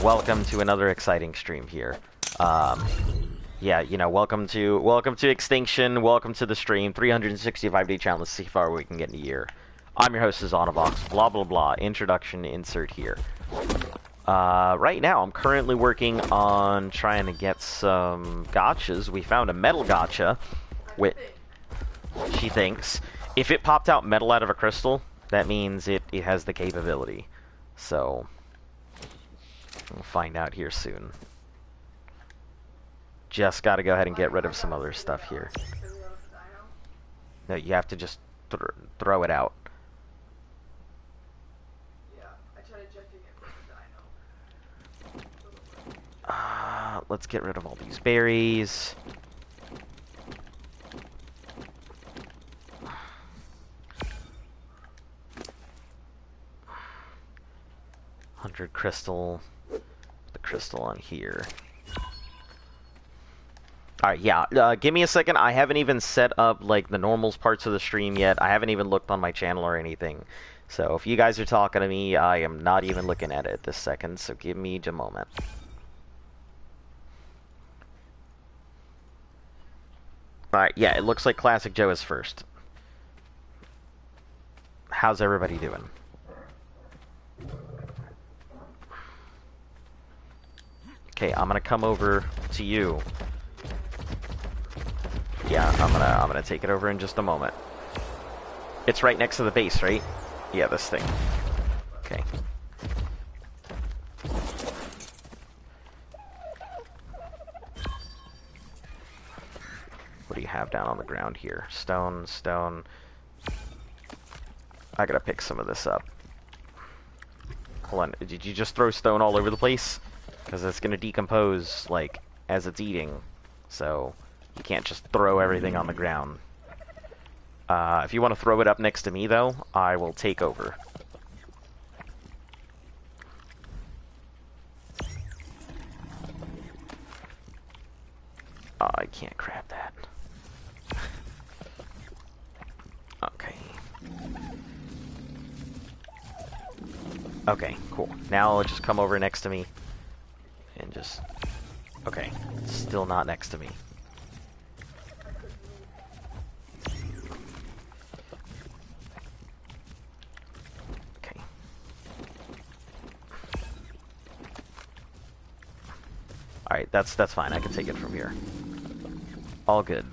welcome to another exciting stream here. Yeah, you know, welcome to Extinction, welcome to the stream, 365-day challenge, let's see how far we can get in a year. I'm your host, Azonavox, blah blah blah, introduction, insert here. Right now, I'm currently working on trying to get some gotchas. We found a metal gotcha, which she thinks, if it popped out metal out of a crystal, that means it has the capability. So, we'll find out here soon. Just gotta go ahead and get rid of some other stuff here. No, you have to just throw it out. Let's get rid of all these berries. $100 crystal. The crystal on here. Alright, yeah, give me a second. I haven't even set up, like, the normals parts of the stream yet. I haven't even looked on my channel or anything. So, if you guys are talking to me, I am not even looking at it this second, so give me just a moment. Alright, yeah, it looks like Classic Joe is first. How's everybody doing? Okay, I'm gonna come over to you. Yeah, I'm gonna take it over in just a moment. It's right next to the base, right? Yeah, this thing. Okay. What do you have down on the ground here? Stone, stone. I gotta pick some of this up. Hold on, did you just throw stone all over the place? Because it's gonna decompose, like, as it's eating. So, you can't just throw everything on the ground. If you want to throw it up next to me, though, I will take over. Oh, I can't grab that. Okay. Okay, cool. Now just come over next to me. And just... Okay, still not next to me. Okay. Alright, that's fine. I can take it from here. All good.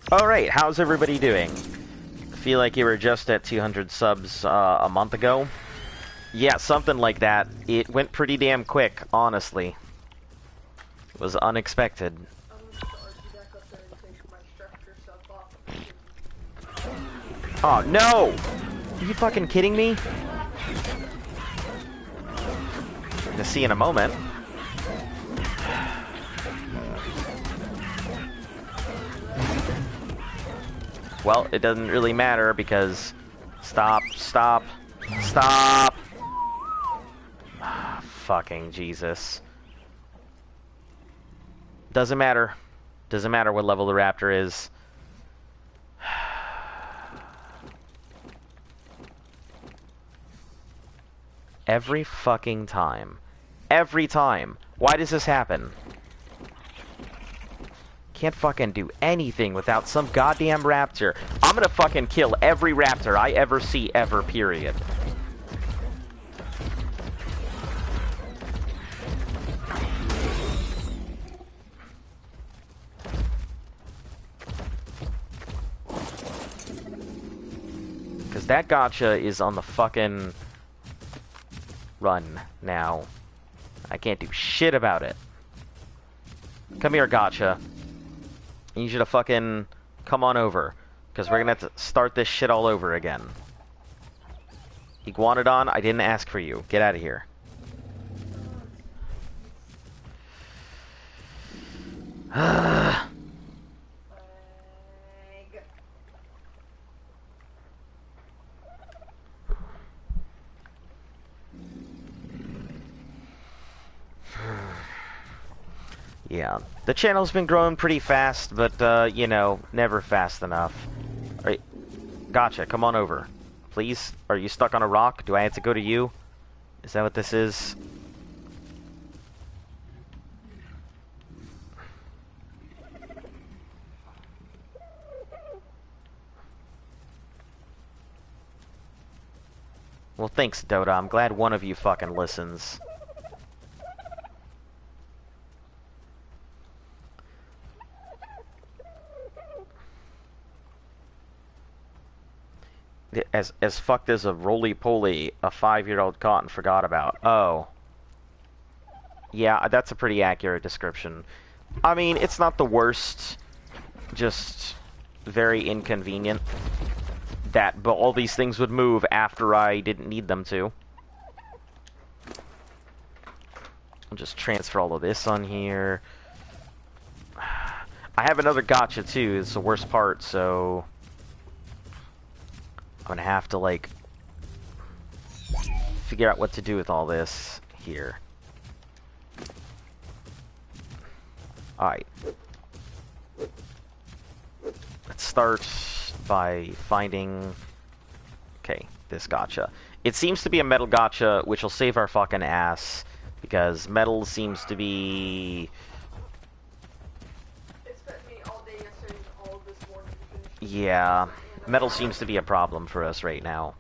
Alright, how's everybody doing? Feel like you were just at 200 subs a month ago? Yeah, something like that. It went pretty damn quick, honestly. It was unexpected. Oh, no! Are you fucking kidding me? Gonna see in a moment. Well, it doesn't really matter because... Stop, stop, stop! Fucking Jesus. Doesn't matter. Doesn't matter what level the raptor is. Every fucking time. Every time. Why does this happen? Can't fucking do anything without some goddamn raptor. I'm gonna fucking kill every raptor I ever see ever, period. Because that gotcha is on the fucking run now. I can't do shit about it. Come here, gotcha. I need you to fucking come on over. Because we're gonna have to start this shit all over again. Iguanodon, I didn't ask for you. Get out of here. Yeah, the channel's been growing pretty fast, but, you know, never fast enough. Alright, gotcha, come on over. Please? Are you stuck on a rock? Do I have to go to you? Is that what this is? Well, thanks, Dota. I'm glad one of you fucking listens. As fucked as a roly-poly a 5-year-old caught and forgot about. Oh. Yeah, that's a pretty accurate description. I mean, it's not the worst. Just very inconvenient. But all these things would move after I didn't need them to. I'll just transfer all of this on here. I have another gotcha too, it's the worst part, so I'm gonna have to, like, figure out what to do with all this here. Alright. Let's start by finding... Okay, this gotcha. It seems to be a metal gotcha, which will save our fucking ass, because metal seems to be... It spent me all day yesterday and all this morning to finish. Yeah, metal seems to be a problem for us right now.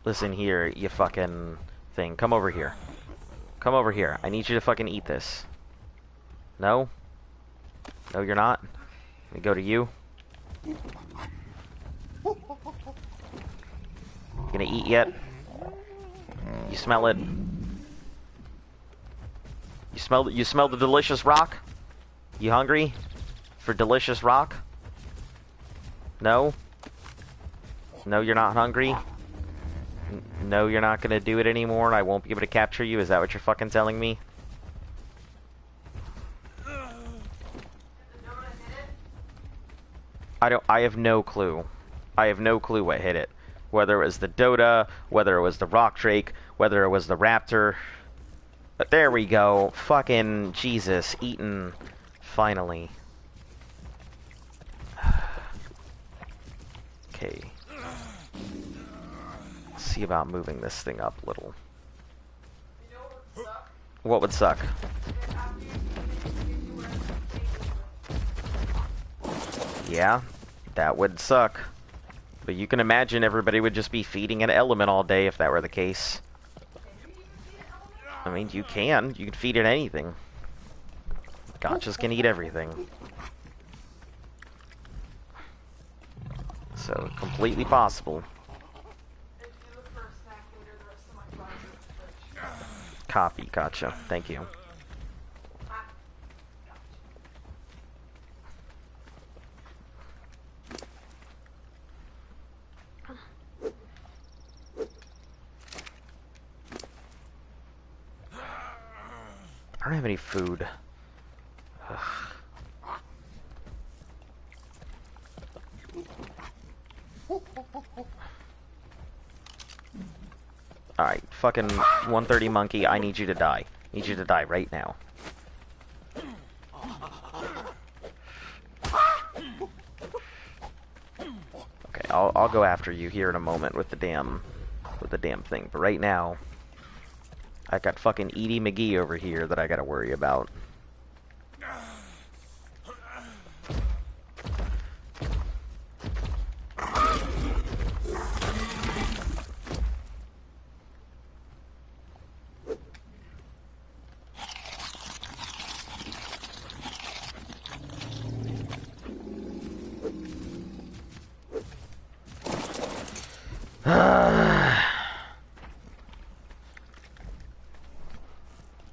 Listen here, you fucking thing. Come over here. Come over here. I need you to fucking eat this. No? No, you're not? Let me go to you. You gonna eat yet? You smell it? You smell the delicious rock? You hungry for delicious rock? No? No, you're not hungry? No, you're not gonna do it anymore and I won't be able to capture you? Is that what you're fucking telling me? I have no clue. I have no clue what hit it. Whether it was the Dota, whether it was the Rock Drake, whether it was the Raptor. But there we go. Fucking Jesus. Eaten. Finally. Okay. Let's see about moving this thing up a little. You know what would suck? What would suck? Yeah, that would suck. But you can imagine everybody would just be feeding an element all day if that were the case. I mean, you can feed it anything. Gotchas can eat everything. So, completely possible. Copy, gotcha. Thank you. I don't have any food. Ugh. Alright, fucking 130 monkey, I need you to die. I need you to die right now. Okay, I'll go after you here in a moment with the damn thing, but right now I got fucking Edie McGee over here that I gotta worry about.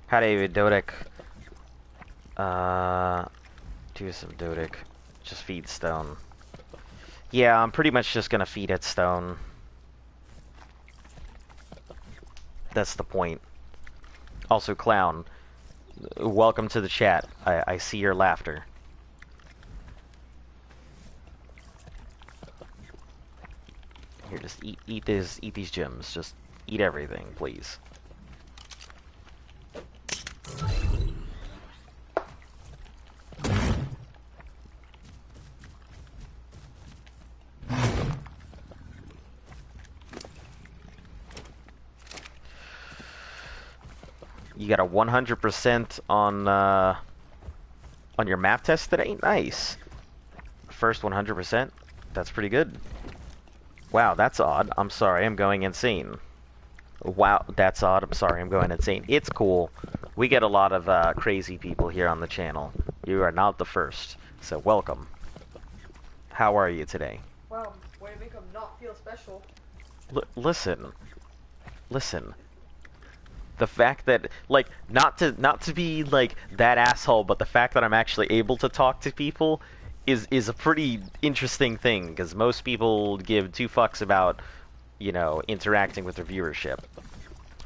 Hi David, Dodic. Do some Dodic. Just feed stone. Yeah, I'm pretty much just gonna feed it stone. That's the point. Also, Clown, welcome to the chat. I see your laughter. Here, just eat these gems. Just eat everything, please. You got a 100% on your map test today? Nice. First 100%? That's pretty good. Wow, that's odd. I'm sorry, I'm going insane. Wow, that's odd. I'm sorry, I'm going insane. It's cool. We get a lot of crazy people here on the channel. You are not the first, so welcome. How are you today? Wow, way to make them not feel special. Listen. The fact that, like, not to be like that asshole, but the fact that I'm actually able to talk to people is a pretty interesting thing, because most people give two fucks about, you know, interacting with their viewership.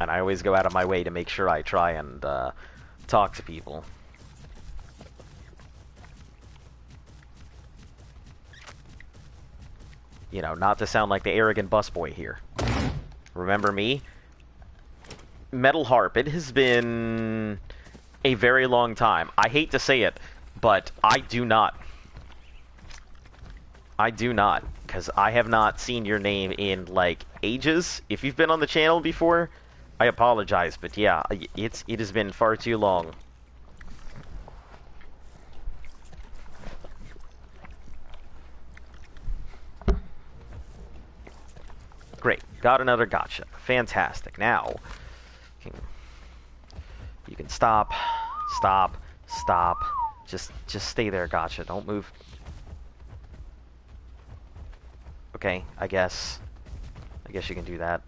And I always go out of my way to make sure I try and talk to people. You know, not to sound like the arrogant busboy here. Remember me? Metal Harp, it has been a very long time. I hate to say it, but I do not. Because I have not seen your name in, like, ages. If you've been on the channel before, I apologize, but yeah, it has been far too long. Great, got another gotcha. Fantastic. Now, you can stop. Just stay there, gotcha. Don't move. Okay, I guess you can do that.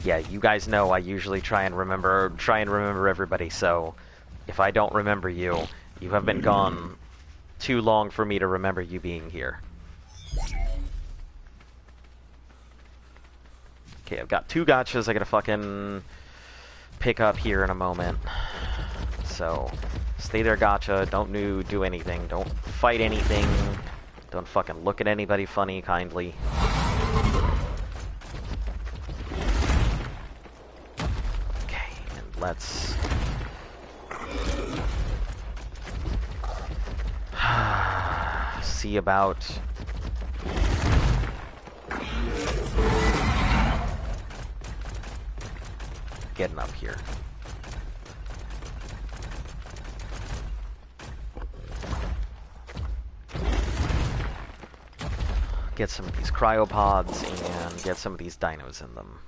Yeah, you guys know I usually try and remember everybody, so if I don't remember you, you have been gone too long for me to remember you being here. Okay, I've got two gotchas I gotta fucking pick up here in a moment. So, stay there, gotcha. Don't do anything. Don't fight anything. Don't fucking look at anybody funny, kindly. Okay, and let's... see about... getting up here. Get some of these cryopods and get some of these dinos in them.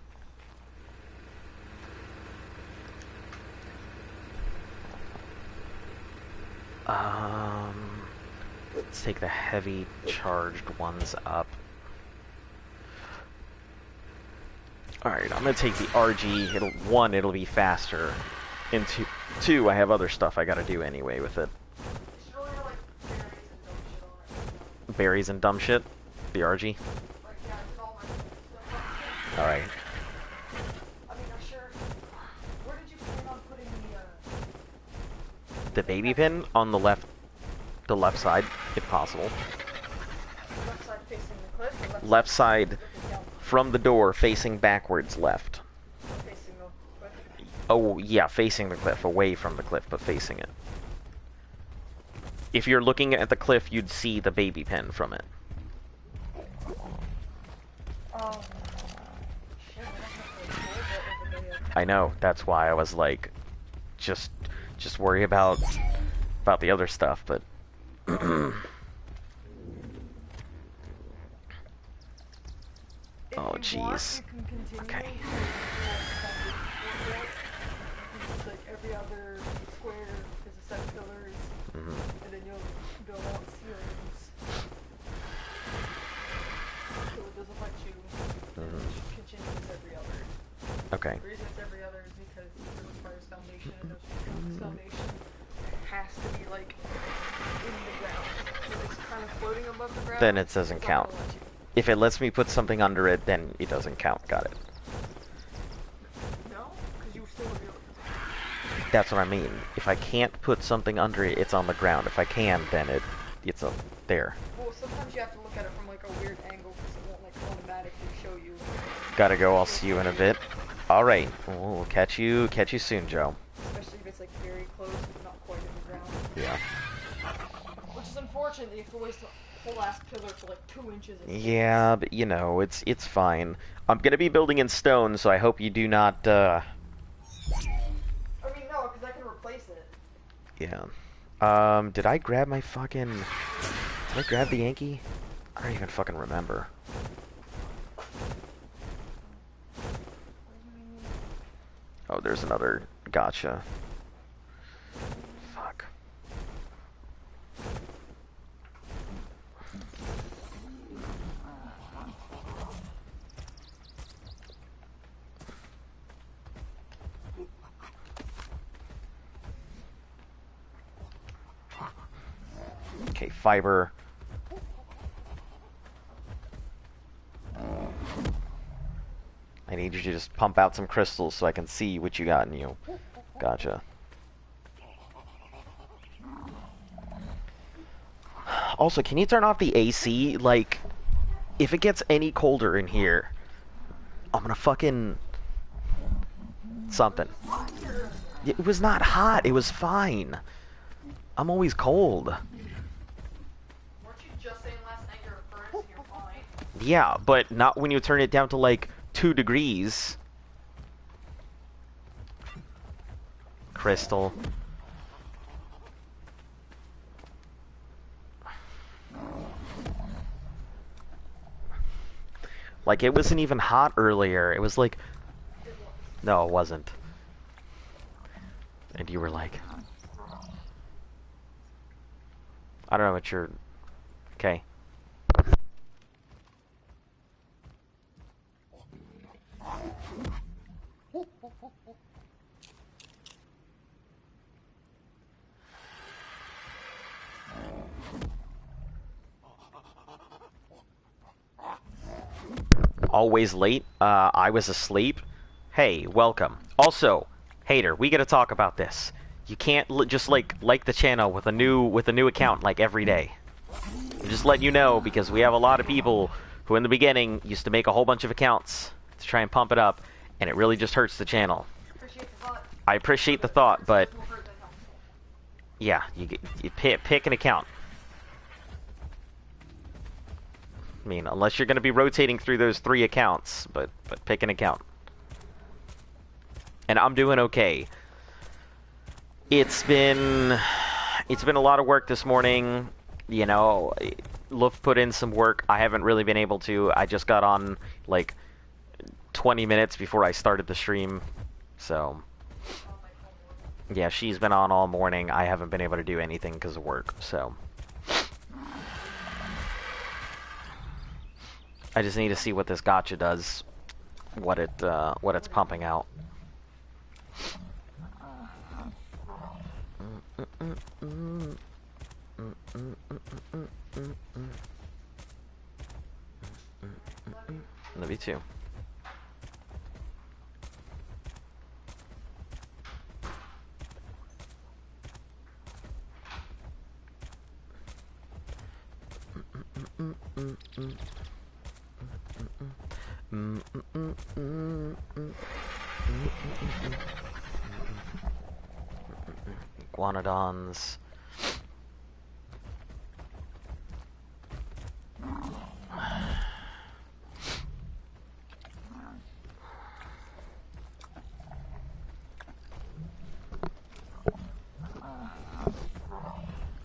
Let's take the heavy charged ones up. Alright, I'm gonna take the RG. It'll be faster. And two, I have other stuff I gotta do anyway with it. Berries and dumb shit? The RG? Alright. Where did you plan on putting The baby pin on the left side, if possible. left side facing the cliff? Or Left side from the door facing backwards left. facing the cliff? Oh, yeah, facing the cliff, away from the cliff, but facing it. If you're looking at the cliff, you'd see the baby pin from it. Shit, I don't know. I know, that's why I was like, just worry about the other stuff, but... Oh, jeez. Okay. Like every other square is a set of pillars, and then you'll build out ceilings. So it doesn't let you continue with every other. Okay. The reason it's every other is because it requires foundation, and those foundation has to be like in the ground. If it's kind of floating above the ground, Then it doesn't it's not count. gonna let you. If it lets me put something under it, then it doesn't count. Got it. No, because you still would be able to. That's what I mean. If I can't put something under it, it's on the ground. If I can, then it's up there. Well, sometimes you have to look at it from like a weird angle because it won't like automatically show you. Gotta go. I'll see you in a bit. All right. We'll catch you soon, Joe. Especially if it's like very close, but not quite in the ground. Yeah. Which is unfortunate. You have to waste a whole ass pillar for like 2 inches. Yeah, but you know, it's fine. I'm gonna be building in stone, so I hope you do not. I mean, no, because I can replace it. Yeah. Did I grab my fucking? Did I grab the Yankee? I don't even fucking remember. Oh, there's another gotcha. Fuck. Okay, fiber. I need you to just pump out some crystals so I can see what you got in you. Gotcha. Also, can you turn off the AC? Like, if it gets any colder in here, I'm gonna fucking... something. It was not hot. It was fine. I'm always cold. Weren't you just saying last night you're a furnace and you're fine? Yeah, but not when you turn it down to like 2 degrees. Crystal. Like, it wasn't even hot earlier. It was like... No, it wasn't. And you were like... I don't know what you're... Okay. Always late. I was asleep. Hey, welcome. Also, hater, we gotta talk about this. You can't just like the channel with a new account like every day. I'm just letting you know because we have a lot of people who in the beginning used to make a whole bunch of accounts to try and pump it up, and it really just hurts the channel. I appreciate the thought, but yeah, you pick an account. I mean, unless you're going to be rotating through those 3 accounts, but pick an account. And I'm doing okay. It's been a lot of work this morning. You know, Luft put in some work. I haven't really been able to. I just got on like 20 minutes before I started the stream. So, yeah, she's been on all morning. I haven't been able to do anything because of work, so... I just need to see what this gotcha does, what it's pumping out. Love you too. Iguanodons.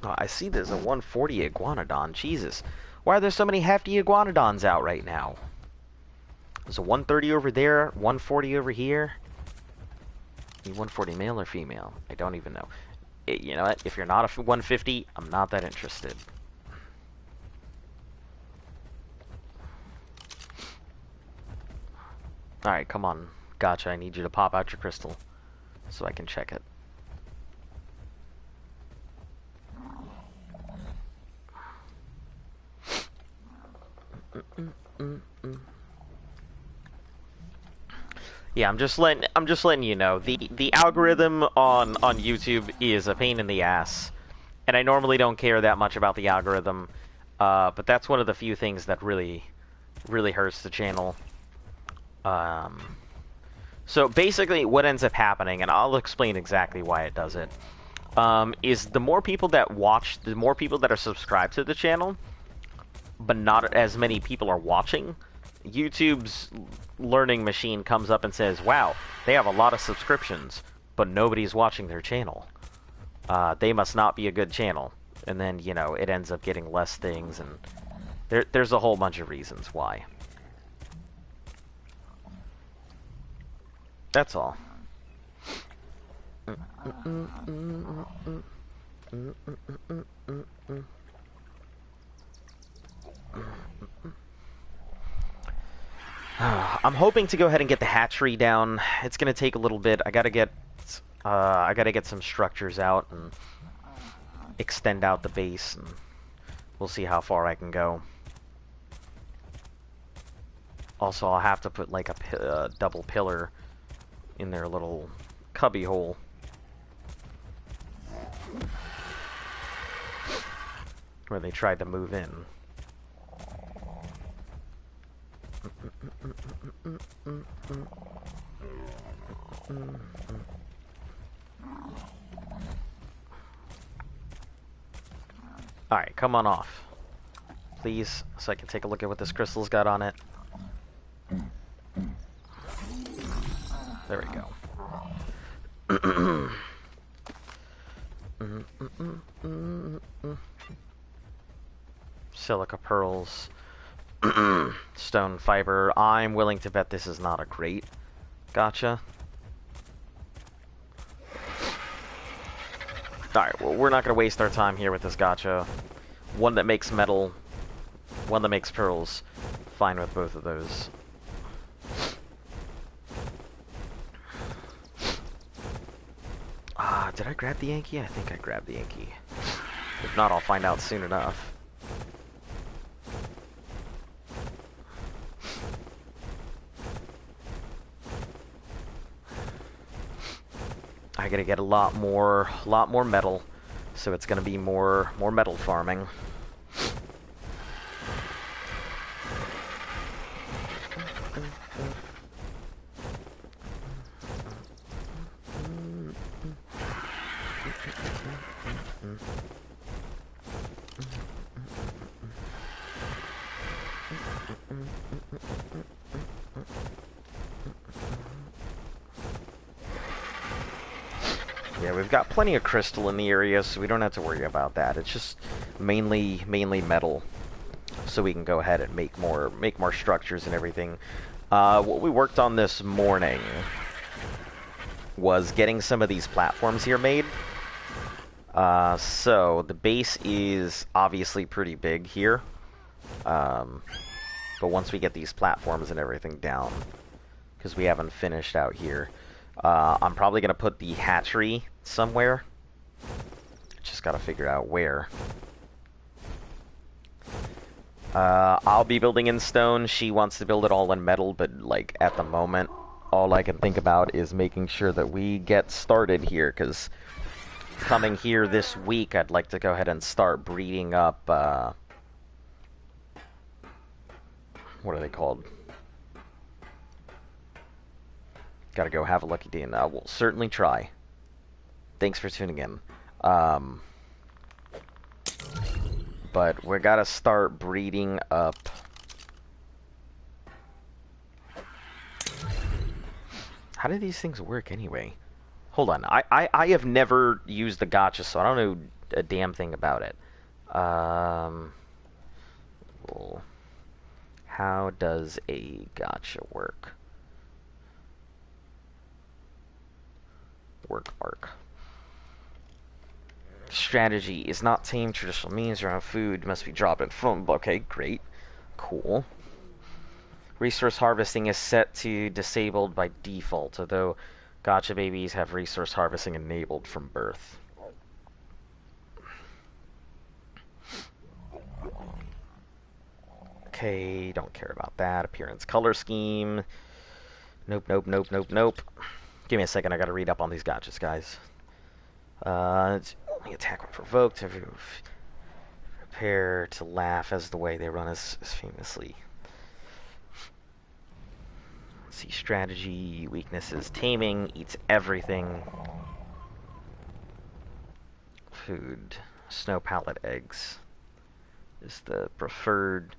Oh, I see there's a 140 iguanodon. Jesus. Why are there so many hefty iguanodons out right now? There's a 130 over there, 140 over here. 140 male or female? I don't even know. You know what? If you're not a 150, I'm not that interested. Alright, come on. Gotcha, I need you to pop out your crystal so I can check it. Yeah, I'm just letting you know the algorithm on YouTube is a pain in the ass, and I normally don't care that much about the algorithm, but that's one of the few things that really hurts the channel. So basically, what ends up happening, and I'll explain exactly why it does it, is the more people that watch, the more people that are subscribed to the channel, but not as many people are watching, YouTube's learning machine comes up and says, wow, they have a lot of subscriptions, but nobody's watching their channel. They must not be a good channel. And then, you know, it ends up getting less things, and there's a whole bunch of reasons why. That's all. I'm hoping to go ahead and get the hatchery down. It's gonna take a little bit. I gotta get some structures out and extend out the base, and we'll see how far I can go. Also, I'll have to put like a double pillar in their little cubby hole. Where they tried to move in. Alright, come on off. Please, so I can take a look at what this crystal's got on it. There we go. Silica pearls. Stone fiber. I'm willing to bet this is not a great gotcha. Alright, well, we're not going to waste our time here with this gotcha. One that makes metal, one that makes pearls. Fine with both of those. Did I grab the Yankee? I think I grabbed the Yankee. If not, I'll find out soon enough. I gotta get a lot more metal, so it's gonna be more metal farming. Yeah, we've got plenty of crystal in the area, so we don't have to worry about that. It's just mainly metal, so we can go ahead and make more structures and everything. What we worked on this morning was getting some of these platforms here made. So the base is obviously pretty big here, but once we get these platforms and everything down, because we haven't finished out here, I'm probably going to put the hatchery somewhere. Just got to figure out where. I'll be building in stone. She wants to build it all in metal, but like at the moment, all I can think about is making sure that we get started here, because coming here this week, I'd like to go ahead and start breeding up, what are they called? Gotta go have a lucky day, and I will certainly try. Thanks for tuning in. But we gotta start breeding up. How do these things work anyway? Hold on, I have never used the gotcha, so I don't know a damn thing about it. Well, how does a gotcha work? Work arc. Strategy is not tame. Traditional means around food must be dropped in phone. Okay, great. Cool. Resource harvesting is set to disabled by default, although gotcha babies have resource harvesting enabled from birth. Okay, don't care about that. Appearance, color scheme. Nope, nope, nope, nope, nope. Give me a second, I gotta read up on these gotchas, guys. Only attack when provoked. Prepare to laugh as the way they run is famously. Let's See, strategy, weaknesses, taming, eats everything. Food, snow pallet eggs is the preferred.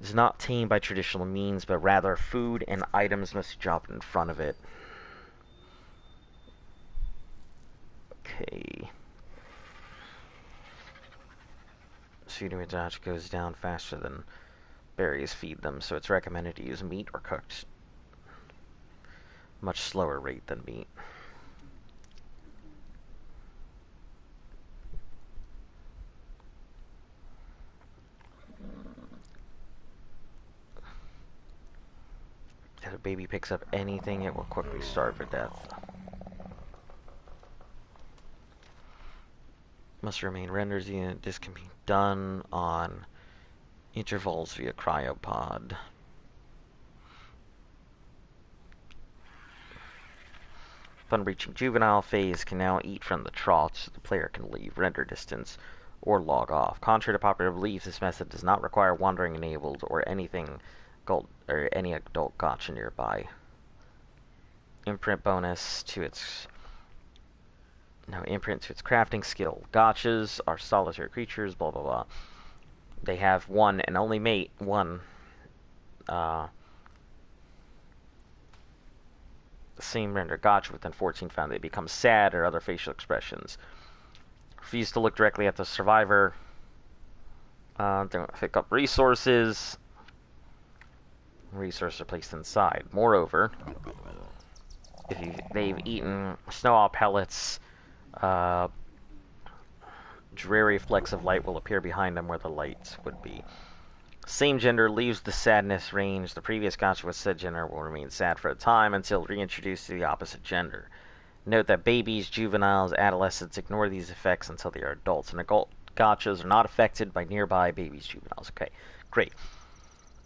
Is not tamed by traditional means, but rather food and items must drop in front of it. Okay. Feeding with dodge goes down faster than berries feed them, so it's recommended to use meat or cooked. Much slower rate than meat. If a baby picks up anything, it will quickly starve to death. Must remain renders unit. This can be done on intervals via cryopod. Upon reaching juvenile phase, can now eat from the trough so the player can leave render distance or log off. Contrary to popular belief, this method does not require wandering enabled or anything or any adult gotcha nearby. Imprint bonus to its imprint to its crafting skill. Gotchas are solitary creatures, blah blah blah. They have one and only mate, one the same render gotcha within 14 found. They become sad or other facial expressions. Refuse to look directly at the survivor. Don't pick up resources. Resources are placed inside. Moreover, if they've eaten snow owl pellets, dreary flecks of light will appear behind them where the lights would be. Same gender leaves the sadness range. The previous gotcha with said gender will remain sad for a time until reintroduced to the opposite gender. Note that babies, juveniles, adolescents ignore these effects until they are adults, and adult gotchas are not affected by nearby babies, juveniles. Okay, great.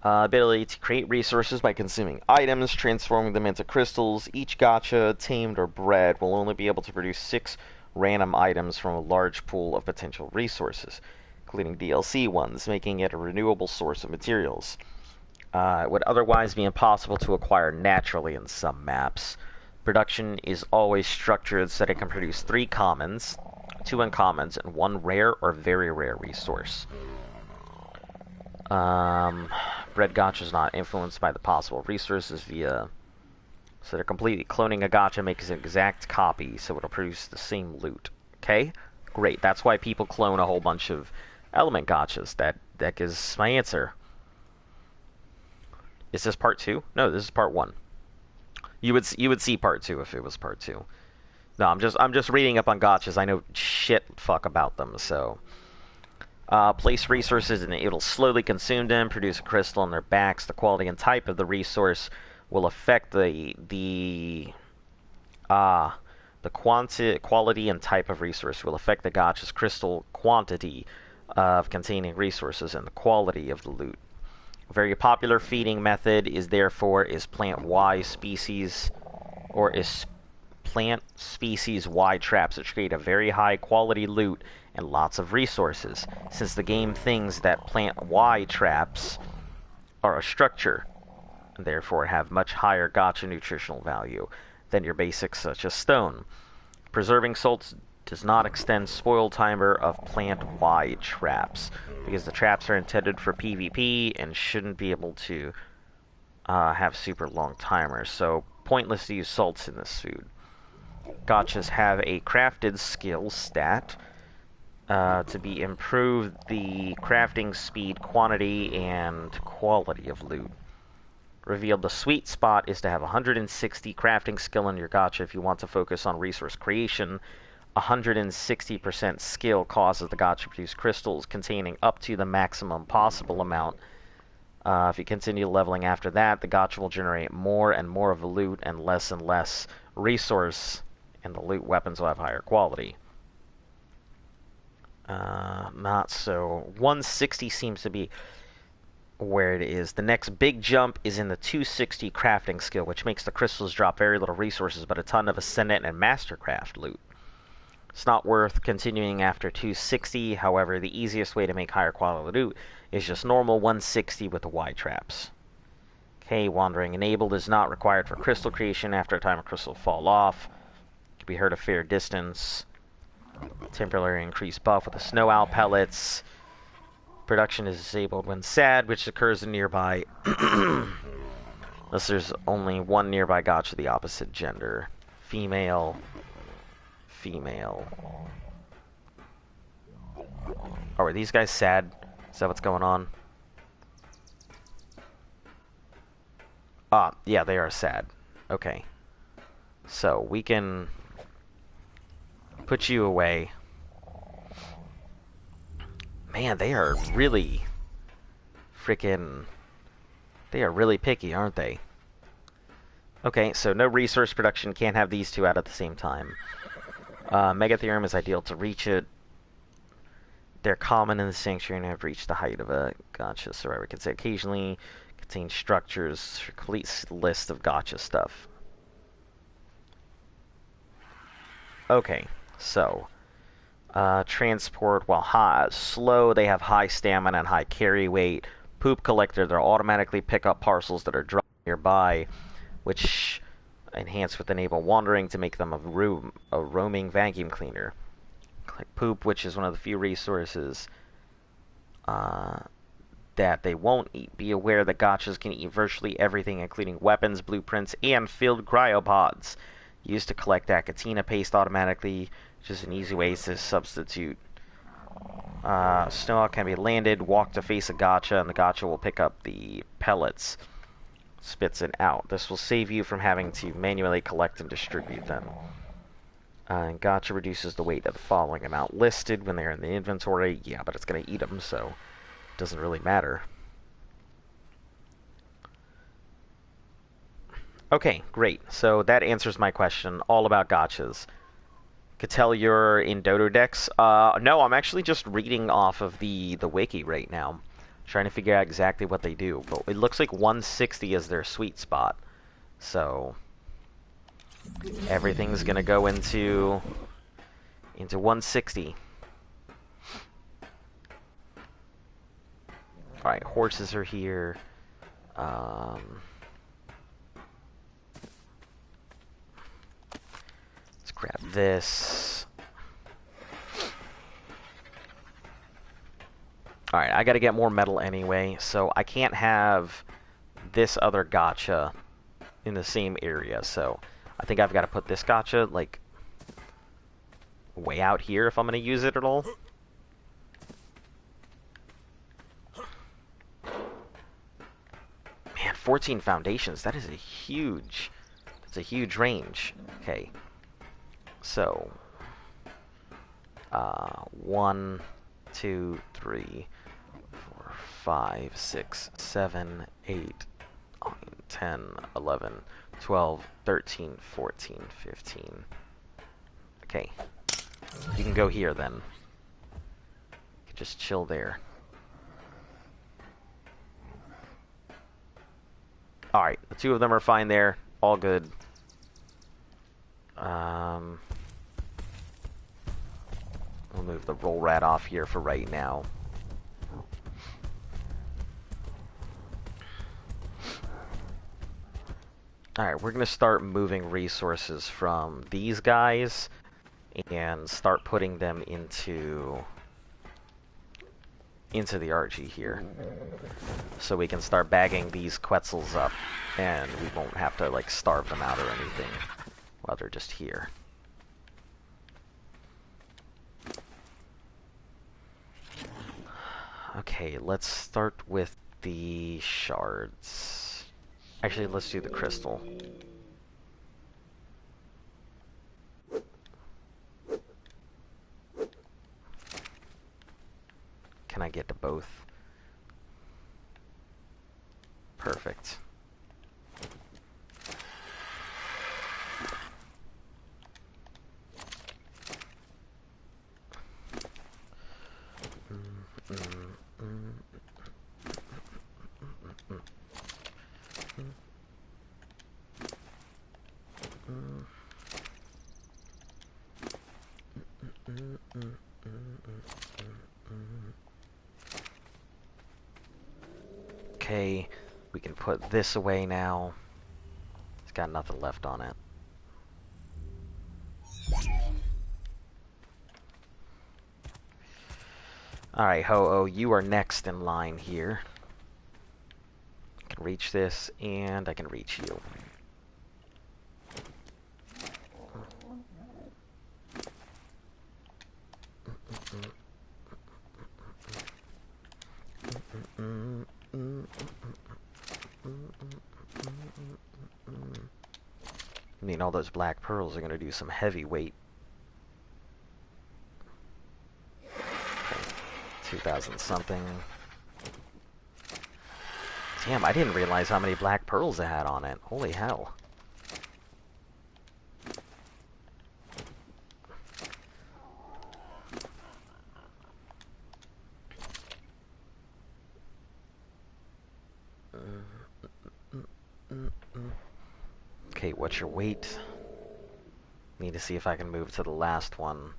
Ability to create resources by consuming items, transforming them into crystals. Each gotcha, tamed or bred, will only be able to produce 6 random items from a large pool of potential resources, including DLC ones, making it a renewable source of materials. It would otherwise be impossible to acquire naturally in some maps. Production is always structured so that it can produce 3 commons, 2 uncommons, and 1 rare or very rare resource. Bred gotcha is not influenced by the possible resources via... So they're completely cloning a gotcha makes an exact copy, so it'll produce the same loot. Okay? Great. That's why people clone a whole bunch of element gotchas. That gives my answer. Is this part 2? No, this is part 1. You would see part 2 if it was part 2. No, I'm just reading up on gotchas. I know shit fuck about them, so... place resources and it'll slowly consume them, produce a crystal on their backs. The quality and type of the resource will affect the quality and type of resource will affect the gotcha's crystal quantity of containing resources and the quality of the loot. A very popular feeding method is plant Y species, or is plant species Y traps, which create a very high quality loot and lots of resources, since the game thinks that plant Y traps are a structure, and therefore have much higher gotcha nutritional value than your basics such as stone. Preserving salts does not extend spoil timer of plant Y traps, because the traps are intended for PvP and shouldn't be able to have super long timers, so pointless to use salts in this food. Gotchas have a crafted skill stat to be improved the crafting speed, quantity, and quality of loot. Revealed the sweet spot is to have 160 crafting skill in your gotcha if you want to focus on resource creation. 160% skill causes the gotcha to produce crystals containing up to the maximum possible amount. If you continue leveling after that, the gotcha will generate more and more of the loot and less resource, and the loot weapons will have higher quality. Not so. 160 seems to be where it is. The next big jump is in the 260 crafting skill, which makes the crystals drop very little resources, but a ton of Ascendant and Mastercraft loot. It's not worth continuing after 260, however, the easiest way to make higher quality loot is just normal 160 with the Y traps. Okay, wandering enabled is not required for crystal creation. After a time, a crystal will fall off. Can be heard a fair distance. Temporary increased buff with the snow owl pellets. Production is disabled when sad, which occurs in nearby. Unless there's only one nearby gotcha the opposite gender. Female. Female. Oh, are these guys sad? Is that what's going on? Ah, yeah, they are sad. Okay. So, we can put you away. Man, they are really freaking... They are really picky, aren't they? Okay, so no resource production. Can't have these two out at the same time. Megatherium is ideal to reach it. They're common in the sanctuary and have reached the height of a gotcha. Survivor can say occasionally contain structures. Complete list of gotcha stuff. Okay, so transport, while slow, they have high stamina and high carry weight. Poop collector, they'll automatically pick up parcels that are dropped nearby, which enhance with enable wandering to make them a roaming vacuum cleaner. Collect poop, which is one of the few resources that they won't eat. Be aware that gotchas can eat virtually everything, including weapons, blueprints, and filled cryopods. Used to collect Acatina paste automatically, which is an easy way to substitute. Snow can be landed, walk to face a gotcha, and the gotcha will pick up the pellets. Spits it out. This will save you from having to manually collect and distribute them. And gotcha reduces the weight of the following amount listed when they're in the inventory. Yeah, but it's going to eat them, so it doesn't really matter. Okay, great. So that answers my question all about gotchas. Could tell you're in Dododex. No, I'm actually just reading off of the wiki right now. Trying to figure out exactly what they do. But it looks like 160 is their sweet spot. So everything's gonna go into 160. Alright, horses are here. Let's grab this. Alright, I gotta get more metal anyway, so I can't have this other gotcha in the same area, so I think I've got to put this gotcha, like, way out here if I'm gonna use it at all. Man, 14 foundations, that's a huge range. Okay, so, 1, 2, 3, 4, 5, 6, 7, 8, 9, 10, 11, 12, 13, 14, 15. Okay. You can go here then. You can just chill there. Alright, the two of them are fine there. All good. We'll move the roll rat off here for right now. Alright, we're going to start moving resources from these guys and start putting them into the RG here. So we can start bagging these Quetzals up and we won't have to like starve them out or anything while they're just here. Okay, let's start with the shards. Actually, let's do the crystal. Can I get to both? Perfect. Okay, We can put this away now. It's got nothing left on it. Alright, Ho-Oh, you are next in line here. I can reach this, and I can reach you. I mean, all those black pearls are going to do some heavy weight. 2,000 something. Damn, I didn't realize how many black pearls it had on it. Holy hell. Okay, what's your weight? Need to see if I can move to the last one,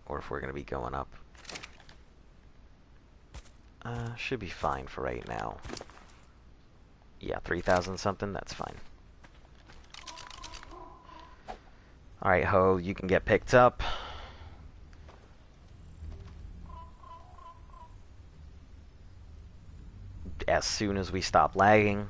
or if we're going to be going up. Should be fine for right now. Yeah, 3,000 something, that's fine. Alright, Ho, you can get picked up. As soon as we stop lagging.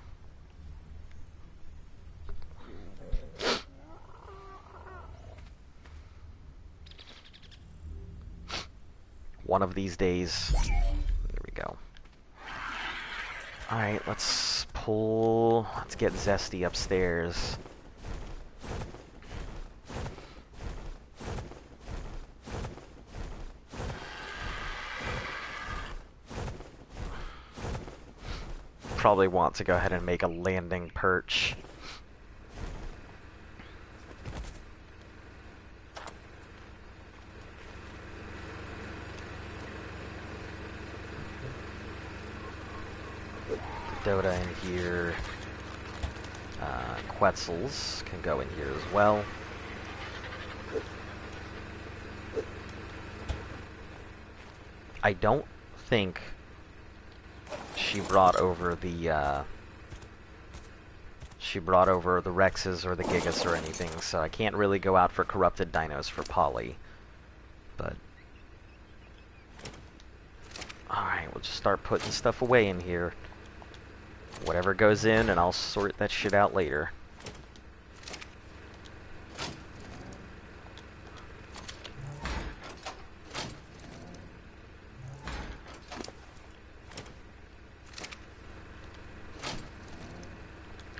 One of these days. There we go. Alright, let's get Zesty upstairs. Probably want to go ahead and make a landing perch. Dota in here. Quetzals can go in here as well. I don't think she brought over the Rexes or the Gigas or anything, so I can't really go out for corrupted dinos for Polly. But alright, we'll just start putting stuff away in here. Whatever goes in, and I'll sort that shit out later.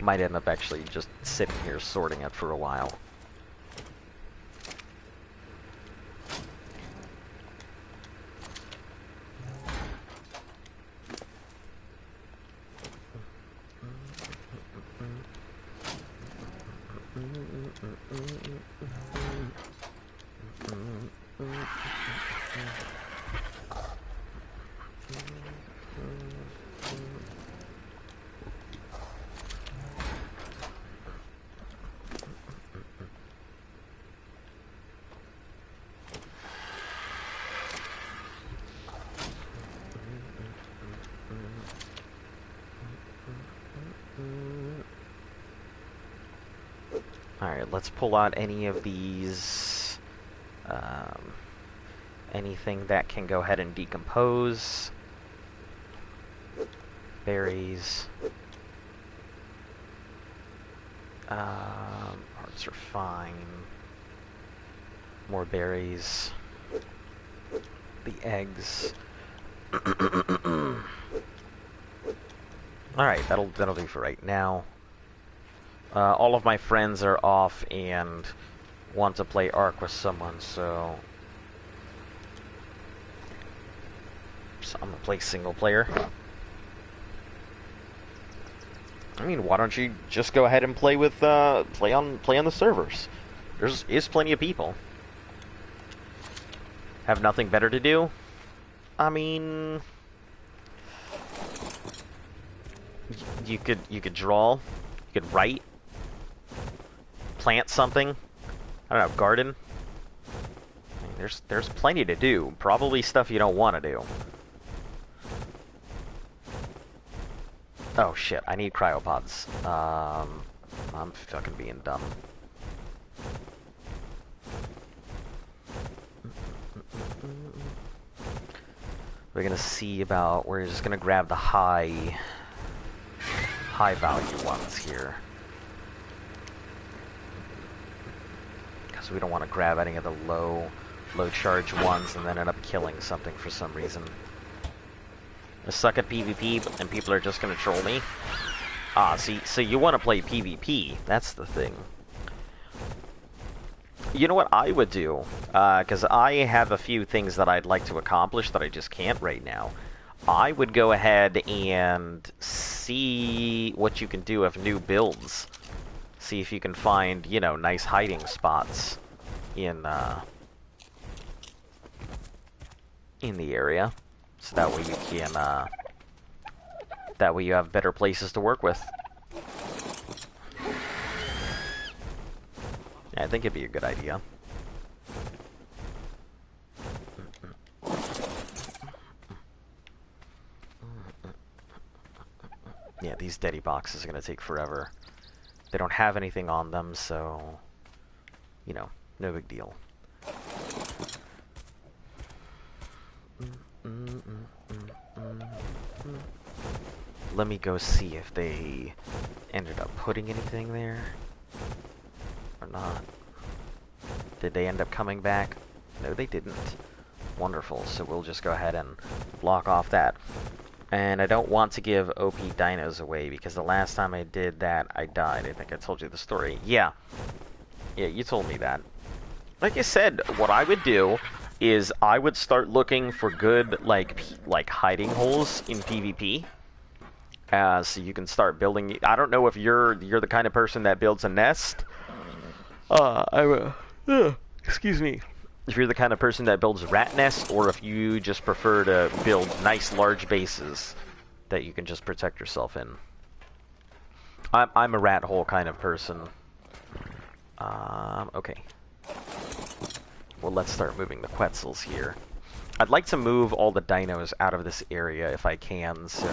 Might end up actually just sitting here sorting it for a while. Alright, let's pull out any of these, anything that can go ahead and decompose. Berries. Hearts are fine. More berries. The eggs. Alright, that'll do for right now. All of my friends are off and want to play Ark with someone, so I'm gonna play single player. I mean, why don't you just go ahead and play with play on the servers? There's plenty of people. Have nothing better to do? I mean, you could draw, you could write, plant something. I don't know, garden. I mean, there's plenty to do. Probably stuff you don't want to do. Oh shit, I need cryopods. I'm fucking being dumb. We're gonna see about, we're just gonna grab the high value ones here. Because we don't want to grab any of the low charge ones and then end up killing something for some reason. I suck at PvP and people are just gonna troll me. Ah, see, so you want to play PvP, that's the thing. You know what I would do? Because I have a few things that I'd like to accomplish that I just can't right now. I would go ahead and see what you can do with new builds. See if you can find, you know, nice hiding spots in the area. So that way you can, that way you have better places to work with. Yeah, I think it'd be a good idea. Yeah, these Deddy boxes are gonna take forever. They don't have anything on them, so, you know, no big deal. Let me go see if they ended up putting anything there or not. Did they end up coming back? No, they didn't. Wonderful, so we'll just go ahead and block off that. And I don't want to give OP dinos away, because the last time I did that, I died. I think I told you the story. Yeah. Yeah, you told me that. Like I said, what I would do is I would start looking for good, like hiding holes in PvP. So you can start building. I don't know if you're the kind of person that builds a nest. Excuse me. If you're the kind of person that builds rat nests, or if you just prefer to build nice large bases that you can just protect yourself in. I'm a rat hole kind of person. Okay. Well, let's start moving the Quetzals here. I'd like to move all the dinos out of this area if I can, so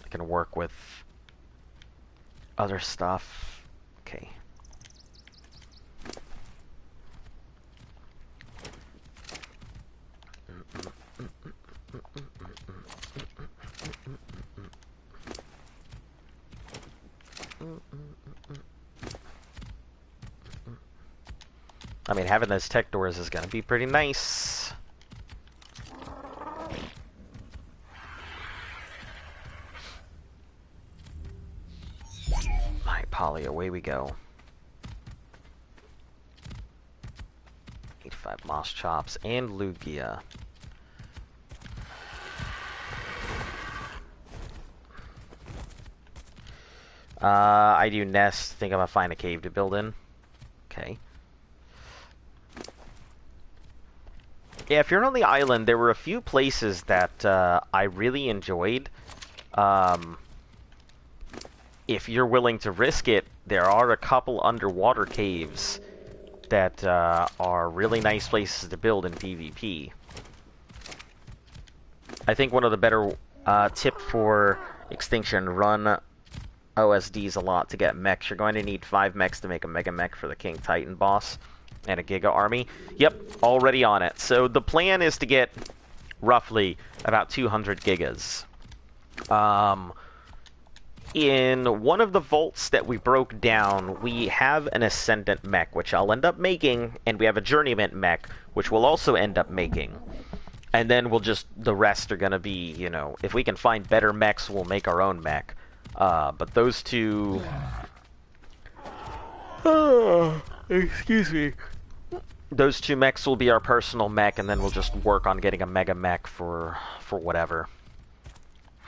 I can work with other stuff. Okay. I mean, having those tech doors is gonna be pretty nice. Alright, Polly, away we go. 85 moss chops and Lugia. I do nest. Think I'm gonna find a cave to build in. Okay. Yeah, if you're on the island, there were a few places that I really enjoyed. If you're willing to risk it, there are a couple underwater caves that are really nice places to build in PvP. I think one of the better tip for Extinction, run OSDs a lot to get mechs. You're going to need 5 mechs to make a Mega Mech for the King Titan boss. And a Giga Army. Yep, already on it. So the plan is to get roughly about 200 Gigas. In one of the vaults that we broke down, we have an Ascendant mech, which I'll end up making, and we have a Journeyman mech, which we'll also end up making. And then we'll just, the rest are gonna be, you know, if we can find better mechs, we'll make our own mech. But those two... excuse me. Those 2 mechs will be our personal mech, and then we'll just work on getting a Mega Mech for whatever.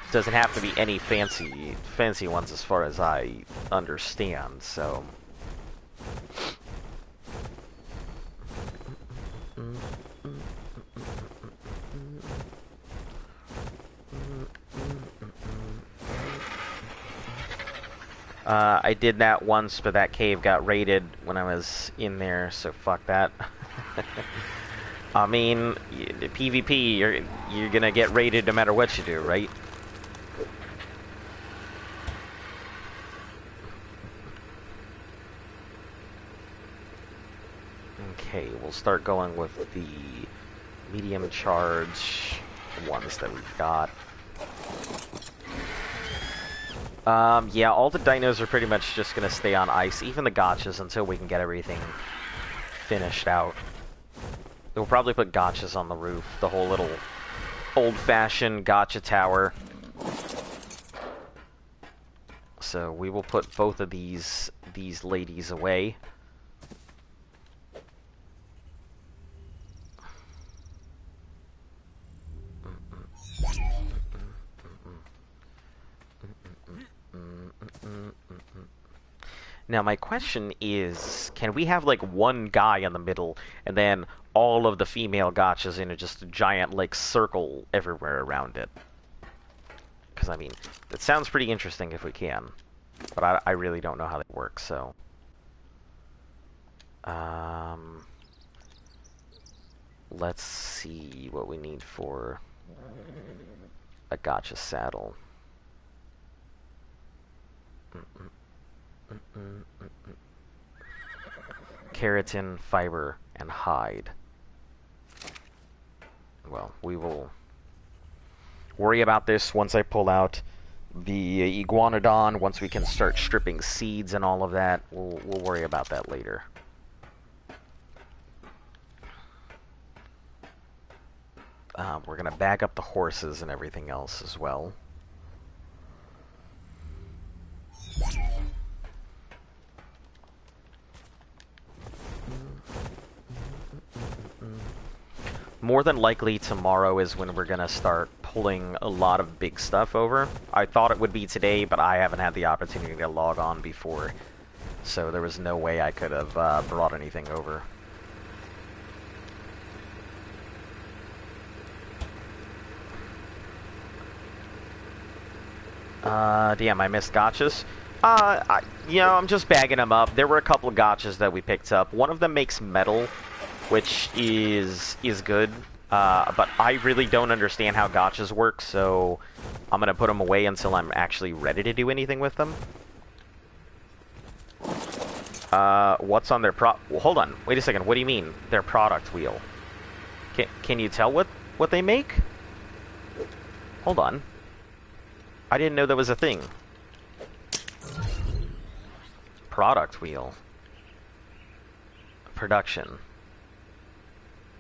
It doesn't have to be any fancy ones as far as I understand, so... I did that once, but that cave got raided when I was in there, so fuck that. I mean, PvP, you're gonna get raided no matter what you do, right? Okay, we'll start going with the medium charge ones that we've got. Yeah, all the dinos are pretty much just gonna stay on ice, even the gotchas, until we can get everything finished out. We'll probably put gotchas on the roof, the whole little old-fashioned gotcha tower. So we will put both of these ladies away. Now my question is, can we have like one guy in the middle and then all of the female gotchas in just a giant like circle everywhere around it? Because I mean, that sounds pretty interesting if we can, but I really don't know how that works. So, let's see what we need for a gotcha saddle. Keratin, fiber, and hide. Well, we will worry about this once I pull out the iguanodon. Once we can start stripping seeds and all of that, we'll worry about that later. We're gonna back up the horses and everything else as well. More than likely tomorrow is when we're gonna start pulling a lot of big stuff over. I thought it would be today, but I haven't had the opportunity to log on before, so there was no way I could have brought anything over. Damn, I missed gotchas. You know, I'm just bagging them up. There were a couple of gotchas that we picked up. One of them makes metal, which is good, but I really don't understand how gotchas work, so I'm gonna put them away until I'm actually ready to do anything with them. What's on their well, hold on, wait a second, what do you mean, their product wheel? Can you tell what they make? Hold on. I didn't know that was a thing. Product wheel. Production.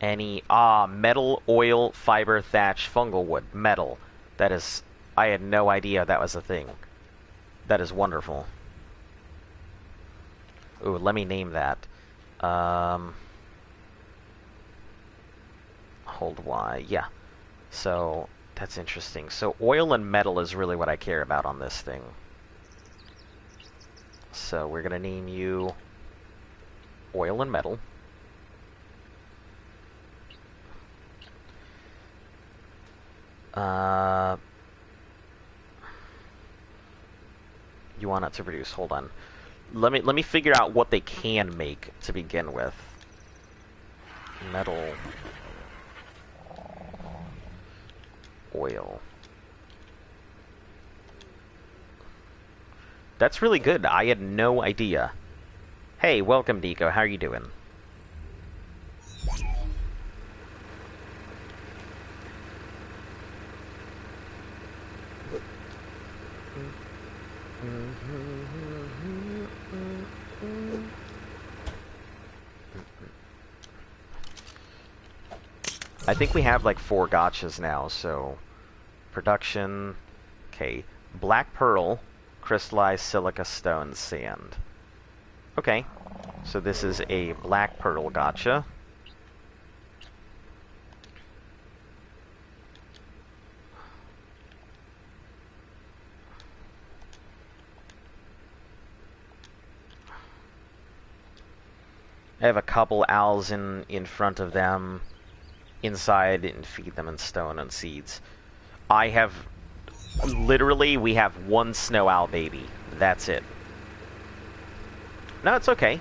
Any metal, oil, fiber, thatch, fungal wood. Metal. That is, I had no idea that was a thing. That is wonderful. Ooh, let me name that. Hold Y. Yeah. So that's interesting. So oil and metal is really what I care about on this thing. So we're gonna name you oil and metal. You want it to produce? Hold on. Let me figure out what they can make to begin with. Metal, oil. That's really good. I had no idea. Hey, welcome, Deco. How are you doing? I think we have like 4 gotchas now, so production, okay, black pearl, crystallized silica stone sand. Okay, so this is a black pearl gotcha. I have a couple owls in front of them. Inside and feed them in stone and seeds. I have literally, we have 1 snow owl baby. That's it. No, it's okay.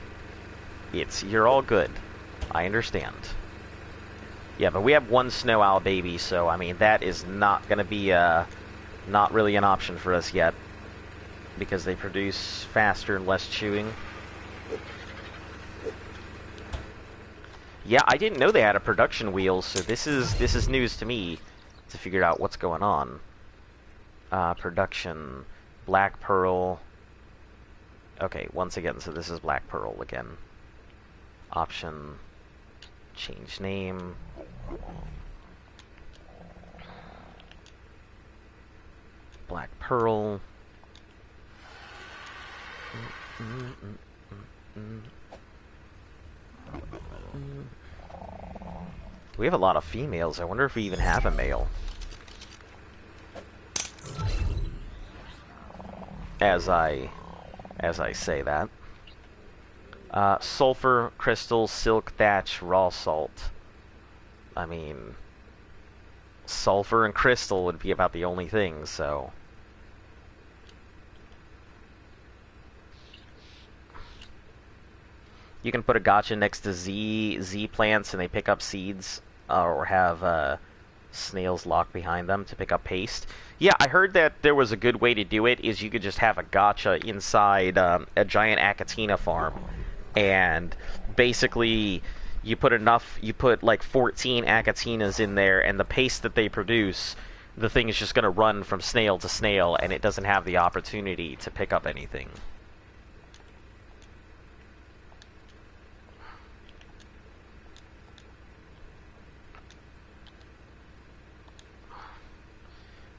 You're all good. I understand. Yeah, but we have 1 snow owl baby, so I mean that is not gonna be not really an option for us yet, because they produce faster and less chewing. Yeah, I didn't know they had a production wheel, so this is news to me to figure out what's going on. Production, Black Pearl. Okay, once again, so this is Black Pearl again. Option, change name. Black Pearl. We have a lot of females. I wonder if we even have a male. As I say that. Sulfur, crystal, silk thatch, raw salt. I mean, sulfur and crystal would be about the only things, so... You can put a gotcha next to Z plants and they pick up seeds, or have snails locked behind them to pick up paste. Yeah, I heard that there was a good way to do it, is you could just have a gotcha inside a giant Achatina farm. And basically, you put like 14 Achatinas in there, and the paste that they produce, the thing is just going to run from snail to snail, and it doesn't have the opportunity to pick up anything.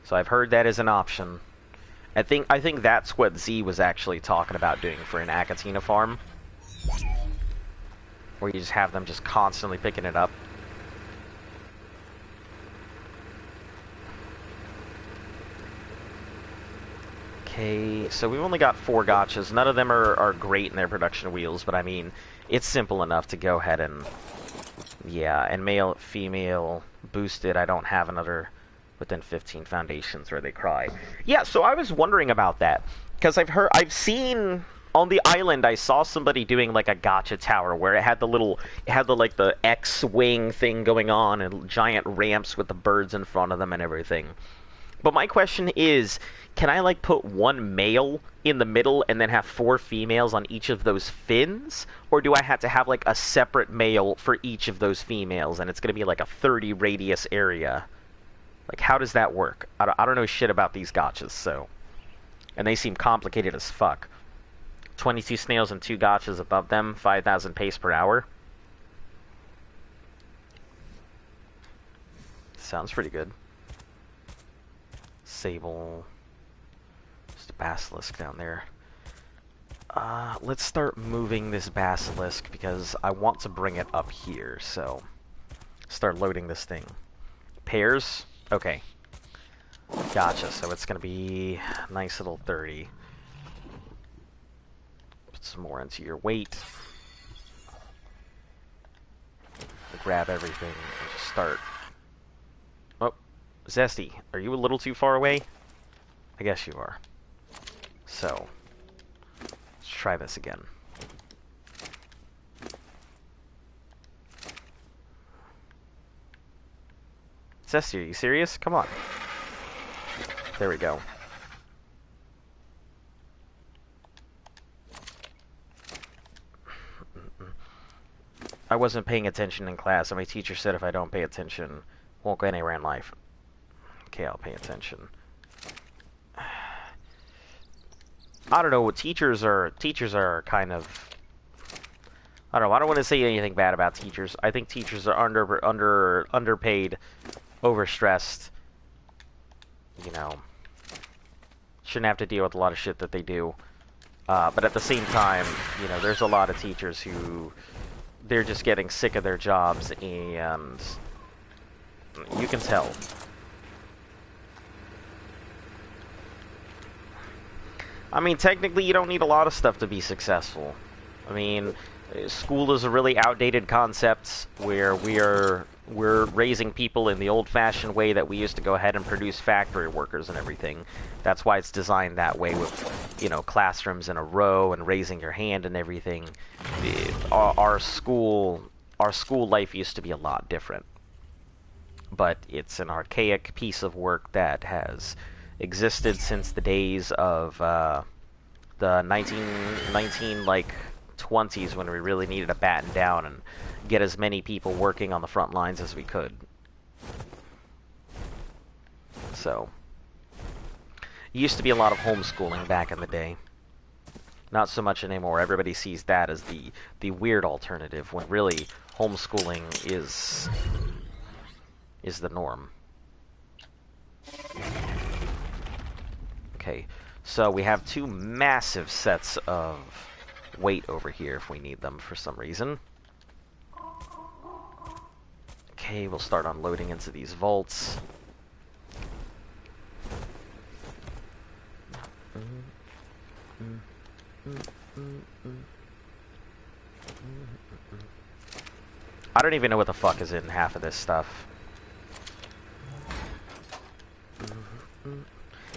So I've heard that is an option. I think that's what Z was actually talking about doing for an Achatina farm. Where you just have them just constantly picking it up. Okay, so we've only got 4 gotchas. None of them are great in their production wheels, but I mean, it's simple enough to go ahead and... Yeah, and male, female, boosted. I don't have another... within 15 foundations where they cry. Yeah, so I was wondering about that. Because I've seen... On the island, I saw somebody doing like a gotcha tower where it had the X-wing thing going on and giant ramps with the birds in front of them and everything. But my question is, can I like put 1 male in the middle and then have 4 females on each of those fins? Or do I have to have like a separate male for each of those females and it's going to be like a 30 radius area? Like, how does that work? I don't know shit about these gotchas, so... And they seem complicated as fuck. 22 snails and 2 gotchas above them, 5,000 pace per hour. Sounds pretty good. Sable. Just a basilisk down there. Let's start moving this basilisk because I want to bring it up here, so... Start loading this thing. Pairs? Okay. Gotcha, so it's gonna be a nice little 30. Put some more into your weight. Grab everything and just start. Oh, Zesty, are you a little too far away? I guess you are. So, let's try this again. Zesty, are you serious? Come on. There we go. I wasn't paying attention in class, and my teacher said if I don't pay attention, won't go anywhere in life. Okay, I'll pay attention. I don't know, what teachers are kind of... I don't know, I don't want to say anything bad about teachers. I think teachers are underpaid, overstressed. You know, shouldn't have to deal with a lot of shit that they do. But at the same time, you know, there's a lot of teachers who... They're just getting sick of their jobs, and you can tell. I mean, technically, you don't need a lot of stuff to be successful. I mean, school is a really outdated concept where we're raising people in the old-fashioned way that we used to go ahead and produce factory workers and everything. That's why it's designed that way with, you know, classrooms in a row and raising your hand and everything. Our school life used to be a lot different. But it's an archaic piece of work that has existed since the days of the 19 like 20s when we really needed to batten down and get as many people working on the front lines as we could. So, used to be a lot of homeschooling back in the day. Not so much anymore. Everybody sees that as the weird alternative, when really homeschooling is the norm. Okay, so we have two massive sets of weight over here if we need them for some reason. Okay, we'll start unloading into these vaults. I don't even know what the fuck is in half of this stuff.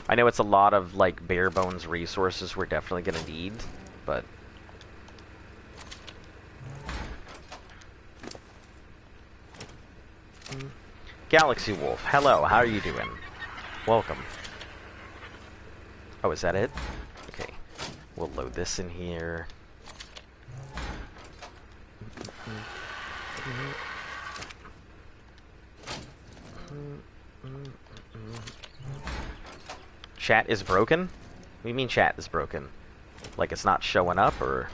I know it's a lot of, like, bare bones resources we're definitely gonna need, but... Galaxy Wolf, hello, how are you doing? Welcome. Oh, is that it? Okay. We'll load this in here. Chat is broken? What do you mean chat is broken? Like it's not showing up, or...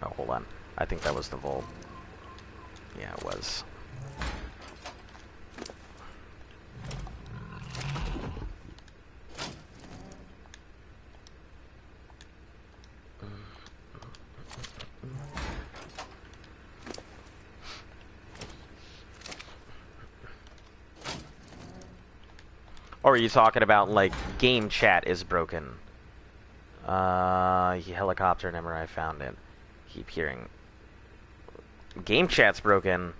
Oh, hold on. I think that was the vault. Yeah, it was. Or are you talking about, like, game chat is broken? Helicopter number, I found it. Keep hearing. Game chat's broken.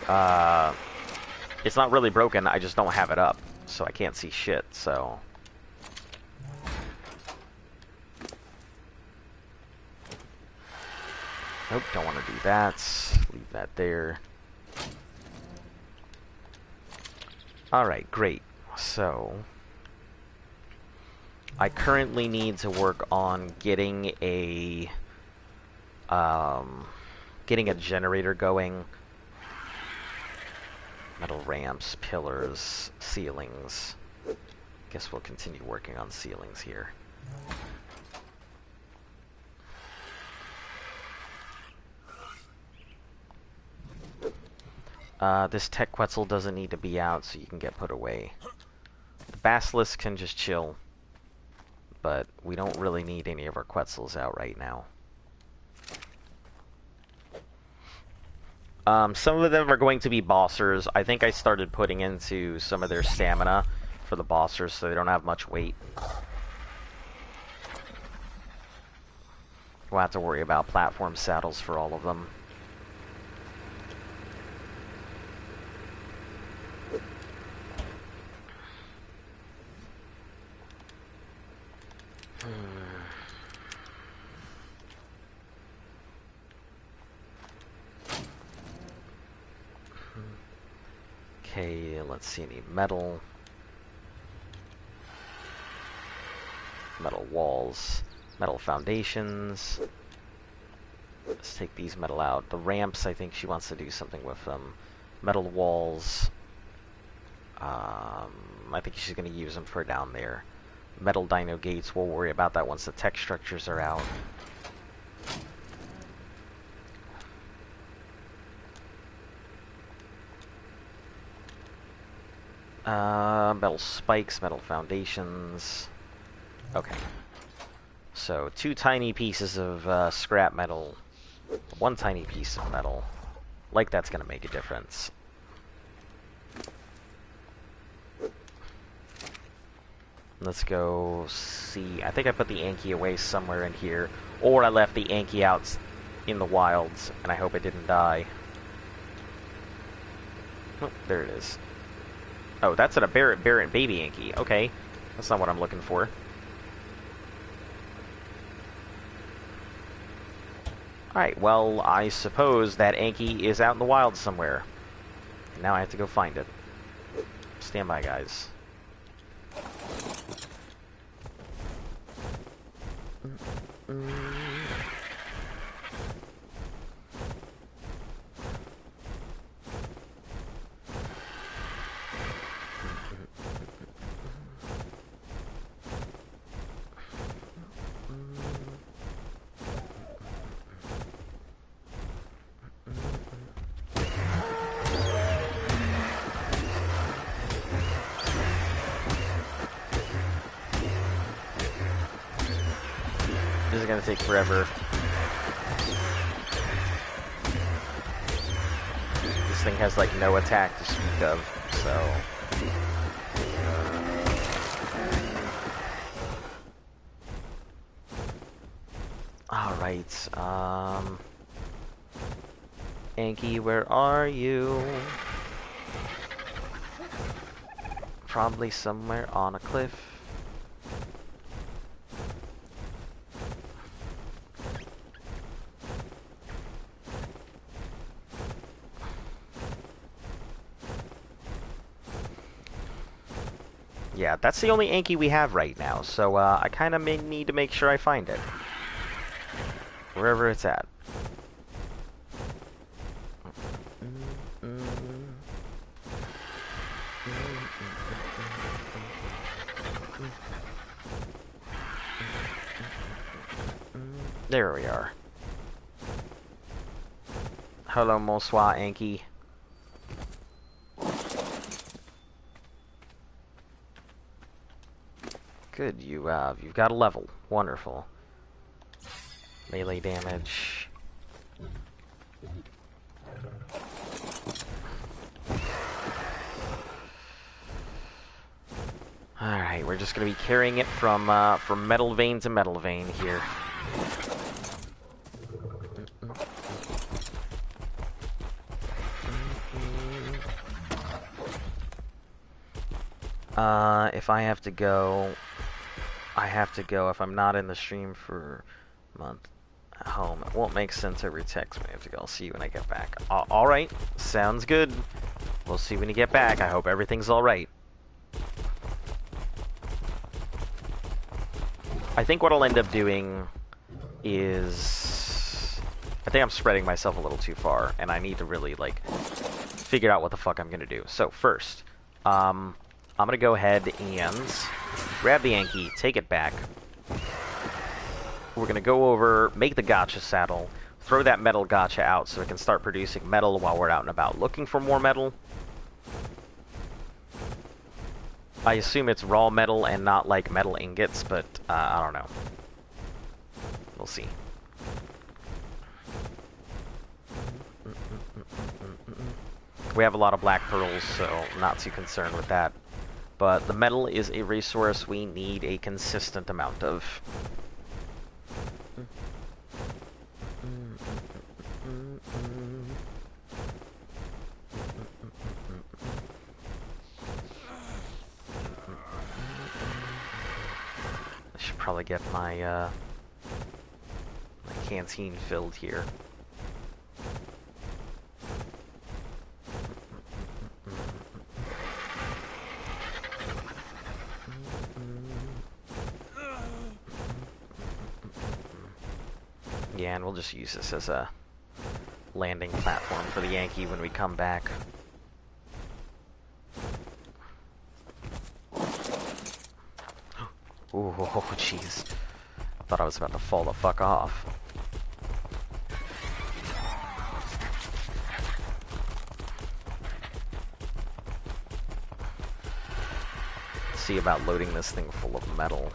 It's not really broken, I just don't have it up. So I can't see shit, so... Nope, don't want to do that. Leave that there. Alright, great. So, I currently need to work on getting a generator going. Metal ramps, pillars, ceilings. Guess we'll continue working on ceilings here. This tech Quetzal doesn't need to be out, so you can get put away. The Basilisk can just chill, but we don't really need any of our Quetzals out right now. Some of them are going to be bossers. I think I started putting into some of their stamina for the bossers, so they don't have much weight. We'll have to worry about platform saddles for all of them. Okay, let's see, any metal. Metal walls. Metal foundations. Let's take these metal out. The ramps, I think she wants to do something with them. Metal walls. I think she's going to use them for down there. Metal dino gates, we'll worry about that once the tech structures are out. Metal spikes, metal foundations. Okay. So, 2 tiny pieces of scrap metal. 1 tiny piece of metal. Like that's gonna make a difference. Let's go see. I think I put the Anki away somewhere in here. Or I left the Anki out in the wilds, and I hope it didn't die. Oh, there it is. Oh, that's a Barrett baby Anki. Okay. That's not what I'm looking for. Alright, well, I suppose that Anki is out in the wild somewhere. Now I have to go find it. Stand by, guys. gonna take forever. This thing has like no attack to speak of, so. Alright, Anki, where are you? Probably somewhere on a cliff. Yeah, that's the only Anki we have right now, so I kind of need to make sure I find it. Wherever it's at. There we are. Hello, bonsoir, Anki. Good, you've got a level. Wonderful. Melee damage. Alright, we're just gonna be carrying it from metal vein to metal vein here. If I have to go, I have to go. If I'm not in the stream for a month at home, it won't make sense over text when I have to go. I'll see you when I get back. Alright, sounds good. We'll see when you get back. I hope everything's alright. I think what I'll end up doing is... I think I'm spreading myself a little too far, and I need to really, like, figure out what the fuck I'm gonna do. So, first, I'm gonna go ahead and grab the Anki, take it back. We're gonna go over, make the gotcha saddle, throw that metal gotcha out so it can start producing metal while we're out and about looking for more metal. I assume it's raw metal and not like metal ingots, but I don't know. We'll see. We have a lot of black pearls, so I'm not too concerned with that. But the metal is a resource we need a consistent amount of. I should probably get my my canteen filled here. Yeah, and we'll just use this as a landing platform for the Yankee when we come back. Ooh, jeez. Thought I was about to fall the fuck off. Let's see about loading this thing full of metal.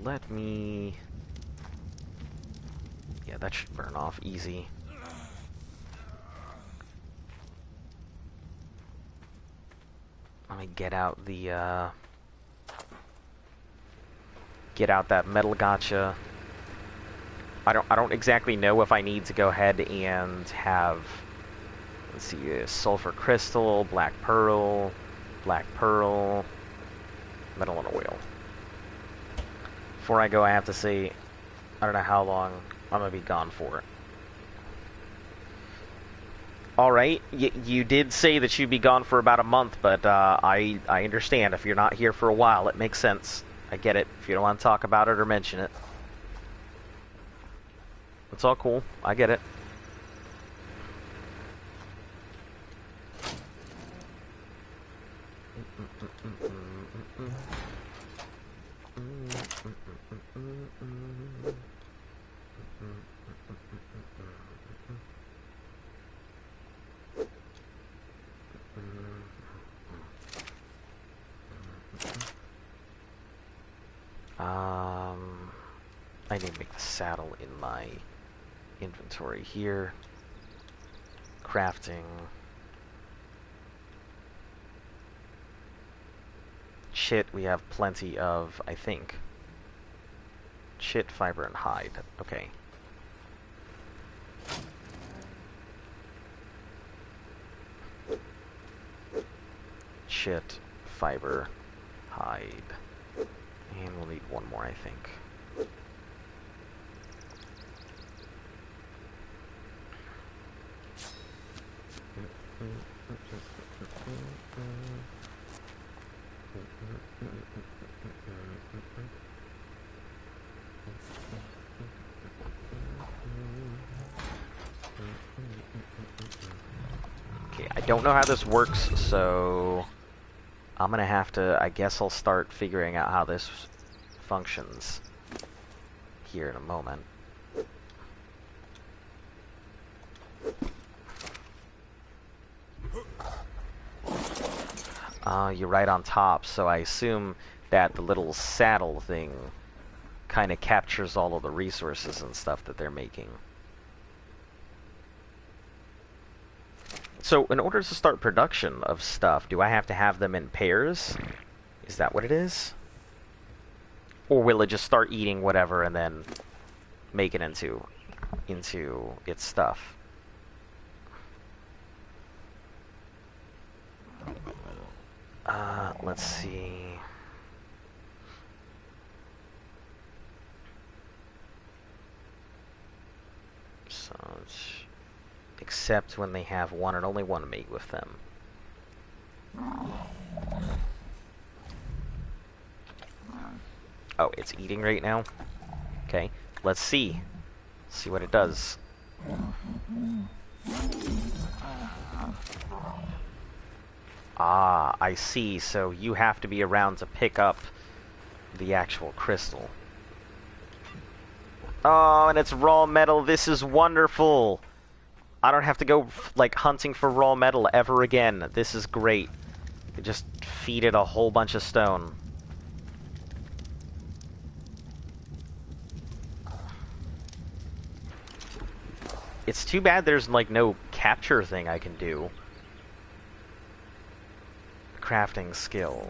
Let me... Yeah, that should burn off easy. Let me get out the, get out that metal gotcha. I don't exactly know if I need to go ahead and have... Let's see, sulfur crystal, black pearl, metal and oil. Before I go, I have to say, I don't know how long I'm going to be gone for. Alright, you did say that you'd be gone for about a month, but I understand. If you're not here for a while, it makes sense. I get it. If you don't want to talk about it or mention it. It's all cool. I get it. I need to make the saddle in my inventory here. Crafting. Shit, we have plenty of, I think. Shit, fiber, and hide. Okay. Shit, fiber, hide. And we'll need one more, I think. Okay, I don't know how this works, so I'm gonna have to, I guess I'll start figuring out how this functions here in a moment. You're right on top, so I assume that the little saddle thing kind of captures all of the resources and stuff that they're making. So, in order to start production of stuff, do I have to have them in pairs? Is that what it is? Or will it just start eating whatever and then make it into its stuff? Let's see. So, except when they have one and only one mate with them. Oh, it's eating right now? Okay, let's see. See what it does. Ah, I see. So you have to be around to pick up the actual crystal. Oh, and it's raw metal. This is wonderful. I don't have to go, like, hunting for raw metal ever again. This is great. Just feed it a whole bunch of stone. It's too bad there's, like, no capture thing I can do. Crafting skill.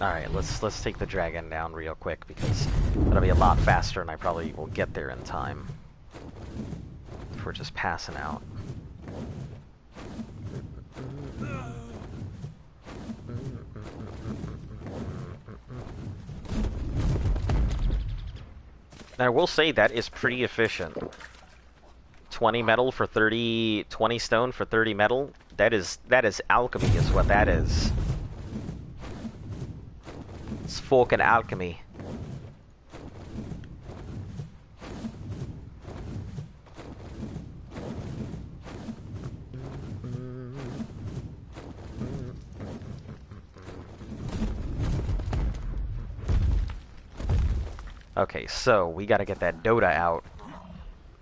Alright, let's take the dragon down real quick, because that'll be a lot faster and I probably will get there in time. If we're just passing out. Now, I will say that is pretty efficient. 20 metal for 30... 20 stone for 30 metal? That is alchemy is what that is. It's fucking alchemy. Okay, so we gotta get that Dota out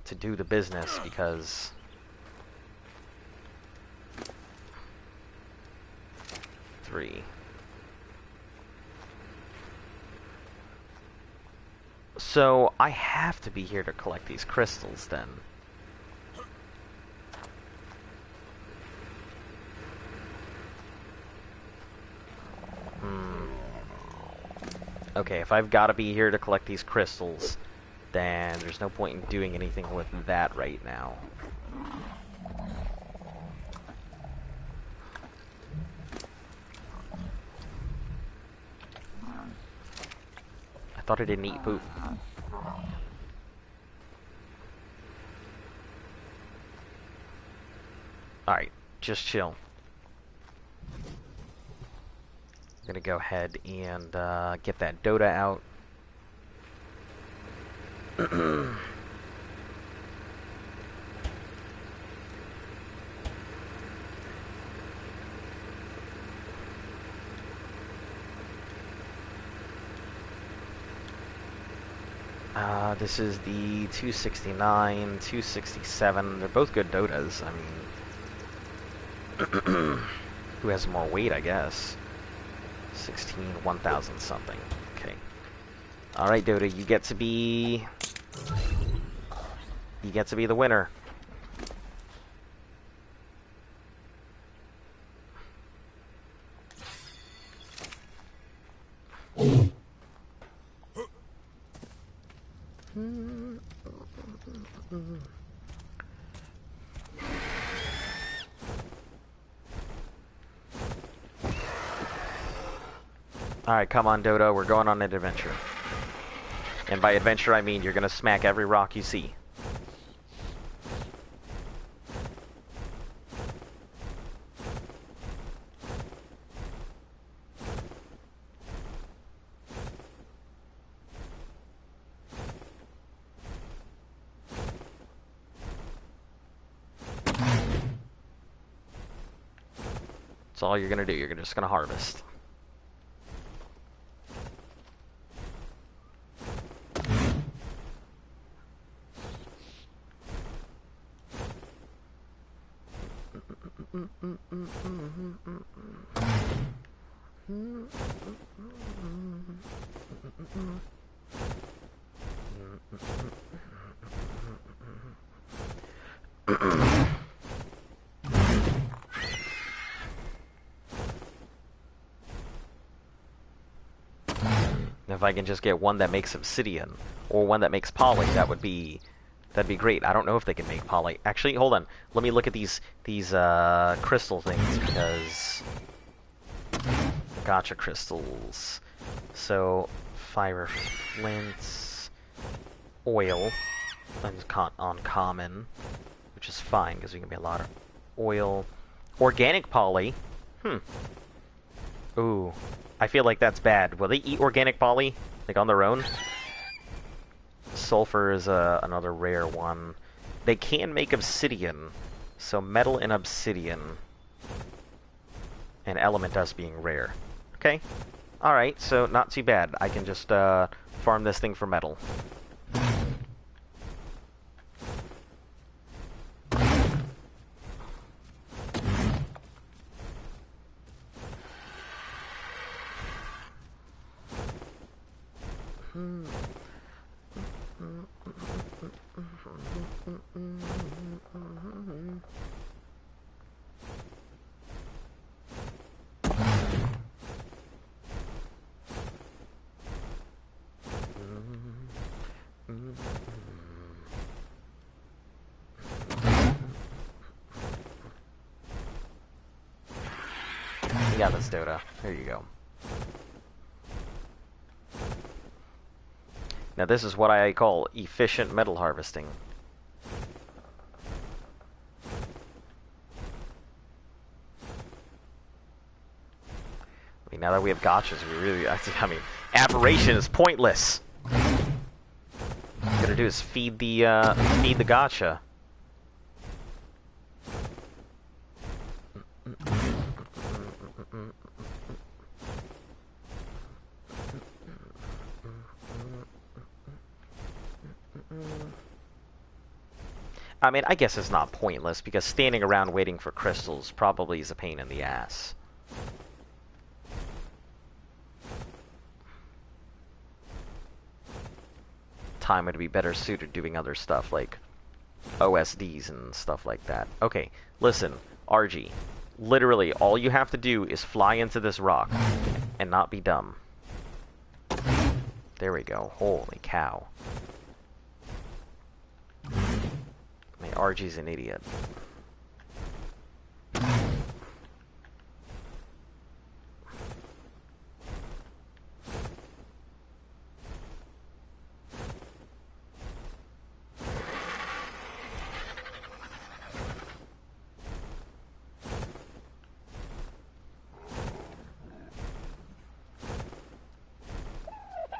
to do the business, because three. So I have to be here to collect these crystals then. Okay, if I've got to be here to collect these crystals, then there's no point in doing anything with that right now. I thought I didn't eat poop. Alright, just chill. I'm gonna go ahead and get that Dota out. This is the 269, 267. They're both good Dotas. I mean, who has more weight, I guess? 16, 1,000 something. Okay. All right, Dota, you get to be the winner. Alright, come on, Dodo. We're going on an adventure. And by adventure, I mean you're gonna smack every rock you see. That's all you're gonna do. You're just gonna harvest. If I can just get one that makes obsidian, or one that makes poly, that'd be great. I don't know if they can make poly. Actually, hold on. Let me look at these crystal things, because gotcha crystals. So fiber, flints, oil, on common, which is fine because we can get a lot of oil. Organic poly. Ooh. I feel like that's bad. Will they eat organic poly? Like on their own? Sulfur is another rare one. They can make obsidian. So metal and obsidian. And element dust being rare. Okay. Alright, so not too bad. I can just farm this thing for metal. Yeah, that's Dota. There you go. Now this is what I call efficient metal harvesting. I mean, now that we have gotchas, we really, I mean, aberration is pointless. What I'm gonna do is feed the gotcha. I mean, I guess it's not pointless, because standing around waiting for crystals probably is a pain in the ass. Time would be better suited doing other stuff, like OSDs and stuff like that. Okay, listen, RG. Literally, all you have to do is fly into this rock, and not be dumb. There we go. Holy cow. My RG's an idiot.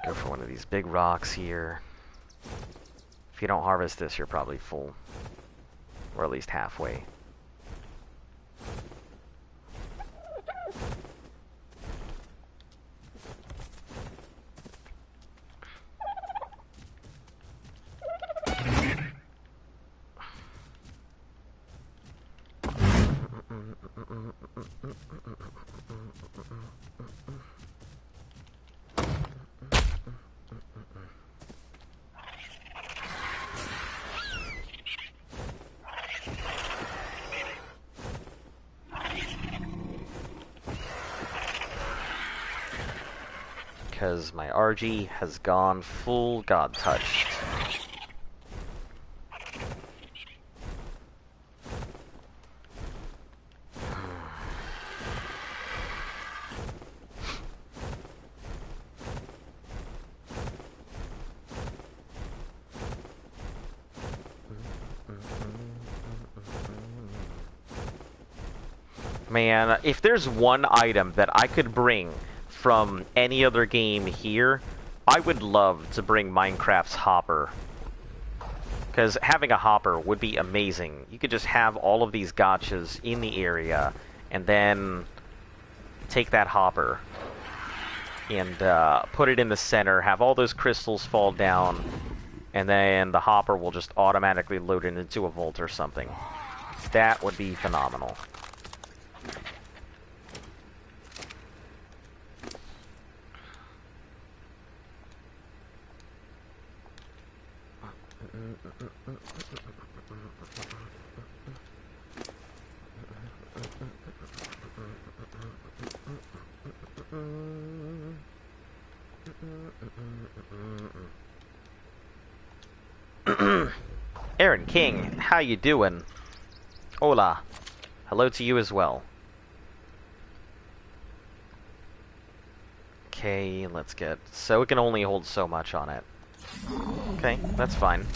Go for one of these big rocks here. If you don't harvest this, you're probably full. Or at least halfway. because my RG has gone full god touched. Man, if there's one item that I could bring from any other game here, I would love to bring Minecraft's hopper. Because having a hopper would be amazing. You could just have all of these gotchas in the area, and then take that hopper and put it in the center, have all those crystals fall down, and then the hopper will just automatically load it into a vault or something. That would be phenomenal. Aaron King, how you doing? Hola. Hello to you as well. Okay, let's get... So it can only hold so much on it. Okay, that's fine.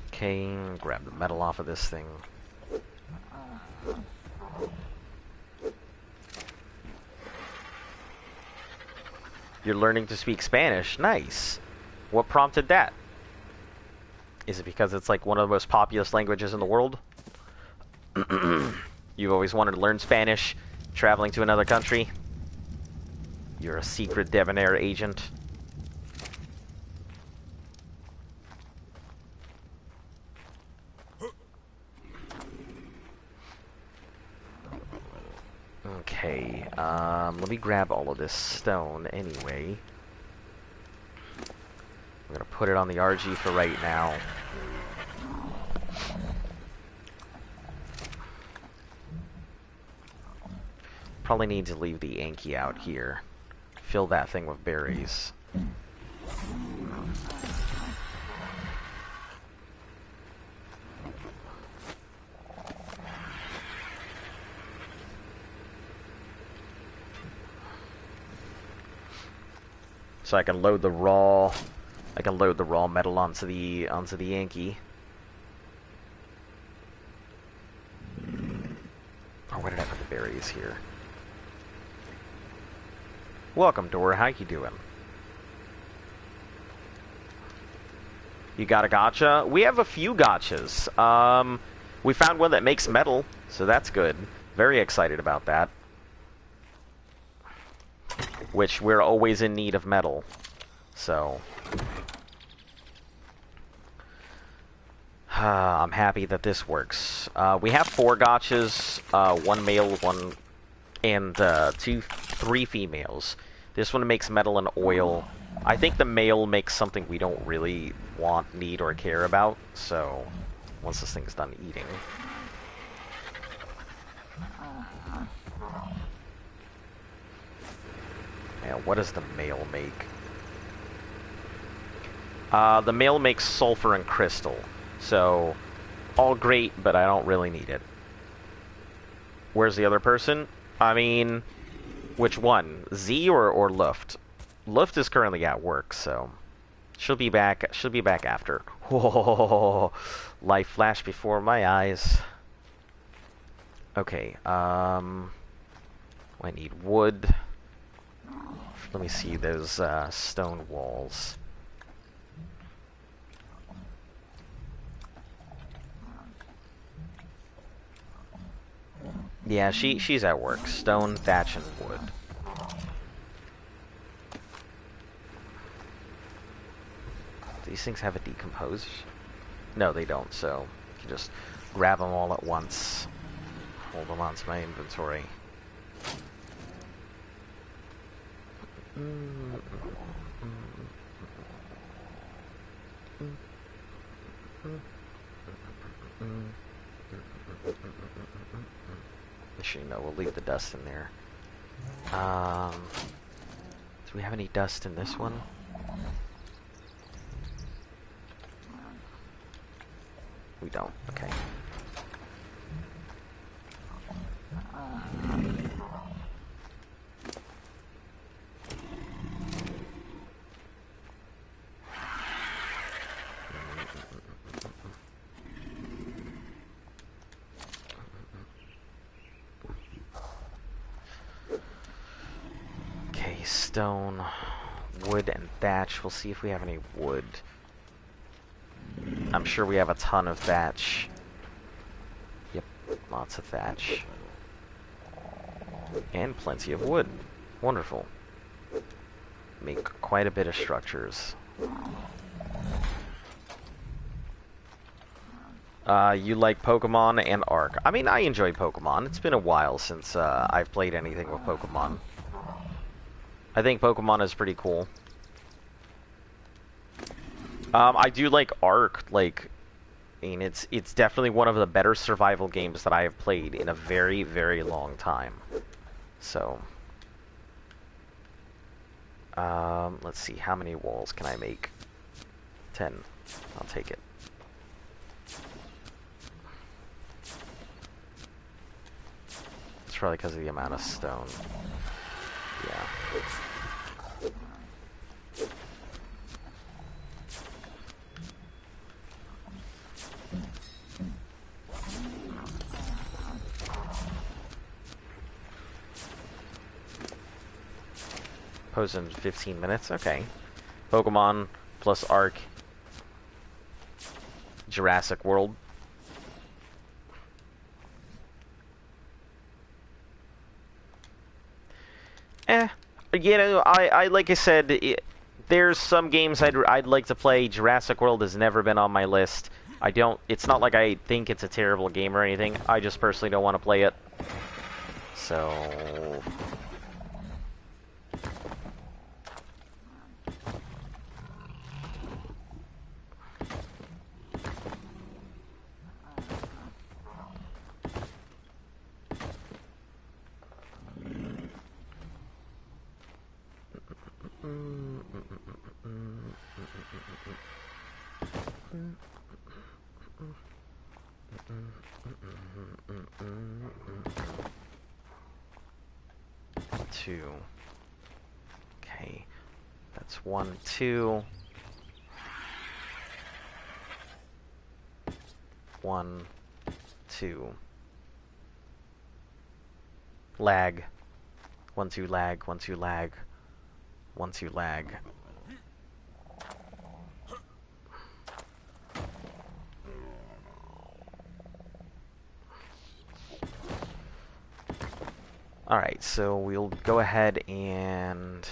Okay, grab the metal off of this thing. You're learning to speak Spanish. Nice. What prompted that? Is it because it's like one of the most populous languages in the world? You've always wanted to learn Spanish, traveling to another country? You're a secret debonair agent? Okay, let me grab all of this stone anyway. I'm gonna put it on the RG for right now. Probably need to leave the Anki out here. Fill that thing with berries. So I can load the raw metal onto the Anki. Oh, where did I put the berries here? Welcome, Dora. How you doing? You got a gotcha? We have a few gotchas. We found one that makes metal, so that's good. Very excited about that. Which we're always in need of metal. So I'm happy that this works. We have 4 gotchas, 1 male, 1 and 3 females. This one makes metal and oil. I think the male makes something we don't really want, need, or care about. So once this thing's done eating. Yeah, what does the male make? The male makes sulfur and crystal. So, all great, but I don't really need it. Where's the other person? I mean, which one? Z or Luft? Luft is currently at work, so she'll be back after. Whoa, life flashed before my eyes. Okay, I need wood. Let me see those stone walls. Yeah, she's at work. Stone, thatch, and wood. These things have a decompose? No, they don't, so you can just grab them all at once. Hold them onto my inventory. Actually, no, we'll leave the dust in there. Do we have any dust in this one? We don't. Okay. Okay, stone, wood, and thatch. We'll see if we have any wood. I'm sure we have a ton of thatch. Yep, lots of thatch. And plenty of wood. Wonderful. Make quite a bit of structures. You like Pokemon and Ark. I mean, I enjoy Pokemon. It's been a while since I've played anything with Pokemon. I think Pokemon is pretty cool. I do like Ark. Like, I mean, it's definitely one of the better survival games that I have played in a very, very long time. So, let's see, how many walls can I make? 10. I'll take it. It's probably because of the amount of stone. Yeah. Post in 15 minutes? Okay. Pokemon plus Ark. Jurassic World. You know, I like I said, there's some games I'd like to play. Jurassic World has never been on my list. It's not like I think it's a terrible game or anything. I just personally don't want to play it. So... Two. Okay. That's 1, 2. 1, 2. Lag. 1, 2 lag, 1, 2 lag. 1, 2 lag. Alright, so we'll go ahead and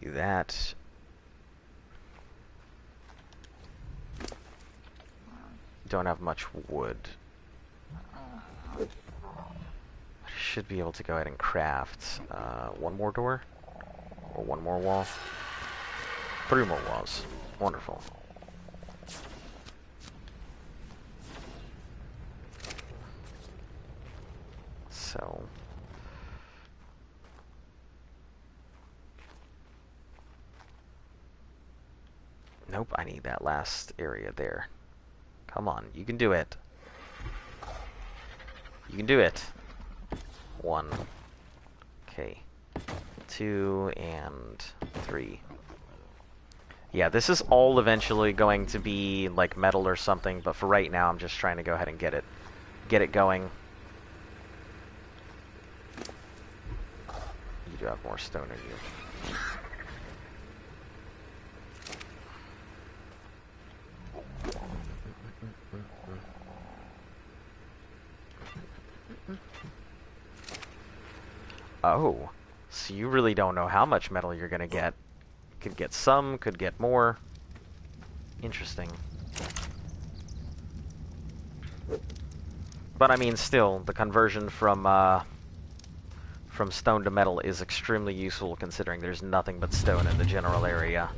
do that. Don't have much wood. I should be able to go ahead and craft one more door? Or one more wall? 3 more walls. Wonderful. So... Nope, I need that last area there. Come on, you can do it. You can do it. 1. Okay. 2 and 3. Yeah, this is all eventually going to be like metal or something, but for right now I'm just trying to go ahead and get it going. You do have more stone in you. Oh, so you really don't know how much metal you're gonna get. Could get some, could get more. Interesting. But I mean, still, the conversion from stone to metal is extremely useful considering there's nothing but stone in the general area.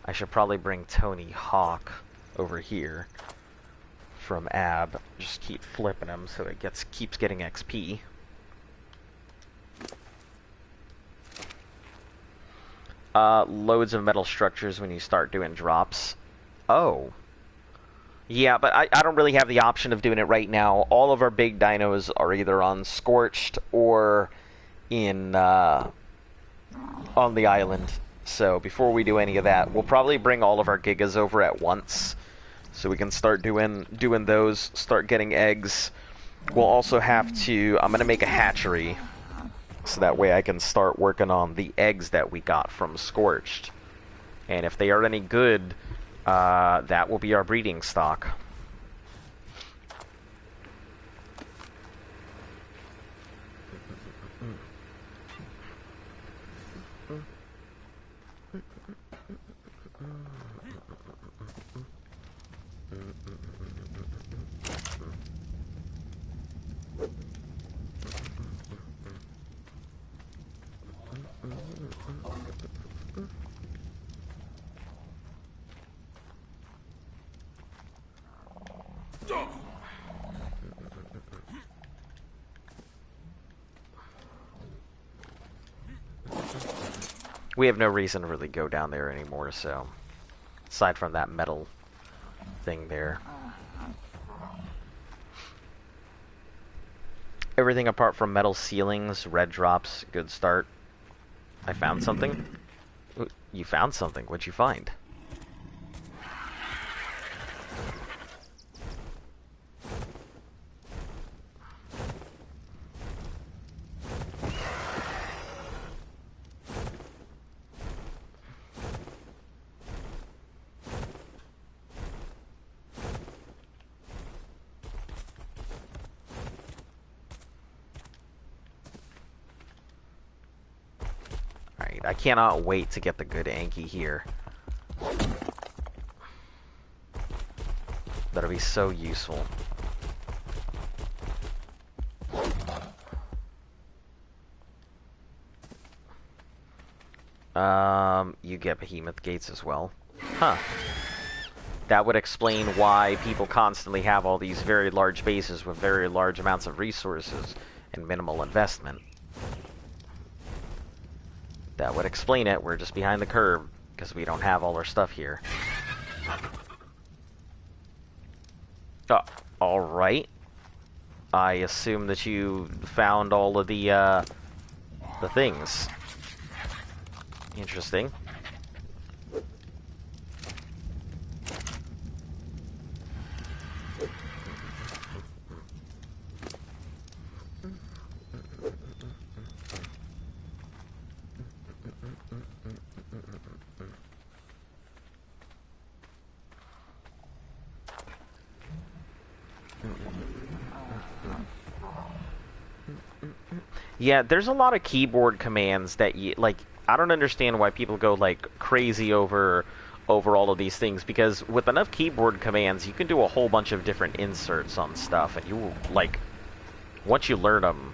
I should probably bring Tony Hawk over here from Ab. Just keep flipping him so it keeps getting XP. Loads of metal structures when you start doing drops. Oh. Yeah, but I don't really have the option of doing it right now. All of our big dinos are either on Scorched or in on the island. So before we do any of that, we'll probably bring all of our Gigas over at once, so we can start doing those, start getting eggs. We'll also have to, I'm going to make a hatchery, so that way I can start working on the eggs that we got from Scorched. And if they are any good, that will be our breeding stock. We have no reason to really go down there anymore, so aside from that metal thing there. Everything apart from metal ceilings, red drops, good start. I found something? You found something. What'd you find? I cannot wait to get the good Anki here. That'll be so useful. You get behemoth gates as well. Huh. That would explain why people constantly have all these very large bases with very large amounts of resources and minimal investment. That would explain it. We're just behind the curve because we don't have all our stuff here. Alright. I assume that you found all of the things. Interesting. Yeah, there's a lot of keyboard commands that you like. I don't understand why people go like crazy over all of these things, because with enough keyboard commands, you can do a whole bunch of different inserts on stuff, and you will, like, once you learn them.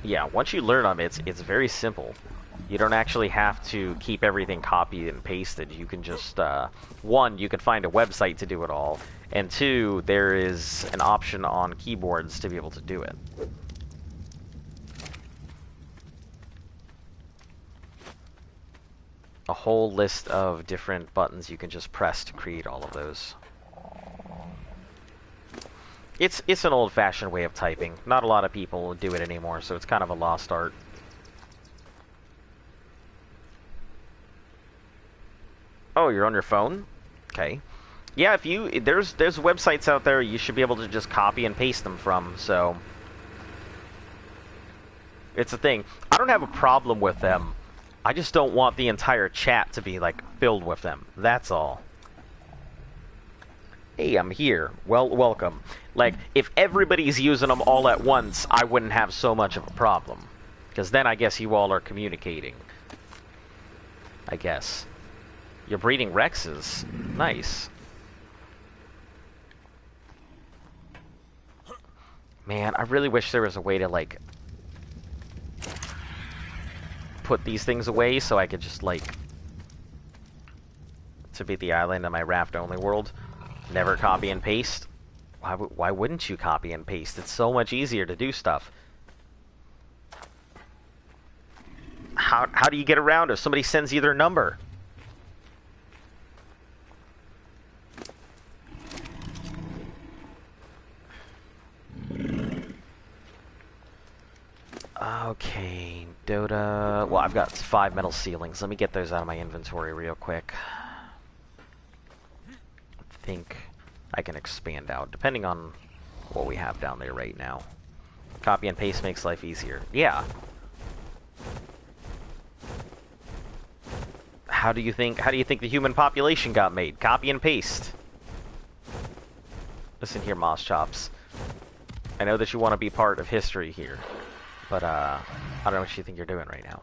Yeah, once you learn them, it's very simple. You don't actually have to keep everything copied and pasted. You can just, one, you can find a website to do it all, and two, there is an option on keyboards to be able to do it. A whole list of different buttons you can just press to create all of those. It's an old-fashioned way of typing. Not a lot of people do it anymore, so it's kind of a lost art. Oh, you're on your phone? Okay. Yeah, if you there's websites out there you should be able to just copy and paste them from, so it's a thing. I don't have a problem with them. I just don't want the entire chat to be like filled with them. That's all. Hey, I'm here. Well, welcome. Like, if everybody's using them all at once, I wouldn't have so much of a problem. Because then I guess you all are communicating. I guess. You're breeding Rexes. Nice. Man, I really wish there was a way to, like, put these things away so I could just, like, to beat the island in my raft-only world. Never copy and paste. Why wouldn't you copy and paste? It's so much easier to do stuff. How do you get around if somebody sends you their number? Okay, Dota... Well, I've got 5 metal ceilings. Let me get those out of my inventory real quick. I think I can expand out, depending on what we have down there right now. Copy and paste makes life easier. Yeah. How do you think the human population got made? Copy and paste. Listen here, Moss Chops. I know that you want to be part of history here, but I don't know what you think you're doing right now.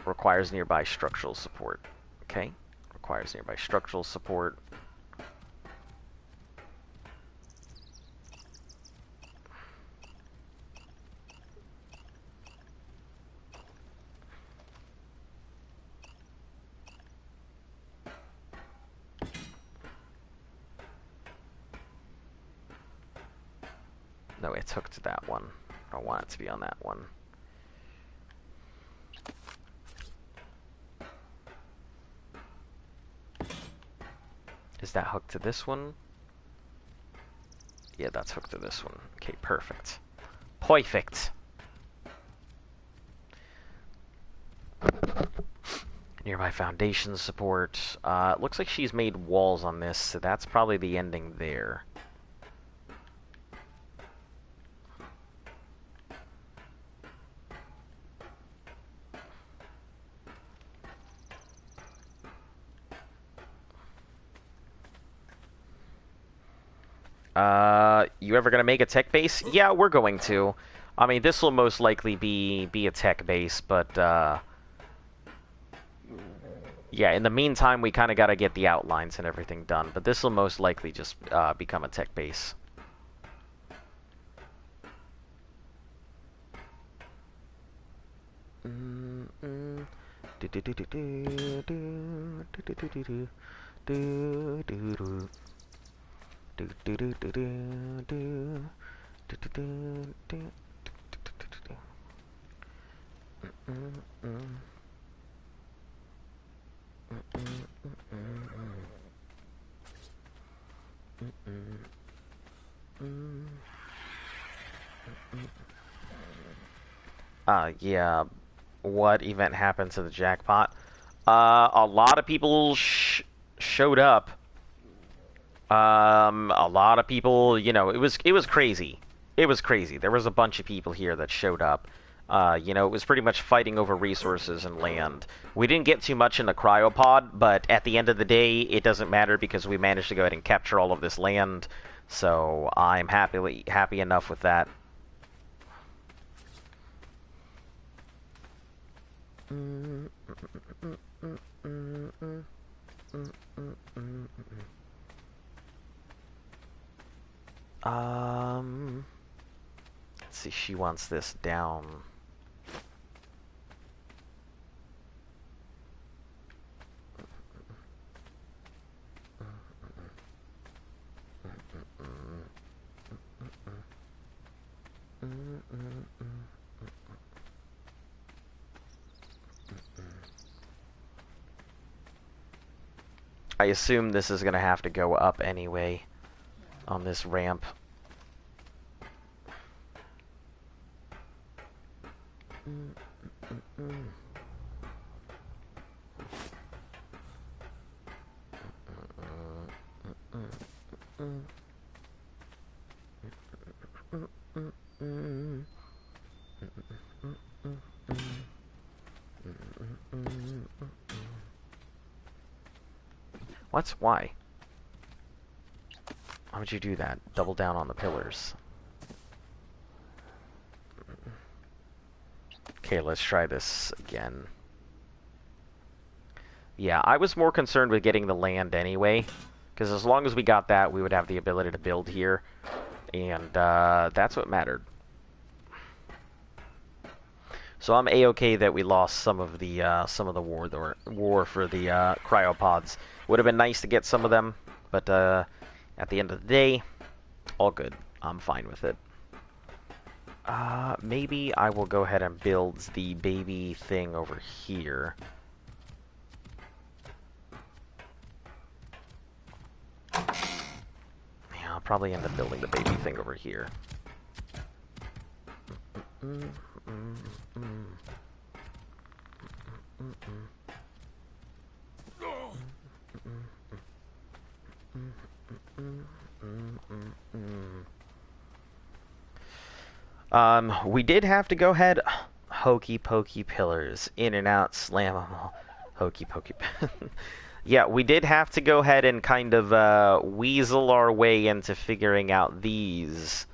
Requires nearby structural support. Okay. Requires nearby structural support. No, it's hooked to that one. I don't want it to be on that one. Is that hooked to this one? Yeah, that's hooked to this one. Okay, perfect. Perfect! Nearby foundation support. It looks like she's made walls on this, so that's probably the ending there. You ever gonna make a tech base? Yeah, we're going to. I mean, this will most likely be a tech base, but, yeah, in the meantime, we kind of gotta get the outlines and everything done, but this will most likely just, become a tech base. Yeah. What event happened to the jackpot? A lot of people showed up. A lot of people, you know, it was crazy. It was crazy. There was a bunch of people here that showed up. You know, it was pretty much fighting over resources and land. We didn't get too much in the cryopod, but at the end of the day, it doesn't matter because we managed to go ahead and capture all of this land. So I'm happy enough with that. Let's see, she wants this down. I assume this is gonna have to go up anyway on this ramp. What? Why? Why would you do that? Double down on the pillars. Okay, let's try this again. Yeah, I was more concerned with getting the land anyway, because as long as we got that, we would have the ability to build here. And that's what mattered. So I'm a-okay that we lost some of the war for the cryopods. Would have been nice to get some of them, but at the end of the day, all good. I'm fine with it. Maybe I will go ahead and build the baby thing over here. Yeah, I'll probably end up building the baby thing over here. We did have to go ahead. Hokey pokey pillars. In and out, slam them all. Hokey pokey. Yeah, we did have to go ahead and kind of weasel our way into figuring out these.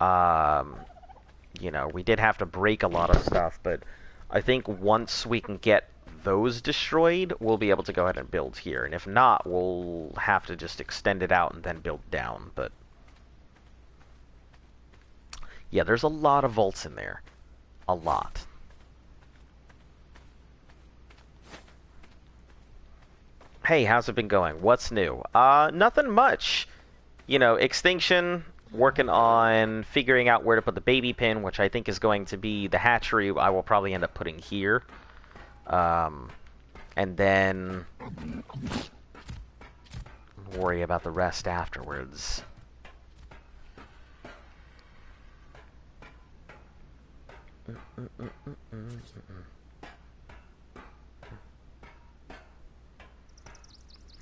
You know, we did have to break a lot of stuff, but I think once we can get those destroyed, we'll be able to go ahead and build here. And if not, we'll have to just extend it out and then build down. But yeah, there's a lot of vaults in there. A lot. Hey, how's it been going? What's new? Nothing much. You know, Extinction, working on figuring out where to put the baby pin, which I think is going to be the hatchery I will probably end up putting here. And then worry about the rest afterwards.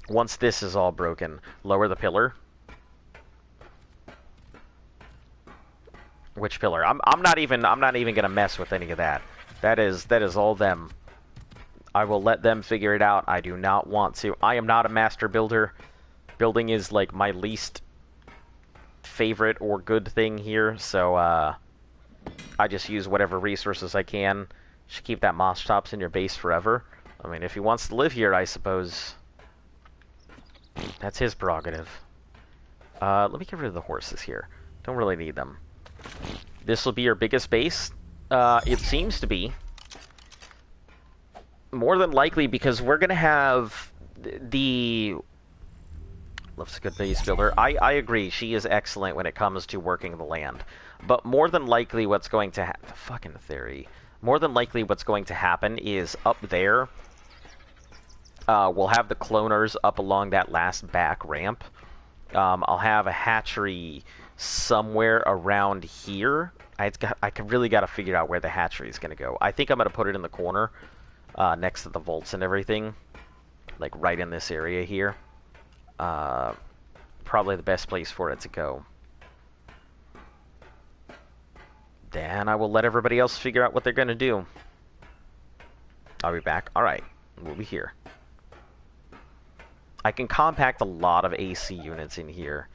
Once this is all broken, lower the pillar. Which pillar? I'm not even gonna mess with any of that. That is all them. I will let them figure it out. I do not want to. I am not a master builder. Building is like my least favorite or good thing here, so I just use whatever resources I can. Should keep that moss tops in your base forever. I mean, if he wants to live here, I suppose that's his prerogative. Let me get rid of the horses here. Don't really need them. This will be your biggest base. It seems to be. More than likely, because we're going to have the... Loves a good base builder. I agree. She is excellent when it comes to working the land. But more than likely what's going to happen... Fucking theory. More than likely what's going to happen is up there, we'll have the cloners up along that last back ramp. I'll have a hatchery somewhere around here. I really got to figure out where the hatchery is going to go. I think I'm going to put it in the corner, next to the vaults and everything. Like right in this area here. Probably the best place for it to go. Then I will let everybody else figure out what they're going to do. I'll be back. Alright, we'll be here. I can compact a lot of AC units in here.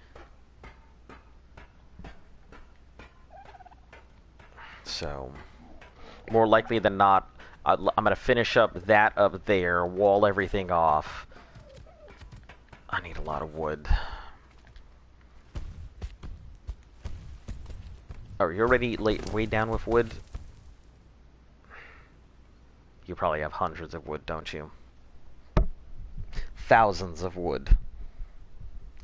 So, more likely than not, I'm going to finish up that up there, wall everything off. I need a lot of wood. Oh, you're already way down with wood? You probably have hundreds of wood, don't you? Thousands of wood.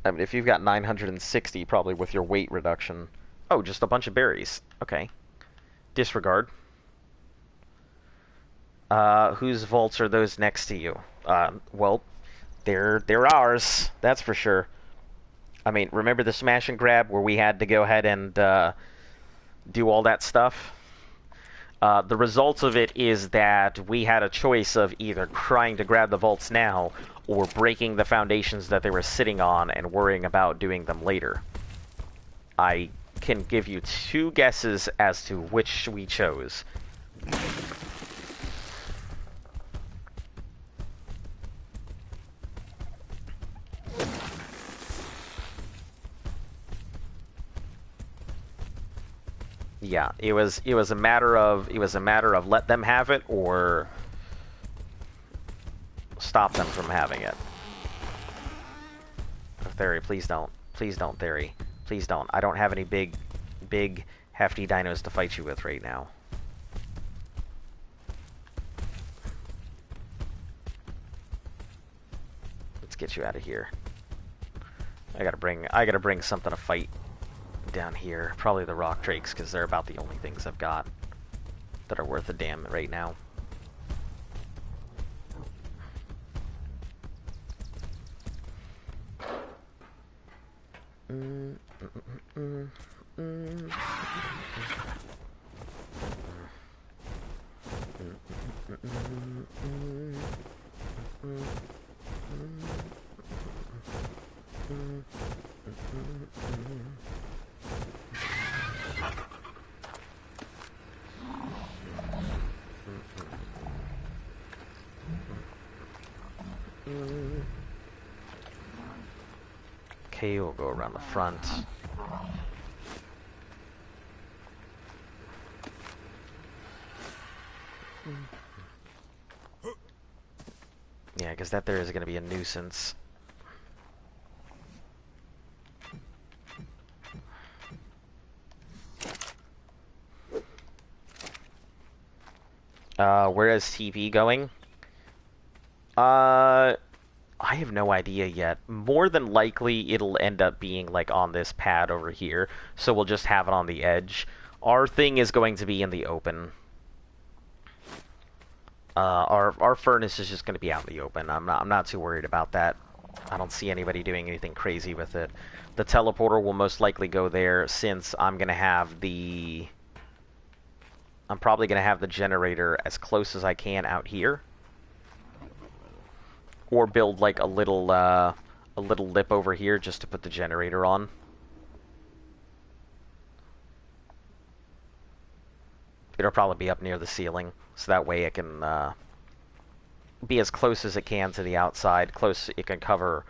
I mean, if you've got 960, probably with your weight reduction. Oh, just a bunch of berries. Okay. Disregard. Whose vaults are those next to you? Well, they're ours. That's for sure. I mean, remember the smash and grab where we had to go ahead and do all that stuff? The result of it is that we had a choice of either trying to grab the vaults now or breaking the foundations that they were sitting on and worrying about doing them later. I can give you two guesses as to which we chose. Yeah, it was a matter of let them have it or stop them from having it. Theory, please don't. Please don't, Theory. Please don't. I don't have any big, hefty dinos to fight you with right now. Let's get you out of here. I gotta bring something to fight down here. Probably the rock drakes, because they're about the only things I've got that are worth a damn right now. Okay, we'll go around the front. Yeah, because that there is going to be a nuisance. Where is TP going? I have no idea yet. More than likely, it'll end up being like on this pad over here, so we'll just have it on the edge. Our thing is going to be in the open. Our furnace is just going to be out in the open. I'm not too worried about that. I don't see anybody doing anything crazy with it. The teleporter will most likely go there, since I'm probably going to have the generator as close as I can out here. Or build like a little lip over here just to put the generator on. It'll probably be up near the ceiling, so that way it can be as close as it can to the outside. Close, it can cover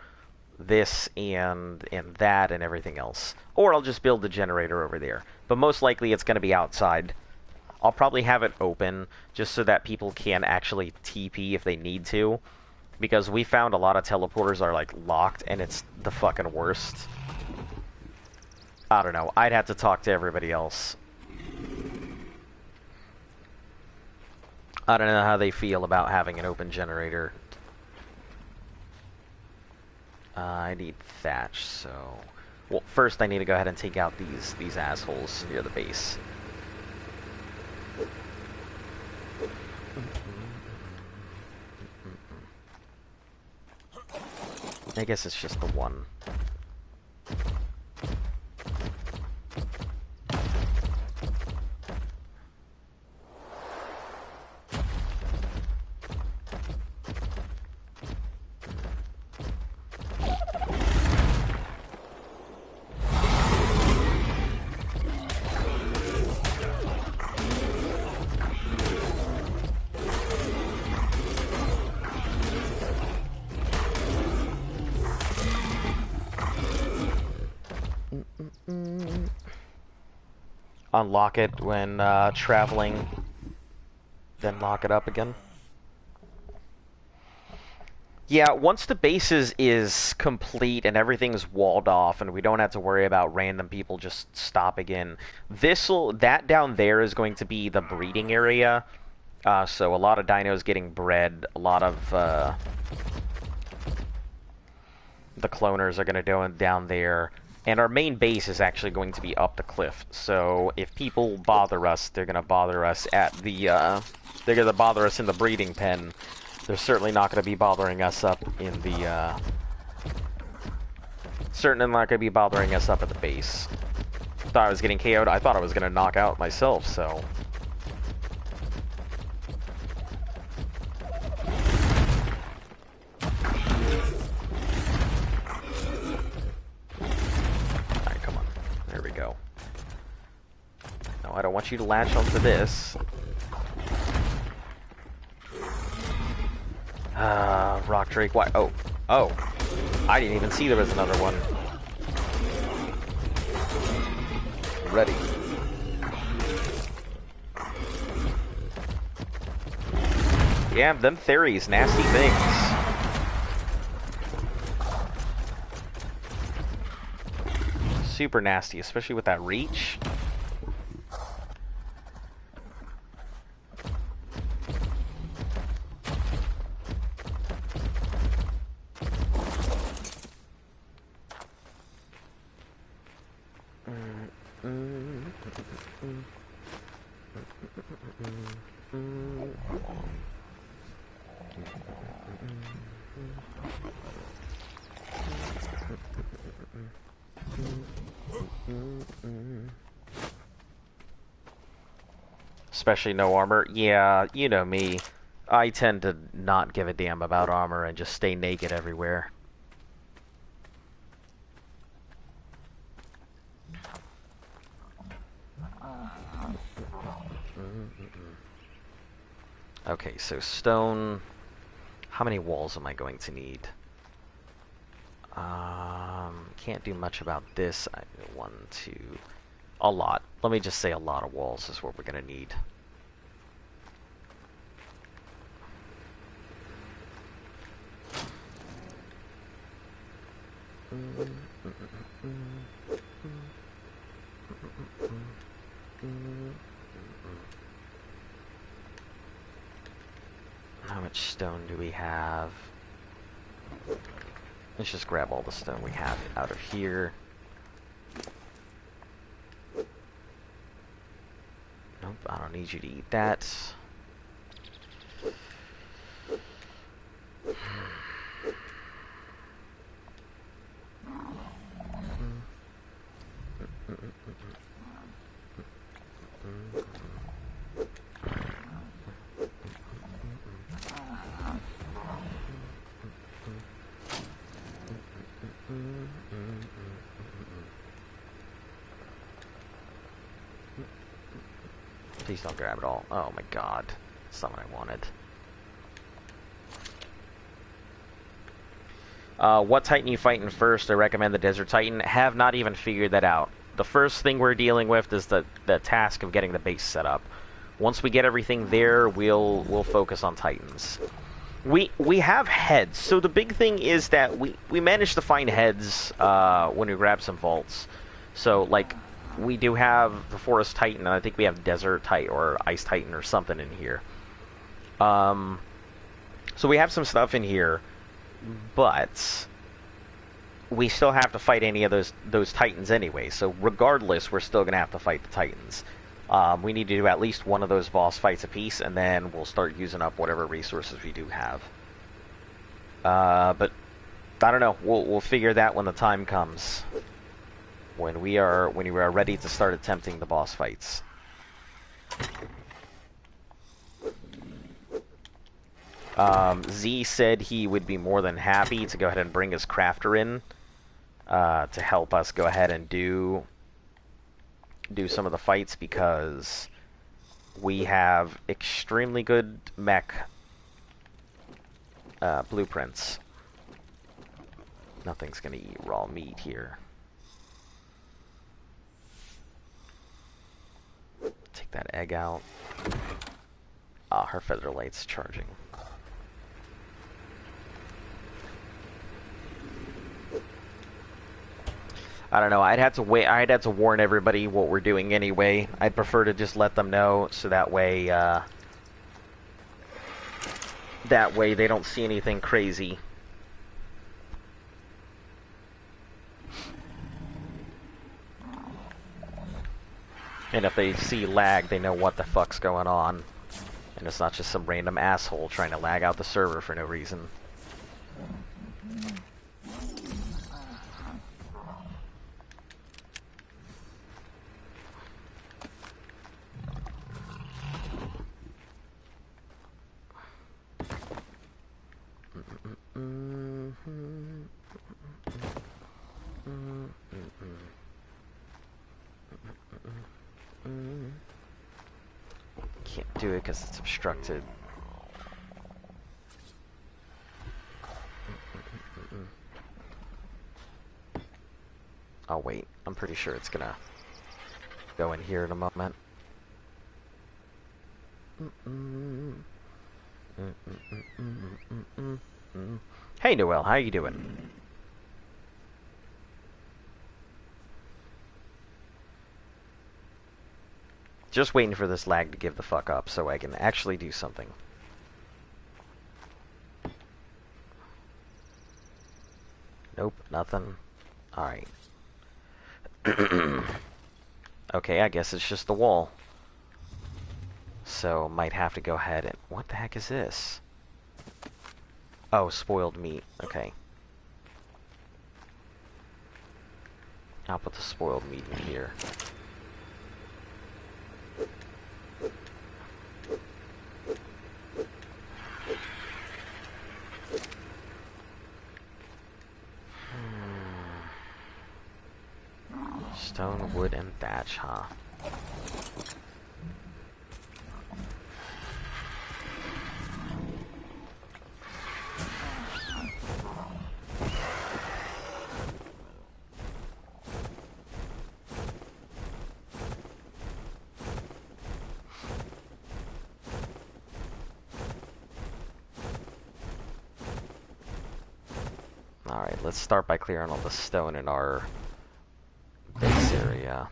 this and that and everything else. Or I'll just build the generator over there. But most likely it's going to be outside. I'll probably have it open just so that people can actually TP if they need to. Because we found a lot of teleporters are like locked and it's the fucking worst. I don't know. I'd have to talk to everybody else. I don't know how they feel about having an open generator. I need thatch, so... Well, first I need to go ahead and take out these assholes near the base. I guess it's just the one. Unlock it when traveling, then lock it up again. Yeah, once the base is complete and everything's walled off and we don't have to worry about random people just stopping in, that down there is going to be the breeding area. So a lot of dinos getting bred, a lot of the cloners are going to go down there. And our main base is actually going to be up the cliff. So if people bother us, they're going to bother us at the, they're going to bother us in the breeding pen. They're certainly not going to be bothering us up in the, certainly not going to be bothering us up at the base. Thought I was getting KO'd. I thought I was going to knock out myself, so... I don't want you to latch onto this. Rock Drake, why? Oh. I didn't even see there was another one. Ready. Yeah, them theories, nasty things. super nasty, especially with that reach. Especially no armor. Yeah, you know me. I tend to not give a damn about armor and just stay naked everywhere. Okay, so stone. How many walls am I going to need? Can't do much about this. One, two, a lot. Let me just say a lot of walls is what we're gonna need. How much stone do we have? Let's just grab all the stone we have out of here. Nope, I don't need you to eat that. Please don't grab it all. Oh my god. That's not what I wanted. What Titan you fighting first? I recommend the Desert Titan. Have not even figured that out. The first thing we're dealing with is the task of getting the base set up. Once we get everything there, we'll focus on Titans. We have heads, so the big thing is that we managed to find heads when we grab some vaults. So like we do have the Forest Titan, and I think we have Desert Titan or Ice Titan or something in here. So we have some stuff in here, but we still have to fight any of those Titans anyway. So regardless, we're still gonna have to fight the Titans. We need to do at least one of those boss fights apiece, and then we'll start using up whatever resources we do have. But I don't know. We'll figure that when the time comes. When we are ready to start attempting the boss fights. Z said he would be more than happy to go ahead and bring his crafter in to help us go ahead and do some of the fights, because we have extremely good mech blueprints. Nothing's gonna eat raw meat here. Take that egg out. Ah, her feather light's charging. I don't know. I'd have to wait. I'd have to warn everybody what we're doing anyway. I'd prefer to just let them know, so that way they don't see anything crazy. And if they see lag, they know what the fuck's going on. And it's not just some random asshole trying to lag out the server for no reason. Can't do it because it's obstructed. I'll wait. I'm pretty sure it's gonna go in here in a moment. Hey Noel, how you doing? Just waiting for this lag to give the fuck up so I can actually do something. Nope, nothing. Alright. Okay, I guess it's just the wall. So, might have to go ahead and... What the heck is this? Oh, spoiled meat. Okay. I'll put the spoiled meat in here. Stone, wood, and thatch, huh? Alright, let's start by clearing all the stone in our base area.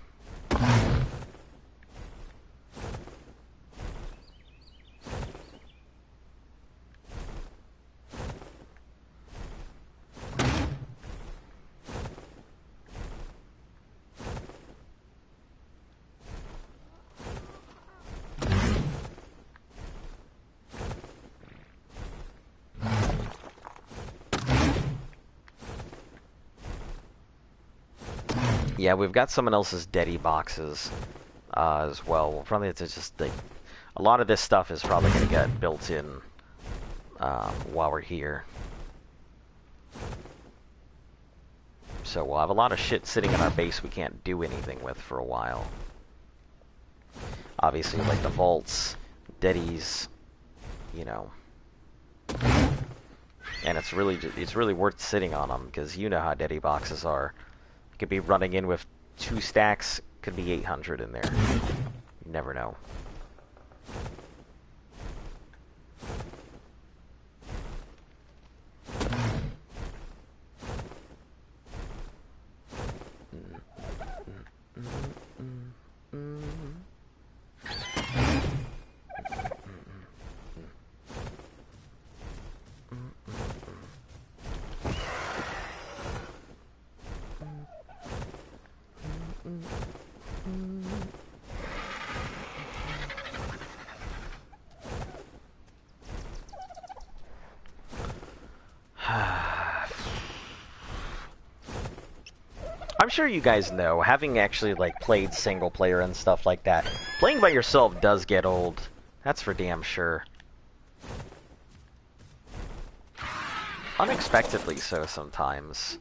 Yeah, we've got someone else's deady boxes as well. Probably it's just like a lot of this stuff is probably going to get built in while we're here. So we'll have a lot of shit sitting in our base we can't do anything with for a while. Obviously, like the vaults, deadies, you know. And it's really worth sitting on them because you know how deady boxes are. Could be running in with 2 stacks, could be 800 in there. You never know. I'm sure you guys know, having actually like played single player and stuff like that, playing by yourself does get old. That's for damn sure. Unexpectedly so sometimes.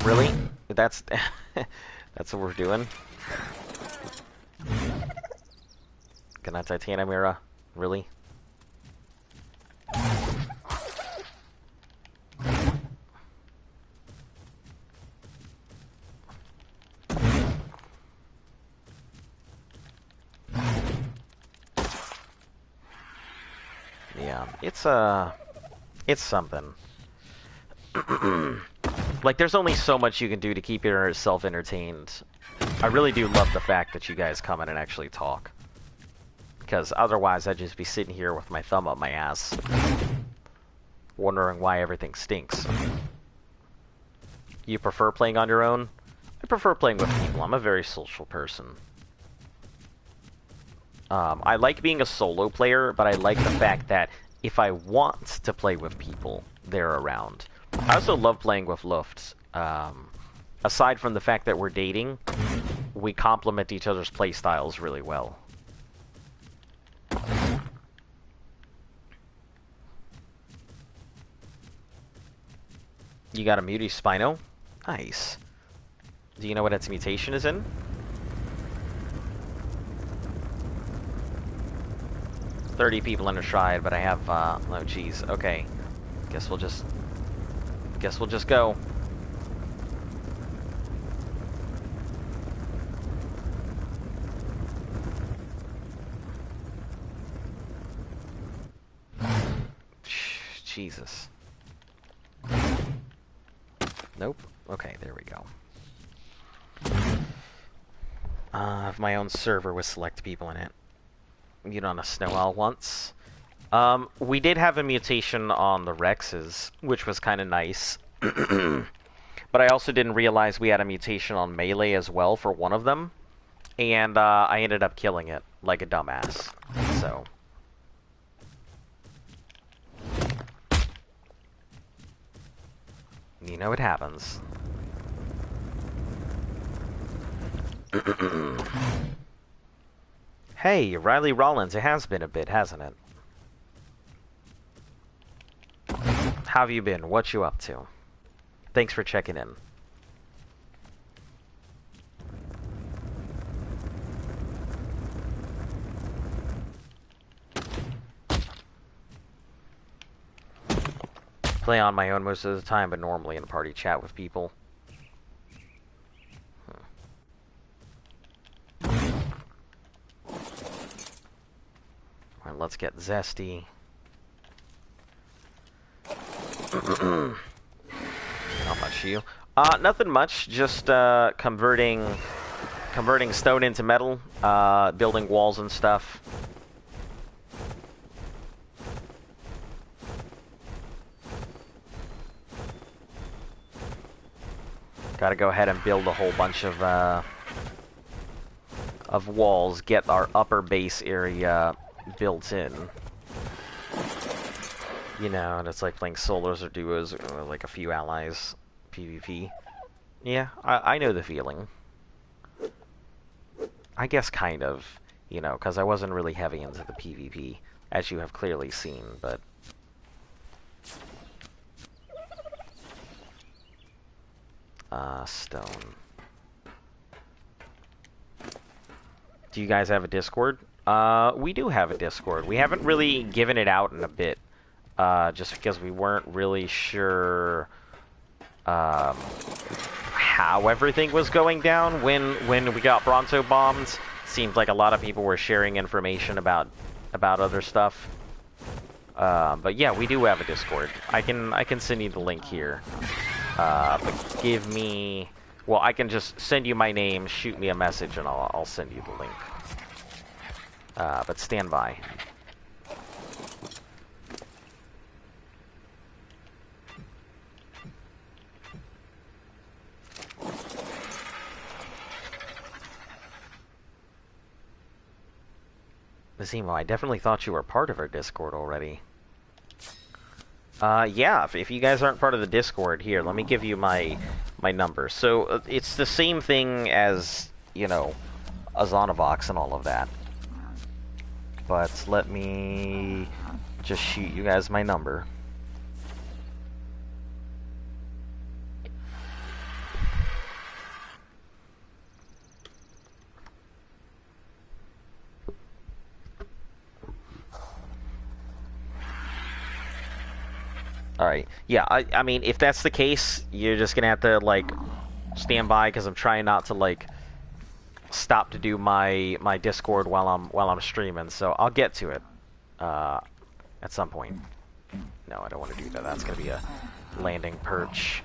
Really? That's that's what we're doing? Good night, Titanium era. Really? Yeah, it's something. Like, there's only so much you can do to keep yourself entertained. I really do love the fact that you guys come in and actually talk. Because otherwise, I'd just be sitting here with my thumb up my ass, wondering why everything stinks. You prefer playing on your own? I prefer playing with people. I'm a very social person. I like being a solo player, but I like the fact that if I want to play with people, they're around. I also love playing with Luft. Aside from the fact that we're dating, we complement each other's play styles really well. You got a Muti Spino? Nice. Do you know what its mutation is in? $30 people in a stride, but I have, oh jeez, okay. Guess we'll just go. Jesus. Nope. Okay, there we go. have my own server with select people in it. Mute on a snow owl once. We did have a mutation on the Rexes, which was kind of nice. But I also didn't realize we had a mutation on Melee as well for one of them. And I ended up killing it like a dumbass. So... you know it happens. Hey, Riley Rollins, it has been a bit, hasn't it? How have you been? What you up to? Thanks for checking in. Play on my own most of the time, but normally in a party chat with people. Alright, let's get zesty. Not much you. Nothing much. Just converting stone into metal, building walls and stuff. Gotta go ahead and build a whole bunch of walls, get our upper base area built in. You know, and it's like playing solos or duos or like a few allies PvP. Yeah, I know the feeling. I guess kind of, you know, because I wasn't really heavy into the PvP, as you have clearly seen, but... stone. Do you guys have a Discord? We do have a Discord. We haven't really given it out in a bit, just because we weren't really sure how everything was going down when we got Bronto bombed. Seemed like a lot of people were sharing information about other stuff. But yeah, we do have a Discord. I can send you the link here. But give me... well, I can just send you my name, shoot me a message, and I'll send you the link. But stand by. Nazimo, I definitely thought you were part of our Discord already. Yeah, if you guys aren't part of the Discord, here, let me give you my number. So, it's the same thing as, you know, Azonavox and all of that. But let me just shoot you guys my number. Alright, yeah, I mean, if that's the case, you're just gonna have to, like, stand by, because I'm trying not to, like, stop to do my Discord while I'm streaming, so I'll get to it, at some point. No, I don't want to do that, that's gonna be a landing perch.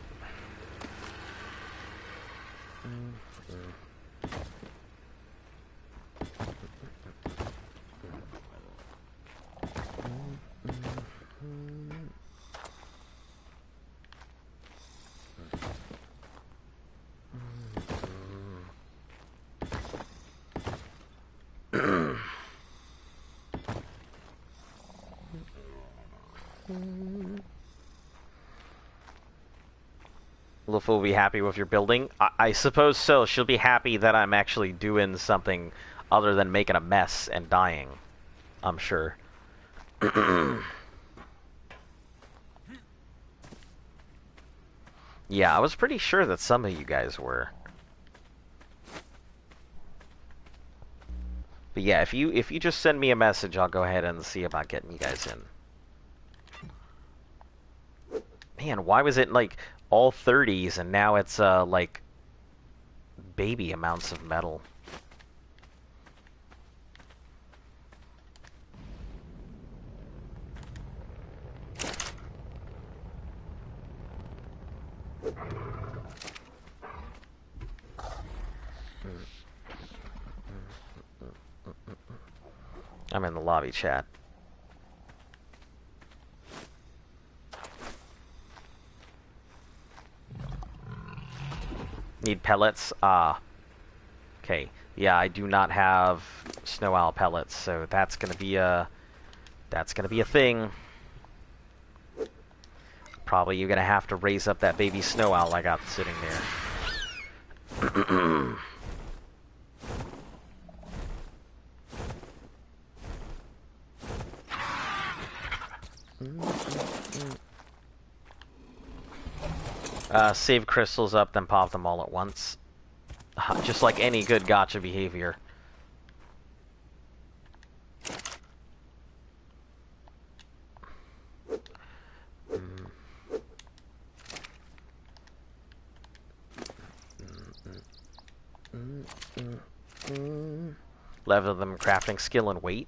Luffy will be happy with your building. I suppose so. She'll be happy that I'm actually doing something other than making a mess and dying. I'm sure. Yeah, I was pretty sure that some of you guys were. But yeah, if you just send me a message, I'll go ahead and see about getting you guys in. Man, why was it like all 30s and now it's like baby amounts of metal? I'm in the lobby chat. Need pellets? Ah. Okay. Yeah, I do not have snow owl pellets, so that's gonna be a thing. Probably you're gonna have to raise up that baby snow owl I got sitting there. Save crystals up, then pop them all at once. Just like any good gacha behavior. Level them crafting skill and weight.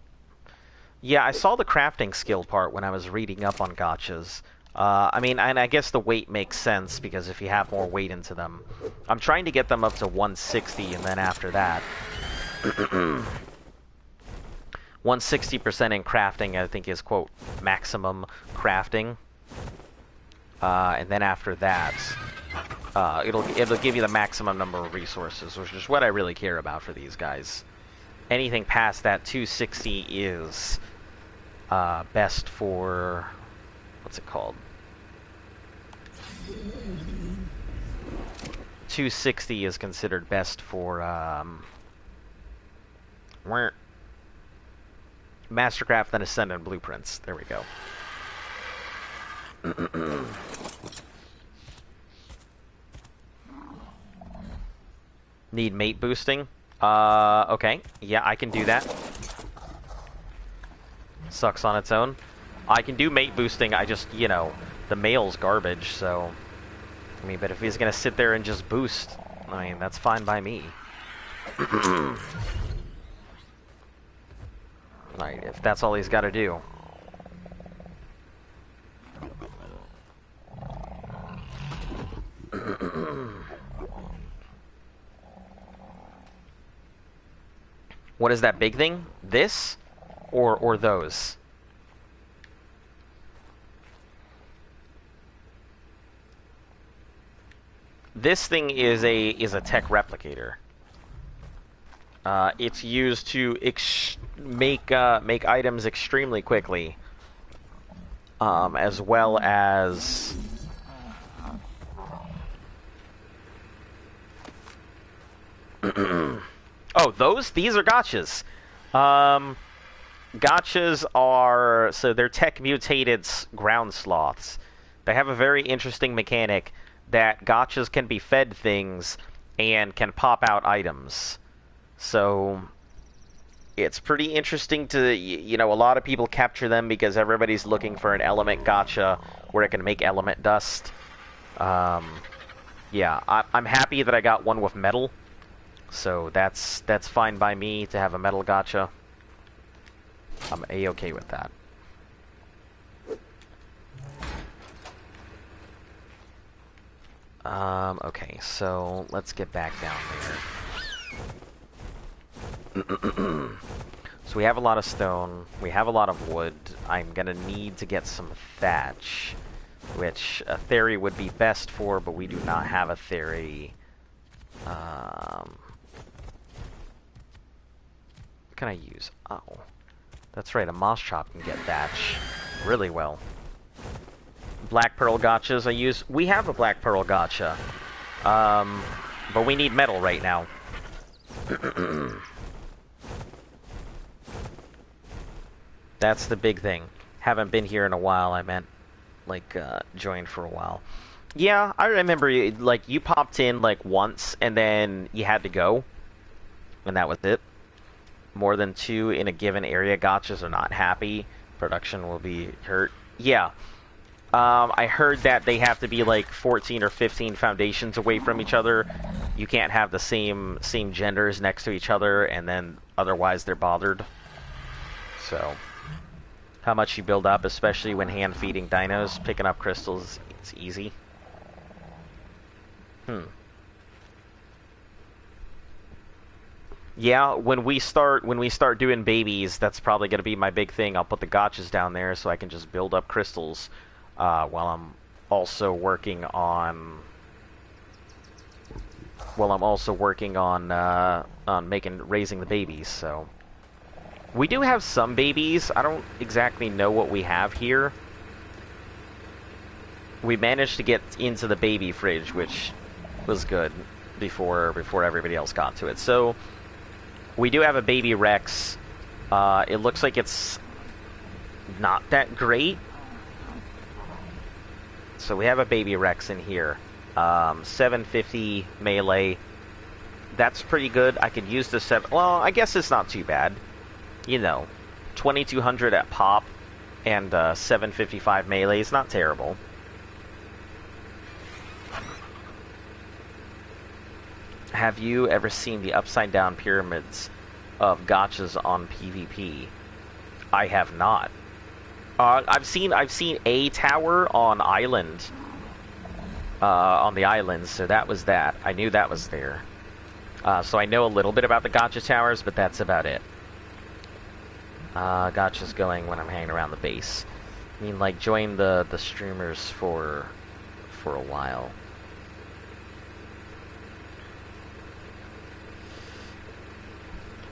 Yeah, I saw the crafting skill part when I was reading up on gachas. I mean, and I guess the weight makes sense, because if you have more weight into them. I'm trying to get them up to 160, and then after that... 160% in crafting, I think, is, quote, maximum crafting. And then after that, it'll give you the maximum number of resources, which is what I really care about for these guys. Anything past that 260 is best for... what's it called? 260 is considered best for Mastercraft and Ascendant blueprints. There we go. Need mate boosting? Okay. Yeah, I can do that. Sucks on its own. I can do mate boosting, I just, you know, the male's garbage, so... I mean, but if he's gonna sit there and just boost, I mean, that's fine by me. Right, if that's all he's gotta do. What is that big thing? This? Or those? This thing is a tech replicator. It's used to make items extremely quickly, as well as oh, these are gachas. Gachas are they're tech mutated ground sloths. They have a very interesting mechanic that gachas can be fed things and can pop out items. So it's pretty interesting to, you know, a lot of people capture them because everybody's looking for an element gacha where it can make element dust. Yeah, I'm happy that I got one with metal. So that's fine by me to have a metal gacha. I'm A-okay with that. Okay, so let's get back down there. So we have a lot of stone, we have a lot of wood. I'm gonna need to get some thatch, which a theory would be best for, but we do not have a theory. What can I use? Oh, that's right, a moss chop can get thatch really well. Black pearl gachas I use. We have a black pearl gacha, but we need metal right now. That's the big thing. Haven't been here in a while. I meant, like, joined for a while. Yeah, I remember, like, you popped in, like, once, and then you had to go, and that was it. More than 2 in a given area gachas are not happy. Production will be hurt. Yeah. I heard that they have to be like 14 or 15 foundations away from each other. You can't have the same genders next to each other, and then otherwise they're bothered. So, how much you build up, especially when hand feeding dinos, picking up crystals, it's easy. Yeah, when we start doing babies, that's probably going to be my big thing. I'll put the gotchas down there so I can just build up crystals while I'm also working on raising the babies. So we do have some babies. I don't exactly know what we have here. We managed to get into the baby fridge, which was good before everybody else got to it. So we do have a baby Rex. It looks like it's not that great. So we have a baby Rex in here. 750 melee. That's pretty good. I could use the 7... Well, I guess it's not too bad. You know, 2200 at pop and 755 melee is not terrible. Have you ever seen the upside down pyramids of gotchas on PvP? I have not. I've seen a tower on island. On the islands, so that was that. I knew that was there. So I know a little bit about the gotcha towers, but that's about it. Gotcha's going when I'm hanging around the base. I mean, like, join the streamers for a while.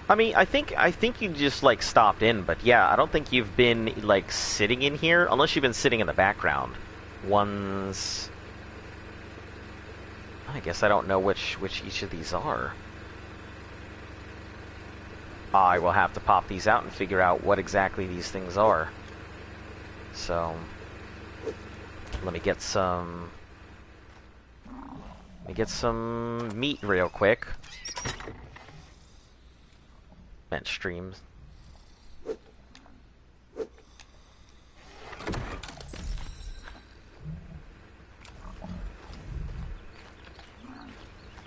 I mean, I think you just, like, stopped in, but yeah, I don't think you've been, like, sitting in here, unless you've been sitting in the background. One's... I guess I don't know which each of these are. I will have to pop these out and figure out what exactly these things are. So, let me get some meat real quick. And streams.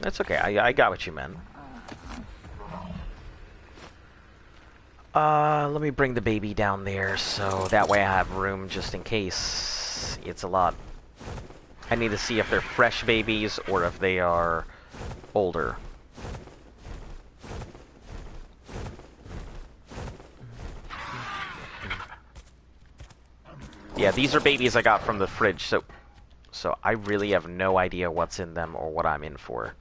That's okay. I got what you meant. Let me bring the baby down there so that way I have room just in case it's a lot. I need to see if they're fresh babies or if they are older. Yeah, these are babies I got from the fridge, so I really have no idea what's in them or what I'm in for.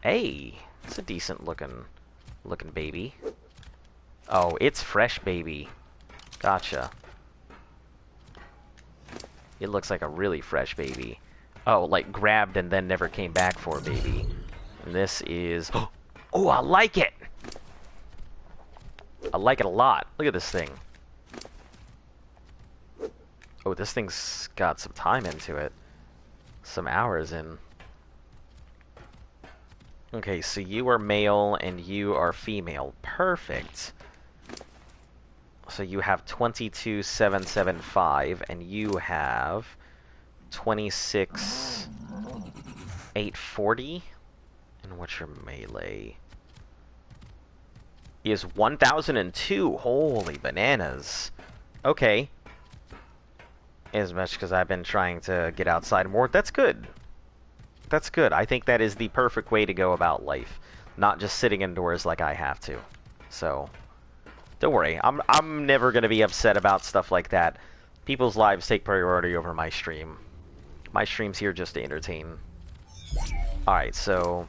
Hey, it's a decent looking baby. Oh, it's fresh baby. Gotcha. It looks like a really fresh baby. Oh, like grabbed and then never came back for a baby. And this is... Oh, I like it! I like it a lot. Look at this thing. Oh, this thing's got some time into it. Some hours in. Okay, so you are male and you are female. Perfect. So you have 22,775 and you have 26,840. And what's your melee? Is 1,002. Holy bananas. Okay. As much because I've been trying to get outside more. That's good. That's good. I think that is the perfect way to go about life. Not just sitting indoors like I have to. So, don't worry. I'm never going to be upset about stuff like that. People's lives take priority over my stream. My stream's here just to entertain. Alright, so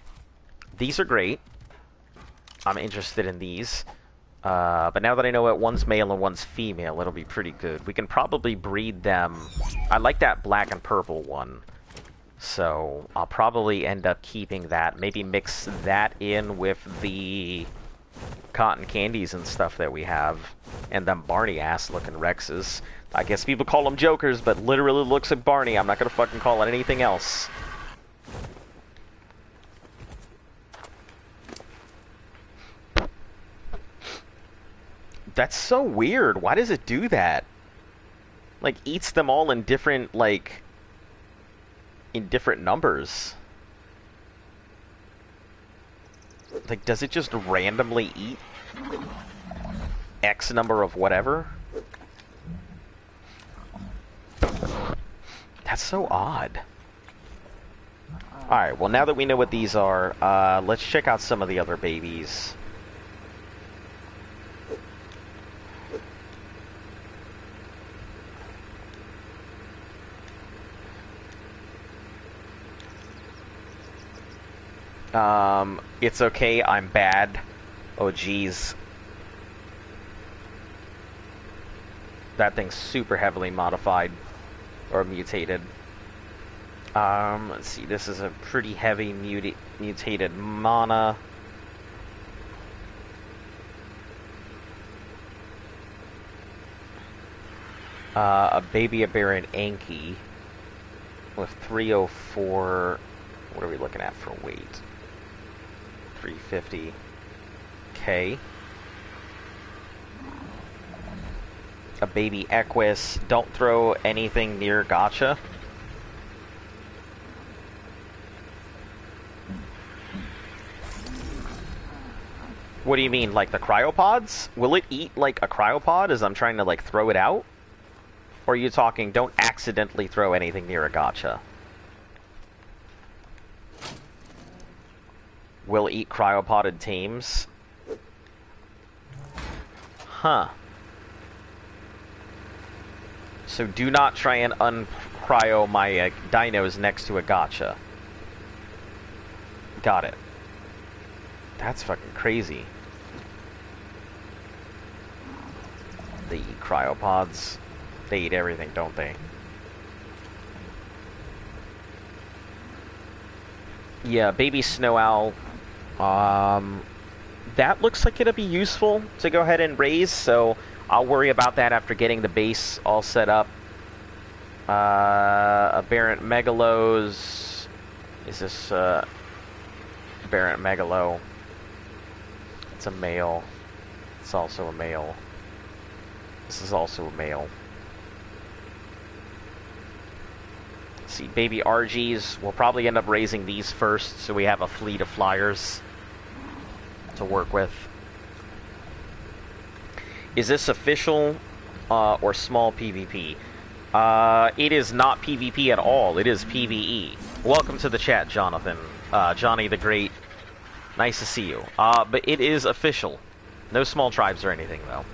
these are great. I'm interested in these. But now that I know what one's male and one's female, it'll be pretty good. We can probably breed them. I like that black and purple one. So I'll probably end up keeping that. Maybe mix that in with the cotton candies and stuff that we have. And them Barney-ass looking Rexes. I guess people call them Jokers, but literally looks like Barney. I'm not going to fucking call it anything else. That's so weird. Why does it do that? Like, eats them all in different, like... in different numbers. Like, does it just randomly eat X number of whatever? That's so odd. Alright, well now that we know what these are, let's check out some of the other babies. It's okay, I'm bad. Oh geez. That thing's super heavily modified. Or mutated. Let's see, this is a pretty heavy mutated mana. A baby aberrant Anki with 304. What are we looking at for weight? 350. Okay. A baby Equus. Don't throw anything near Gotcha. What do you mean, like the cryopods? Will it eat like a cryopod as I'm trying to like throw it out? Or are you talking don't accidentally throw anything near a Gotcha? Will eat cryopoded teams? Huh. So do not try and uncryo my dinos next to a Gotcha. Got it. That's fucking crazy. They eat cryopods. They eat everything, don't they? Yeah, baby snow owl. That looks like it'll be useful to go ahead and raise, so I'll worry about that after getting the base all set up. Aberrant megalos. Is this aberrant megalo? It's a male. It's also a male. This is also a male. Let's see, baby RGs. We'll probably end up raising these first, so we have a fleet of flyers to work with. Is this official or small PvP? It is not PvP at all. It is PvE. Welcome to the chat, Jonathan. Johnny the Great. Nice to see you. But it is official. No small tribes or anything, though.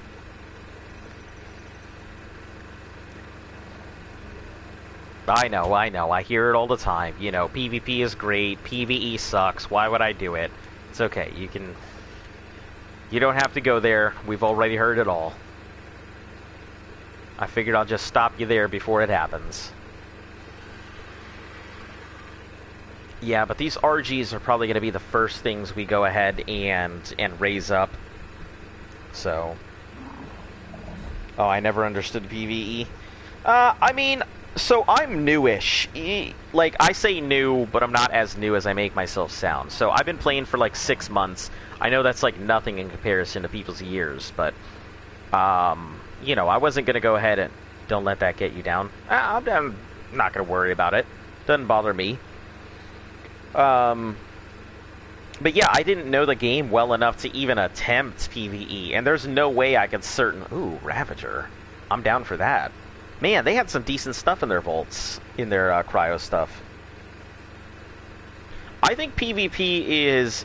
I know. I hear it all the time. You know, PvP is great. PvE sucks. Why would I do it? It's okay. You don't have to go there. We've already heard it all. I figured I'll just stop you there before it happens. Yeah, but these RGs are probably going to be the first things we go ahead and raise up. So. Oh, I never understood PvE. I mean, so I'm newish. Like, I say new, but I'm not as new as I make myself sound. So I've been playing for like 6 months. I know that's like nothing in comparison to people's years, but, you know, I wasn't going to go ahead and don't let that get you down. I'm not going to worry about it. Doesn't bother me. But yeah, I didn't know the game well enough to even attempt PvE, and there's no way I could Ooh, Ravager. I'm down for that. Man, they had some decent stuff in their vaults, in their cryo stuff. I think PvP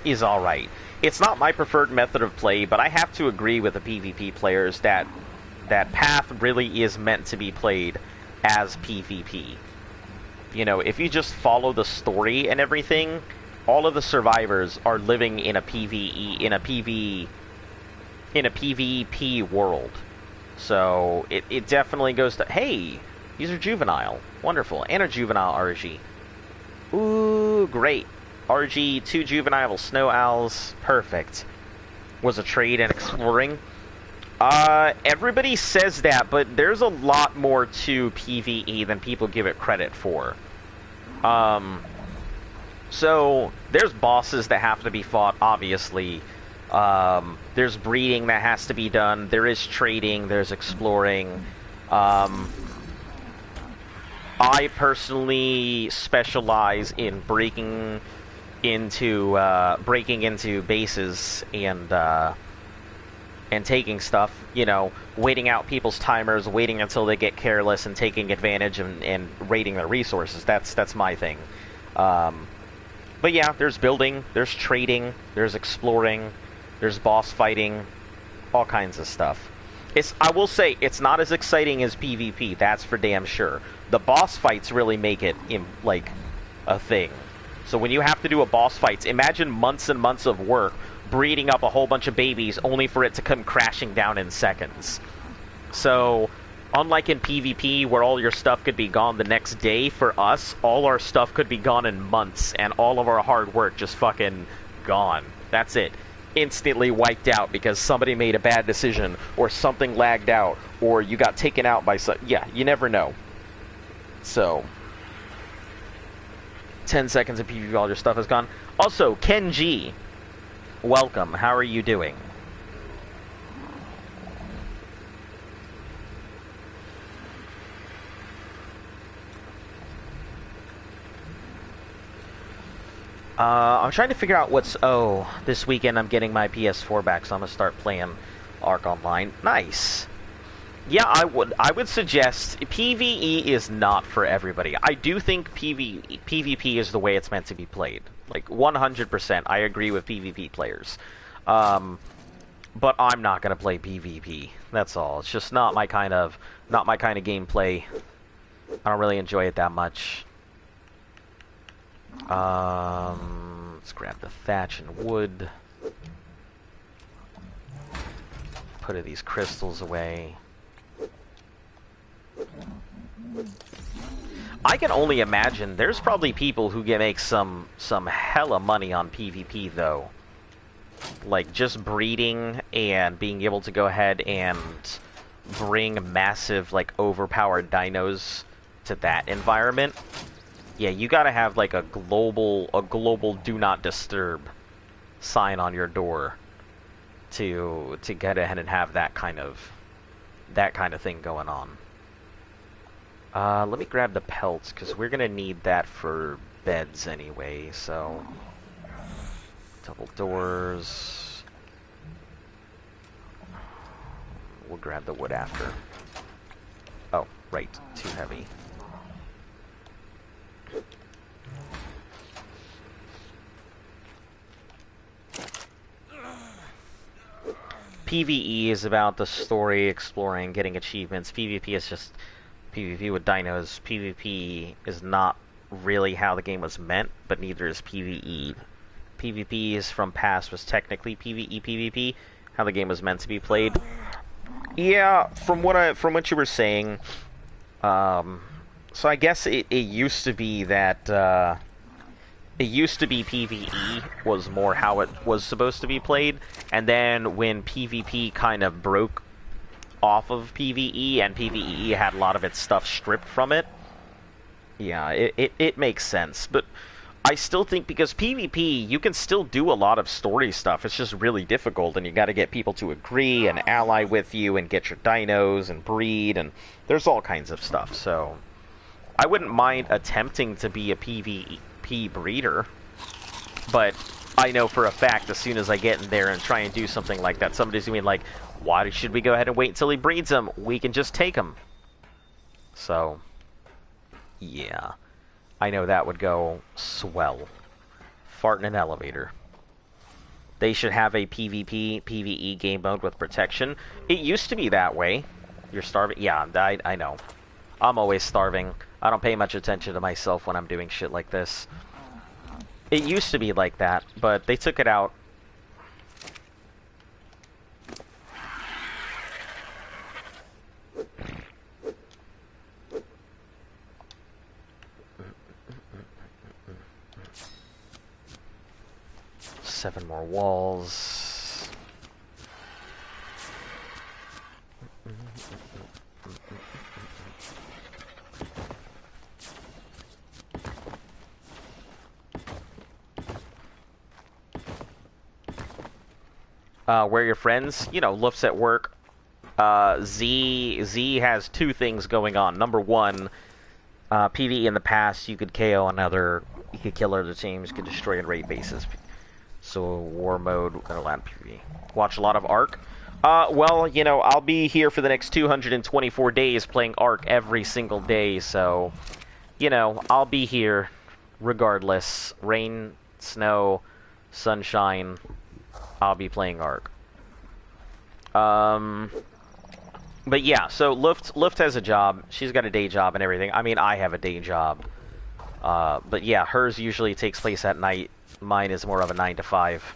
is alright. It's not my preferred method of play, but I have to agree with the PvP players that path really is meant to be played as PvP. You know, if you just follow the story and everything, all of the survivors are living in a PvP world. So it definitely goes to, hey, these are juvenile. Wonderful. And a juvenile RG. Ooh, great. RG, 2 juvenile snow owls. Perfect. Was a trade and exploring. Everybody says that, but there's a lot more to PvE than people give it credit for. So, there's bosses that have to be fought, obviously. There's breeding that has to be done. There is trading. There's exploring. I personally specialize in breaking into bases and taking stuff. You know, waiting out people's timers, waiting until they get careless, and taking advantage and raiding their resources. That's my thing. But yeah, there's building, there's trading, there's exploring, there's boss fighting, all kinds of stuff. I will say, it's not as exciting as PvP, that's for damn sure. The boss fights really make it, like, a thing. So when you have to do a boss fight, imagine months and months of work breeding up a whole bunch of babies only for it to come crashing down in seconds. So, unlike in PvP where all your stuff could be gone the next day, for us, all our stuff could be gone in months, and all of our hard work just fucking gone. That's it. Instantly wiped out because somebody made a bad decision, or something lagged out, or you got taken out by some... Yeah, you never know. So... 10 seconds of PvP, all your stuff is gone. Also, Ken G, welcome. How are you doing? I'm trying to figure out what's... Oh, this weekend I'm getting my PS4 back, so I'm gonna start playing Ark Online. Nice. Yeah, I would suggest PvE is not for everybody. I do think PvP is the way it's meant to be played. Like 100%, I agree with PvP players. But I'm not gonna play PvP. That's all. It's just not my kind of gameplay. I don't really enjoy it that much. Let's grab the thatch and wood. Put these crystals away. I can only imagine there's probably people who make some hella money on PvP though. Like just breeding and being able to go ahead and bring massive like overpowered dinos to that environment. Yeah, you gotta have like a global do not disturb sign on your door to get ahead and have that kind of thing going on. Let me grab the pelts, because we're gonna need that for beds anyway, so... Double doors... We'll grab the wood after. Oh, right, too heavy. PvE is about the story, exploring, getting achievements. PvP is just PvP with dinos. PvP is not really how the game was meant, but neither is PvE. PvP is from past was technically PvP, how the game was meant to be played. Yeah, from what you were saying, so I guess it used to be that it used to be PvE was more how it was supposed to be played, and then when PvP kind of broke off of PvE and PvE had a lot of its stuff stripped from it, yeah, it makes sense. But I still think because PvP, you can still do a lot of story stuff. It's just really difficult, and you got to get people to agree and ally with you and get your dinos and breed, and there's all kinds of stuff. So I wouldn't mind attempting to be a PvP breeder, but I know for a fact as soon as I get in there and try and do something like that, somebody's gonna be like, why should we go ahead and wait until he breeds them? We can just take them. So, yeah. I know that would go swell. Fart in an elevator. They should have a PvE game mode with protection. It used to be that way. You're starving? Yeah, I know. I'm always starving. I don't pay much attention to myself when I'm doing shit like this. It used to be like that, but they took it out. Seven more walls. Where are your friends? You know, Luft's at work. Z has two things going on. Number one, PvE in the past, you could KO another, you could kill other teams, you could destroy and raid bases. So war mode and a land PvE. Watch a lot of Ark. Well, you know, I'll be here for the next 224 days playing Ark every single day, so, you know, I'll be here regardless. Rain snow, sunshine, I'll be playing Ark. But yeah, so Luft has a job. She's got a day job and everything. I mean, I have a day job. But yeah, hers usually takes place at night. Mine is more of a 9 to 5.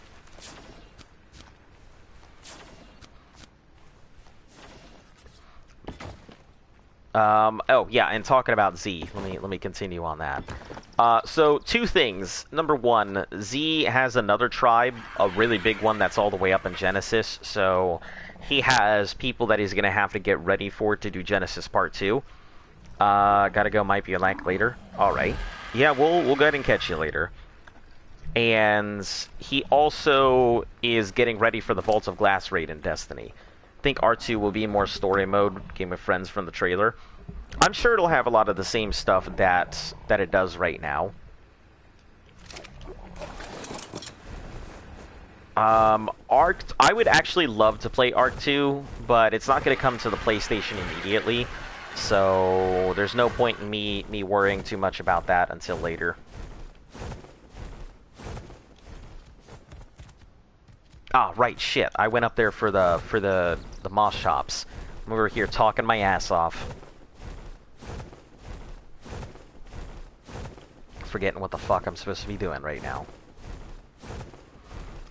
Oh yeah, and talking about Z, let me continue on that. So two things. Number one, Z has another tribe, a really big one that's all the way up in Genesis. So he has people that he's gonna have to get ready for to do Genesis Part 2. Gotta go. Might be a lack later. All right. Yeah, we'll go ahead and catch you later. And he also is getting ready for the Vault of Glass raid in Destiny. I think R2 will be more story mode, Game of Friends from the trailer. I'm sure it'll have a lot of the same stuff that it does right now. Ark, I would actually love to play Ark 2, but it's not going to come to the PlayStation immediately, so there's no point in me worrying too much about that until later. Ah, right, shit. I went up there for the moss shops. I'm over here talking my ass off. Forgetting what the fuck I'm supposed to be doing right now.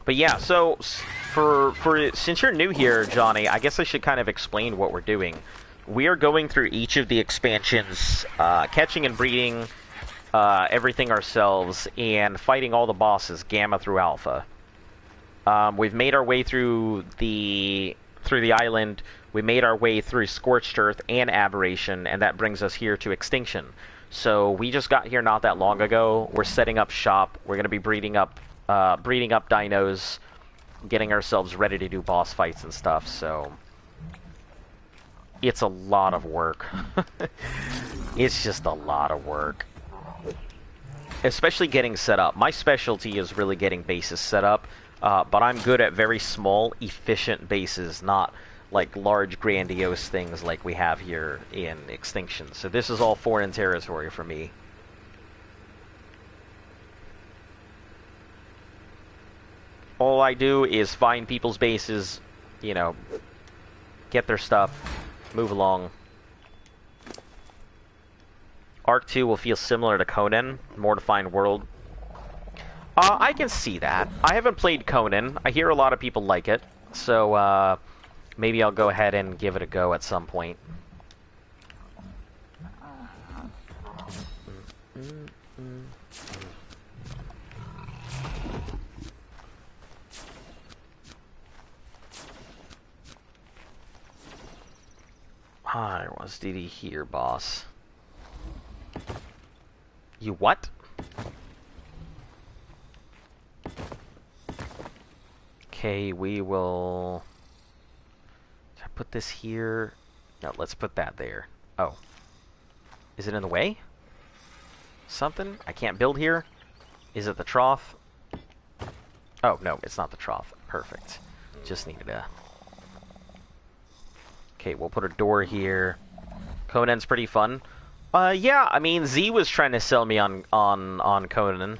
But yeah, so since you're new here, Johnny, I guess I should kind of explain what we're doing. We are going through each of the expansions, catching and breeding everything ourselves, and fighting all the bosses, Gamma through Alpha. We've made our way through the island. We made our way through Scorched Earth and Aberration, and that brings us here to Extinction. So we just got here not that long ago. We're setting up shop. We're going to be breeding up dinos, getting ourselves ready to do boss fights and stuff. So it's a lot of work. It's just a lot of work. Especially getting set up. My specialty is really getting bases set up. But I'm good at very small, efficient bases, not like large, grandiose things like we have here in Extinction. So this is all foreign territory for me. All I do is find people's bases, you know, get their stuff, move along. Ark 2 will feel similar to Conan, more defined world. I can see that. I haven't played Conan. I hear a lot of people like it, so maybe I'll go ahead and give it a go at some point. There was DD here, boss. You what? Okay, we will... Should I put this here? No, let's put that there. Oh. Is it in the way? Something? I can't build here? Is it the trough? Oh, no, it's not the trough. Perfect. Just needed a... Okay, we'll put a door here. Conan's pretty fun. Yeah, I mean, Z was trying to sell me on Conan.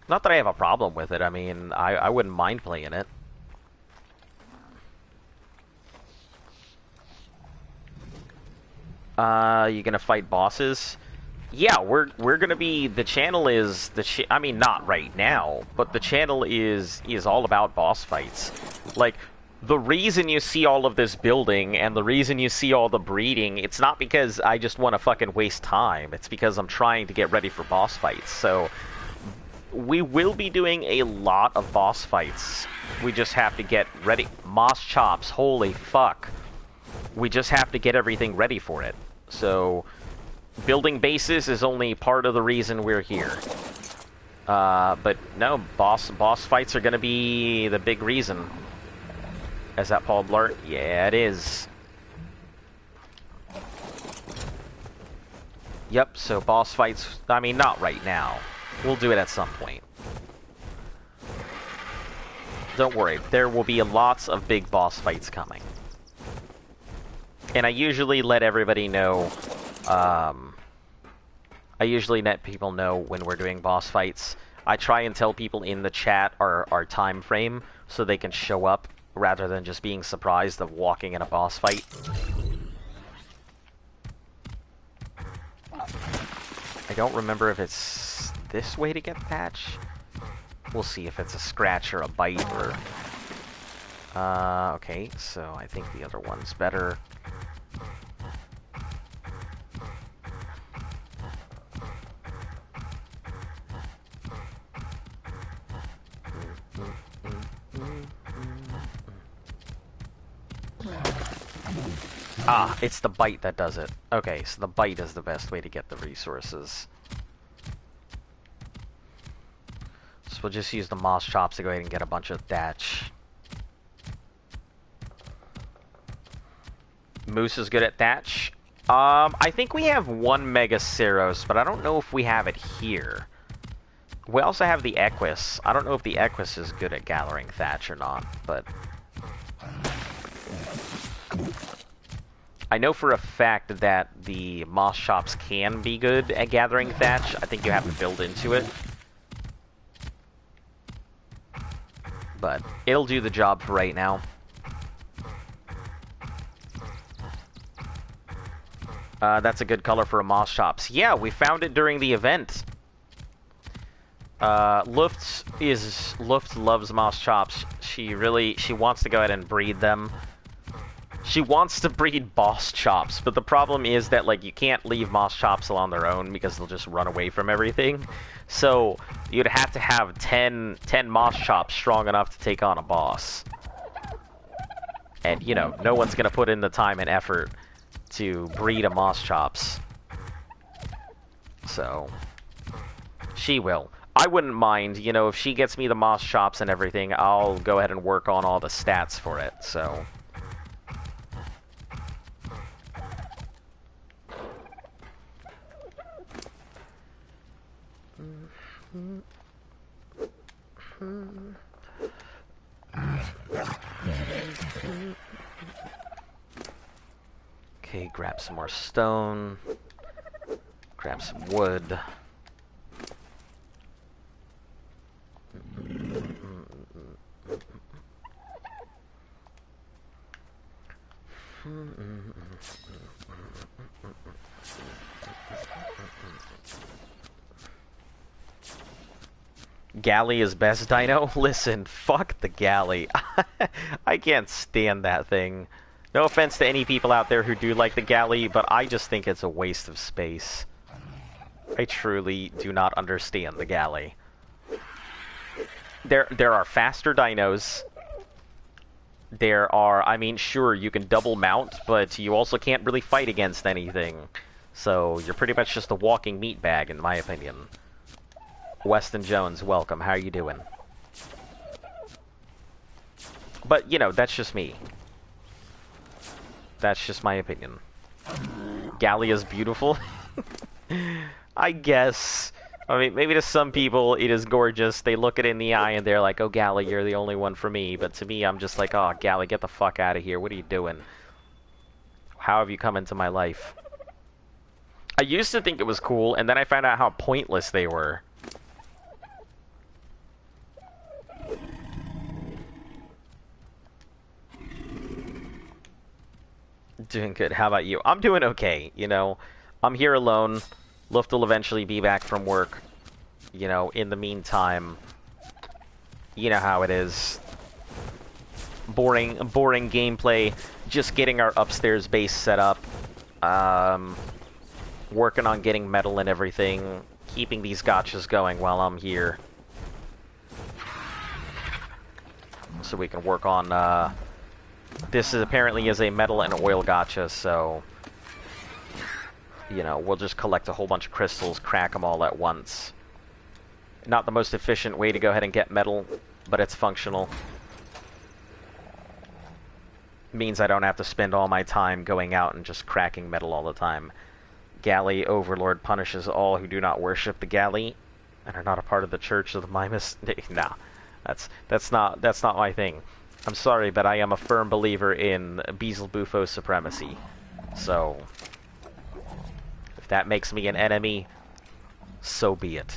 Not that I have a problem with it. I mean, I wouldn't mind playing it. You gonna fight bosses? Yeah, we're gonna be. The channel is I mean, not right now, but the channel is all about boss fights. Like, the reason you see all of this building and the reason you see all the breeding, it's not because I just want to fucking waste time. It's because I'm trying to get ready for boss fights. So we will be doing a lot of boss fights. We just have to get ready. Moss chops, holy fuck. We just have to get everything ready for it. So building bases is only part of the reason we're here. But no, boss fights are going to be the big reason. Is that Paul Blart? Yeah, it is. Yep, so boss fights, I mean, not right now. We'll do it at some point. Don't worry, there will be lots of big boss fights coming. And I usually let everybody know, I usually let people know when we're doing boss fights. I try and tell people in the chat our time frame so they can show up rather than just being surprised of walking in a boss fight. I don't remember if it's this way to get Thatch. We'll see if it's a scratch or a bite or... okay, so I think the other one's better. Ah, it's the bite that does it. Okay, so the bite is the best way to get the resources. So we'll just use the moss chops to go ahead and get a bunch of thatch. Moose is good at thatch. I think we have one Mega Ceros, but I don't know if we have it here. We also have the Equus. I don't know if the Equus is good at gathering thatch or not, but... I know for a fact that the moss chops can be good at gathering thatch. I think you have to build into it. But it'll do the job for right now. That's a good color for a moss chops. Yeah, we found it during the event. Luft loves moss chops. She wants to go ahead and breed them. She wants to breed boss chops, but the problem is that, like, you can't leave moss chops on their own because they'll just run away from everything. So you'd have to have 10 moss chops strong enough to take on a boss. And, you know, no one's gonna put in the time and effort to breed a moss chops. So she will. I wouldn't mind, you know, if she gets me the moss chops and everything, I'll go ahead and work on all the stats for it, so... Okay, grab some more stone. Grab some wood. Galley is best dino? Listen, fuck the galley. I can't stand that thing. No offense to any people out there who do like the galley, but I just think it's a waste of space. I truly do not understand the galley. There are faster dinos. There are, I mean, sure, you can double mount, but you also can't really fight against anything. So you're pretty much just a walking meat bag, in my opinion. Weston Jones, welcome. How are you doing? But, you know, that's just me. That's just my opinion. Gallia's beautiful. I guess. I mean, maybe to some people it is gorgeous. They look it in the eye and they're like, oh, Gally, you're the only one for me. But to me, I'm just like, oh, Gally, get the fuck out of here. What are you doing? How have you come into my life? I used to think it was cool, and then I found out how pointless they were. Doing good. How about you? I'm doing okay, you know. I'm here alone. Luft will eventually be back from work. You know, in the meantime, you know how it is. Boring gameplay. Just getting our upstairs base set up. Working on getting metal and everything. Keeping these gotchas going while I'm here. So we can work on, this is apparently is a metal and oil gotcha, so... You know, we'll just collect a whole bunch of crystals, crack them all at once. Not the most efficient way to go ahead and get metal, but it's functional. Means I don't have to spend all my time going out and just cracking metal all the time. Galley Overlord punishes all who do not worship the Galley and are not a part of the Church of the Mimas. Nah, that's not my thing. I'm sorry, but I am a firm believer in Beelzebufo supremacy. So, if that makes me an enemy, so be it.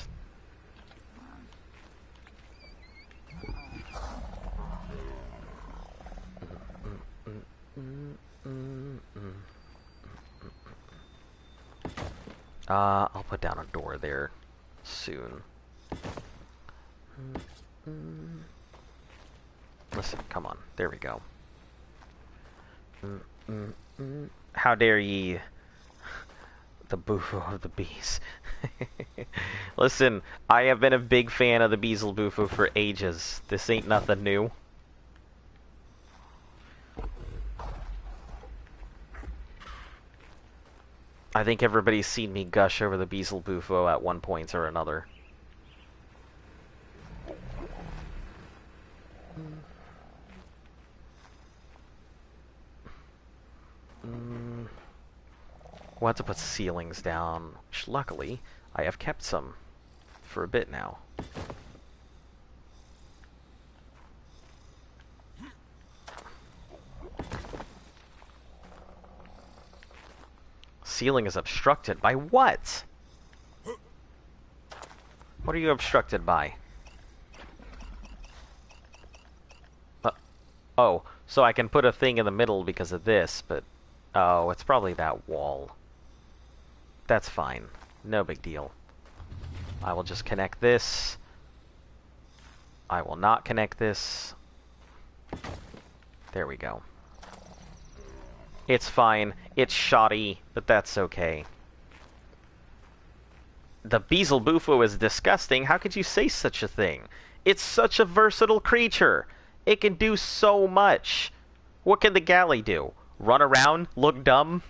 I'll put down a door there soon. Listen, come on. There we go. How dare ye, the bufo of the bees. Listen, I have been a big fan of the Beezle bufo for ages. This ain't nothing new. I think everybody's seen me gush over the Beezle bufo at one point or another. We'll have to put ceilings down, which luckily I have kept some for a bit now. Ceiling is obstructed by what? What are you obstructed by? Oh, so I can put a thing in the middle because of this, but oh, it's probably that wall. That's fine. No big deal. I will just connect this. I will not connect this. There we go. It's fine. It's shoddy, but that's okay. The Beezle bufo is disgusting. How could you say such a thing? It's such a versatile creature. It can do so much. What can the galley do? Run around? Look dumb?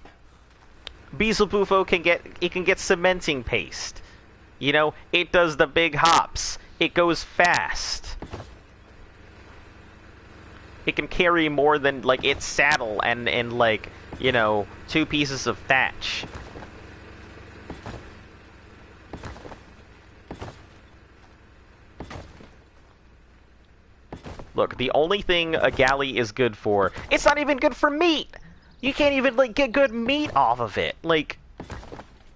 Beezle bufo can get cementing paste. You know, it does the big hops. It goes fast. It can carry more than, like, its saddle and like, you know, 2 pieces of thatch. Look, the only thing a galley is good for, it's not even good for meat! You can't even, like, get good meat off of it. Like,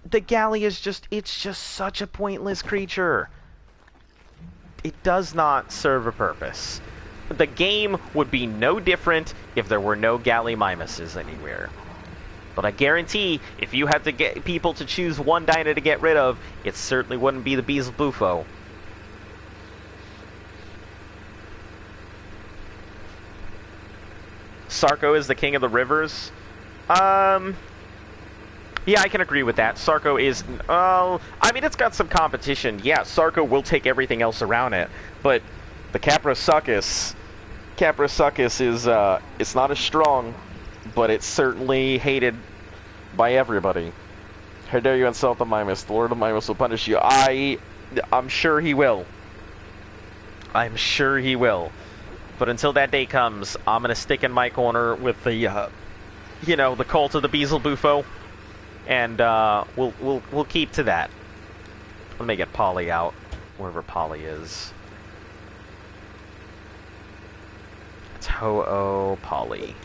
the galley is just, it's just such a pointless creature. It does not serve a purpose. The game would be no different if there were no galley mimuses anywhere. But I guarantee, if you had to get people to choose one dino to get rid of, it certainly wouldn't be the Beezle bufo. Sarko is the king of the rivers? Yeah, I can agree with that. Sarko is... I mean, it's got some competition. Yeah, Sarko will take everything else around it. But the Caprosuchus is, it's not as strong, but it's certainly hated by everybody. How dare you insult the Mimus? The Lord of Mimus will punish you. I'm sure he will. I'm sure he will. But until that day comes, I'm gonna stick in my corner with the, you know, the cult of the Beezle bufo. And, we'll keep to that. Let me get Polly out, wherever Polly is. It's Ho-Oh Polly.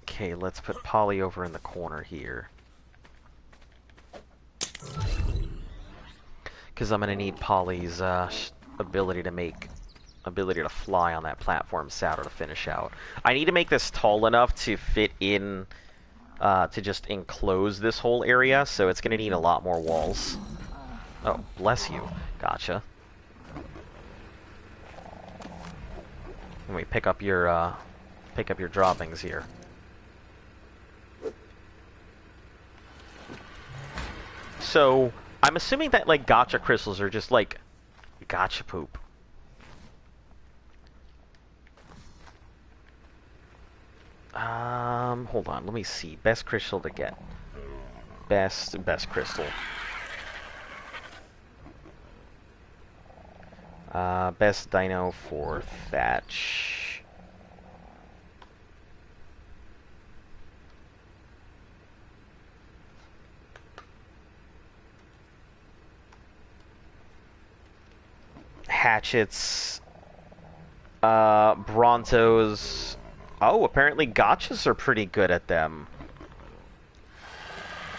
Okay, let's put Polly over in the corner here. Because I'm gonna need Polly's, ability to fly on that platform saddle to finish out. I need to make this tall enough to fit in, to just enclose this whole area, so it's gonna need a lot more walls. Oh, bless you. Gotcha. Let me pick up your droppings here. So, I'm assuming that, like, gotcha crystals are just, like, gotcha poop. Hold on, let me see. Best crystal to get. Best crystal. Best dino for thatch. Hatchets. Brontos. Oh, apparently gotchas are pretty good at them.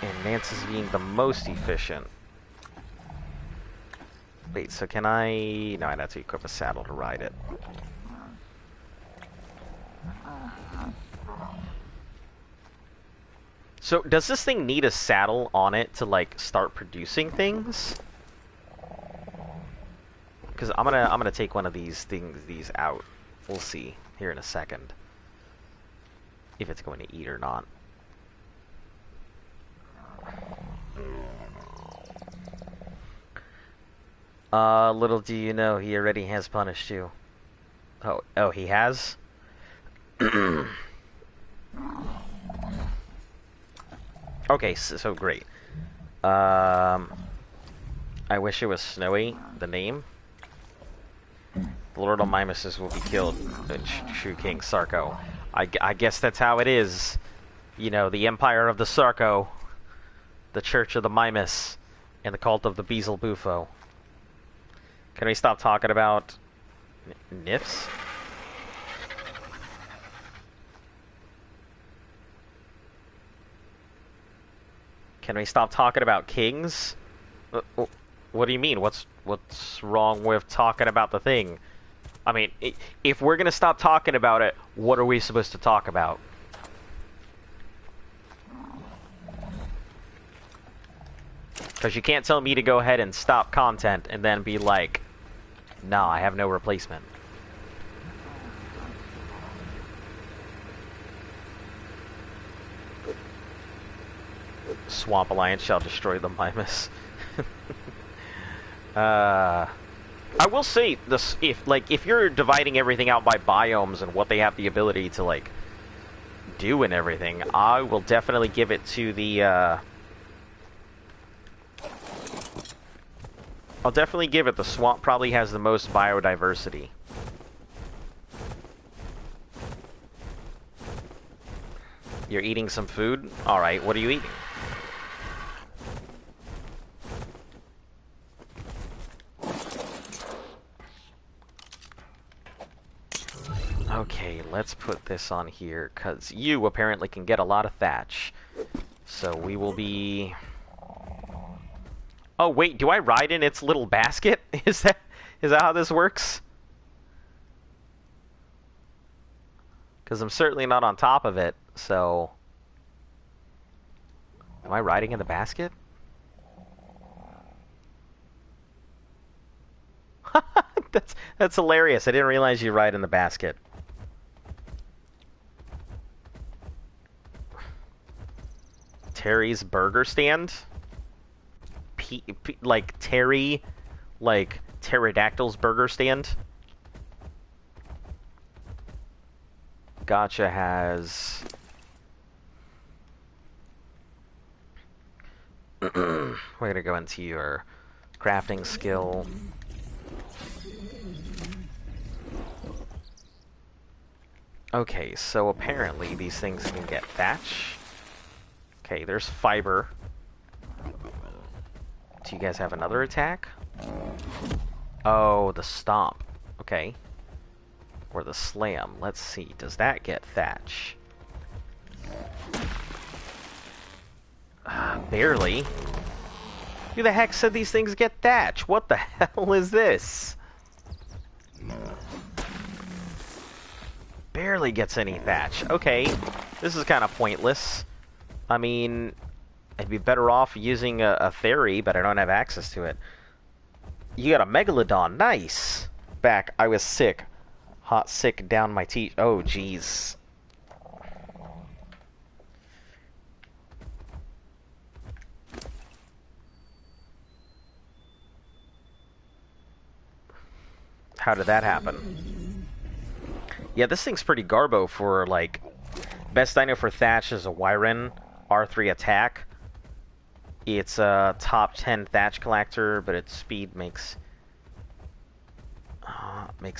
And Nance is being the most efficient. Wait, so can I... No, I'd have to equip a saddle to ride it. So, does this thing need a saddle on it to, like, start producing things? Because I'm gonna take one of these out. We'll see here in a second. If it's going to eat or not. Little do you know, he already has punished you. Oh, he has? Okay, so great. I wish it was Snowy, the name. The Lord of Mimesis will be killed. True King Sarko. I guess that's how it is. You know, the Empire of the Sarko, the Church of the Mimes, and the Cult of the Beelzebufo. Bufo. Can we stop talking about Nifs? Can we stop talking about kings? What do you mean? What's wrong with talking about the thing? I mean, if we're gonna stop talking about it, what are we supposed to talk about? Because you can't tell me to go ahead and stop content and then be like, no, I have no replacement. Swamp Alliance shall destroy the Mimes. I will say this: if you're dividing everything out by biomes and what they have the ability to like do and everything, I will definitely give it to the. I'll definitely give it the swamp. Probably has the most biodiversity. You're eating some food? All right. What are you eating? Okay, let's put this on here, because you apparently can get a lot of thatch. So we will be... Oh, wait, do I ride in its little basket? Is that how this works? Because I'm certainly not on top of it, so... Am I riding in the basket? That's hilarious. I didn't realize you ride in the basket. Terry's Burger Stand? Like Terry, like Pterodactyl's Burger Stand? Gotcha has... We're gonna go into your crafting skill. Okay, so apparently these things can get thatch. Okay, there's fiber. Do you guys have another attack? Oh, the stomp. Okay. Or the slam. Let's see. Does that get thatch? Barely. Who the heck said these things get thatch? What the hell is this? Barely gets any thatch. Okay. This is kind of pointless. I mean, I'd be better off using a theory, but I don't have access to it. You got a Megalodon. Nice. Back. I was sick. Hot sick down my teeth. Oh, jeez. How did that happen? Yeah, this thing's pretty garbo for, like... Best dino for thatch is a Wyren. R3 attack. It's a top 10 thatch collector, but its speed makes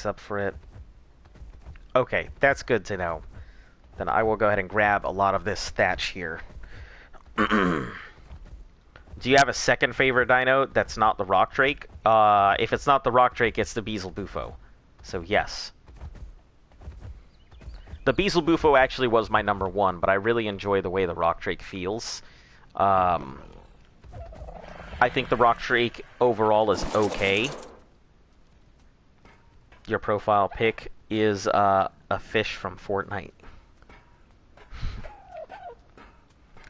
up for it. Okay, that's good to know. Then I will go ahead and grab a lot of this thatch here. Do you have a second favorite dino that's not the Rock Drake? If it's not the Rock Drake, it's the Beelzebufo. So yes. The Beelzebufo actually was my number one, but I really enjoy the way the Rock Drake feels. I think the Rock Drake overall is okay. Your profile pic is a fish from Fortnite.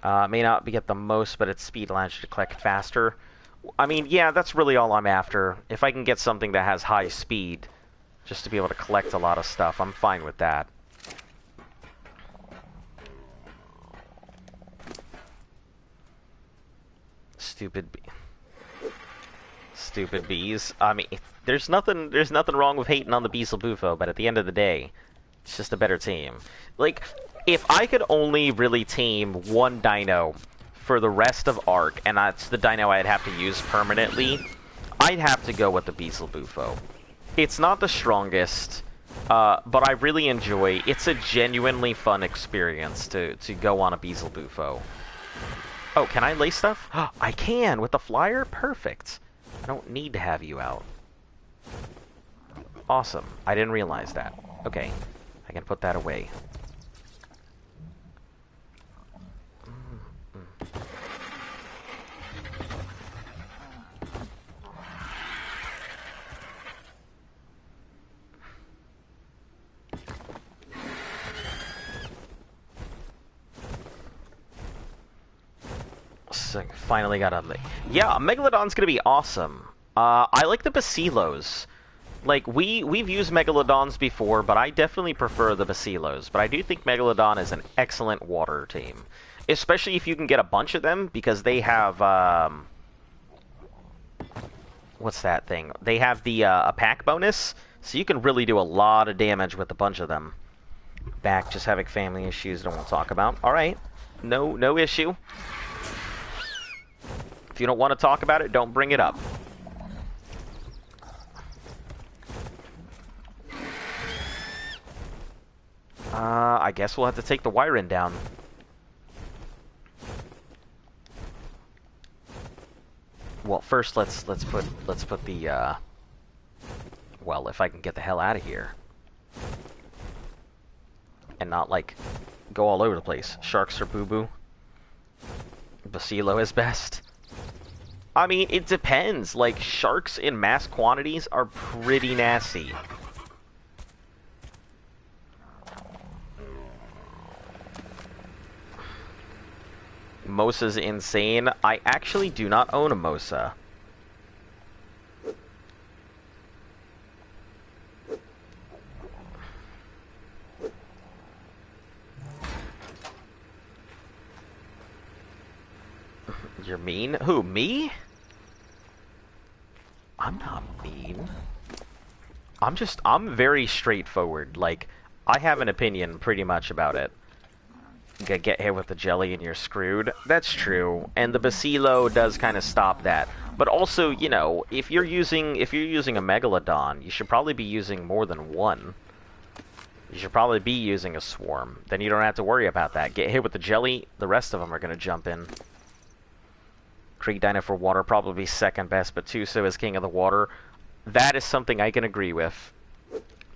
May not get the most, but its speed allows you to collect faster. I mean, yeah, that's really all I'm after. If I can get something that has high speed, just to be able to collect a lot of stuff, I'm fine with that. Stupid bees. I mean, there's nothing wrong with hating on the Beezel Bufo, but at the end of the day, it's just a better team. Like, if I could only really team one dino for the rest of Ark, and that's the dino I'd have to use permanently, I'd have to go with the Beezel Bufo. It's not the strongest, but I really enjoy. It's a genuinely fun experience to go on a Beezel Bufo. Oh, can I lay stuff? I can with the flyer? Perfect. I don't need to have you out. Awesome. I didn't realize that. Okay. I can put that away. So, finally got a... Yeah, Megalodon's gonna be awesome. I like the Basilos. Like, we've used Megalodons before, but I definitely prefer the Basilos. But I do think Megalodon is an excellent water team. Especially if you can get a bunch of them, because they have, what's that thing? They have the, a pack bonus, so you can really do a lot of damage with a bunch of them. Back just having family issues that I won't talk about. Alright. No issue. If you don't want to talk about it, don't bring it up. I guess we'll have to take the wiring down. Well, first let's put the well, if I can get the hell out of here and not like go all over the place. Sharks are boo-boo. Basilo is best. I mean, it depends. Like, sharks in mass quantities are pretty nasty. Mosa's insane. I actually do not own a Mosa. You're mean? Who, me? I'm not mean. I'm very straightforward. Like, I have an opinion pretty much about it. Get hit with the jelly and you're screwed. That's true. And the Basilo does kind of stop that. But also, you know, if you're using a Megalodon, you should probably be using more than one. You should probably be using a swarm. Then you don't have to worry about that. Get hit with the jelly, the rest of them are going to jump in. Creek Dino for water, probably second best, but Tuso is king of the water. That is something I can agree with.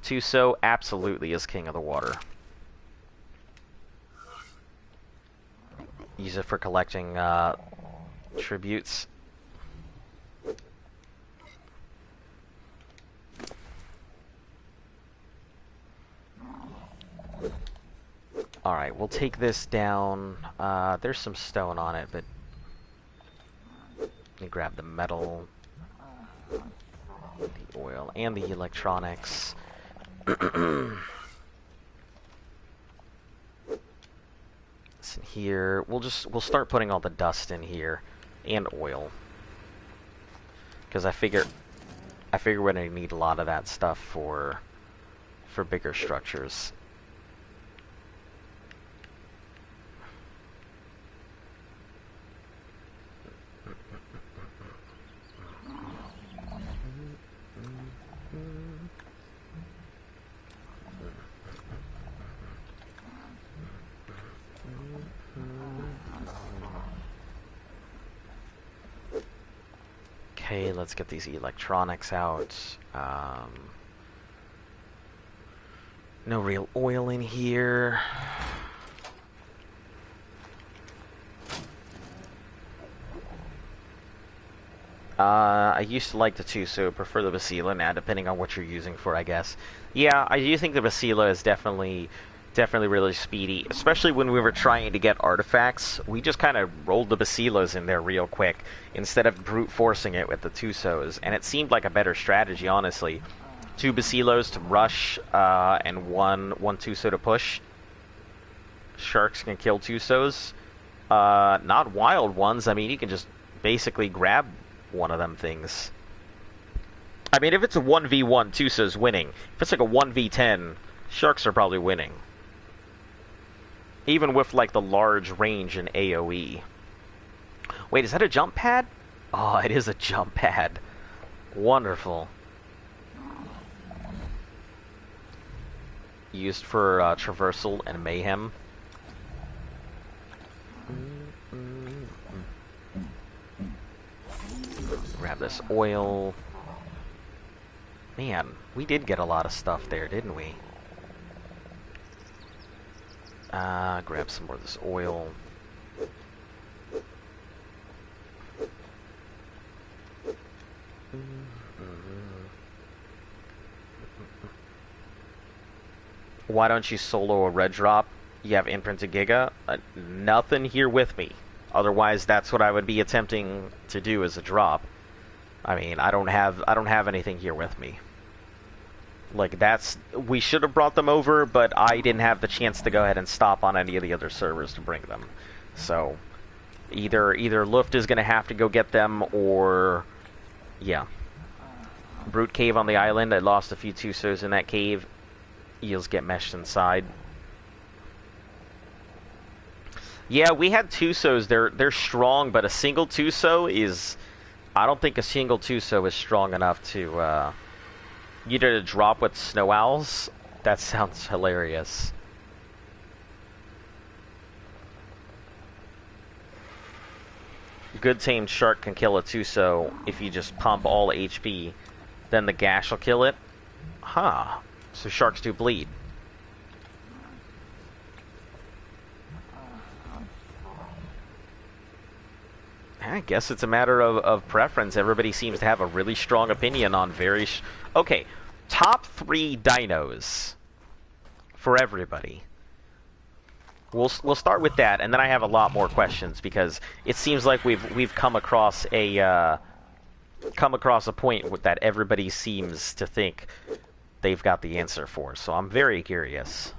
Tuso absolutely is king of the water. Use it for collecting tributes. Alright, we'll take this down. There's some stone on it, but let me grab the metal, the oil, and the electronics. This in here. We'll start putting all the dust in here, and oil, because I figure we're gonna need a lot of that stuff for bigger structures. Okay, let's get these electronics out. No real oil in here. I used to like the Tuso, prefer the Basila now, depending on what you're using for, I guess. Yeah, I do think the Basila is definitely really speedy, especially when we were trying to get artifacts. We just kind of rolled the Basilas in there real quick, instead of brute forcing it with the Tusos, and it seemed like a better strategy, honestly. 2 Basilos to rush, and one Tuso to push. Sharks can kill Tusos. Not wild ones, I mean, you can just basically grab one of them things. I mean, if it's a 1v1, Tusa's winning. If it's like a 1v10, Sharks are probably winning. Even with, like, the large range in AoE. Wait, is that a jump pad? Oh, it is a jump pad. Wonderful. Used for traversal and mayhem. Grab this oil. Man, we did get a lot of stuff there, didn't we? Grab some more of this oil. Why don't you solo a red drop? You have imprinted Giga? Nothing here with me. Otherwise, that's what I would be attempting to do as a drop. I mean, I don't have anything here with me. Like, we should have brought them over, but I didn't have the chance to go ahead and stop on any of the other servers to bring them. So, either Luft is going to have to go get them, or, yeah. Brute cave on the island. I lost a few Tusos in that cave. Eels get meshed inside. Yeah, we had Tusos. They're strong, but a single Tuso is... I don't think a single Tuso is strong enough to, you did a drop with snow owls? That sounds hilarious. Good tamed shark can kill a Tuso if you just pump all HP. Then the gash will kill it? Huh. So sharks do bleed. I guess it's a matter of preference. Everybody seems to have a really strong opinion on okay, top 3 dinos for everybody. We'll start with that, and then I have a lot more questions, because it seems like we've come across a point that everybody seems to think they've got the answer for. So I'm very curious.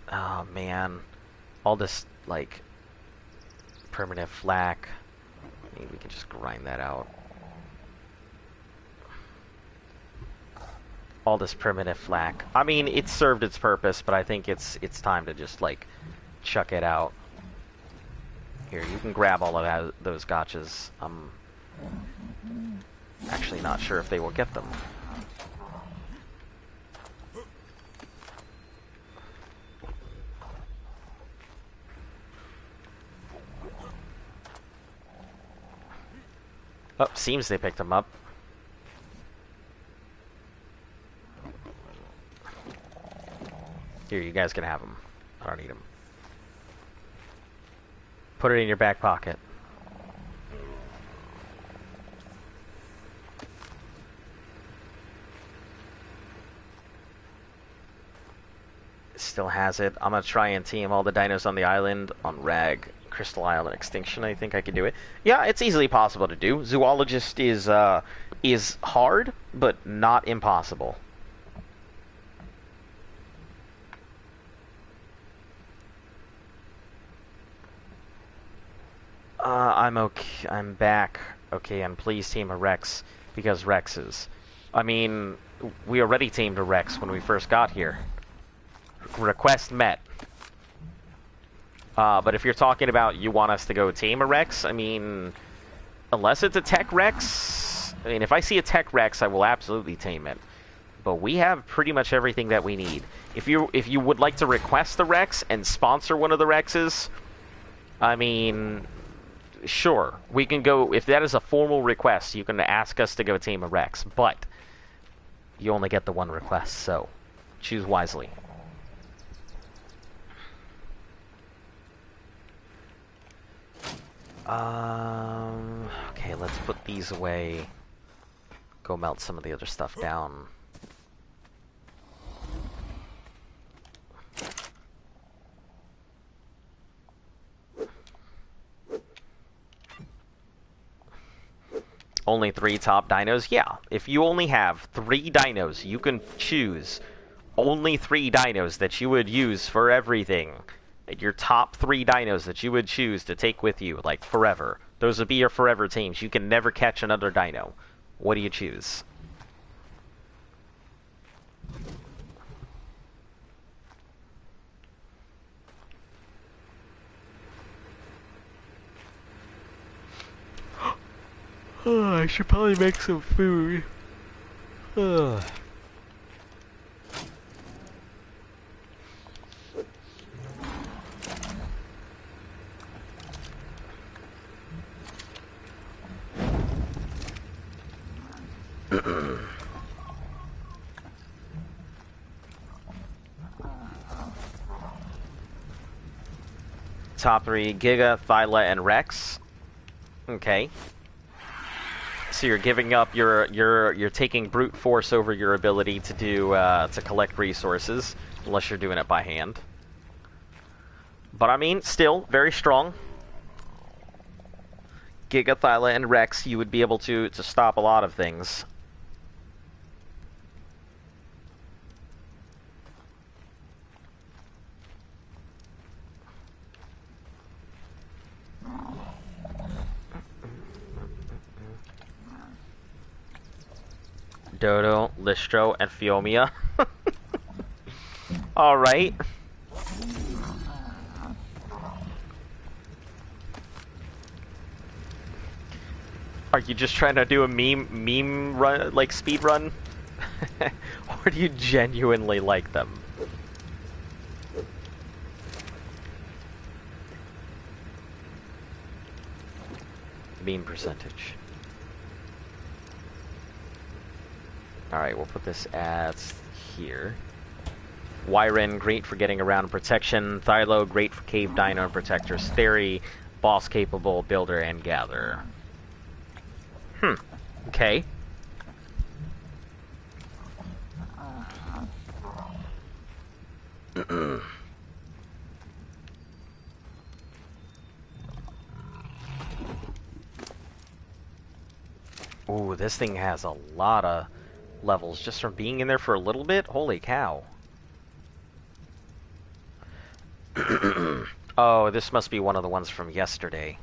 Oh man, all this like primitive flak. Maybe we can just grind that out. All this primitive flak. I mean, it served its purpose, but I think it's time to just like chuck it out. Here, you can grab all of those gotchas. I'm actually not sure if they will get them. Oh, seems they picked them up. Here, you guys can have them. I don't need them. Put it in your back pocket. It still has it. I'm gonna try and team all the dinos on the island on Rag. Crystal Island Extinction, I think I can do it. Yeah, it's easily possible to do. Zoologist is hard, but not impossible. I'm okay. I'm back. Okay, and please team a Rex, because Rexes. I mean, we already teamed a Rex when we first got here. Request met. But if you're talking about you want us to go tame a Rex, I mean, unless it's a tech Rex, I mean, if I see a tech Rex, I will absolutely tame it. but we have pretty much everything that we need. If you would like to request the Rex and sponsor one of the Rexes, I mean, sure, we can go. If that is a formal request, you can ask us to go team a Rex, but you only get the one request, so choose wisely. Okay, let's put these away. Go melt some of the other stuff down. Only 3 top dinos? Yeah, if you only have 3 dinos, you can choose only 3 dinos that you would use for everything. Your top 3 dinos that you would choose to take with you, like, forever. Those would be your forever teams. You can never catch another dino. What do you choose? Oh, I should probably make some food. Ugh. Top 3, Giga, Thyla, and Rex. Okay. So you're giving up you're taking brute force over your ability to do to collect resources, unless you're doing it by hand. But I mean, still very strong. Giga, Thyla, and Rex, you would be able to stop a lot of things. Dodo, Listro, and Phiomia. Alright. Are you just trying to do a meme run, like speed run? Or do you genuinely like them? Meme percentage. Alright, we'll put this at here. Wyren, great for getting around protection. Thylo, great for cave dino and protectors. Theory, boss capable, builder, and gatherer. Okay. Ooh, this thing has a lot of levels just from being in there for a little bit. Holy cow. Oh, this must be one of the ones from yesterday.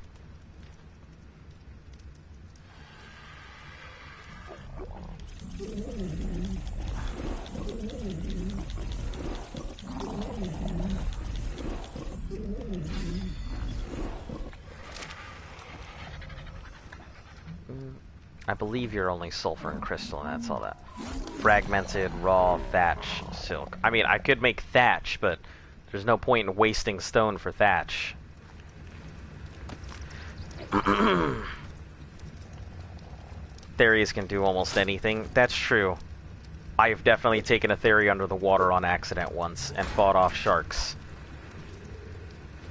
I believe you're only sulfur and crystal, and that's all that. Fragmented, raw, thatch, silk. I mean, I could make thatch, but there's no point in wasting stone for thatch. Theories can do almost anything. That's true. I've definitely taken a theory under the water on accident once and fought off sharks.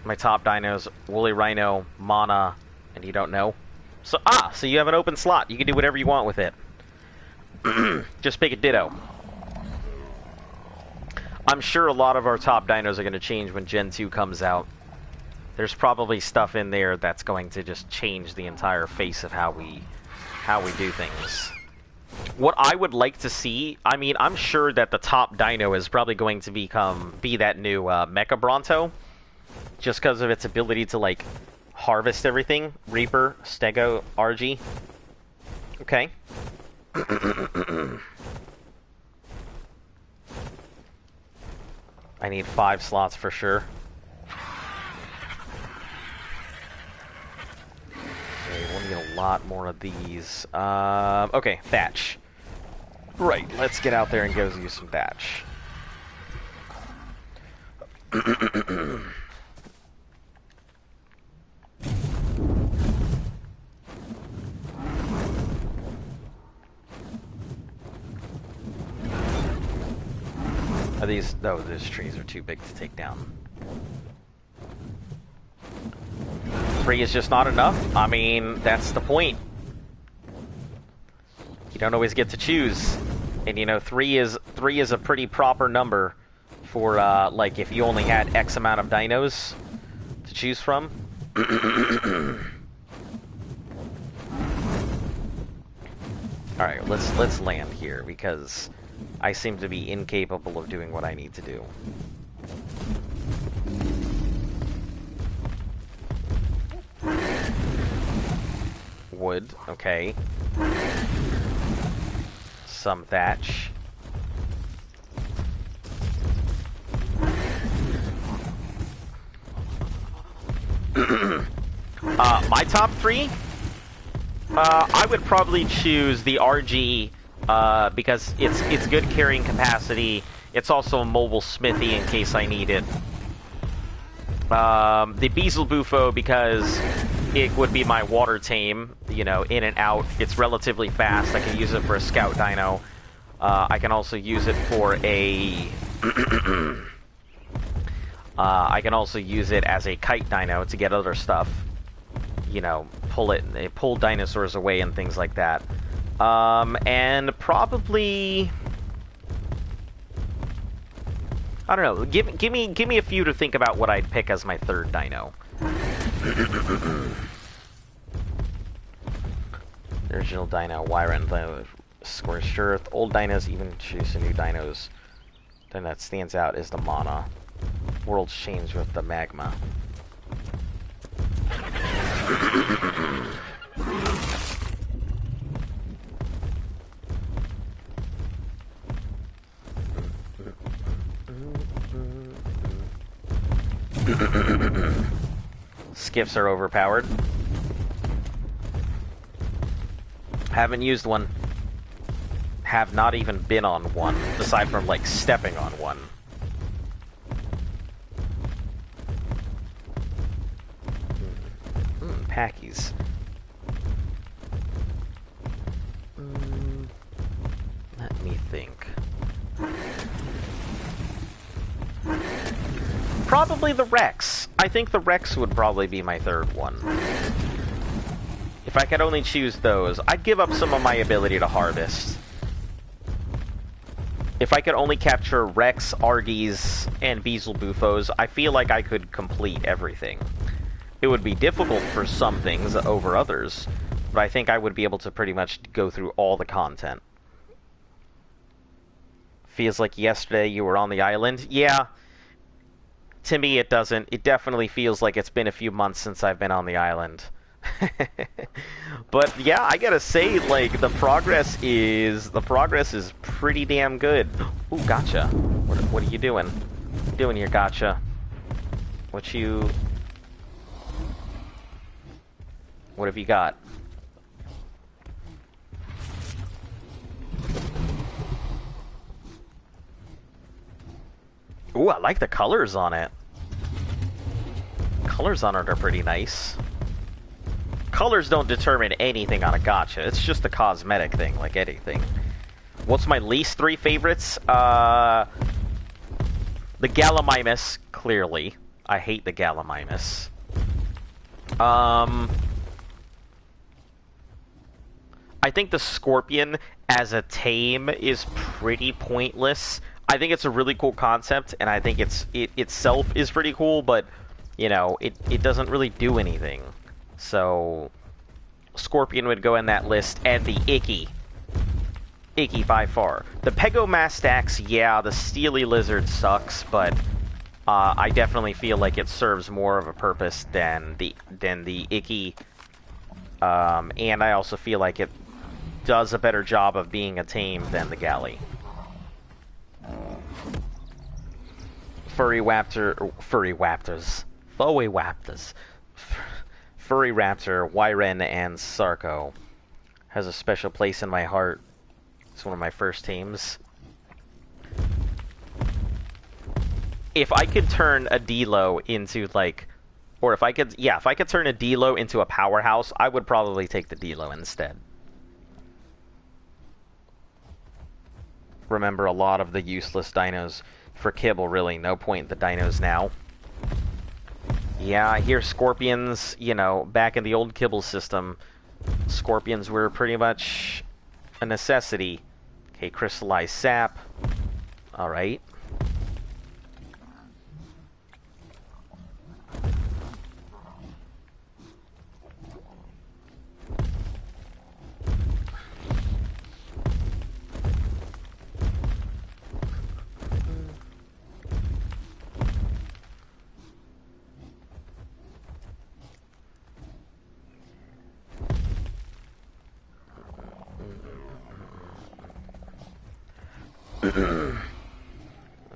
My top dinos, Woolly Rhino, Mana, and you don't know? So, so you have an open slot. You can do whatever you want with it. Just pick a Ditto. I'm sure a lot of our top dinos are going to change when Gen 2 comes out. There's probably stuff in there that's going to just change the entire face of how we do things. What I would like to see, I mean, I'm sure that the top dino is probably going to be that new Mecha Bronto, just because of its ability to, like, harvest everything. Reaper, Stego, RG. Okay. I need 5 slots for sure. Okay, we'll need a lot more of these. Okay, thatch. Right, let's get out there and go use some thatch. Are these... No, those trees are too big to take down. 3 is just not enough? I mean, that's the point. You don't always get to choose. And you know, 3 is a pretty proper number for, like, if you only had X amount of dinos to choose from. Alright, let's land here, because I seem to be incapable of doing what I need to do. Wood, okay. Some thatch. My top 3? I would probably choose the RG, because it's good carrying capacity. It's also a mobile smithy in case I need it. The Beelzebufo, because it would be my water tame, you know, in and out. It's relatively fast. I can use it for a scout dino. I can also use it for a... I can also use it as a kite dino to get other stuff. You know, pull dinosaurs away and things like that. And probably... I don't know. Give me a few to think about what I'd pick as my third dino. Original dino, Wyron, Scorched Earth. Old dinos even choose new dinos. Then that stands out is the Mana. Worlds change with the magma. Skiffs are overpowered. Haven't used one. Have not even been on one, aside from, like, stepping on one. Packies. Let me think. Probably the Rex. I think the Rex would probably be my third one. If I could only choose those, I'd give up some of my ability to harvest. If I could only capture Rex, Argies, and Beelzebufos, I feel like I could complete everything. It would be difficult for some things over others, but I think I would be able to pretty much go through all the content. Feels like yesterday you were on the island? Yeah. To me, it doesn't. It definitely feels like it's been a few months since I've been on the island. But yeah, I gotta say, like, the progress is pretty damn good. Ooh, gotcha. What are you doing? What are you doing here, gotcha? What have you got? Ooh, I like the colors on it. Colors on it are pretty nice. Colors don't determine anything on a gacha. It's just a cosmetic thing, like anything. What's my least 3 favorites? The Gallimimus, clearly. I hate the Gallimimus. I think the Scorpion as a tame is pretty pointless. I think it's a really cool concept, and I think it itself is pretty cool, but, you know, it doesn't really do anything. So, Scorpion would go in that list, and the Icky. Icky by far. The Pegomastax, yeah, the Steely Lizard sucks, but I definitely feel like it serves more of a purpose than the Icky. And I also feel like it does a better job of being a tame than the Galley. Furry Raptors, Wyren, and Sarko has a special place in my heart. It's one of my first teams. If I could turn a D-Low into, like... Or if I could... Yeah, if I could turn a D-Low into a powerhouse, I would probably take the D-Low instead. Remember a lot of the useless dinos for kibble, really. No point in the dinos now. Yeah, I hear scorpions, you know, back in the old kibble system, scorpions were pretty much a necessity. Okay, crystallized sap. Alright.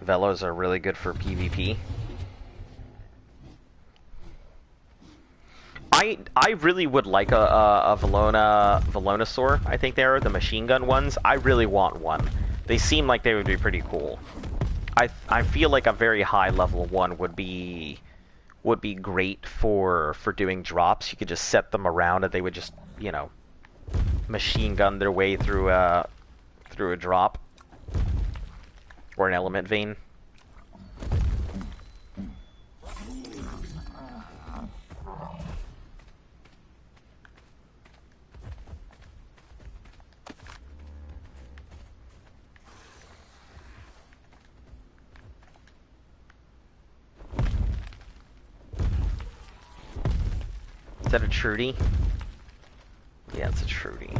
Velos are really good for PvP. I really would like a Velonasaur, I think they are, the machine gun ones. I really want one. They seem like they would be pretty cool. I feel like a very high level one would be great for doing drops. You could just set them around and they would just, you know, machine gun their way through a drop. Or an element vein. Is that a Trudy? Yeah, it's a Trudy.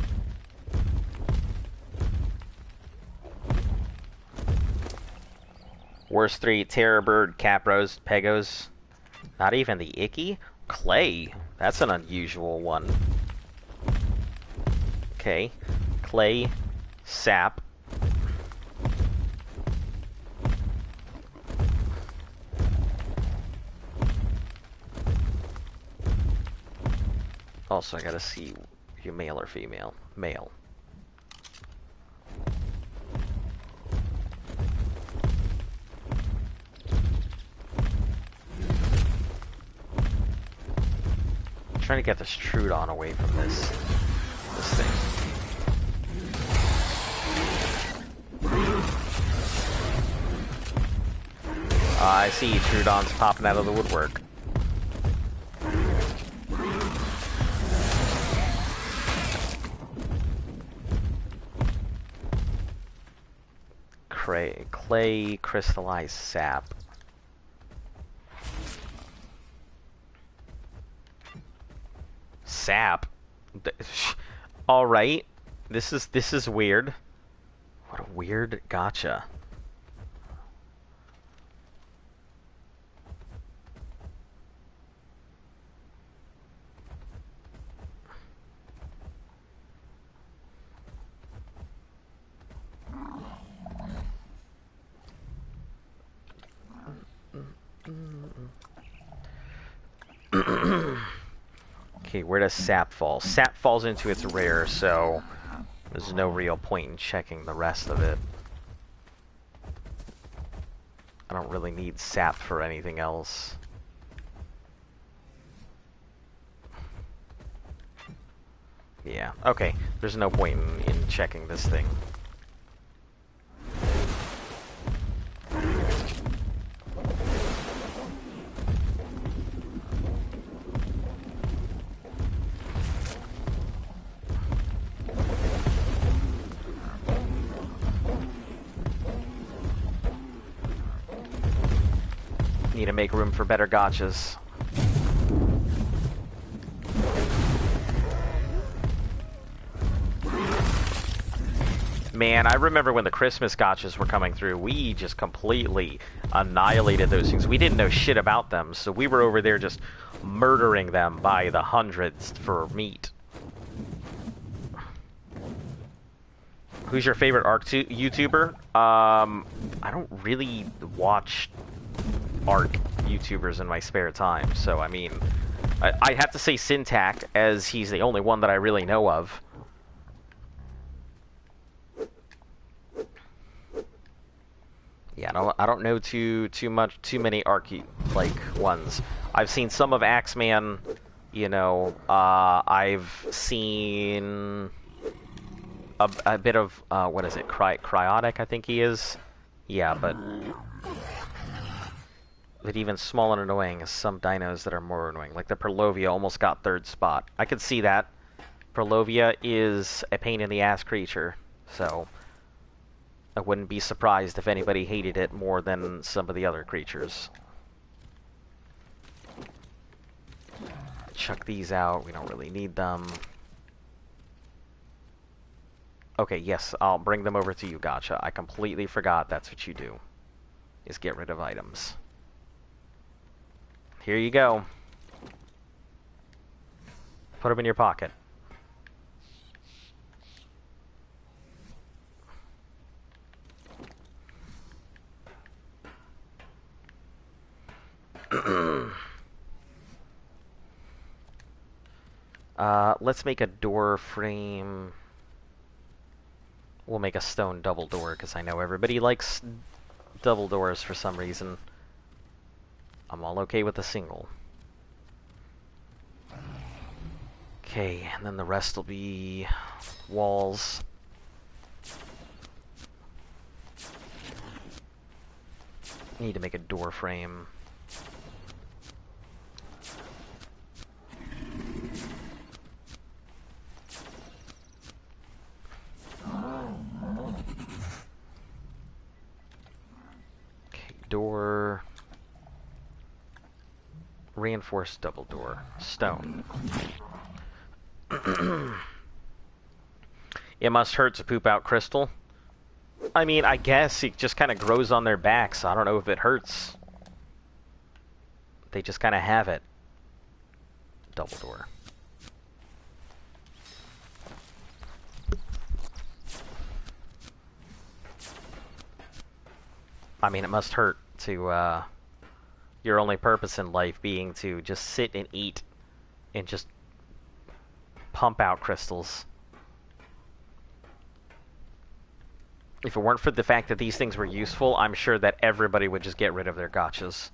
Worst 3, Terrorbird, Capros, Pegos. Not even the Icky? Clay. That's an unusual one. Okay. Clay, Sap. Also, I gotta see you male or female. Male. Trying to get this Trudon away from this thing. I see Trudon's popping out of the woodwork. Clay crystallized sap. Sap. All right. This is weird. What a weird gotcha. Okay, where does sap fall? Sap falls into its rare, so there's no real point in checking the rest of it. I don't really need sap for anything else. Yeah, okay. There's no point in checking this thing. Need to make room for better gotchas. Man, I remember when the Christmas gotchas were coming through, we just completely annihilated those things. We didn't know shit about them, so we were over there just murdering them by the hundreds for meat. Who's your favorite ARC YouTuber? I don't really watch ARC YouTubers in my spare time, so I mean, I have to say Syntac, as he's the only one that I really know of. Yeah, I don't know too many Archie like ones. I've seen some of Axeman. You know, I've seen a bit of what is it? Cryotic, I think he is. Yeah, but even small and annoying is some dinos that are more annoying. Like the Perlovia almost got 3rd spot. I could see that. Perlovia is a pain in the ass creature, so I wouldn't be surprised if anybody hated it more than some of the other creatures. Chuck these out. We don't really need them. Okay, yes, I'll bring them over to you, Gotcha. I completely forgot that's what you do, is get rid of items. Here you go. Put them in your pocket. Let's make a door frame. We'll make a stone double door, because I know everybody likes double doors for some reason. I'm all okay with a single. Okay, and then the rest will be walls. Need to make a door frame. Okay, door. Reinforced double door. Stone. It must hurt to poop out crystal. I mean, I guess it just kind of grows on their backs. So I don't know if it hurts. They just kind of have it. Double door. I mean, it must hurt to, your only purpose in life being to just sit and eat and just pump out crystals. If it weren't for the fact that these things were useful, I'm sure that everybody would just get rid of their gotchas.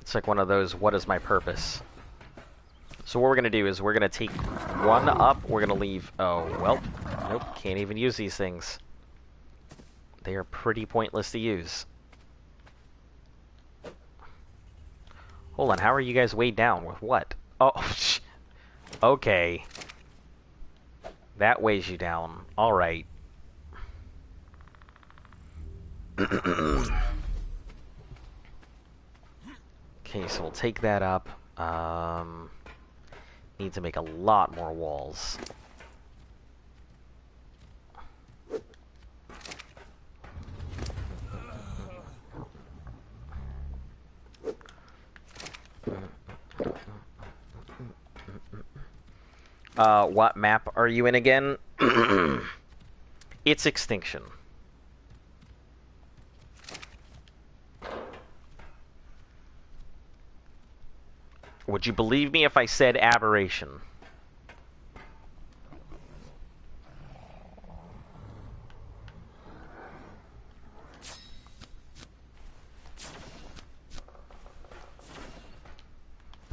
It's like one of those, what is my purpose? So what we're going to do is we're going to take one up, we're going to leave... Oh, well, nope, can't even use these things. They are pretty pointless to use. Hold on, how are you guys weighed down? With what? Oh, okay. That weighs you down. Alright. Okay, so we'll take that up. Need to make a lot more walls. What map are you in again? It's Extinction. Would you believe me if I said Aberration?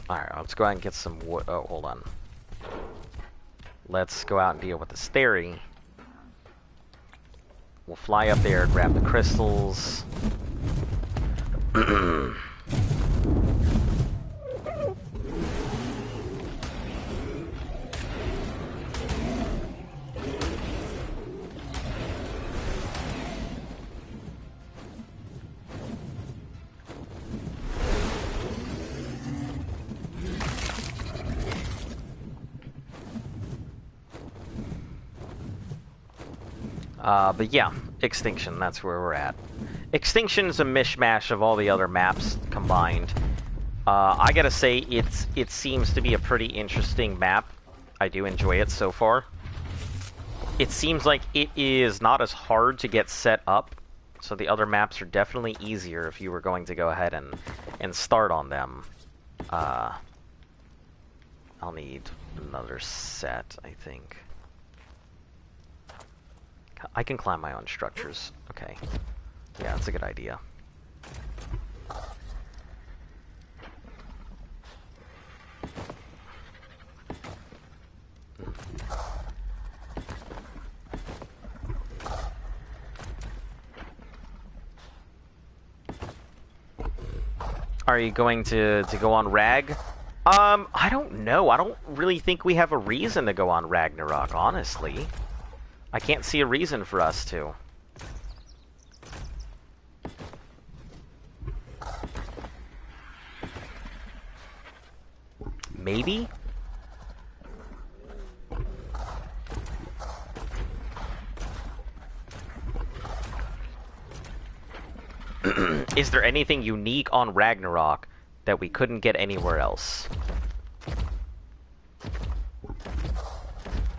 Alright, let's go out and get some wood. Oh, hold on. Let's go out and deal with the Stary. We'll fly up there, grab the crystals. But yeah, Extinction, that's where we're at. Extinction is a mishmash of all the other maps combined. I gotta say, it seems to be a pretty interesting map. I do enjoy it so far. It seems like it is not as hard to get set up, so the other maps are definitely easier if you were going to go ahead and start on them. I'll need another set, I think. I can climb my own structures. Okay. Yeah, that's a good idea. Are you going to go on Rag? I don't know. I don't really think we have a reason to go on Ragnarok, honestly. I can't see a reason for us to. Maybe? Is there anything unique on Ragnarok that we couldn't get anywhere else?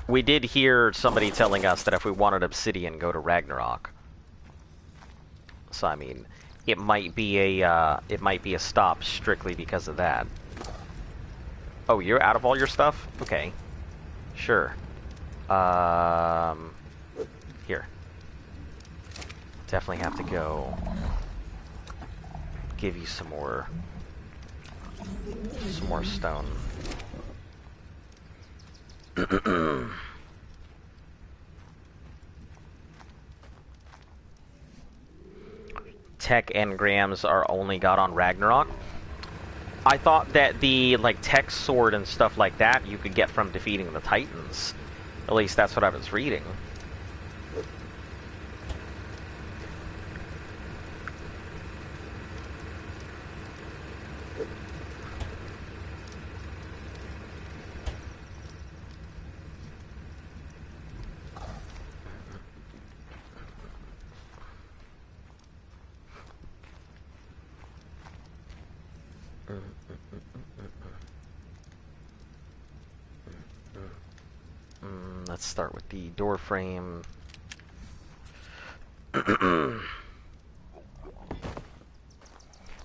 We did hear somebody telling us that if we wanted obsidian, go to Ragnarok. So I mean, it might be a stop strictly because of that. Oh, you're out of all your stuff? Okay. Sure. Here. Definitely have to go give you some more stone. Tech engrams are only got on Ragnarok. I thought that the tech sword and stuff like that you could get from defeating the Titans. At least that's what I was reading. Let's start with the door frame.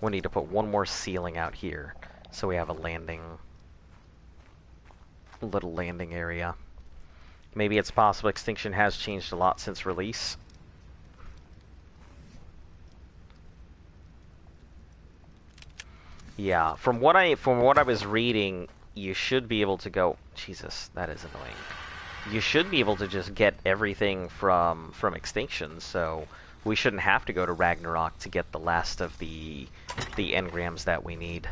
We need to put one more ceiling out here, so we have a little landing area. Maybe it's possible Extinction has changed a lot since release. Yeah, from what I was reading, you should be able to go. Jesus, that is annoying. You should be able to just get everything from Extinction, so we shouldn't have to go to Ragnarok to get the last of the engrams that we need.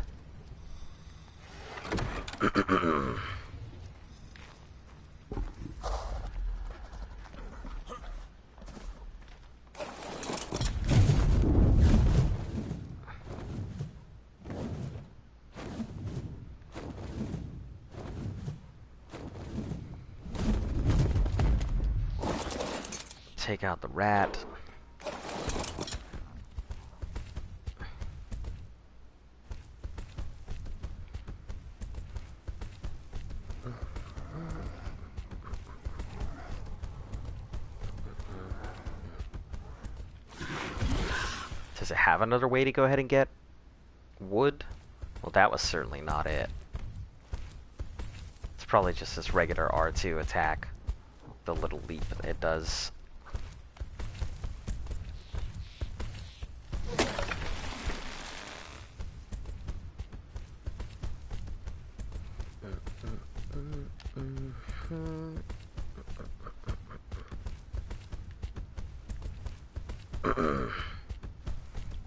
Take out the rat. Does it have another way to go ahead and get wood? Well, that was certainly not it. It's probably just this regular R2 attack. The little leap it does.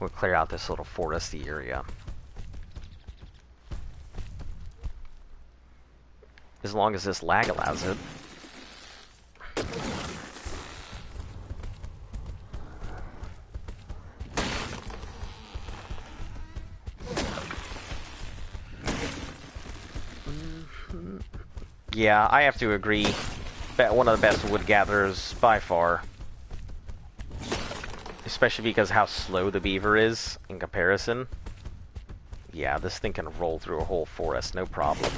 We'll clear out this little foresty area. As long as this lag allows it. Yeah, I have to agree. One of the best wood gatherers by far. Especially because how slow the beaver is in comparison. Yeah, this thing can roll through a whole forest, no problem.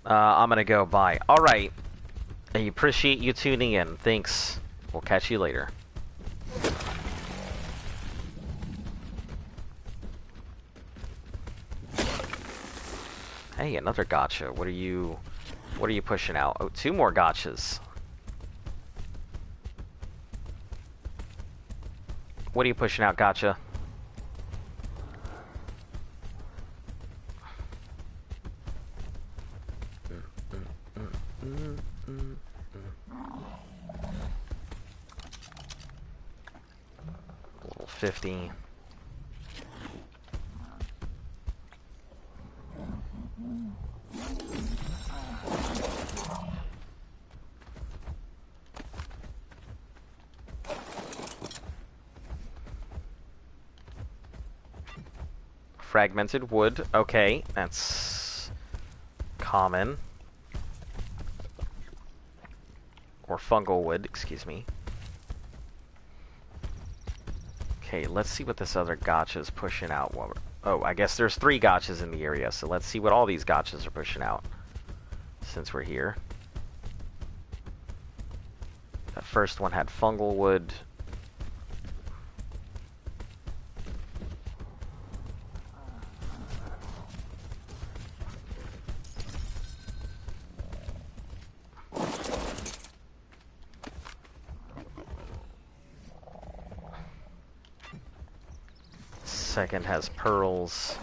I'm gonna go bye. Alright. I appreciate you tuning in. Thanks. We'll catch you later. Hey, another gotcha. What are you pushing out? Oh, 2 more gotchas. What are you pushing out, gotcha? Level 50. Fragmented wood. Okay, that's common. Or fungal wood, excuse me. Okay, let's see what this other gotcha's pushing out. Oh, I guess there's 3 gotchas in the area, so let's see what all these gotchas are pushing out since we're here. That first one had fungal wood. Second has pearls.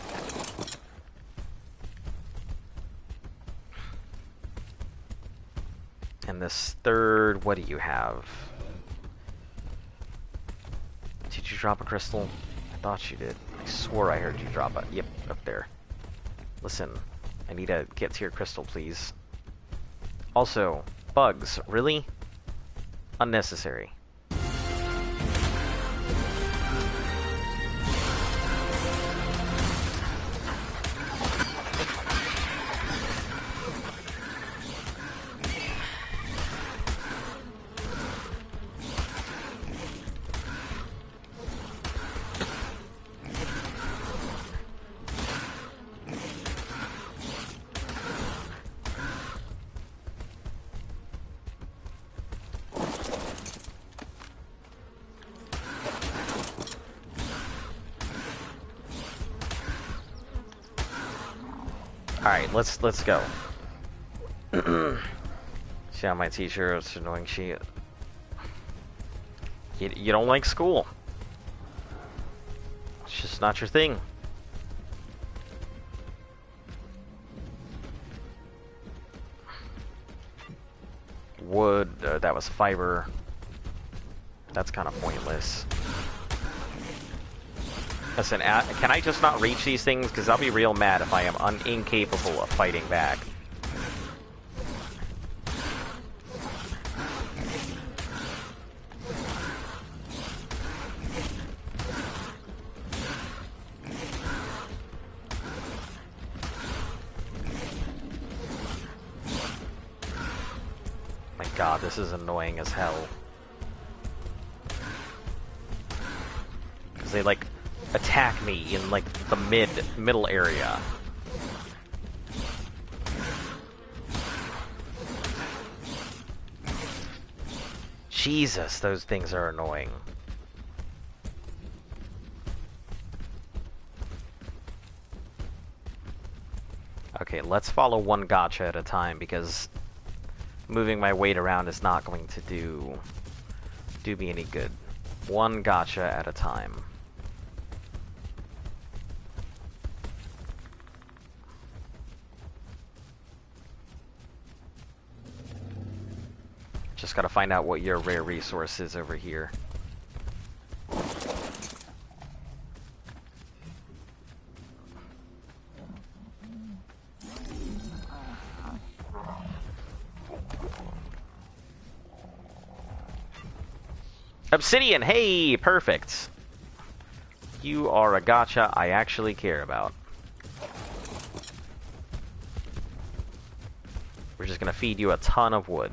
And this third, what do you have? Did you drop a crystal? I thought you did. I swore I heard you drop it. Yep, up there. Listen, I need to get to your crystal, please. Also, bugs, really? Unnecessary. Alright, let's go. See how my teacher is annoying. You don't like school. It's just not your thing. Wood, that was fiber. That's kind of pointless. Listen, can I just not reach these things? Because I'll be real mad if I am incapable of fighting back. My god, this is annoying as hell. Because they, like, attack me in, like, the middle area. Jesus, those things are annoying. Okay, let's follow one gotcha at a time, because moving my weight around is not going to do me any good. One gotcha at a time. Just gotta find out what your rare resource is over here. Obsidian, hey, perfect. You are a gotcha I actually care about. We're just gonna feed you a ton of wood.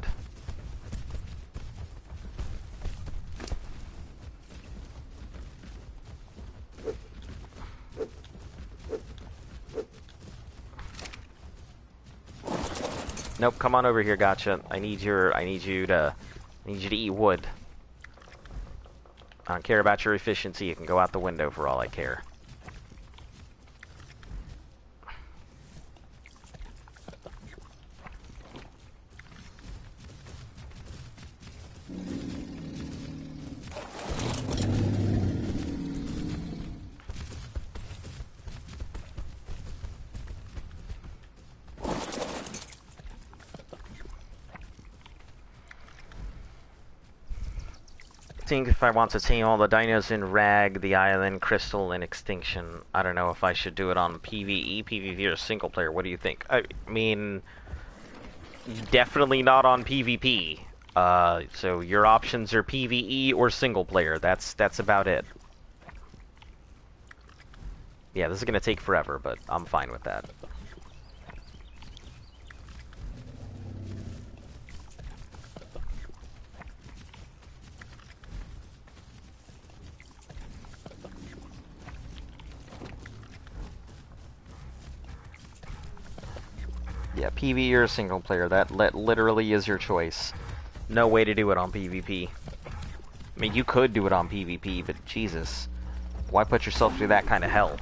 Nope, come on over here, gotcha. I need you to eat wood. I don't care about your efficiency. You can go out the window for all I care. think if I want to tame all the dinos in Rag, the Island, Crystal, and Extinction, I don't know if I should do it on PvE, PvP, or single player. What do you think? I mean, definitely not on PvP. So your options are PvE or single player. That's about it. Yeah, this is gonna take forever, but I'm fine with that. Yeah, PvE or single player. That literally is your choice. No way to do it on PvP. I mean, you could do it on PvP, but Jesus. Why put yourself through that kind of hell?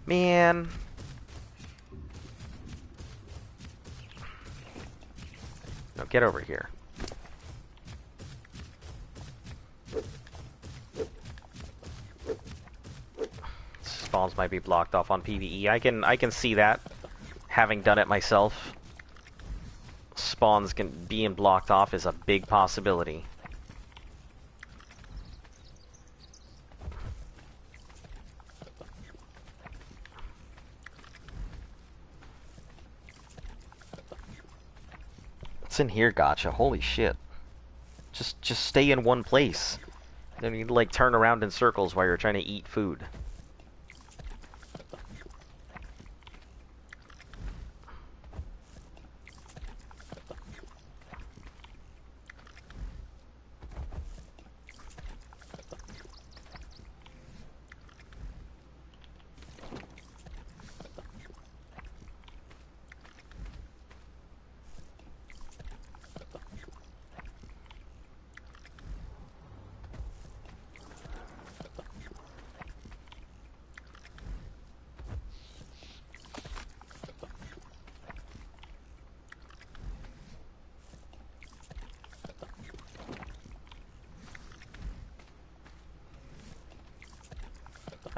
Man. No, get over here. Spawns might be blocked off on PvE. I can see that, having done it myself. Spawns being blocked off is a big possibility. What's in here, gotcha? Holy shit. Just stay in one place. You don't need to, like, turn around in circles while you're trying to eat food.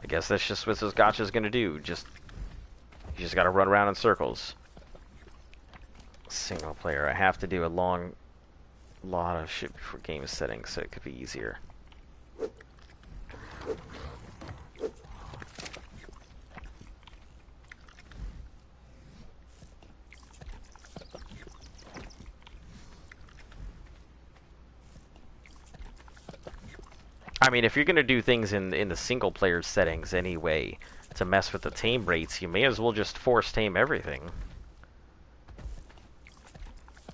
I guess that's just what this gotcha's gonna do. You just gotta run around in circles. Single player. I have to do a lot of shit before game settings, so it could be easier. I mean, if you're gonna do things in the single player settings anyway to mess with the tame rates, you may as well just force tame everything.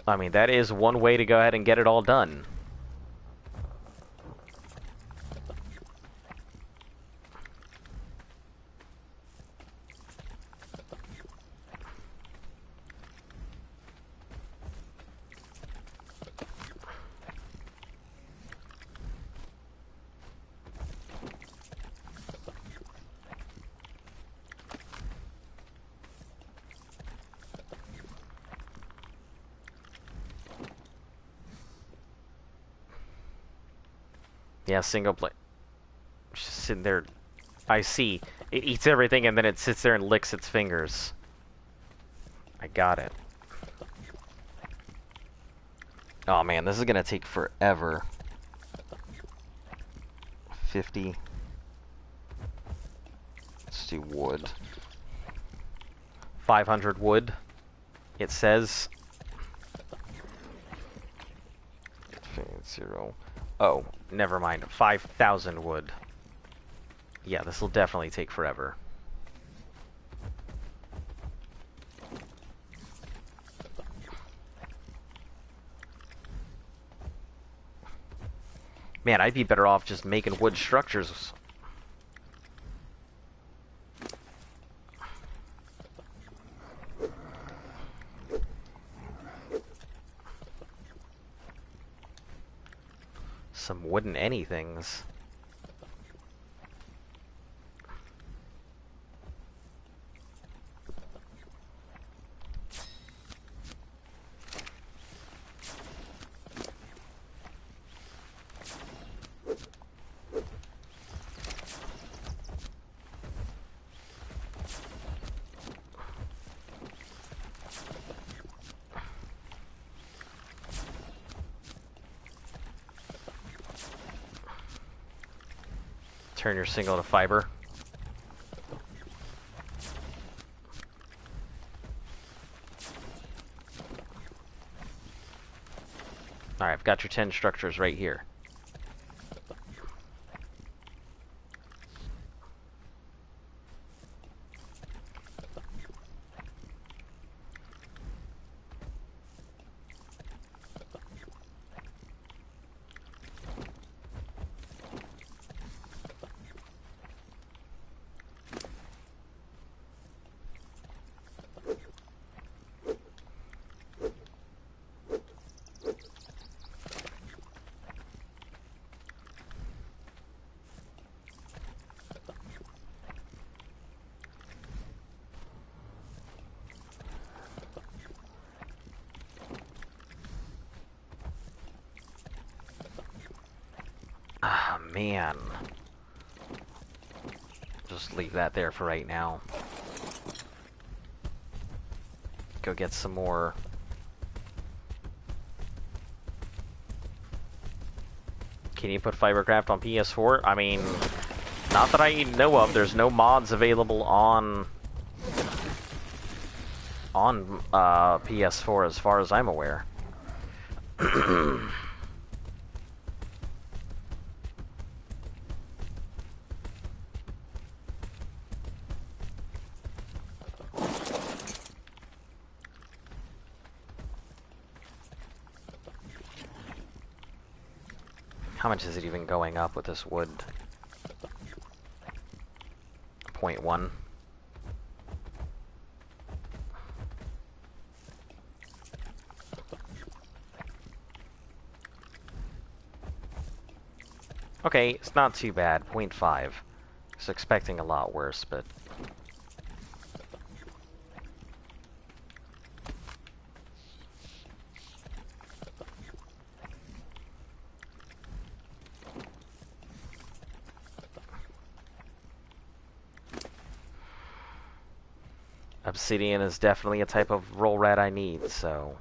I mean, that is one way to go ahead and get it all done. Yeah, single play. Just sitting there. I see. It eats everything and then it sits there and licks its fingers. I got it. Oh man, this is gonna take forever. 50. Let's do wood. 500 wood. It says. 0. Oh, never mind. 5,000 wood. Yeah, this will definitely take forever. Man, I'd be better off just making wood structures. Some wooden anythings. Turn your single to fiber. Alright, I've got your 10 structures right here. Ah, man. Just leave that there for right now. Go get some more. Can you put Fibercraft on PS4? I mean, not that I know of. There's no mods available on PS4 as far as I'm aware. How much is it even going up with this wood? 0.1. Okay, it's not too bad. 0.5. I was expecting a lot worse, but... Obsidian is definitely a type of roll rat I need, so...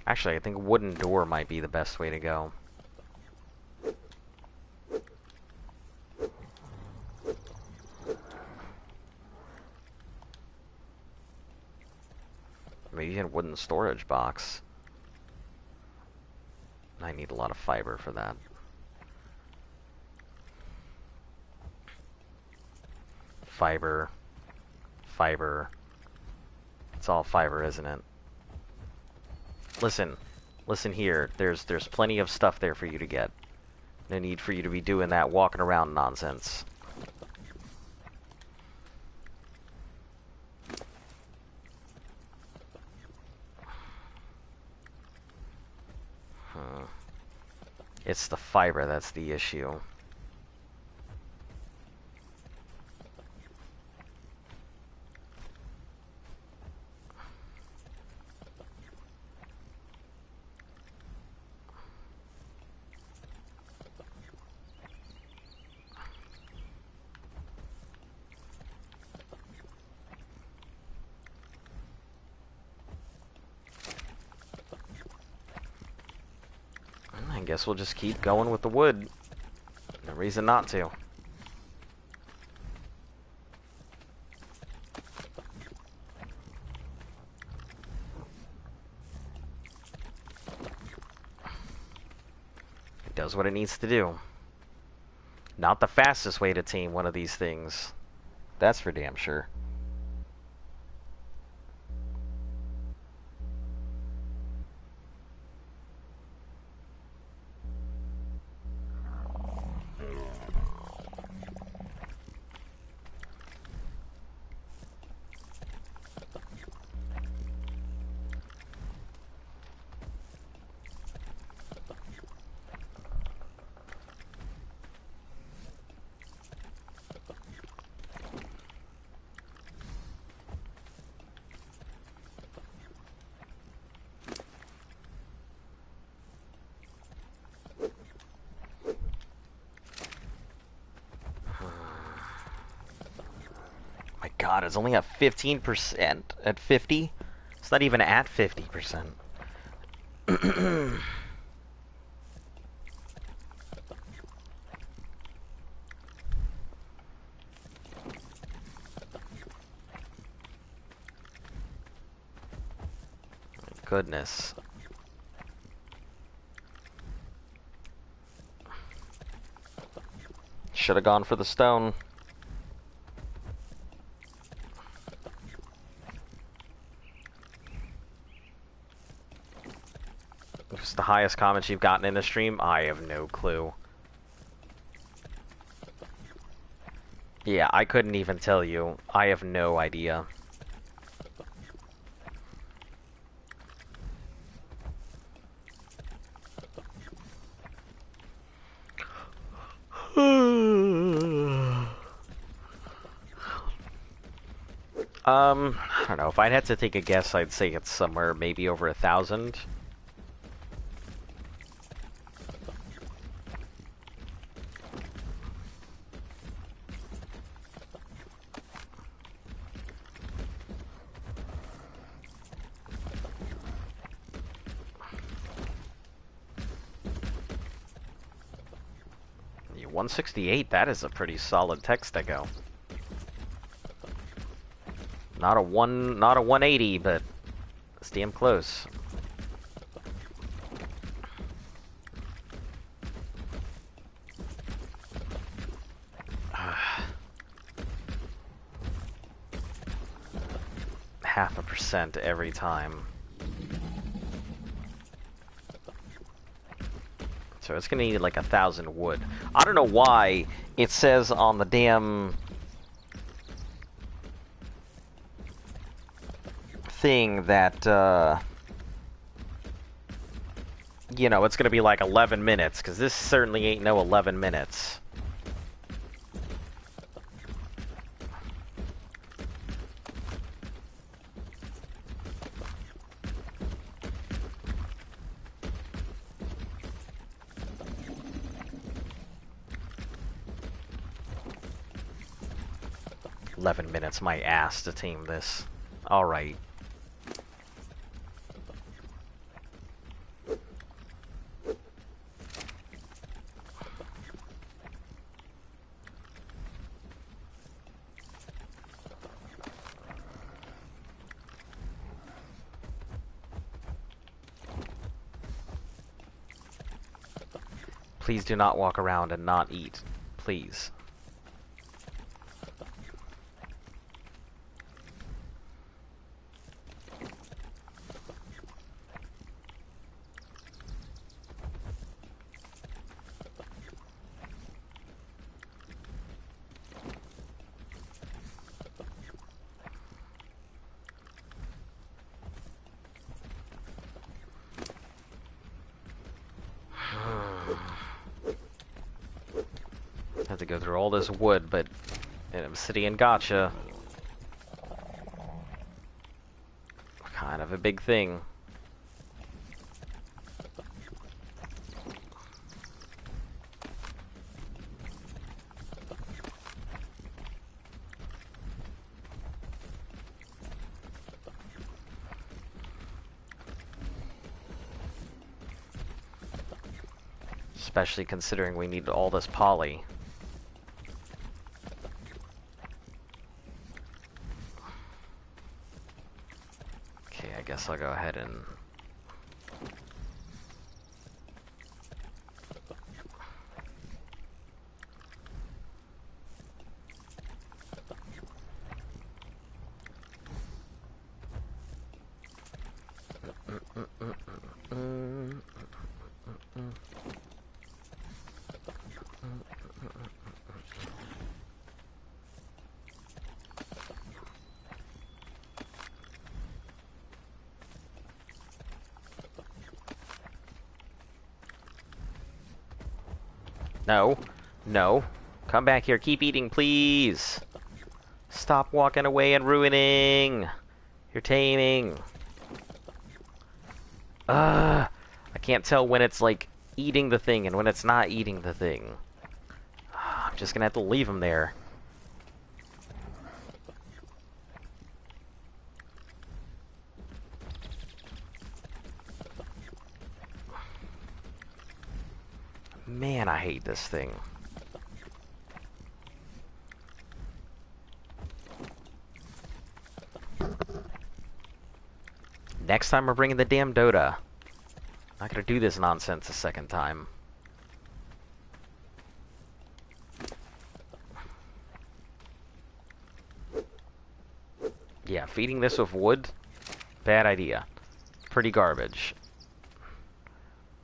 Actually, I think wooden door might be the best way to go. Maybe a wooden storage box. I need a lot of fiber for that. Fiber. Fiber. It's all fiber, isn't it? Listen. Listen here. There's plenty of stuff there for you to get. No need for you to be doing that walking around nonsense. It's the fiber that's the issue. I guess we'll just keep going with the wood. No reason not to. It does what it needs to do. Not the fastest way to tame one of these things. That's for damn sure. My god, it's only at 15%. At 50? It's not even at 50%. Goodness. Should have gone for the stone. What's the highest comments you've gotten in the stream? I have no clue. Yeah, I couldn't even tell you. I have no idea. I don't know. If I'd had to take a guess, I'd say it's somewhere maybe over 1,000. Yeah, 168, that is a pretty solid text to go. Not a 180, but it's damn close. Half a percent every time. So it's gonna need like 1,000 wood. I don't know why it says on the damn thing that, you know, it's gonna be like 11 minutes, because this certainly ain't no 11 minutes. Minutes my ass to tame this. Alright. Please do not walk around and not eat. Please. Had to go through all this wood, but an obsidian gotcha. Kind of a big thing. Especially considering we need all this poly. Okay, I guess I'll go ahead and... No. No. Come back here. Keep eating, please. Stop walking away and ruining. You're taming. I can't tell when it's, like, eating the thing and when it's not eating the thing. I'm just gonna have to leave him there. Man, I hate this thing. Next time we're bringing the damn Dota. Not gonna do this nonsense a second time. Yeah, feeding this with wood, bad idea. Pretty garbage.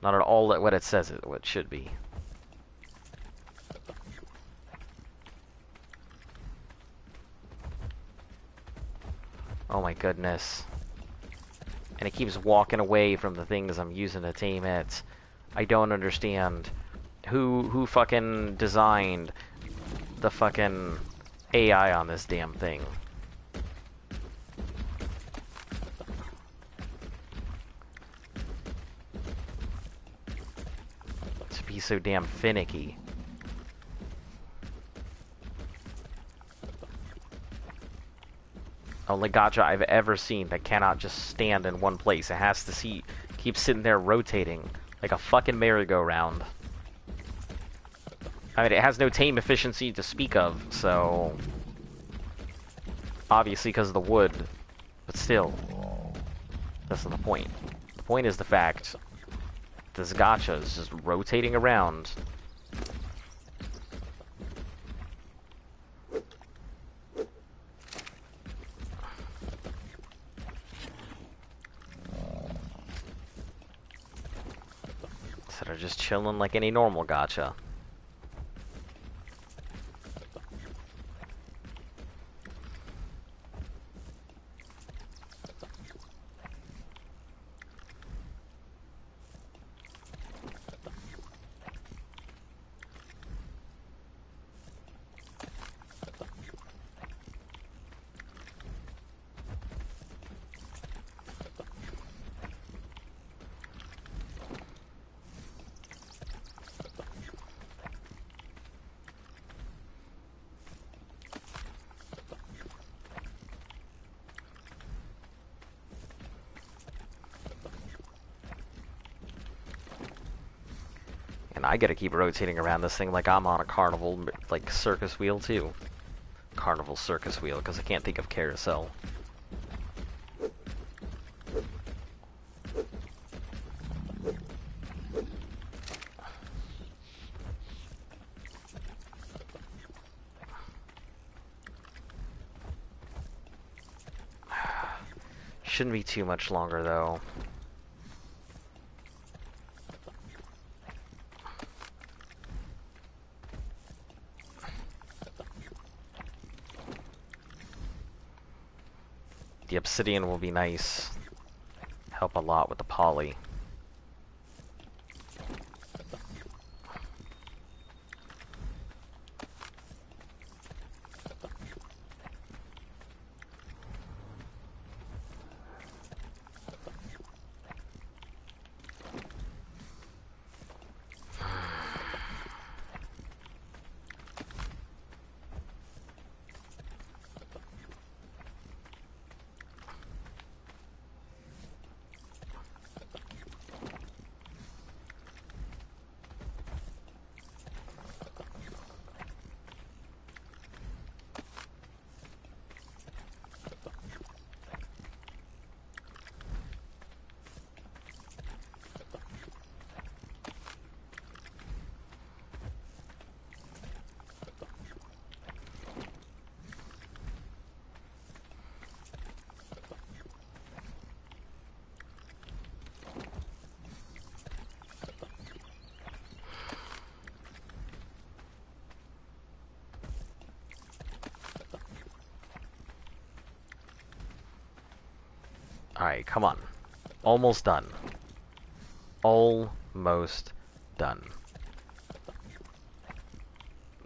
Not at all what it says what it should be. Oh my goodness. And it keeps walking away from the things I'm using to tame it. I don't understand. Who fucking designed the fucking AI on this damn thing? To be so damn finicky. Only gacha I've ever seen that cannot just stand in one place. It has to keep sitting there rotating like a fucking merry-go-round. I mean, it has no tame efficiency to speak of, so obviously because of the wood, but still, that's not the point. The point is the fact this gacha is just rotating around. Instead of just chilling like any normal gacha. And I gotta keep rotating around this thing like I'm on a carnival, like, circus wheel, too. Carnival circus wheel, because I can't think of carousel. Shouldn't be too much longer, though. The obsidian will be nice. Help a lot with the poly. Alright, come on. Almost done. Almost done.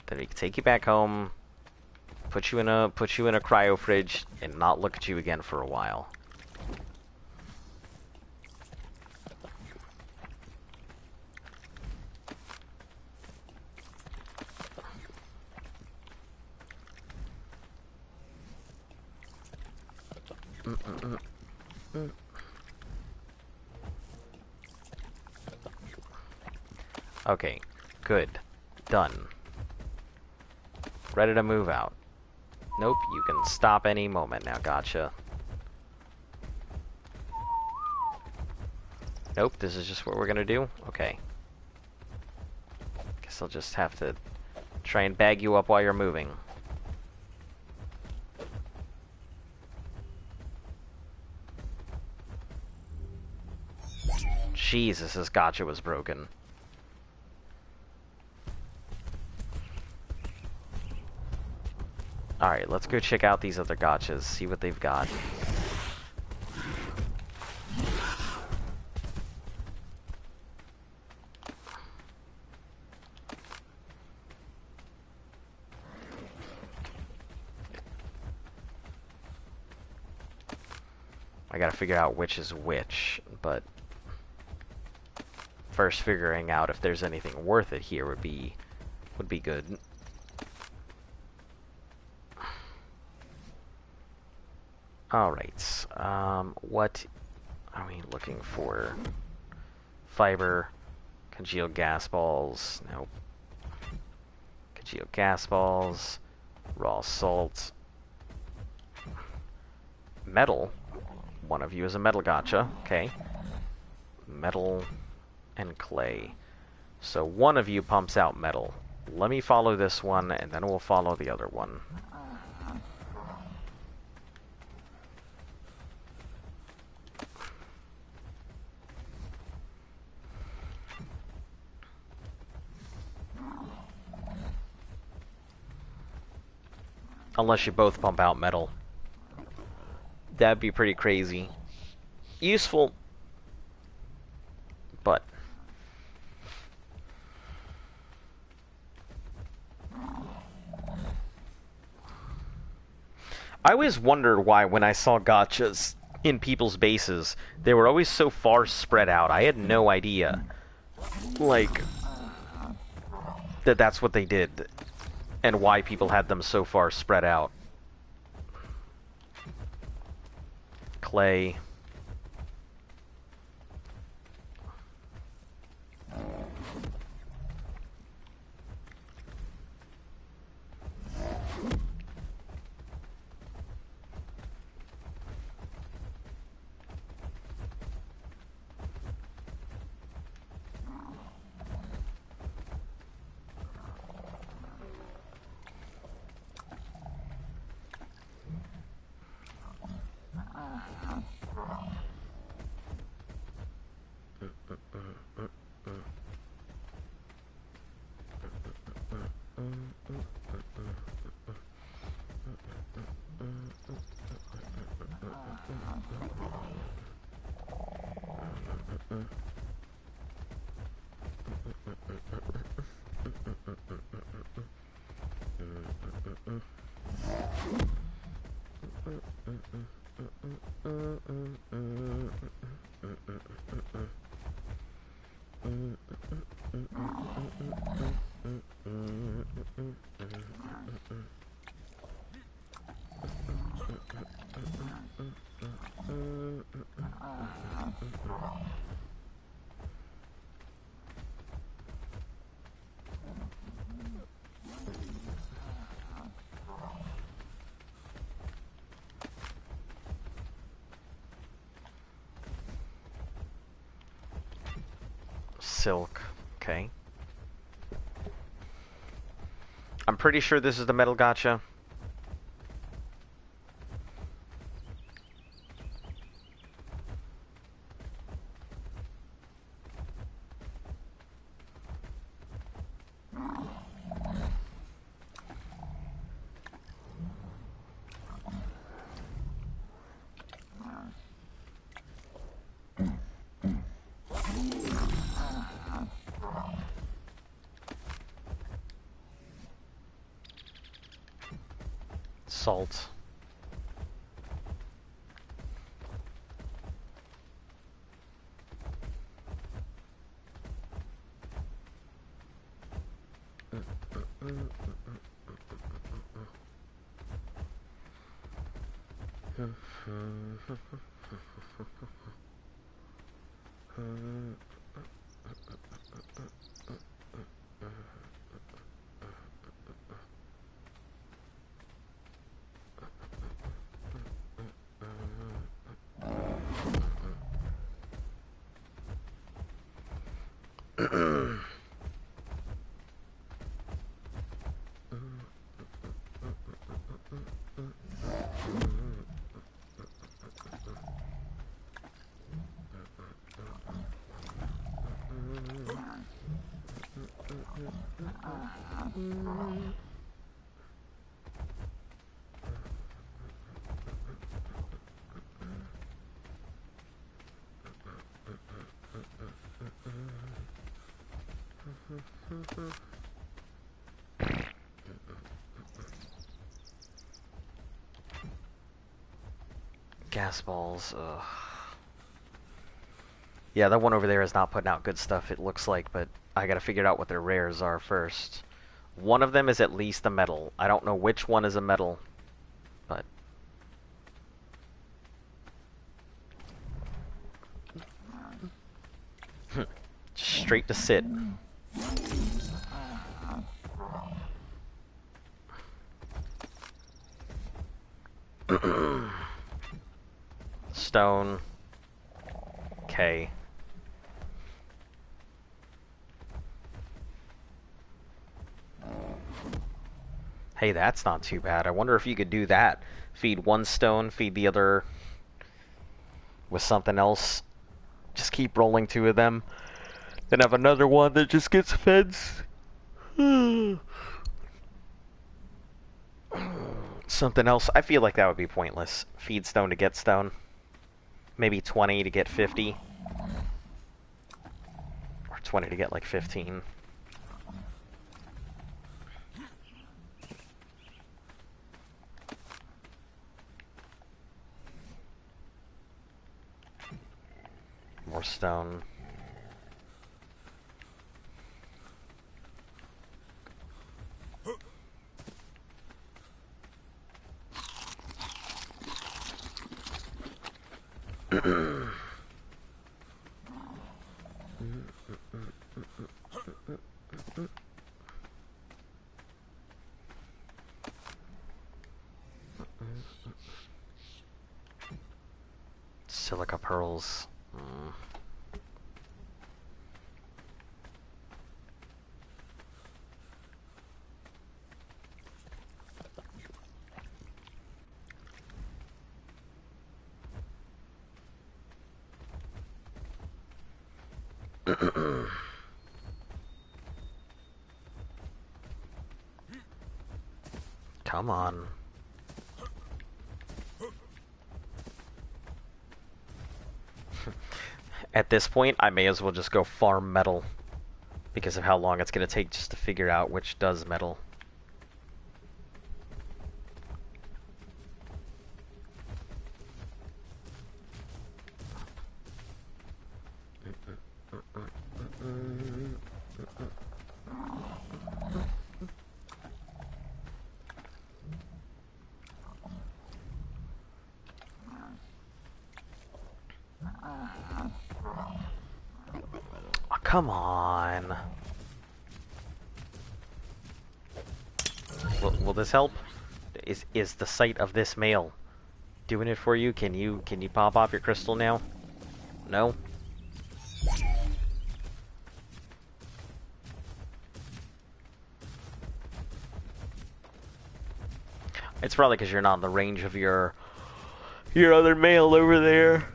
Then we can take you back home, put you in a cryo fridge, and not look at you again for a while. Okay, Good. Done. Ready to move out. Nope, you can stop any moment now. Gotcha. Nope, this is just what we're gonna do? Okay. Guess I'll just have to try and bag you up while you're moving. Jesus, this gotcha was broken. Alright, let's go check out these other gotchas, see what they've got. I gotta figure out which is which, but first figuring out if there's anything worth it here would be good. Alright, what are we looking for? Fiber, congealed gas balls, nope. Congealed gas balls, raw salt, metal. One of you is a metal gotcha, okay. Metal and clay. So one of you pumps out metal. Let me follow this one, and then we'll follow the other one. Unless you both pump out metal. That'd be pretty crazy. Useful, but I always wondered why when I saw gotchas in people's bases, they were always so far spread out. I had no idea, like, that's what they did, and why people had them so far spread out. Clay. Silk. Okay. I'm pretty sure this is the metal gotcha. Salt. Gas balls, ugh. Yeah, that one over there is not putting out good stuff, it looks like, but I gotta figure out what their rares are first. One of them is at least a metal. I don't know which one is a metal, but... Straight to sit. Stone. Okay. Hey, that's not too bad. I wonder if you could do that. Feed one stone, feed the other with something else. Just keep rolling two of them. Then have another one that just gets fed. Something else. I feel like that would be pointless. Feed stone to get stone. Maybe 20 to get 50. Or 20 to get like 15. More stone. Silica pearls. Come on. At this point, I may as well just go farm metal because of how long it's going to take just to figure out which does metal. Come on. Will this help? Is the sight of this mail doing it for you? Can you pop off your crystal now? No? It's probably because you're not in the range of your other mail over there.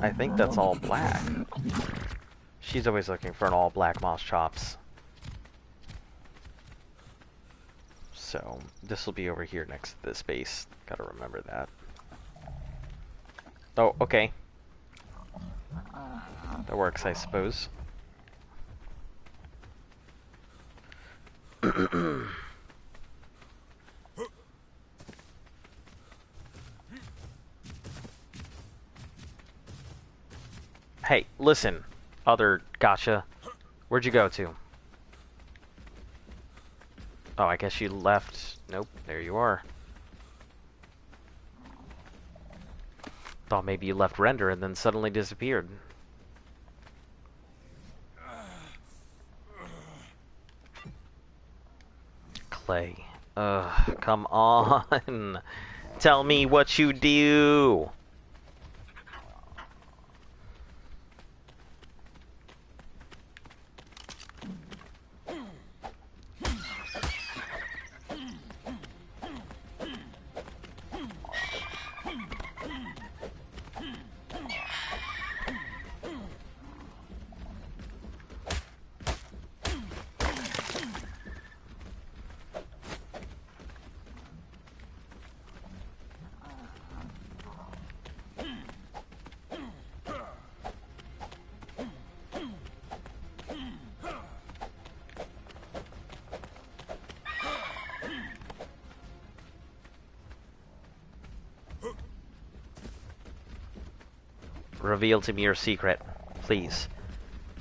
I think that's all black. She's always looking for an all black moss chops. So, this will be over here next to this base. Gotta remember that. Oh, okay. That works, I suppose. Hey, listen, other gotcha. Where'd you go to? Oh, I guess you left Nope, there you are. Thought maybe you left render and then suddenly disappeared. Clay. Ugh, come on. Tell me what you do. Reveal to me your secret. Please.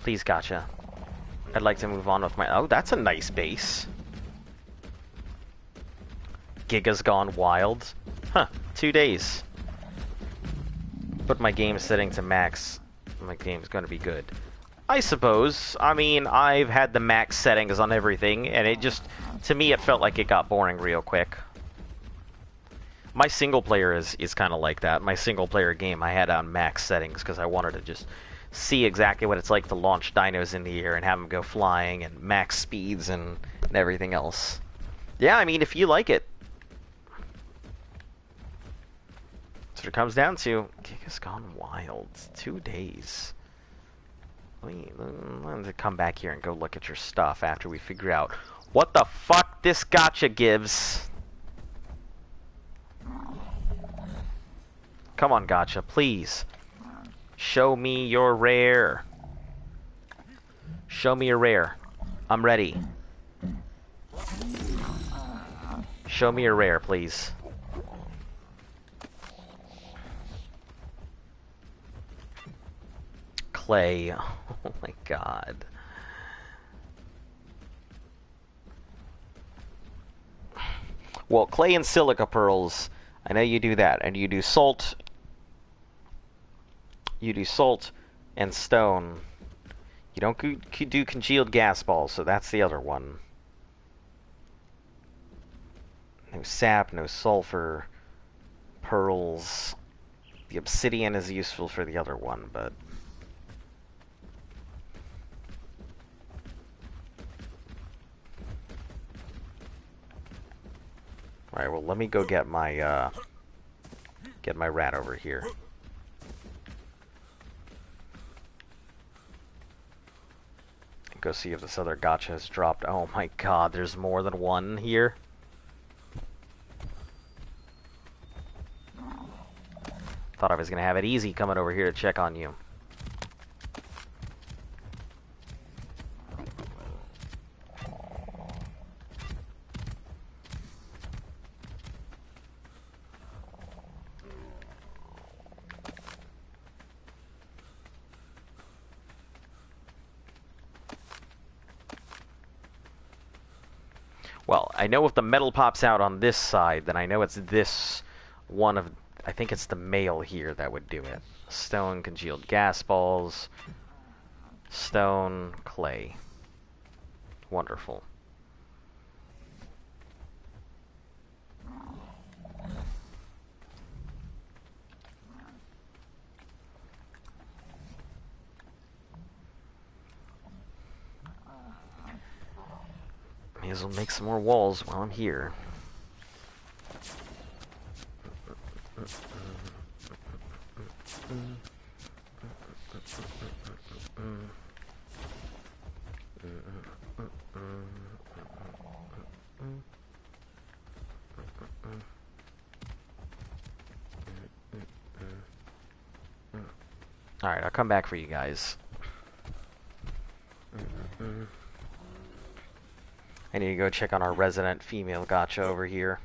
Please, gotcha. I'd like to move on with my... Oh, that's a nice base. Giga's gone wild. Huh, 2 days. Put my game setting to max. My game's gonna be good. I suppose. I mean, I've had the max settings on everything, and it just... To me, it felt like it got boring real quick. My single player is kind of like that. My single player game I had on max settings because I wanted to just see exactly what it's like to launch dinos in the air and have them go flying and max speeds and everything else. Yeah, I mean, if you like it. That's what it comes down to. Giga's gone wild. 2 days. Let me come back here and go look at your stuff after we figure out what the fuck this gotcha gives. Come on, gotcha, please. Show me your rare. Show me your rare. I'm ready. Show me your rare, please. Clay. Oh my god. Well, clay and silica pearls. I know you do that, and you do salt. You do salt and stone. You don't do congealed gas balls, so that's the other one. No sap, no sulfur, pearls. The obsidian is useful for the other one, but... Alright, well, let me go get my rat over here. Go see if this other gotcha has dropped. Oh my god, there's more than one here. Thought I was gonna have it easy coming over here to check on you. Well, I know if the metal pops out on this side, then I know it's this one of... I think it's the male here that would do it. Stone, congealed gas balls, stone, clay. Wonderful. May as well make some more walls while I'm here. Alright, I'll come back for you guys. I need to go check on our resident female gotcha over here.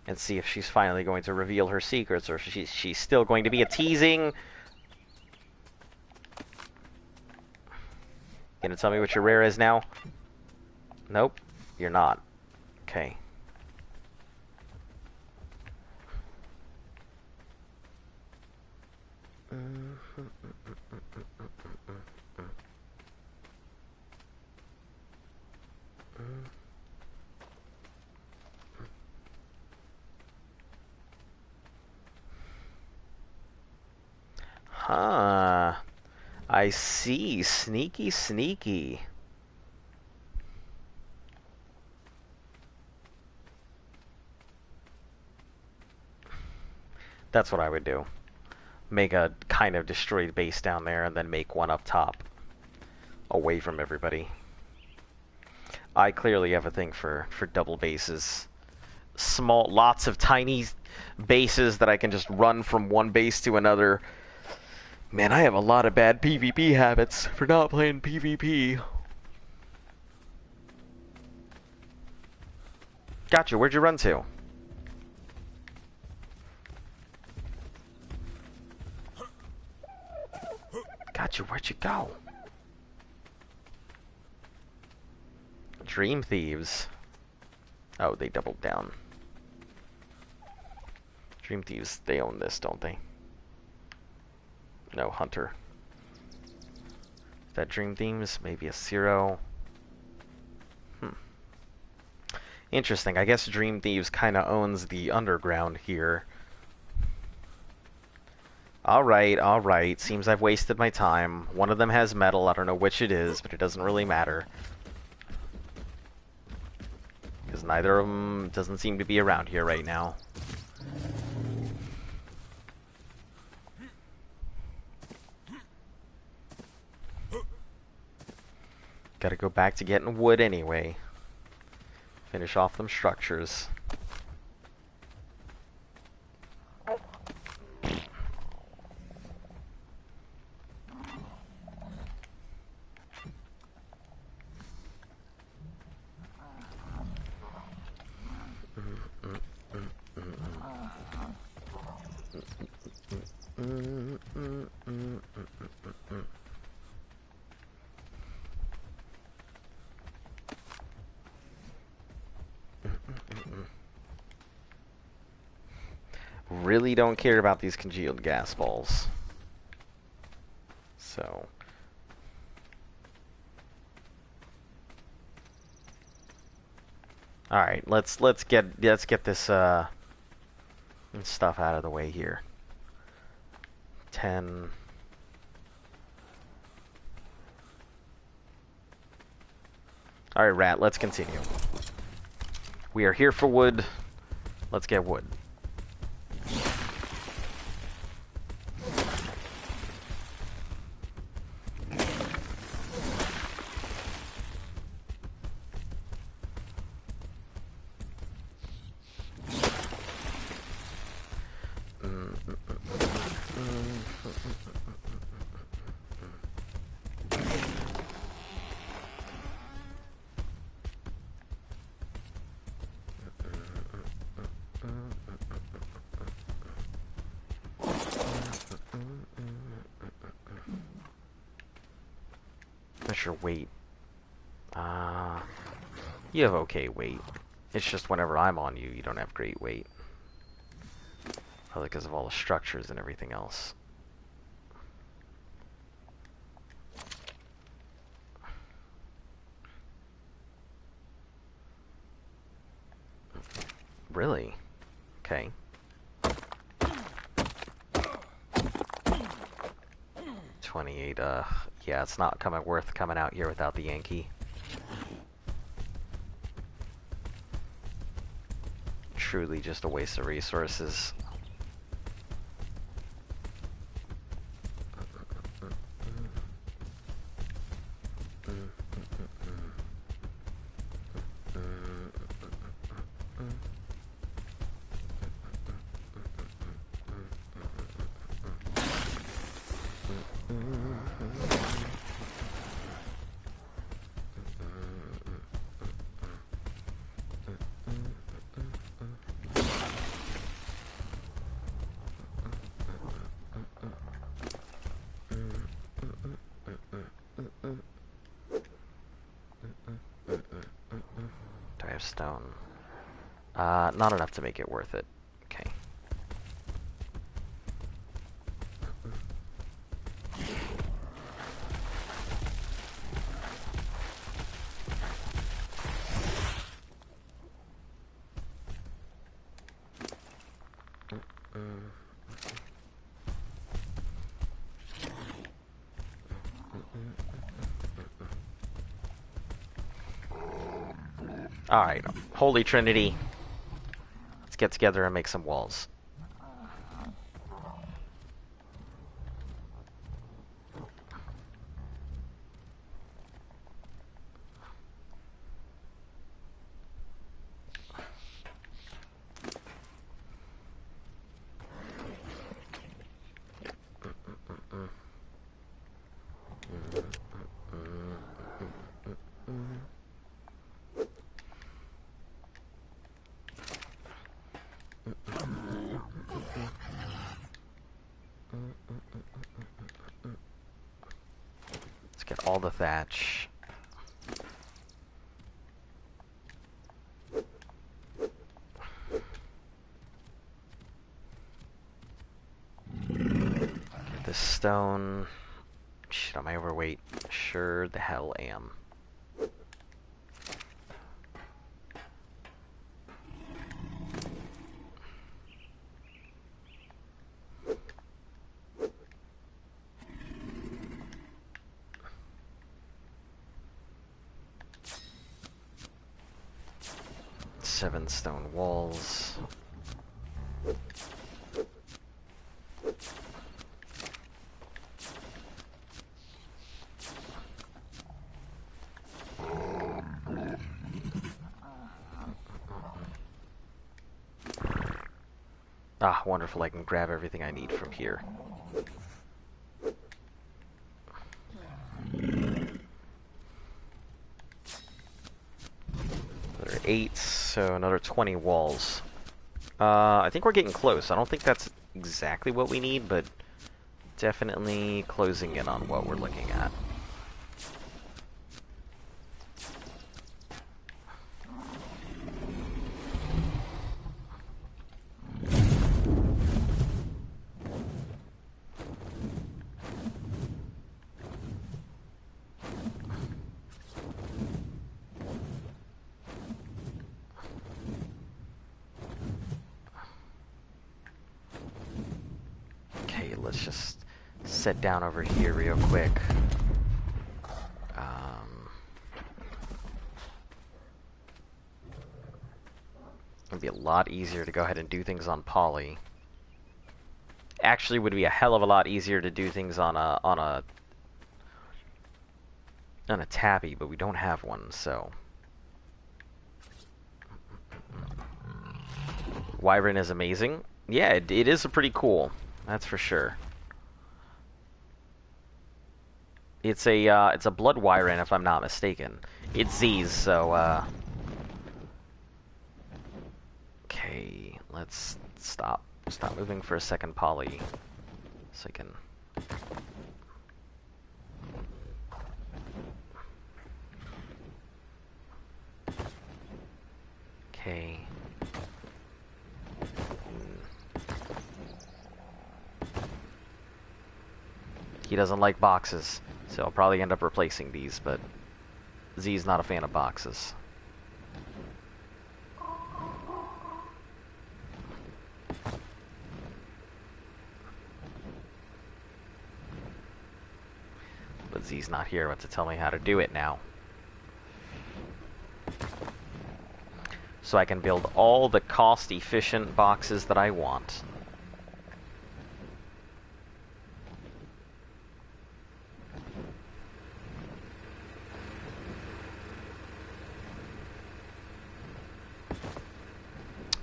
And see if she's finally going to reveal her secrets, or if she's still going to be a teasing. Gonna tell me what your rare is now? Nope, you're not. Okay. Huh. I see. Sneaky, sneaky. That's what I would do. Make a kind of destroyed base down there and then make one up top. Away from everybody. I clearly have a thing for double bases. Small, lots of tiny bases that I can just run from one base to another. Man, I have a lot of bad PvP habits for not playing PvP. Gotcha, where'd you run to? Gotcha, where'd you go? Dream Thieves. Oh, they doubled down. Dream Thieves, they own this, don't they? No, Hunter. Is that Dream Thieves? Maybe a Zero. Interesting. I guess Dream Thieves kind of owns the underground here. Alright, alright. Seems I've wasted my time. One of them has metal. I don't know which it is, but it doesn't really matter. Because neither of them doesn't seem to be around here right now. Gotta go back to getting wood anyway. Finish off them structures. Really don't care about these congealed gas balls. So all right, let's get this stuff out of the way here. 10. All right, Rat, let's continue. We are here for wood. Let's get wood. What's your weight? You have okay weight. It's just whenever I'm on you, you don't have great weight. Probably because of all the structures and everything else. Really? Okay. 28, yeah, it's not worth coming out here without the Yankee. Truly just a waste of resources. stone. Not enough to make it worth it. Okay. Alright, Holy Trinity. Let's get together and make some walls. Let's get all the thatch. Get this stone. Shit, am I overweight? Sure the hell am. Seven stone walls. Ah, wonderful, I can grab everything I need from here. Another 8, so another 20 walls. I think we're getting close. I don't think that's exactly what we need, but definitely closing in on what we're looking at. Let's just sit down over here real quick. It'd be a lot easier to go ahead and do things on poly. Actually, would be a hell of a lot easier to do things on a tappy, but we don't have one, so. Wyvern is amazing. Yeah, it is pretty cool. That's for sure. It's a blood Wyvern, if I'm not mistaken. It's Z's, so okay, let's stop moving for a second, poly, so I can. Okay. He doesn't like boxes, so I'll probably end up replacing these, but Z's not a fan of boxes. But Z's not here to tell me how to do it now. So I can build all the cost-efficient boxes that I want.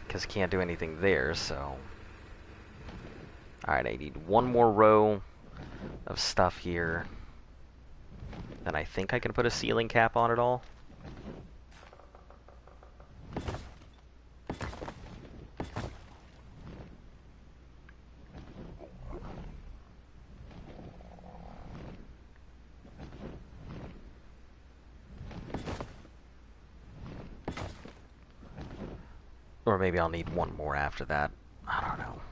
Because can't do anything there, so. Alright, I need one more row of stuff here. Then I think I can put a ceiling cap on it all. Or maybe I'll need one more after that. I don't know.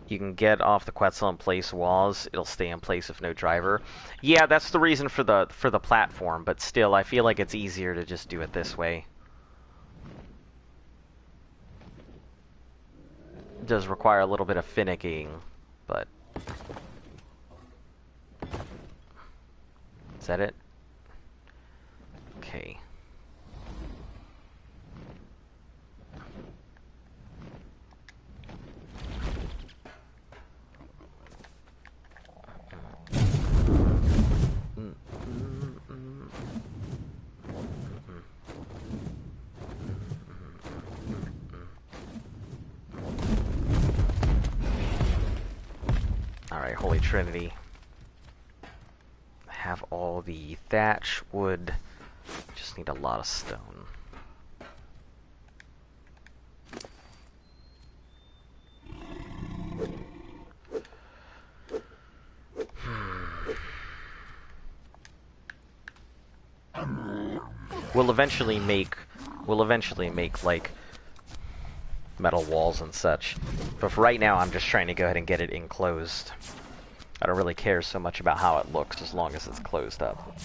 You can get off the Quetzal and place walls. It'll stay in place if no driver. Yeah, that's the reason for the platform, but still, I feel like it's easier to just do it this way. It does require a little bit of finicking, but... Is that it? Okay. Alright, Holy Trinity. Have all the thatch, wood. Just need a lot of stone. We'll eventually make like metal walls and such. But for right now, I'm just trying to go ahead and get it enclosed. I don't really care so much about how it looks as long as it's closed up.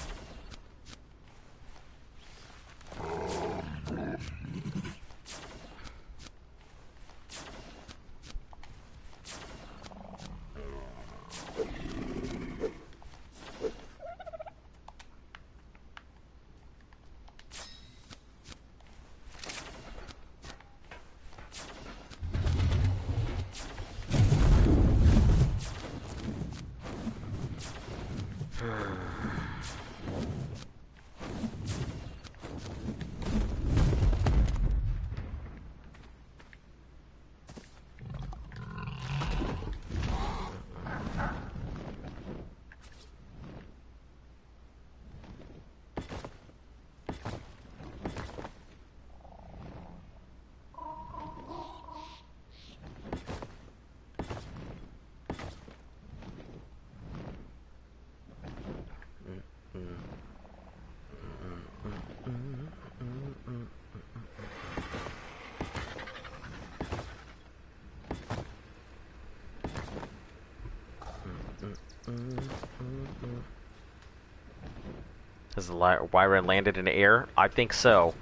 Has the Wyvern landed in air? I think so.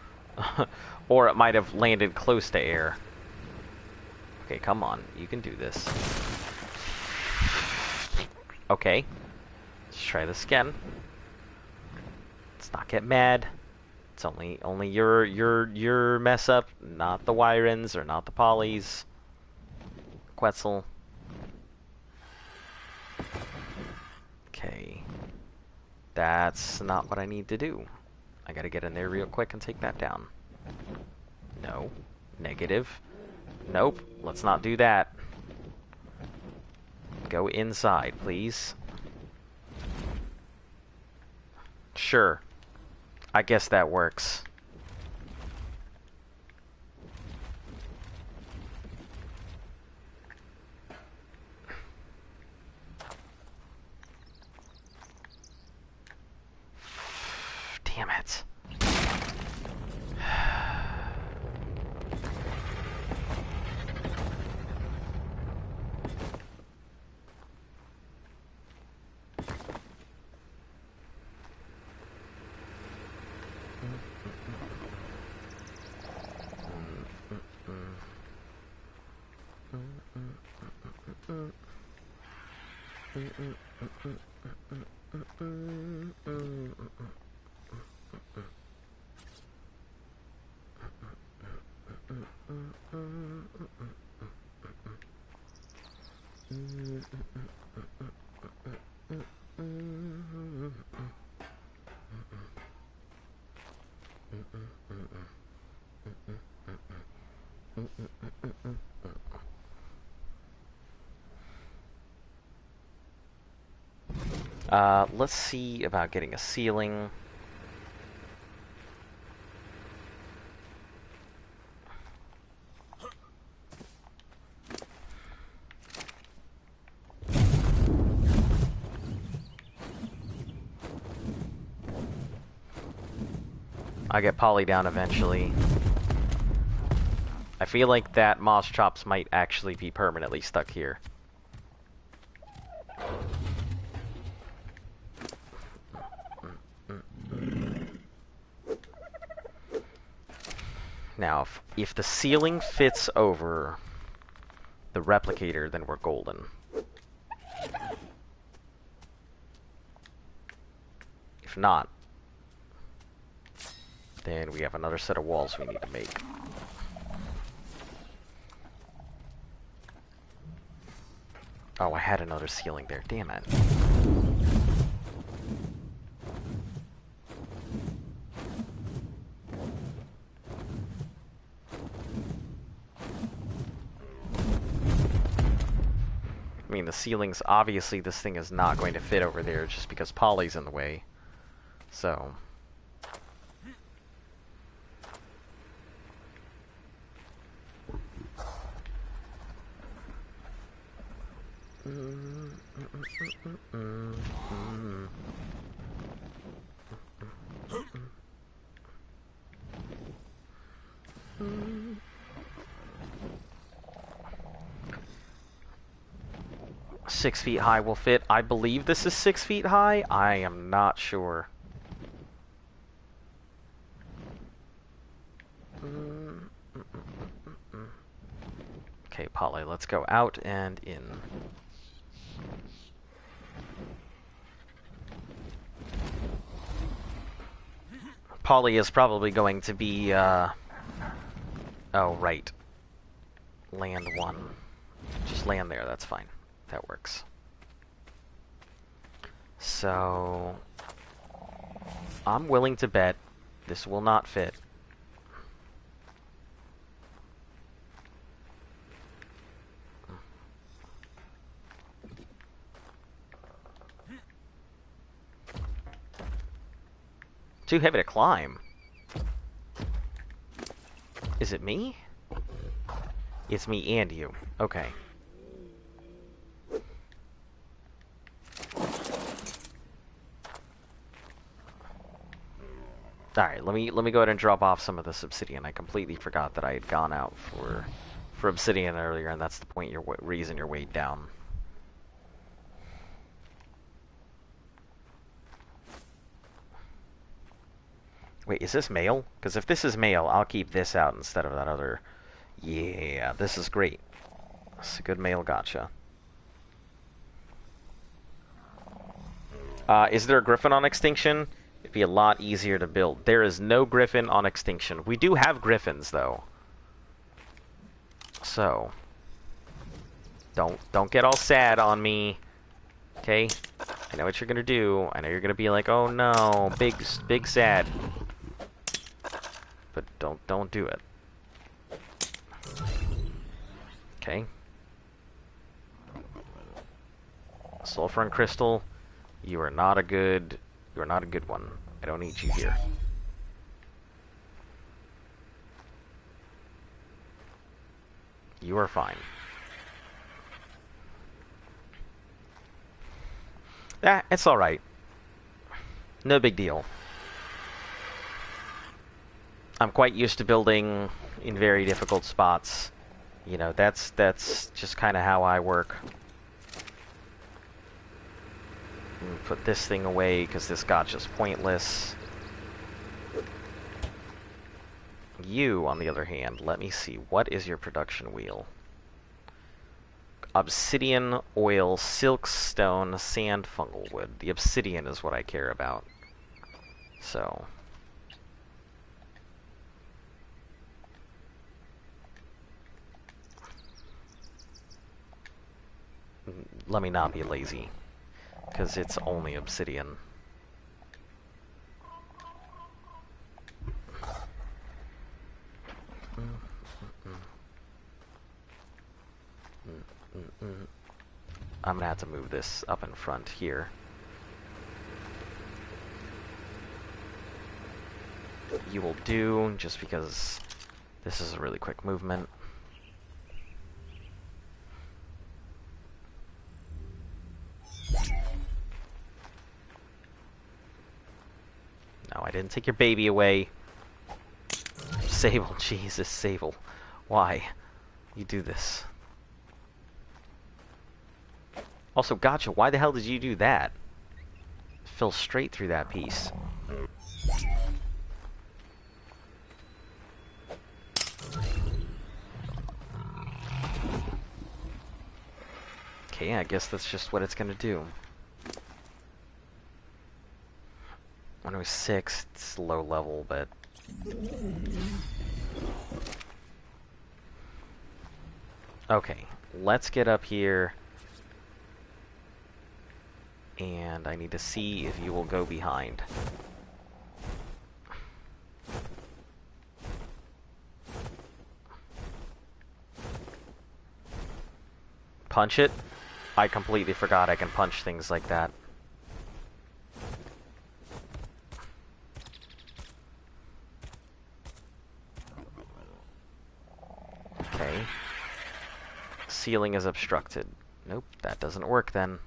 Or it might have landed close to air. Okay, come on. You can do this. Okay. Let's try this again. Let's not get mad. It's only your mess up, not the Wyrens or not the Polys. Quetzal. Okay. That's not what I need to do. I gotta get in there real quick and take that down. No. Negative. Nope. Let's not do that. Go inside, please. Sure. I guess that works. Damn it. Let's see about getting a ceiling. I'll get Polly down eventually. I feel like that moss chops might actually be permanently stuck here. Now, if the ceiling fits over the replicator, then we're golden. If not, then we have another set of walls we need to make. Oh, I had another ceiling there. Damn it. I mean, the ceilings, obviously this thing is not going to fit over there just because Polly's in the way. So... Six feet high will fit. I believe this is 6 feet high. I am not sure. Okay, Polly, let's go out and in. Polly is probably going to be, oh, right. Land one. Just land there, that's fine. That works. So... I'm willing to bet this will not fit. Too heavy to climb. Is it me? It's me and you. Okay. Alright, let me go ahead and drop off some of this obsidian. I completely forgot that I had gone out for obsidian earlier, and that's the point reason you're weighed down. Wait, is this mail? Because if this is mail, I'll keep this out instead of that other. Yeah, this is great. It's a good mail gotcha. Is there a griffin on extinction? It'd be a lot easier to build. There is no griffin on extinction. We do have griffins, though. So, don't get all sad on me. Okay? I know what you're gonna do. I know you're gonna be like, "Oh no, big sad." But don't do it. Okay. Sulfur and crystal, you are not a good one. I don't need you here. You are fine. It's alright. No big deal. I'm quite used to building in very difficult spots. You know, that's just kind of how I work. Put this thing away because this gotcha's pointless. You, on the other hand, let me see. What is your production wheel? Obsidian, oil, silkstone, sand, fungal wood. The obsidian is what I care about. So... let me not be lazy, because it's only obsidian. I'm gonna have to move this up in front here. You will do, just because this is a really quick movement. No, I didn't take your baby away. Sable, Jesus, Sable. Why? You do this. Also, gotcha, why the hell did you do that? Fell straight through that piece. Okay, I guess that's just what it's gonna do. 106, it's low level, but... Okay, let's get up here. And I need to see if you will go behind. Punch it? I completely forgot I can punch things like that. Okay. Ceiling is obstructed. Nope, that doesn't work then.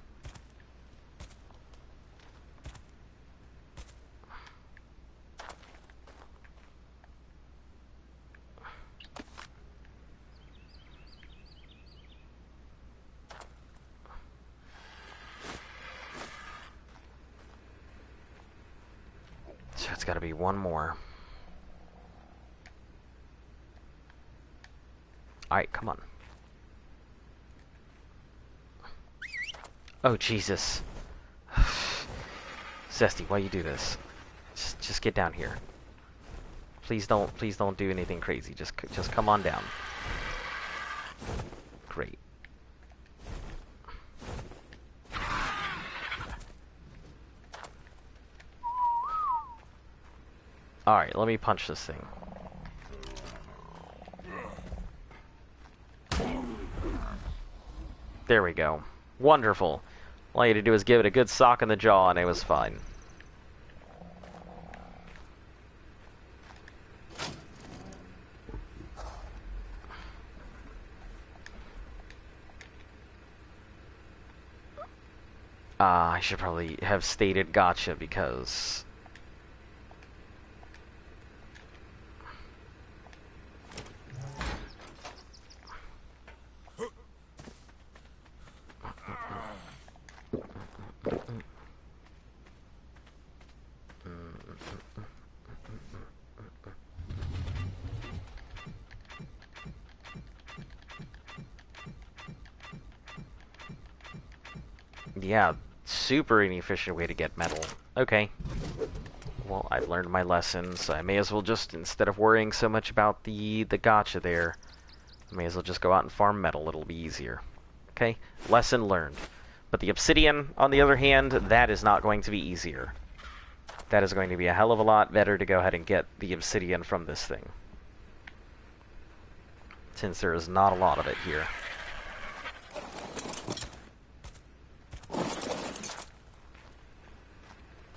So it's gotta be one more. Alright, come on. Oh, Jesus. Zesty, why you do this? Just get down here. Please don't do anything crazy. Just come on down. Great. Alright, let me punch this thing. There we go. Wonderful. All you had to do is give it a good sock in the jaw and it was fine. I should probably have stated gotcha because... Yeah, super inefficient way to get metal. Okay. Well, I've learned my lesson, so I may as well just, instead of worrying so much about the gotcha there, I may as well just go out and farm metal. It'll be easier. Okay? Lesson learned. But the obsidian, on the other hand, that is not going to be easier. That is going to be a hell of a lot better to go ahead and get the obsidian from this thing. Since there is not a lot of it here.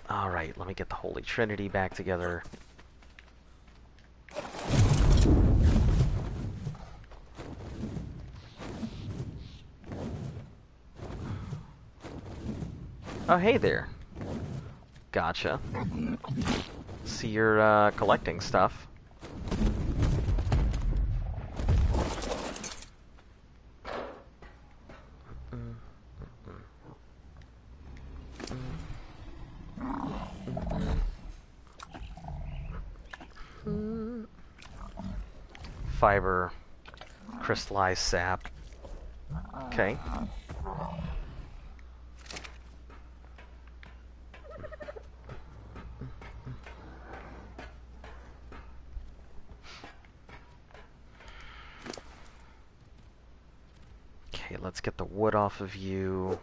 Alright, let me get the Holy Trinity back together. Oh, hey there. Gotcha. See you're collecting stuff. Fiber, crystallized sap. Okay. Okay, let's get the wood off of you.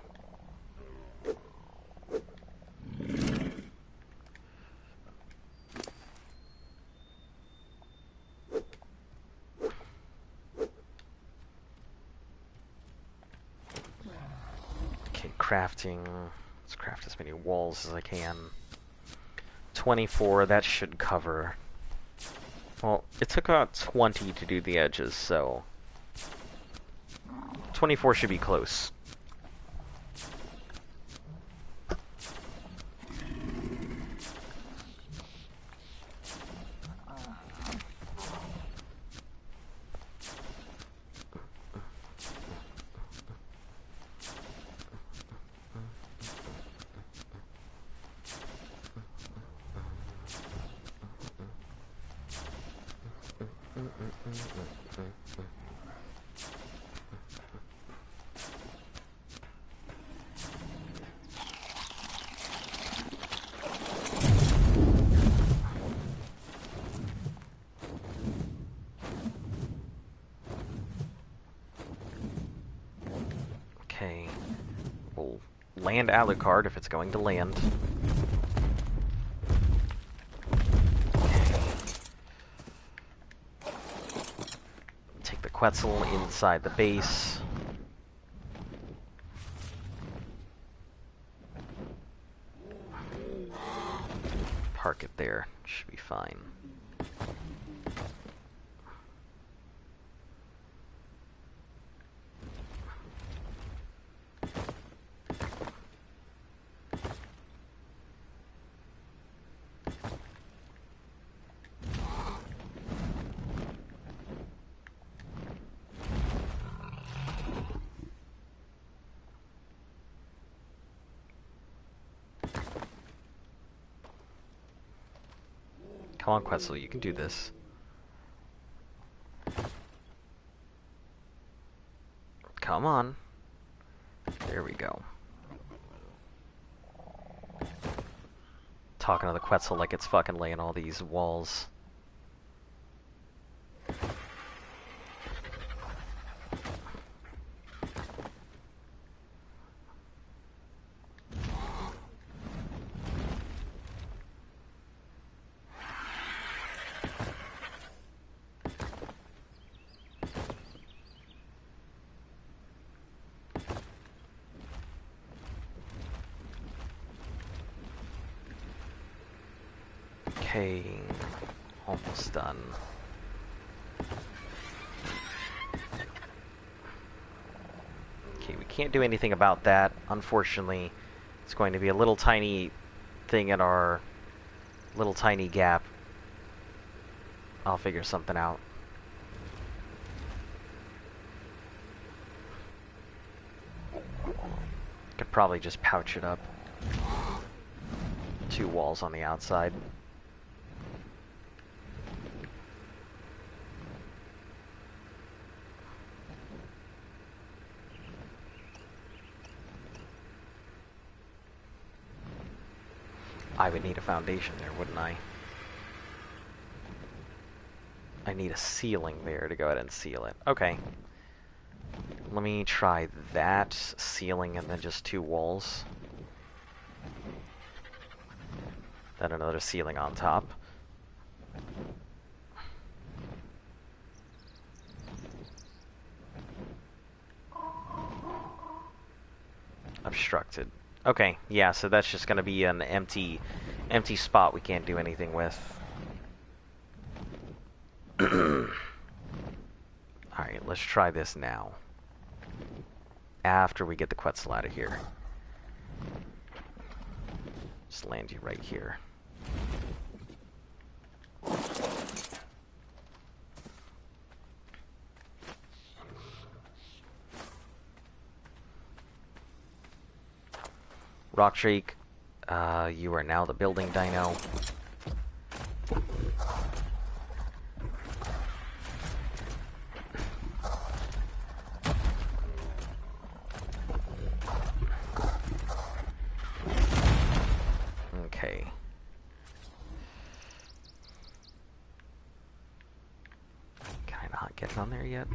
Crafting. Let's craft as many walls as I can. 24, that should cover. Well, it took about 20 to do the edges, so 24 should be close. Okay. We'll land Alucard if it's going to land. Take the Quetzal inside the base. Park it there. Should be fine. Come on, Quetzal, you can do this. Come on. There we go. Talking to the Quetzal like it's fucking laying all these walls. Okay, almost done. Okay, we can't do anything about that, unfortunately. It's going to be a little tiny thing in our little tiny gap. I'll figure something out. Could probably just pouch it up. 2 walls on the outside. I would need a foundation there, wouldn't I? I need a ceiling there to go ahead and seal it. Okay. Let me try that ceiling and then just 2 walls. Then another ceiling on top. Obstructed. Okay, yeah, so that's just gonna be an empty spot we can't do anything with. Alright, let's try this now. After we get the Quetzal out of here. Just land you right here. Rockshake, you are now the building dino. Okay. Can I not get on there yet?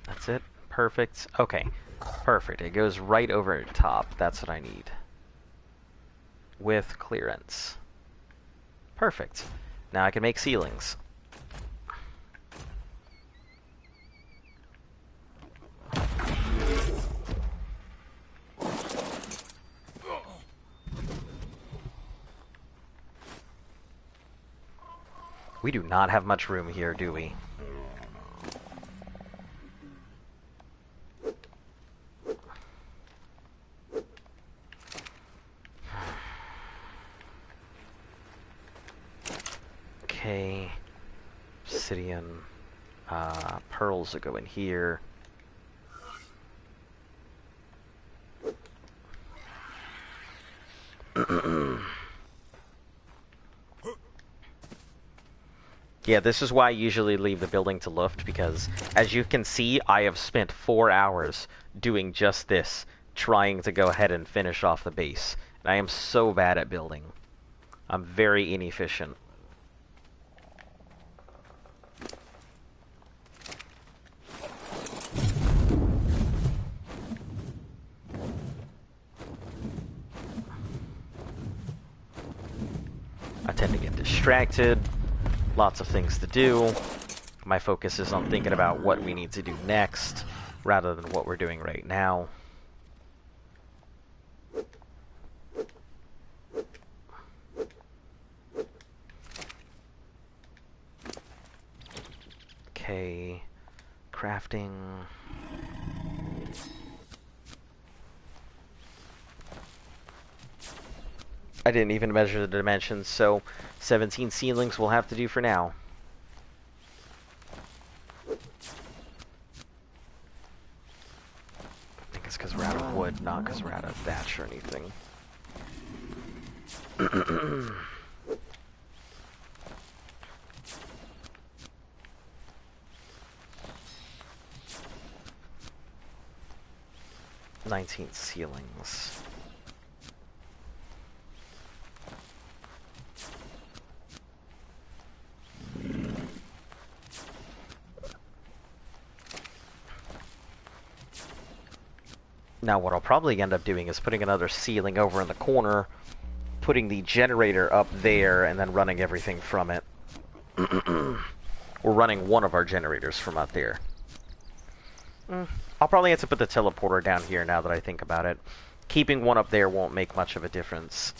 That's it. Perfect. Okay. Perfect. It goes right over the top. That's what I need. With clearance. Perfect. Now I can make ceilings. We do not have much room here, do we? Okay. Obsidian. Pearls will go in here. Yeah, this is why I usually leave the building to Luft, because as you can see, I have spent 4 hours doing just this, trying to go ahead and finish off the base. And I am so bad at building. I'm very inefficient. I tend to get distracted, lots of things to do. My focus is on thinking about what we need to do next, rather than what we're doing right now. Okay, crafting. I didn't even measure the dimensions, so 17 ceilings will have to do for now. I think it's because we're out of wood, not because we're out of thatch or anything. 19 ceilings. Now what I'll probably end up doing is putting another ceiling over in the corner, putting the generator up there, and then running everything from it. We're running one of our generators from out there. I'll probably have to put the teleporter down here now that I think about it. Keeping one up there won't make much of a difference.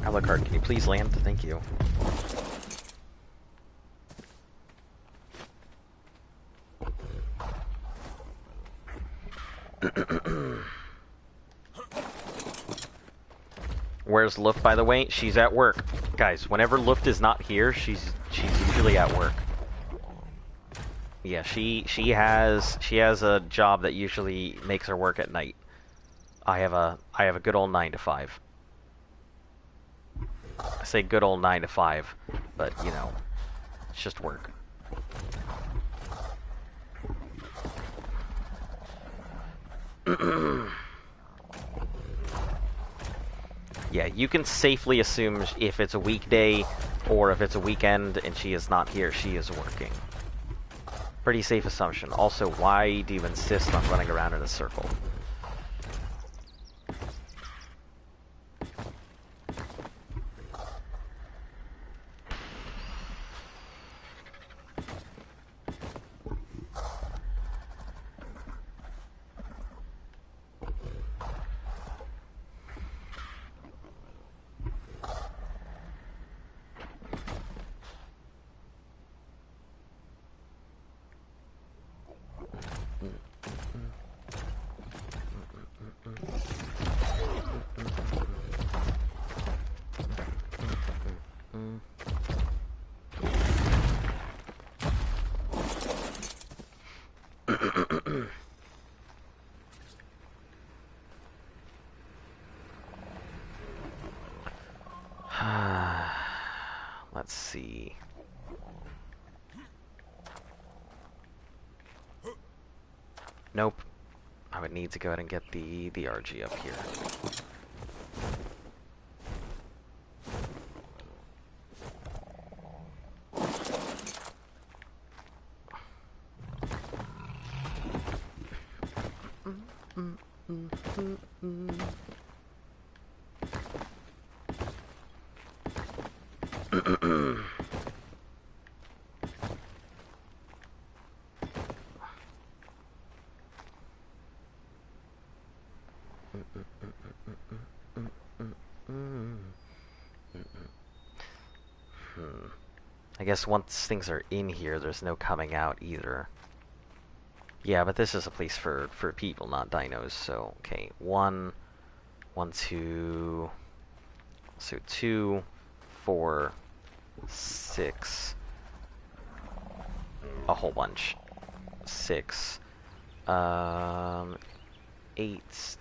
Alucard, can you please land? Thank you. Where's Luft, by the way? She's at work. Guys, whenever Luft is not here, she's usually at work. Yeah, she has a job that usually makes her work at night. I have a good old 9 to 5. I say good old 9 to 5, but you know, it's just work. Yeah, you can safely assume if it's a weekday or if it's a weekend and she is not here, she is working. Pretty safe assumption. Also, why do you insist on running around in a circle? Let's see. Nope. I would need to go ahead and get the RG up here. I guess once things are in here, there's no coming out either. Yeah, but this is a place for people, not dinos. So, okay, 1, 1, 2. So 2, 4, 6. A whole bunch. 6. 8,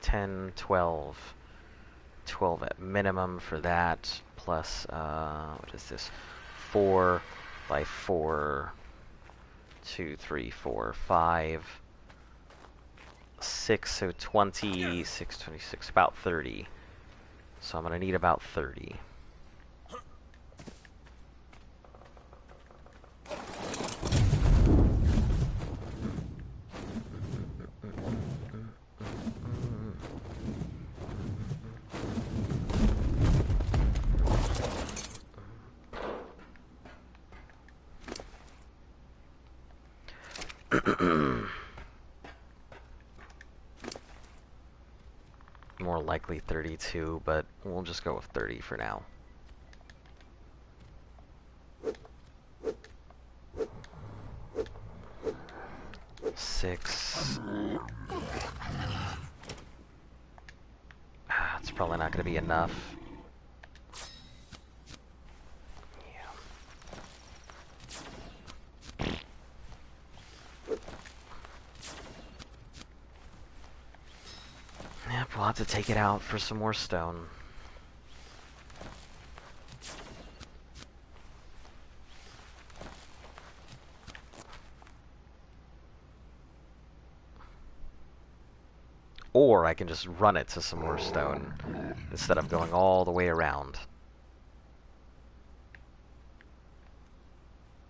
10, 12. 12 at minimum for that. Plus, what is this? 4 by 4. 2, 3, 4, 5. 6, so 20. 6, 26, about 30. So I'm going to need about 30. More likely 32, but we'll just go with 30 for now. Six. It's probably not going to be enough. Yep, we'll have to take it out for some more stone. Or I can just run it to some more stone instead of going all the way around.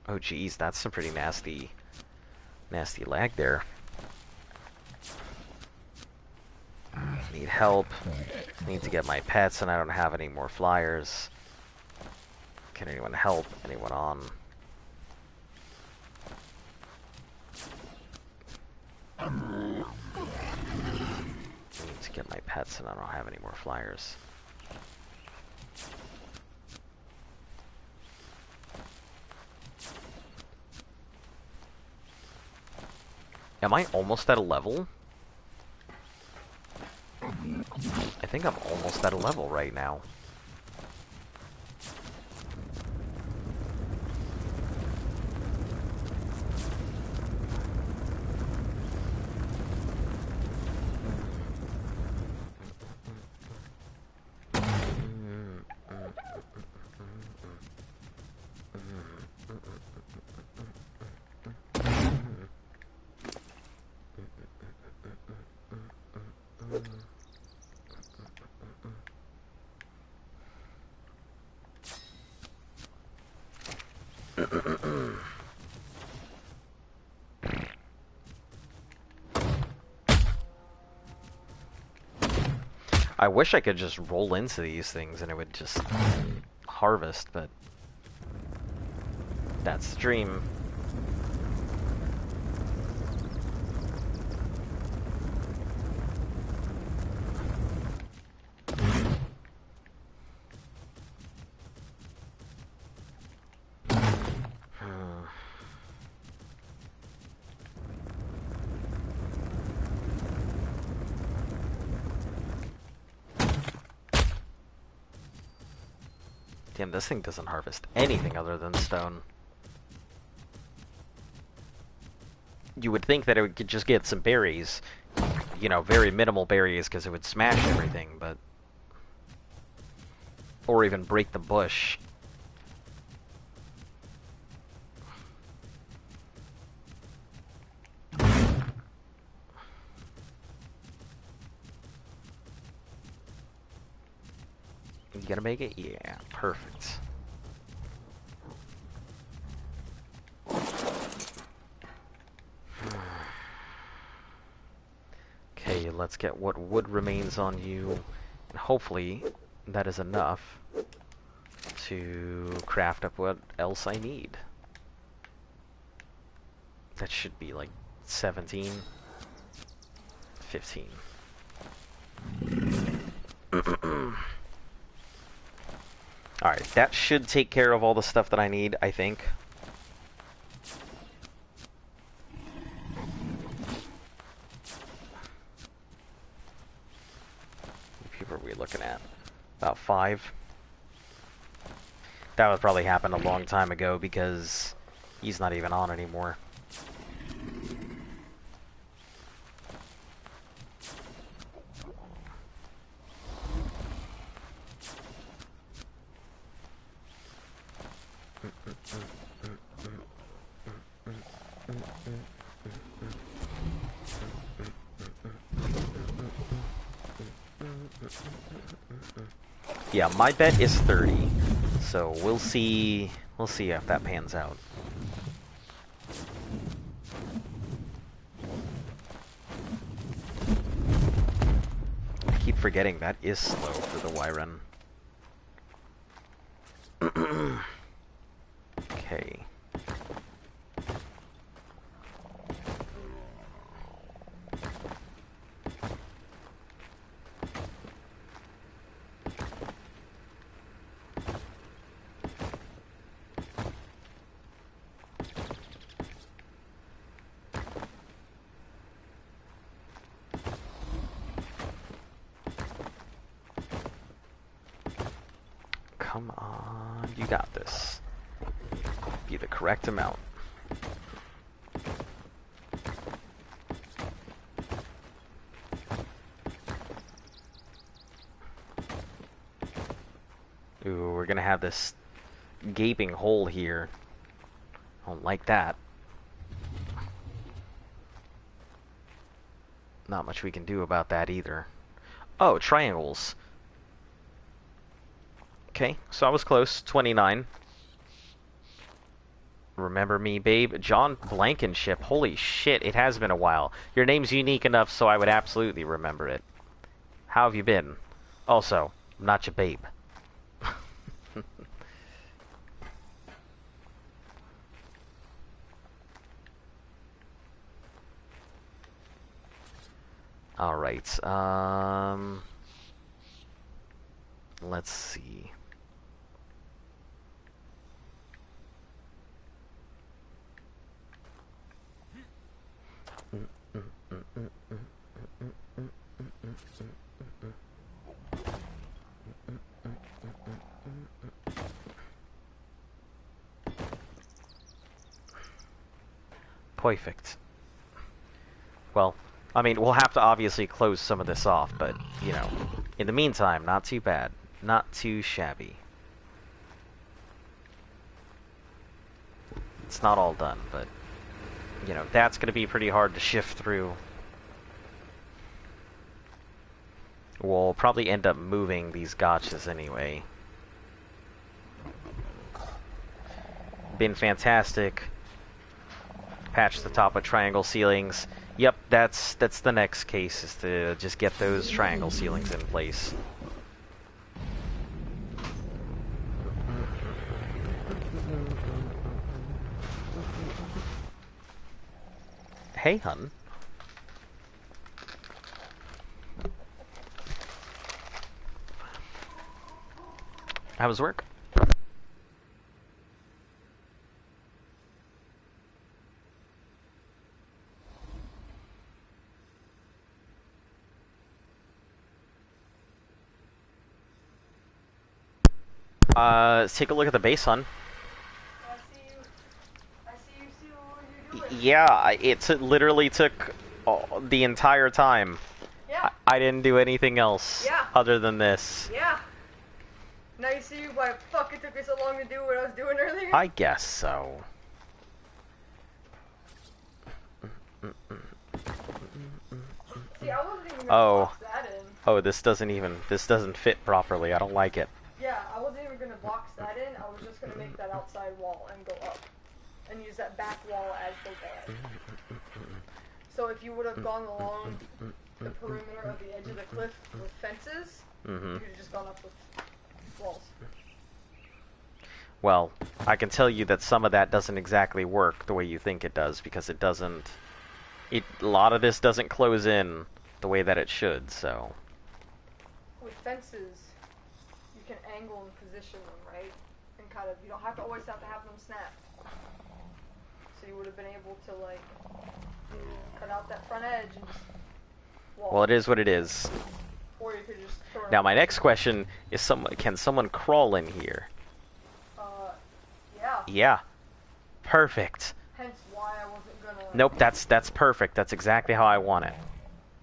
Oh geez, that's some pretty nasty lag there. Need help. Need to get my pets, and I don't have any more flyers. Can anyone help? Anyone on? I need to get my pets, and I don't have any more flyers. Am I almost at a level? I think I'm almost at a level right now. I wish I could just roll into these things and it would just harvest, but that's the dream. Damn, this thing doesn't harvest anything other than stone. You would think that it would just get some berries, you know, very minimal berries, because it would smash everything, but... Or even break the bush. You gonna make it? Yeah, perfect. Okay, let's get what wood remains on you, and hopefully that is enough to craft up what else I need. That should be like 17, 15. Alright, that should take care of all the stuff that I need, I think. we looking at? About 5? That would probably happen a long time ago because he's not even on anymore. Yeah, my bet is 30. So we'll see if that pans out. I keep forgetting that is slow for the Wyron. Okay. Come on, you got this. Be the correct amount. Ooh, we're gonna have this gaping hole here. I don't like that. Not much we can do about that either. Oh, triangles. Okay, so I was close. 29. Remember me, babe? John Blankenship. Holy shit, it has been a while. Your name's unique enough so I would absolutely remember it. How have you been? Also, I'm not your babe. Alright, let's see. Perfect. Well, I mean, we'll have to obviously close some of this off, but, you know, in the meantime, not too bad. Not too shabby. It's not all done, but, you know, that's going to be pretty hard to shift through. We'll probably end up moving these gotchas anyway. Been fantastic. Patch the top of triangle ceilings. Yep, that's the next case, is to just get those triangle ceilings in place. Hey, hun. How was work? Let's take a look at the base, hun. I see what you're doing. Yeah, it literally took the entire time. Yeah. I didn't do anything else other than this. Yeah. Now you see why the fuck it took me so long to do what I was doing earlier? I guess so. See, I wasn't even gonna box that in. Oh, this doesn't fit properly. I don't like it. Yeah, I wasn't even gonna box that in. I was just gonna make that outside wall and go up. And use that back wall as the wall. So if you would have gone along the perimeter of the edge of the cliff with fences, you could have just gone up with walls. Well, I can tell you that some of that doesn't exactly work the way you think it does, because it doesn't... a lot of this doesn't close in the way that it should, so... With fences, you can angle and position them, right? And kind of, you don't have to always have them snap. So you would have been able to, like, cut out that front edge and just wall. Well, it is what it is. Or you could just Now my next question is, can someone crawl in here? Yeah. Yeah. Perfect. Hence why I wasn't gonna... Nope, that's perfect. That's exactly how I want it.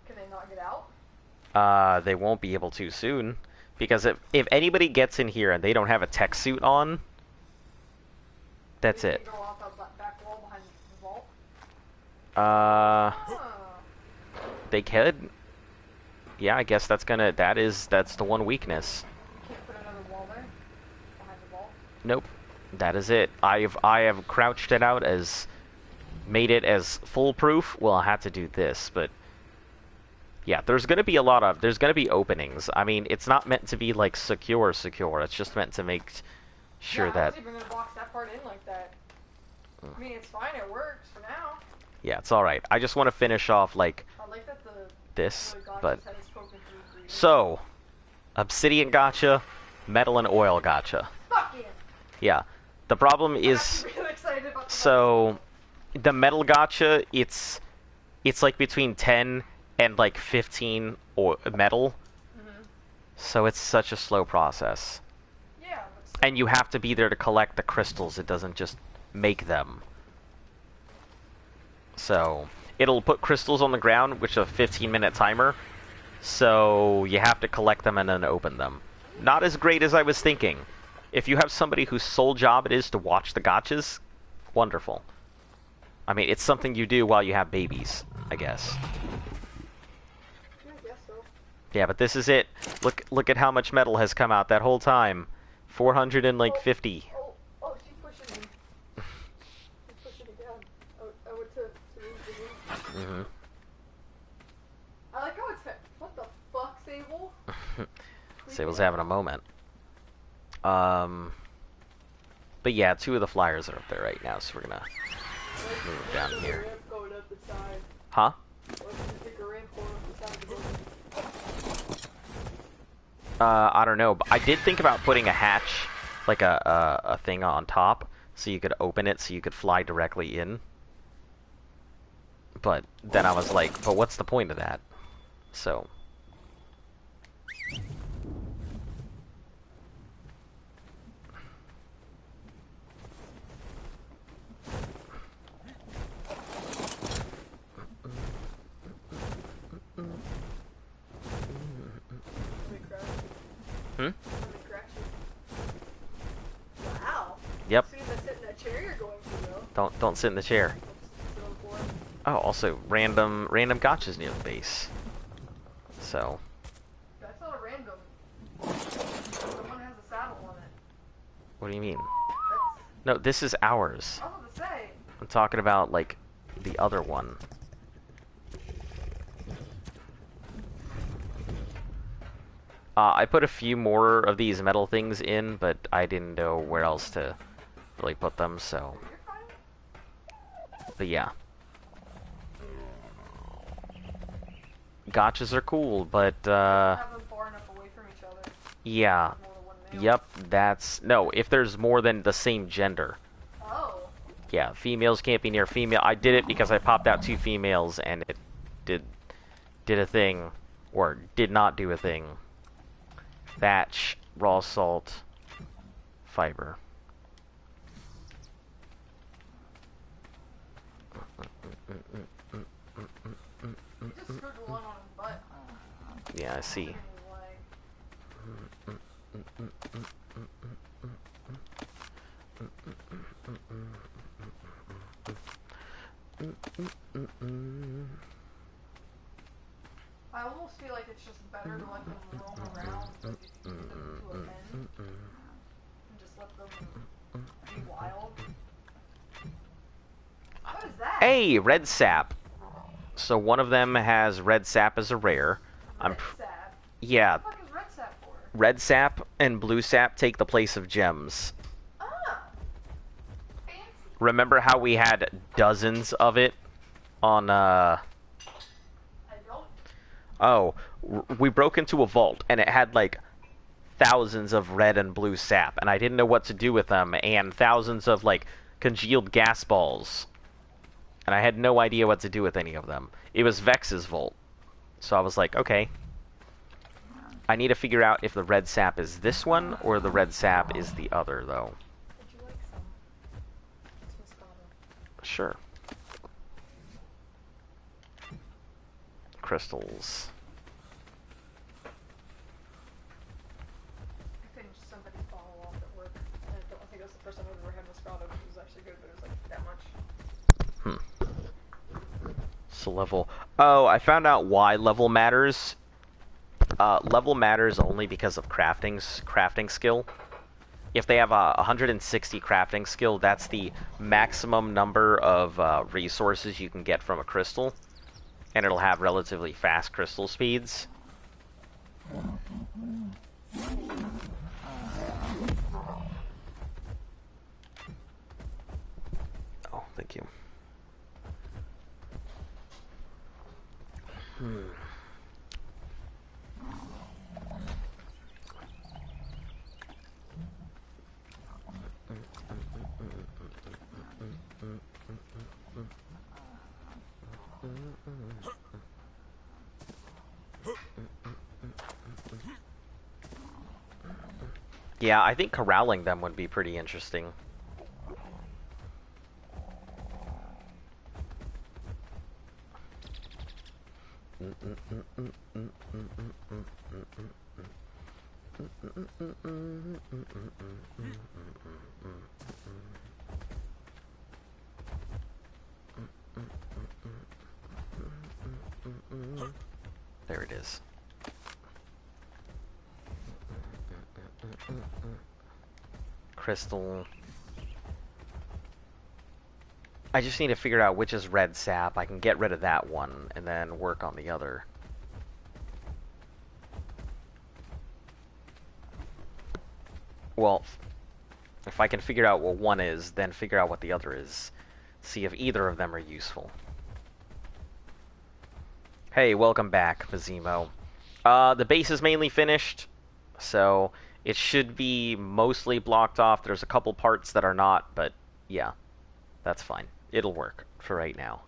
Can they not get out? They won't be able to soon. Because if anybody gets in here and they don't have a tech suit on, that's it. Go off that back wall behind the vault? They could. Yeah, I guess that's the one weakness. Can't put another wall there? Behind the vault? Nope. That is it. I have crouched it out made it as foolproof. Well, I have to do this, but yeah, there's gonna be openings. I mean, it's not meant to be like secure. It's just meant to make sure that. I was even gonna box that part in like that. I mean, it's fine. It works for now. Yeah, it's all right. I just want to finish off like I like that this, the but said it's spoken through 3D. so obsidian gotcha, metal and oil gotcha. Fuck yeah. Yeah, the problem is I'm really excited about the metal gotcha. It's like between 10 and like 15 or metal. So it's such a slow process. Yeah, and you have to be there to collect the crystals. It doesn't just make them. So it'll put crystals on the ground, which is a 15-minute timer. So you have to collect them and then open them. Not as great as I was thinking. If you have somebody whose sole job it is to watch the gotchas, wonderful. I mean, it's something you do while you have babies, I guess. Yeah, I guess so. Yeah, but this is it. Look at how much metal has come out that whole time. 450. Oh, she's pushing me. She's pushing me down. I went to move the room. I like how it's... What the fuck, Sable? Sable's having a moment. But yeah, 2 of the flyers are up there right now, so we're gonna move down here. Huh? I don't know, but I did think about putting a hatch, like a thing on top, so you could open it so you could fly directly in. But then I was like, but what's the point of that? So... Wow. Yep. As soon as I sit in that chair you're going to, though. Don't sit in the chair. Oh, also random gotchas near the base. So. That's not a random. Someone has a saddle on it. What do you mean? That's... No, this is ours. I was about to say. I'm talking about like the other one. I put a few more of these metal things in, but I didn't know where else to really put them, so. But yeah. Gotchas are cool, but Have them far enough away from each other. yeah. Yep, that's... No, if there's more than the same gender. Oh. Yeah, females can't be near female. I did it because I popped out 2 females and it did a thing, or did not do a thing. Thatch, raw salt, fiber. He just screwed the one on his butt. Yeah, I see. I almost feel like it's just better to let them roam around than to keep them to a pen. And just let them be wild. What is that? Hey, red sap. So one of them has red sap as a rare. Red sap? Yeah. What the fuck is red sap for? Red sap and blue sap take the place of gems. Ah! Fancy. Remember how we had dozens of it on, I don't. Oh, we broke into a vault, and it had, like, thousands of red and blue sap, and I didn't know what to do with them, and thousands of, like, congealed gas balls. And I had no idea what to do with any of them. It was Vex's vault. So I was like, okay. I need to figure out if the red sap is this one or the red sap is the other, though. Would you like some? It's Moscato. Sure. Crystals. I finished somebody's bottle off at work. And I don't think it was the first time I've ever had Moscato, which was actually good, but it was like that much. So level. Oh, I found out why level matters. Level matters only because of crafting skill. If they have a 160 crafting skill, that's the maximum number of resources you can get from a crystal, and it'll have relatively fast crystal speeds. Oh, thank you. Yeah, I think corralling them would be pretty interesting. There it is. Crystal. I just need to figure out which is red sap. I can get rid of that one and then work on the other. Well, if I can figure out what one is, then figure out what the other is. See if either of them are useful. Hey, welcome back, Mazimo. The base is mainly finished, so it should be mostly blocked off. There's a couple parts that are not, but yeah, that's fine. It'll work for right now.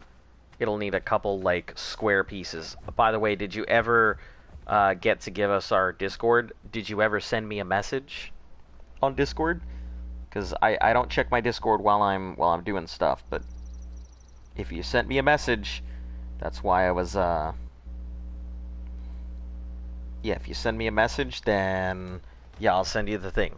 It'll need a couple, like, square pieces. By the way, did you ever get to give us our Discord? Did you ever send me a message on Discord? Because I don't check my Discord while I'm doing stuff, but if you sent me a message, that's why I was yeah, if you send me a message, then yeah, I'll send you the thing.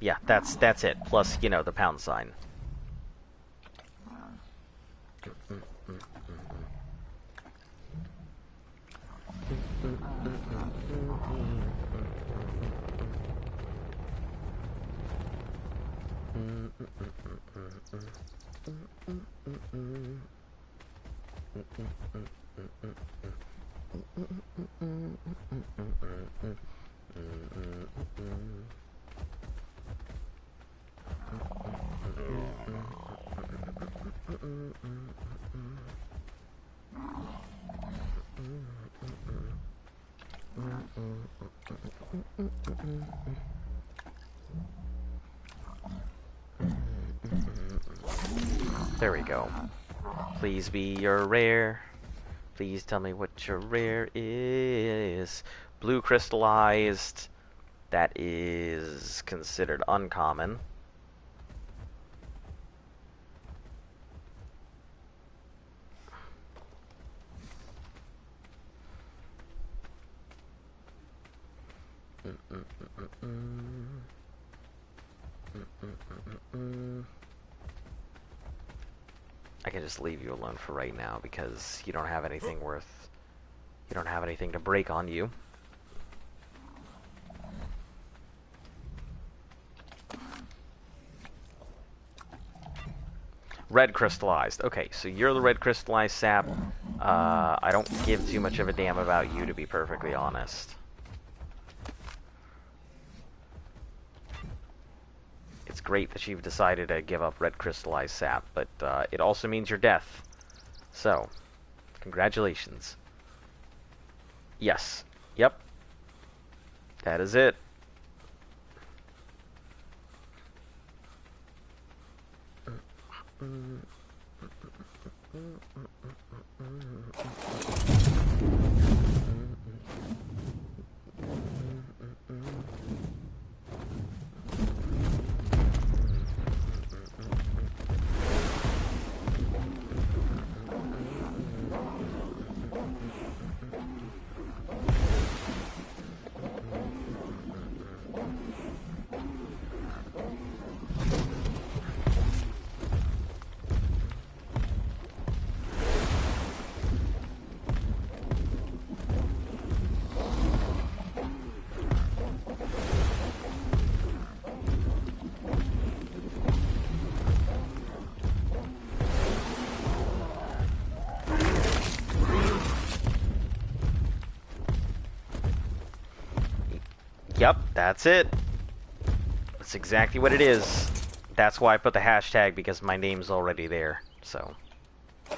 Yeah, that's it. Plus, you know, the pound sign. There we go. Please be your rare. Please tell me what your rare is. Blue crystallized. That is considered uncommon. I can just leave you alone for right now because you don't have anything you don't have anything to break on you. Red crystallized. Okay, so you're the red crystallized sap. I don't give too much of a damn about you, to be perfectly honest. It's great that you've decided to give up red crystallized sap, but it also means your death. So, congratulations. Yes. Yep. That is it. Yep, that's it. That's exactly what it is. That's why I put the hashtag, because my name's already there, so. I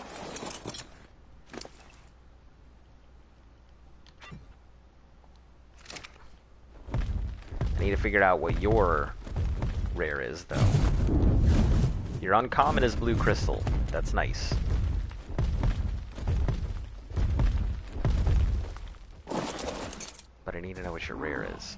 need to figure out what your rare is, though. Your uncommon is blue crystal. That's nice. But I need to know what your rare is.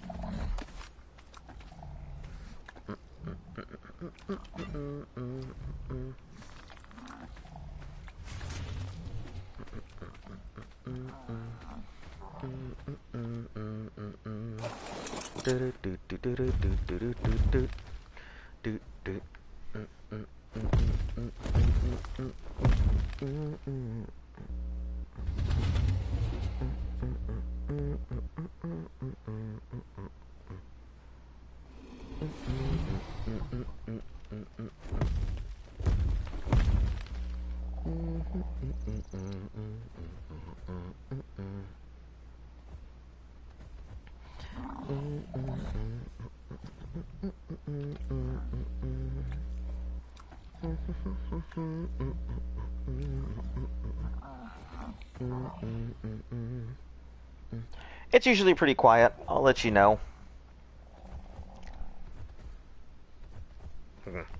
It's usually pretty quiet. I'll let you know.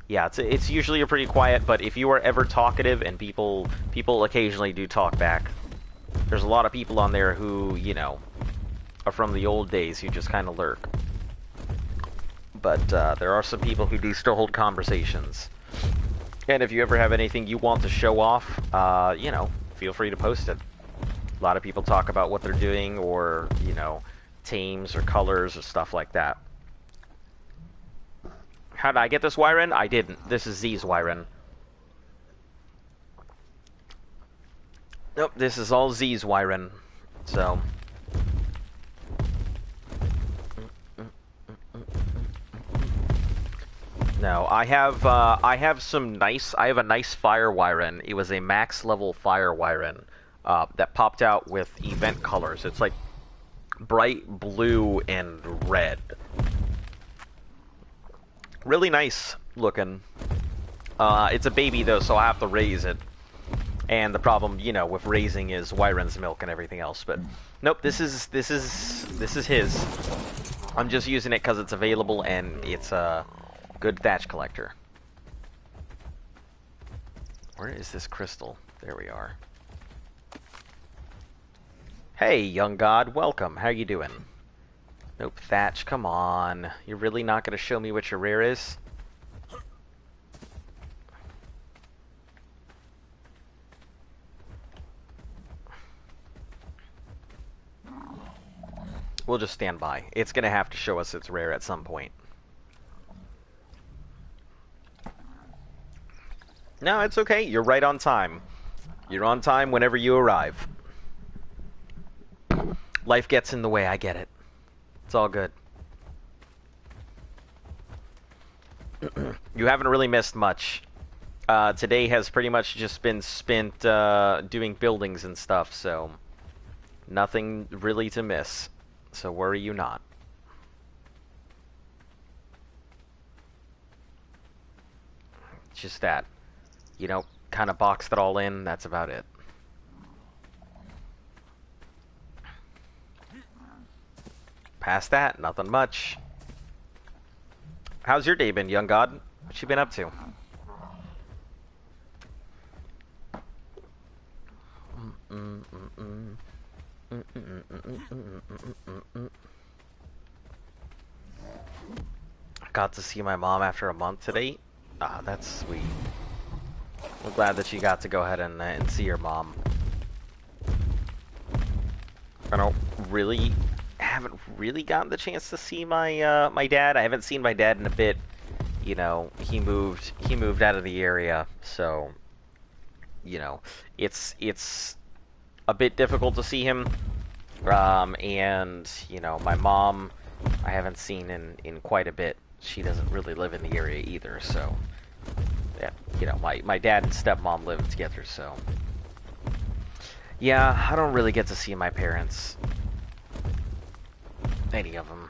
Yeah, it's usually pretty quiet, but if you are ever talkative, and people occasionally do talk back. There's a lot of people on there who, you know, are from the old days who just kind of lurk. But there are some people who do still hold conversations. And if you ever have anything you want to show off, you know, feel free to post it. A lot of people talk about what they're doing, or, you know, teams or colors or stuff like that. How did I get this Wyren? I didn't. This is Z's Wyren. Nope, this is all Z's Wyren. So. No, I have some nice. I have a nice fire Wyren. It was a max level fire Wyren that popped out with event colors. It's like bright blue and red. Really nice looking. It's a baby though, so I have to raise it. And the problem, you know, with raising is Wyren's milk and everything else. But nope, this is his. I'm just using it because it's available and it's a good thatch collector. Where is this crystal? There we are. Hey, young god, welcome. How you doing? Nope, thatch. Come on. You're really not going to show me what your rare is? We'll just stand by. It's going to have to show us its rare at some point. No, it's okay. You're right on time. You're on time whenever you arrive. Life gets in the way, I get it. It's all good. You haven't really missed much. Today has pretty much just been spent doing buildings and stuff, so nothing really to miss. So worry you not. just that, you know, kind of boxed it all in. That's about it. Past that, nothing much. How's your day been, young god? What you been up to? Got to see my mom after a month today. Ah, that's sweet. I'm glad that you got to go ahead and see your mom. I haven't really gotten the chance to see my my dad. I haven't seen my dad in a bit. You know, he moved out of the area, so you know, it's a bit difficult to see him. And you know, my mom, I haven't seen in quite a bit. She doesn't really live in the area either, so yeah, you know, my dad and stepmom live together, so yeah, I don't really get to see my parents. Any of them.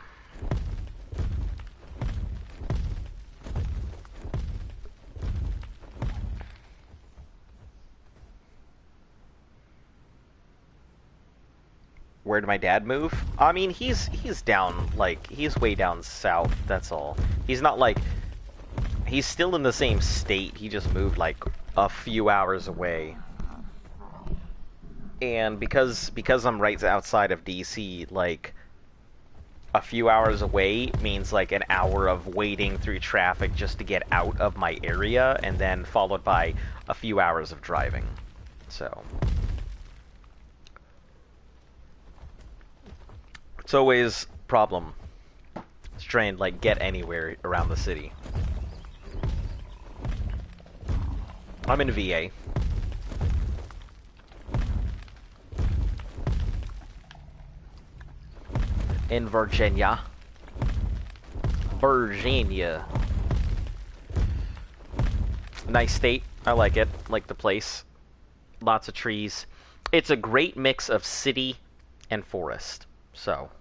Where did my dad move? I mean, he's down, like, he's way down south, that's all. He's not, like, he's still in the same state, he just moved, like, a few hours away. And because I'm right outside of DC, like, a few hours away means, like, an hour of waiting through traffic just to get out of my area, and then followed by a few hours of driving. So it's always a problem to try and, like, get anywhere around the city. I'm in VA. In Virginia. Virginia. Nice state. I like it. Like the place. Lots of trees. It's a great mix of city and forest. So.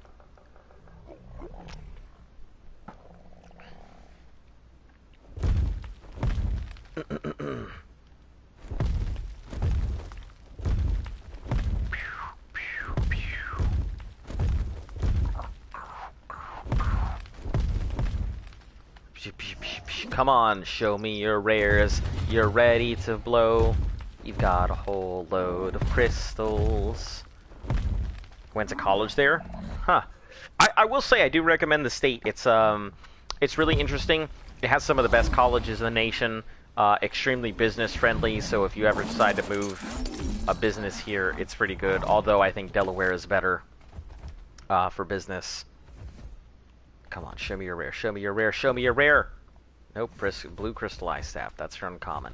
Come on, show me your rares. You're ready to blow. You've got a whole load of crystals. Went to college there? Huh. I will say I do recommend the state. It's really interesting. It has some of the best colleges in the nation. Extremely business friendly, so if you ever decide to move a business here, it's pretty good. Although I think Delaware is better for business. Come on, show me your rare, show me your rare, show me your rare! Nope, blue crystallized staff, that's your uncommon.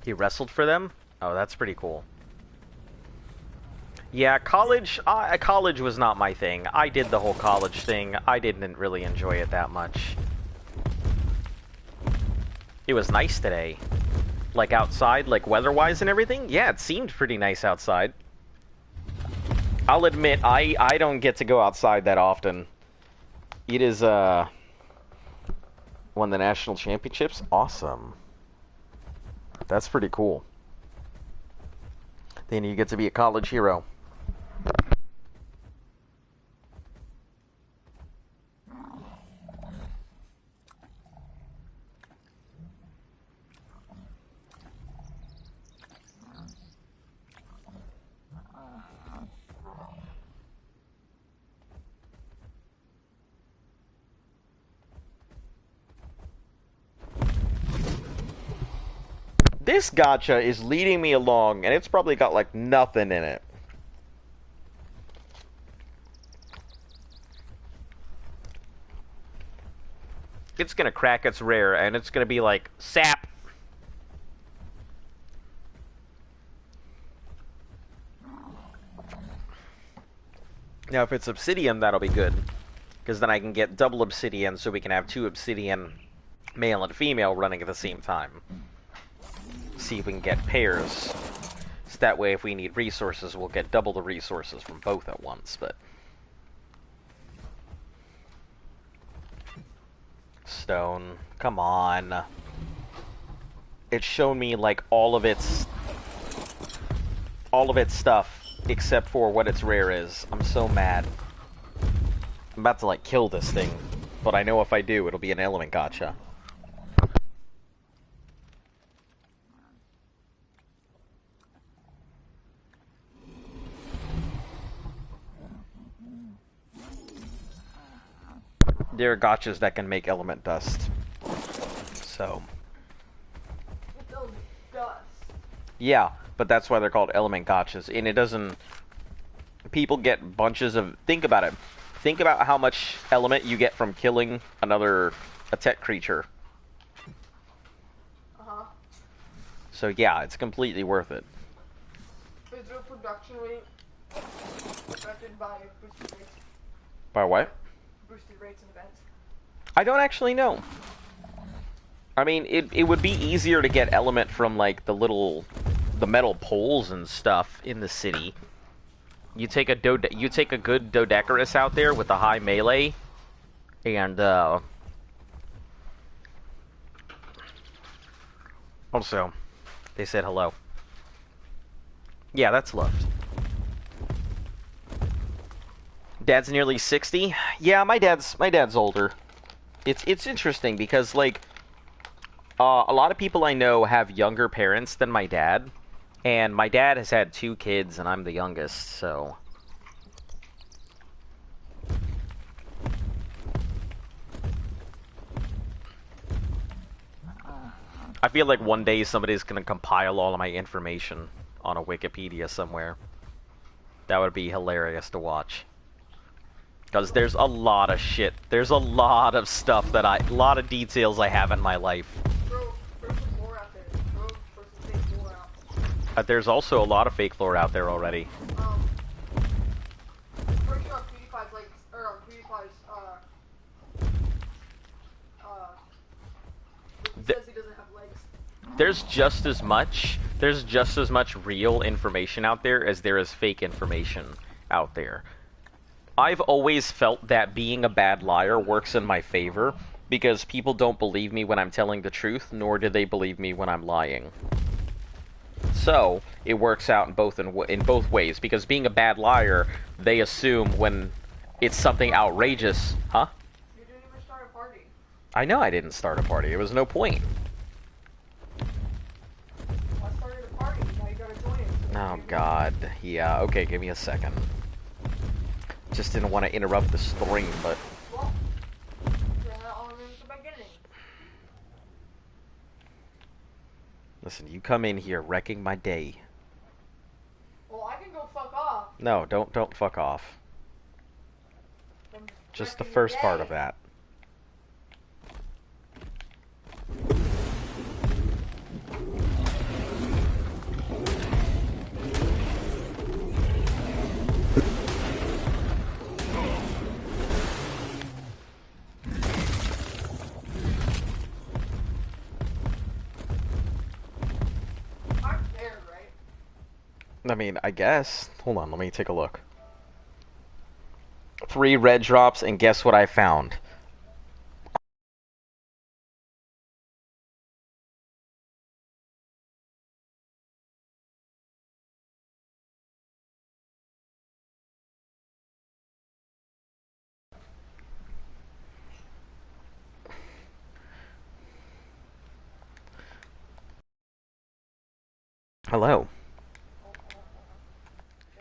He wrestled for them? Oh, that's pretty cool. Yeah, college was not my thing. I did the whole college thing. I didn't really enjoy it that much. It was nice today. Like outside, like weather-wise and everything. Yeah, it seemed pretty nice outside. I'll admit, I don't get to go outside that often. It is, won the national championships? Awesome. That's pretty cool. Then you get to be a college hero. This gacha is leading me along, and it's probably got, like, nothing in it. It's gonna crack its rare, and it's gonna be like, sap! Now, if it's obsidian, that'll be good. Because then I can get double obsidian, so we can have 2 obsidian, male and female, running at the same time. See if we can get pairs. So that way, if we need resources, we'll get double the resources from both at once, but... Stone. Come on. It's shown me, like, all of its stuff, except for what its rare is. I'm so mad. I'm about to, like, kill this thing. But I know if I do, it'll be an element gotcha. There are gotchas that can make element dust. So. Dust. Yeah, but that's why they're called element gotchas. And it doesn't... People get bunches of... Think about it. Think about how much element you get from killing a tech creature. Uh-huh. So yeah, it's completely worth it. Is there a production rate affected by boosted rates? By what? Boosted rates and events? I don't actually know. I mean, it would be easier to get element from, like, the metal poles and stuff in the city. You take a good Dodecarus out there with a high melee, and, also, they said hello. Yeah, that's left. Dad's nearly 60? Yeah, my dad's older. It's interesting because, like, a lot of people I know have younger parents than my dad, and my dad has had 2 kids, and I'm the youngest, so... I feel like one day somebody's gonna compile all of my information on a Wikipedia somewhere. That would be hilarious to watch. Because there's a lot of shit. There's a lot of stuff that a lot of details I have in my life. Throw some lore out there. Throw some fake lore out. There's also a lot of fake lore out there already. Pretty sure on PewDiePie's legs, or on PewDiePie's, it says he doesn't have legs. There's just as much real information out there as there is fake information out there. I've always felt that being a bad liar works in my favor, because people don't believe me when I'm telling the truth, nor do they believe me when I'm lying. So, it works out in both ways, because being a bad liar, they assume when it's something outrageous... Huh? You didn't even start a party. I know I didn't start a party. There was no point. I started a party. Now you gotta join it. Oh, God. Yeah, okay, give me a second. Just didn't want to interrupt the stream, but... Well, you're not on the beginning. Listen, you come in here wrecking my day. Well, I can go fuck off. No, don't fuck off. I'm Just the wrecking first your part day. of that. I'm there, right? I mean, I guess. Hold on, let me take a look. 3 red drops, and guess what I found? Hello.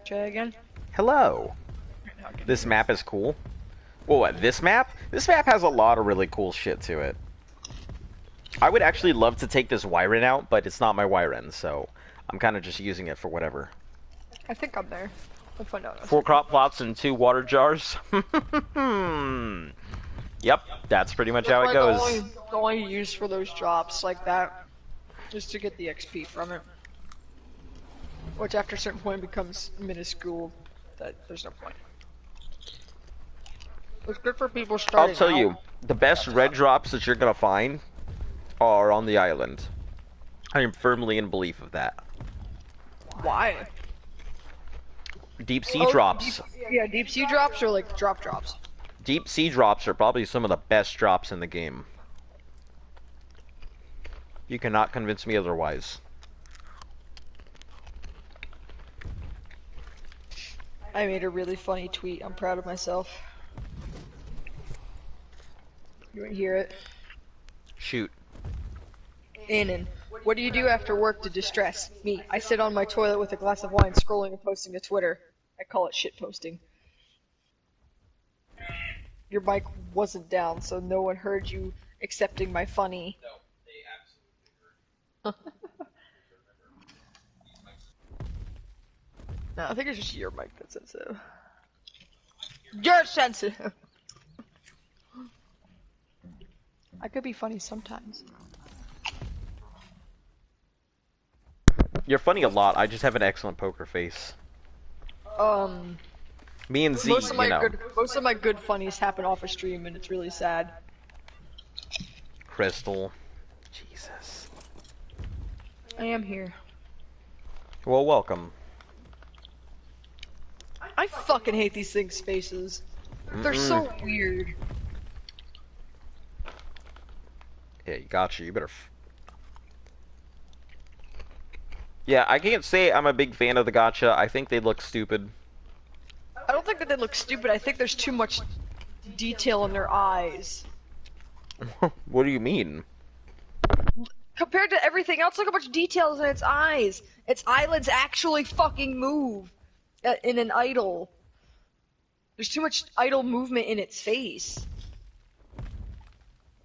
Try again. Hello. This map is cool. Well, what, this map? This map has a lot of really cool shit to it. I would actually love to take this Wyren out, but it's not my Wyren, so I'm kind of just using it for whatever. I think I'm there. We'll find out. 4 crop plots and 2 water jars. Yep, that's pretty much how it Like, goes. The only use for those drops like that is to get the XP from it. Which after a certain point becomes minuscule, that there's no point. It's good for people I'll starting tell out. you, the best red drops that you're gonna find are on the island. I am firmly in belief of that. Why? Deep sea drops. Deep sea drops or like drops. Deep sea drops are probably some of the best drops in the game. You cannot convince me otherwise. I made a really funny tweet. I'm proud of myself. You want to hear it? Shoot. Annan, what do you do after work to distress? Me, I sit on my toilet with a glass of wine scrolling and posting to Twitter. I call it shit posting. Your mic wasn't down, so no one heard you accepting my funny. No, they absolutely heard. No, I think it's just your mic that's sensitive. You're sensitive! I could be funny sometimes. You're funny a lot, I just have an excellent poker face. Me and Z, Most of my know. good funnies happen off a stream, and it's really sad. Crystal. Jesus. I am here. Well, welcome. I fucking hate these things' faces. They're so weird. Yeah, you gotcha. You better. Yeah, I can't say I'm a big fan of the gotcha. I think they look stupid. I don't think that they look stupid. I think there's too much detail in their eyes. What do you mean? Compared to everything else, look how much detail is in its eyes. Its eyelids actually fucking move in an idol. There's too much idle movement in its face.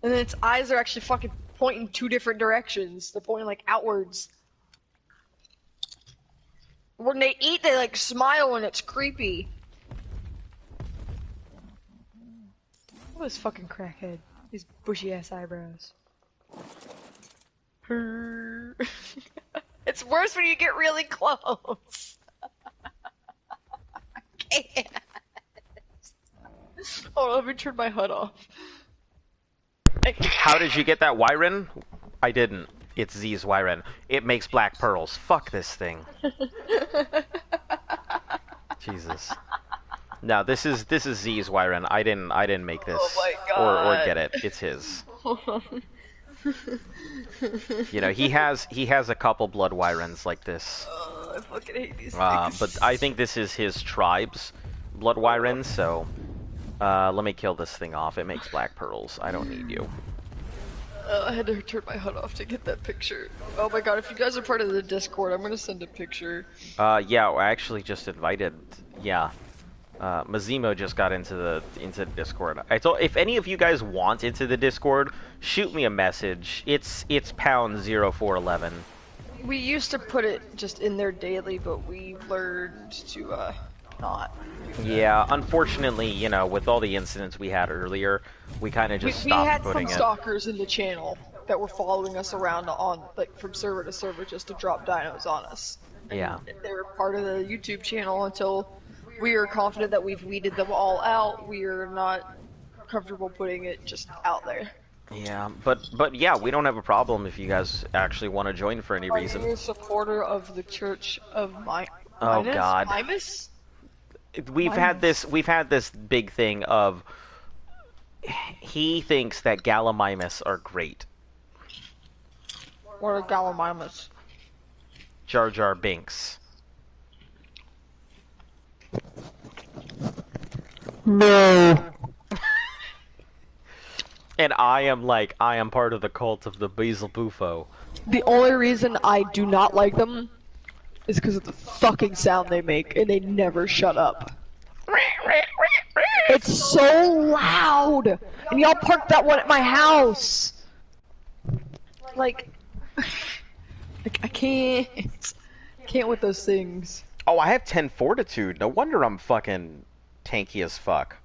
And then its eyes are actually fucking pointing two different directions. They're pointing like outwards. When they eat, they like smile and it's creepy. Look at this fucking crackhead. These bushy ass eyebrows. It's worse when you get really close. I can't. Hold on, let me turn my HUD off. How did you get that Wyren? I didn't. It's Z's Wyren. It makes black pearls. Fuck this thing. Jesus. No, this is Z's Wyren. I didn't make this. Oh my God. Or get it. It's his. You know, he has a couple blood Wyrens like this. I fucking hate these things. But I think this is his tribe's blood Wyrens, so let me kill this thing off. It makes black pearls. I don't need you. I had to turn my HUD off to get that picture. Oh my God, if you guys are part of the Discord, I'm gonna send a picture. Yeah, I actually just invited. Yeah, Mazimo just got into the Discord. I told if any of you guys want into the Discord, shoot me a message. It's pound 0411. We used to put it just in there daily, but we learned to not. Yeah, unfortunately, you know, with all the incidents we had earlier, we kind of just stopped putting We had some stalkers in the channel that were following us around on like from server to server just to drop dinos on us. Yeah. And they were part of the YouTube channel until we are confident that we've weeded them all out. We are not comfortable putting it just out there. Yeah, but yeah, we don't have a problem if you guys actually want to join for any reason. Are you a supporter of the Church of Oh God. Mimus? We've had this big thing of he thinks that Gallimimus are great. What are Gallimimus? Jar Jar Binks. No. And I am part of the cult of the Basil Bufo. The only reason I do not like them is because of the fucking sound they make, and they never shut up. It's so loud! And y'all parked that one at my house! Like, I can't with those things. Oh, I have 10 fortitude. No wonder I'm fucking tanky as fuck.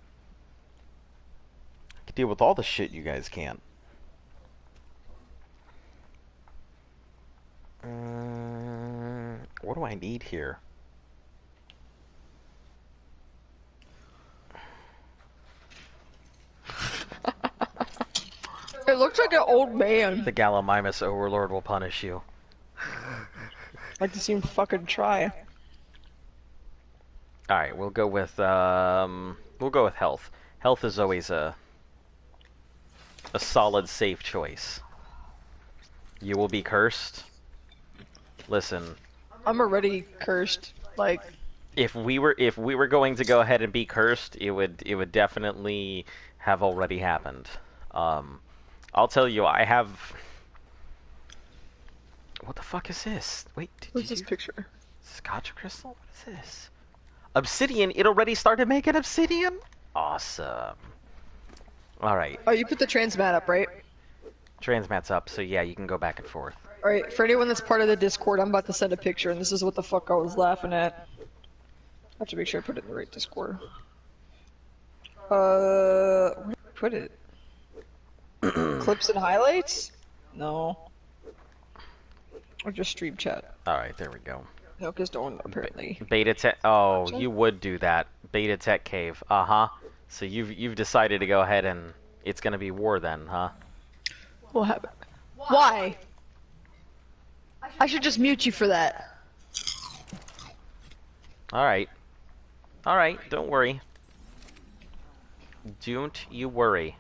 I can deal with all the shit you guys can. What do I need here? looks like an old man. The Gallimimus Overlord will punish you. I'd like to see him fucking try. Alright, we'll go with health. Health is always a solid, safe choice. You will be cursed. Listen, I'm already cursed. Like, if we were going to go ahead and be cursed, it would definitely have already happened. I'll tell you, I have. What the fuck is this? Wait, what's this picture? Scotch crystal? What is this? Obsidian? It already started making obsidian? Awesome. Alright. Oh, you put the transmat up, right? Transmat's up, so yeah, you can go back and forth. Alright, for anyone that's part of the Discord, I'm about to send a picture, and this is what the fuck I was laughing at. I have to make sure I put it in the right Discord. Where did I put it? Clips and highlights? No. Or just stream chat. Alright, there we go. No, because don't, apparently. Beta tech. Oh, you would do that. Beta tech cave. Uh-huh. So you've decided to go ahead and it's gonna be war then, huh? What happened? Why? I should just mute you for that. Alright. Alright, don't worry. Don't you worry.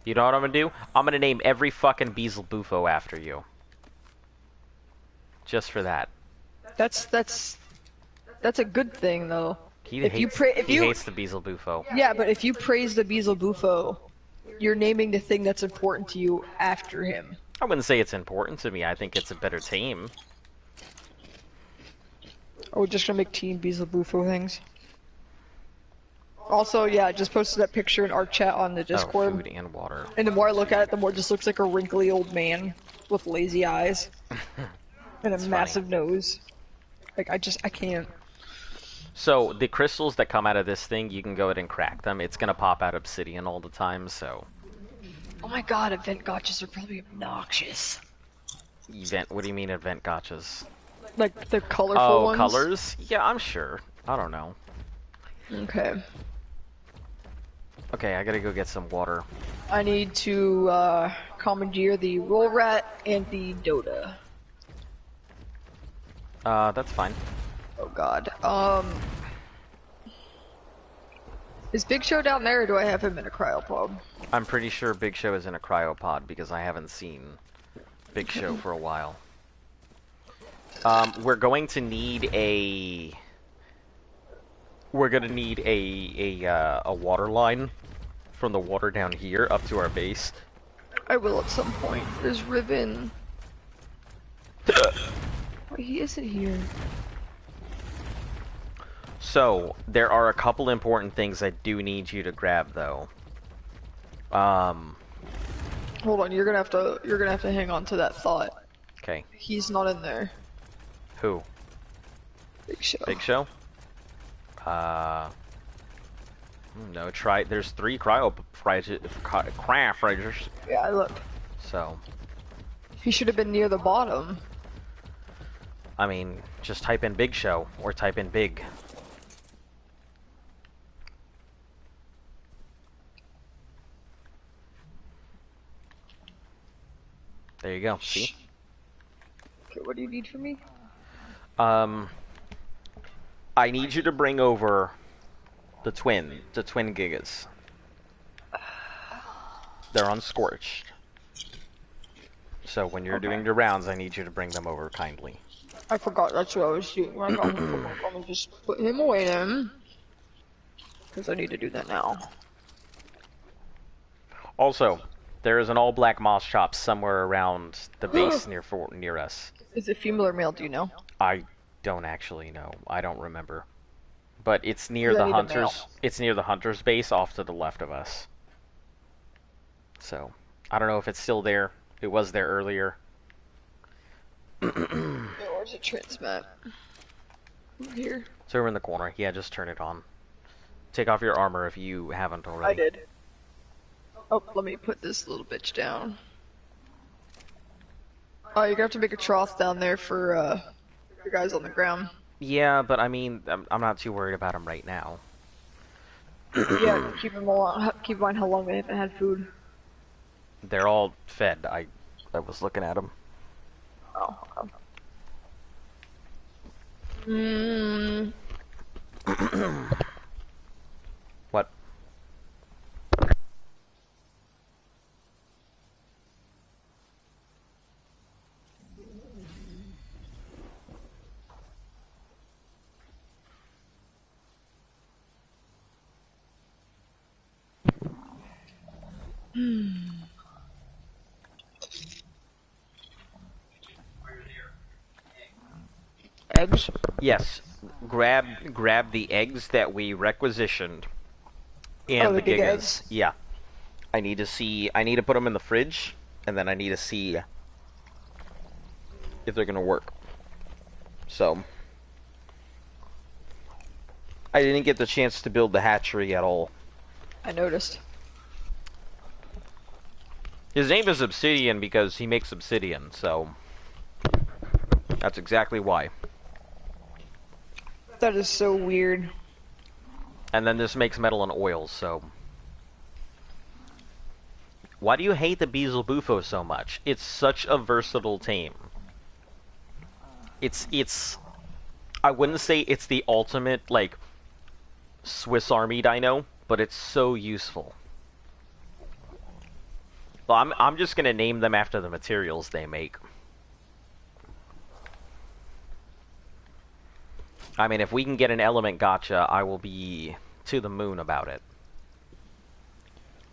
You know what I'm gonna do? I'm gonna name every fucking Beelzebufo Bufo after you. Just for that. That's a good thing though. He If you hates the Beelzebufo Bufo. Yeah, but if you praise the Beelzebufo, you're naming the thing that's important to you after him. I wouldn't say it's important to me. I think it's a better team. Oh, we're just gonna make Team Beelzebufo things. Also, yeah, I just posted that picture in our chat on the Discord. Oh, food and water. And the more I look at it, the more it just looks like a wrinkly old man with lazy eyes and a massive nose. Like, I can't. So, the crystals that come out of this thing, you can go ahead and crack them. It's gonna pop out obsidian all the time, so... Oh my god, event gotchas are probably obnoxious. What do you mean event gotchas? Like, the colorful ones? Oh, colors? Yeah, I'm sure. I don't know. Okay. Okay, I gotta go get some water. I need to, commandeer the roll rat and the Dota. That's fine. Oh god. Is Big Show down there, or do I have him in a cryopod? I'm pretty sure Big Show is in a cryopod because I haven't seen Big Show for a while. We're going to need a... We're gonna need a water line from the water down here up to our base. I will at some point. There's Ribbon. Wait, he isn't here. So, there are a couple important things I do need you to grab, though. Hold on, you're gonna have to hang on to that thought. Okay. He's not in there. Who? Big Show. Big Show? No, there's 3 craft freighters. Yeah, I looked. So, He should have been near the bottom. I mean, just type in Big Show, or type in Big. There you go, see? Okay, what do you need from me? I need you to bring over the twin gigas. They're unscorched. So when you're doing your rounds, I need you to bring them over kindly. I forgot that's what I was doing. When I got home, I'm gonna just put him away then. Because I need to do that now. Also, there is an all-black moss shop somewhere around the base near us. Is it female or male, do you know? I don't actually know. I don't remember. But it's near Then I the need a hunters. male. It's near the hunters base off to the left of us. So, I don't know if it's still there. It was there earlier. Yeah, where's the transmat? Over here. It's over in the corner. Yeah, just turn it on. Take off your armor if you haven't already. I did. Oh, let me put this little bitch down. Oh, you're gonna have to make a trough down there for, your guys on the ground. Yeah, but I mean, I'm not too worried about them right now. Yeah, keep in mind how long we haven't had food. They're all fed. I was looking at them. Oh, okay. Mm. What? Eggs? Yes. Grab the eggs that we requisitioned. And Oh, the the big gigas. eggs. Yeah. I need to put them in the fridge, and then I need to see if they're gonna work. So, I didn't get the chance to build the hatchery at all. I noticed. His name is Obsidian because he makes obsidian, so that's exactly why. That is so weird. And then this makes metal and oils, so... Why do you hate the Beelzebufo so much? It's such a versatile tame. It's... I wouldn't say it's the ultimate, like, Swiss Army dino, but it's so useful. Well, I'm just gonna name them after the materials they make. I mean, if we can get an element gotcha, I will be to the moon about it.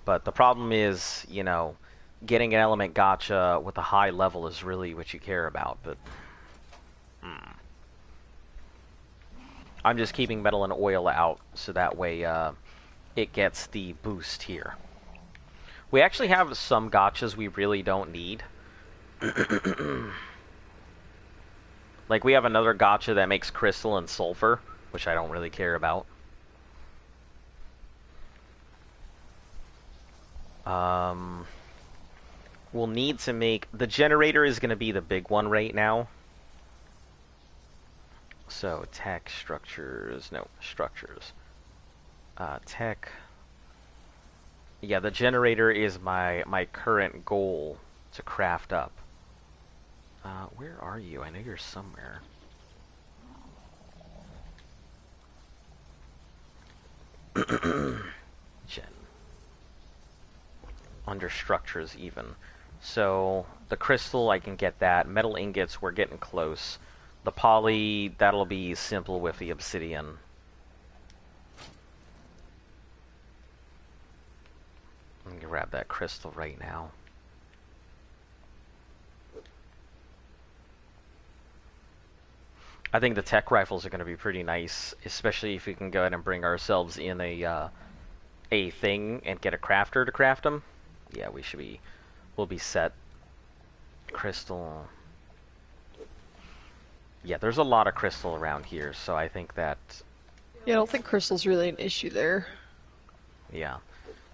But the problem is, you know, getting an element gotcha with a high level is really what you care about, but... I'm just keeping metal and oil out, so that way, it gets the boost here. We actually have some gotchas we really don't need. Like, we have another gotcha that makes crystal and sulfur, which I don't really care about. We'll need to make... The generator is going to be the big one right now. So, tech, structures... No, structures. Tech... Yeah, the generator is my current goal to craft up. Where are you? I know you're somewhere. Gen. Under structures, even. So, the crystal, I can get that. Metal ingots, we're getting close. The poly, that'll be simple with the obsidian. I'm gonna grab that crystal right now. I think the tech rifles are going to be pretty nice, especially if we can go ahead and bring ourselves in a thing and get a crafter to craft them. Yeah, we'll be set. Crystal. Yeah, there's a lot of crystal around here, so I think that... Yeah, I don't think crystal's really an issue there. Yeah.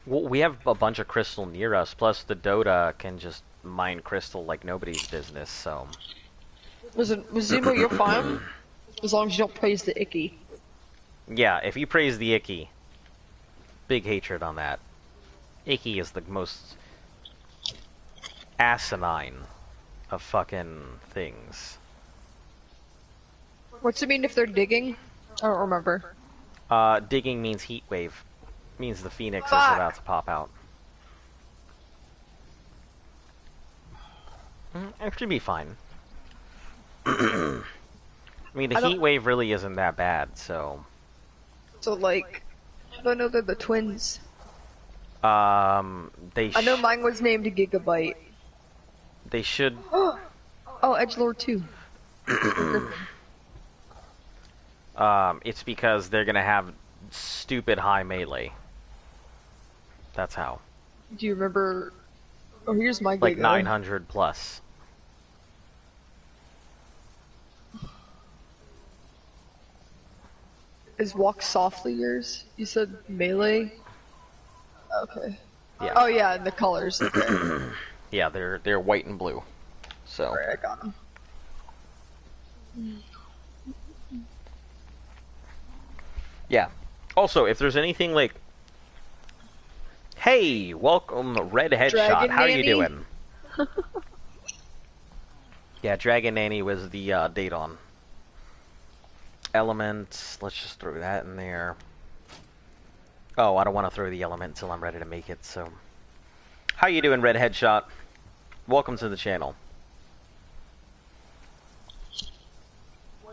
Well, we have a bunch of crystal near us, plus the Dota can just mine crystal like nobody's business, so... Listen, with Zemo, you're fine, as long as you don't praise the icky. Yeah, if you praise the Icky, big hatred on that. Icky is the most asinine of fucking things. What's it mean if they're digging? I don't remember. Digging means heat wave. Means the phoenix is Fuck. about to pop out. It should be fine. I mean, the heat wave really isn't that bad, so... So, like, I don't know they're the twins. They I know mine was named Gigabyte. They should... Oh, Edgelord 2. It's because they're gonna have stupid high melee. That's how. Do you remember... Oh, here's my Like Giga. 900 plus. Is Walk Softly yours? You said melee? Okay. Yeah. Oh yeah, the colors. Okay. Yeah, they're white and blue. So... Alright, I got them. Yeah. Also, if there's anything like Hey, welcome, Red Headshot. Dragon How are you Nanny? doing? Yeah, Dragon Nanny was the date on. Element, let's just throw that in there. Oh, I don't want to throw the element until I'm ready to make it, so... How you doing, Red Headshot? Welcome to the channel.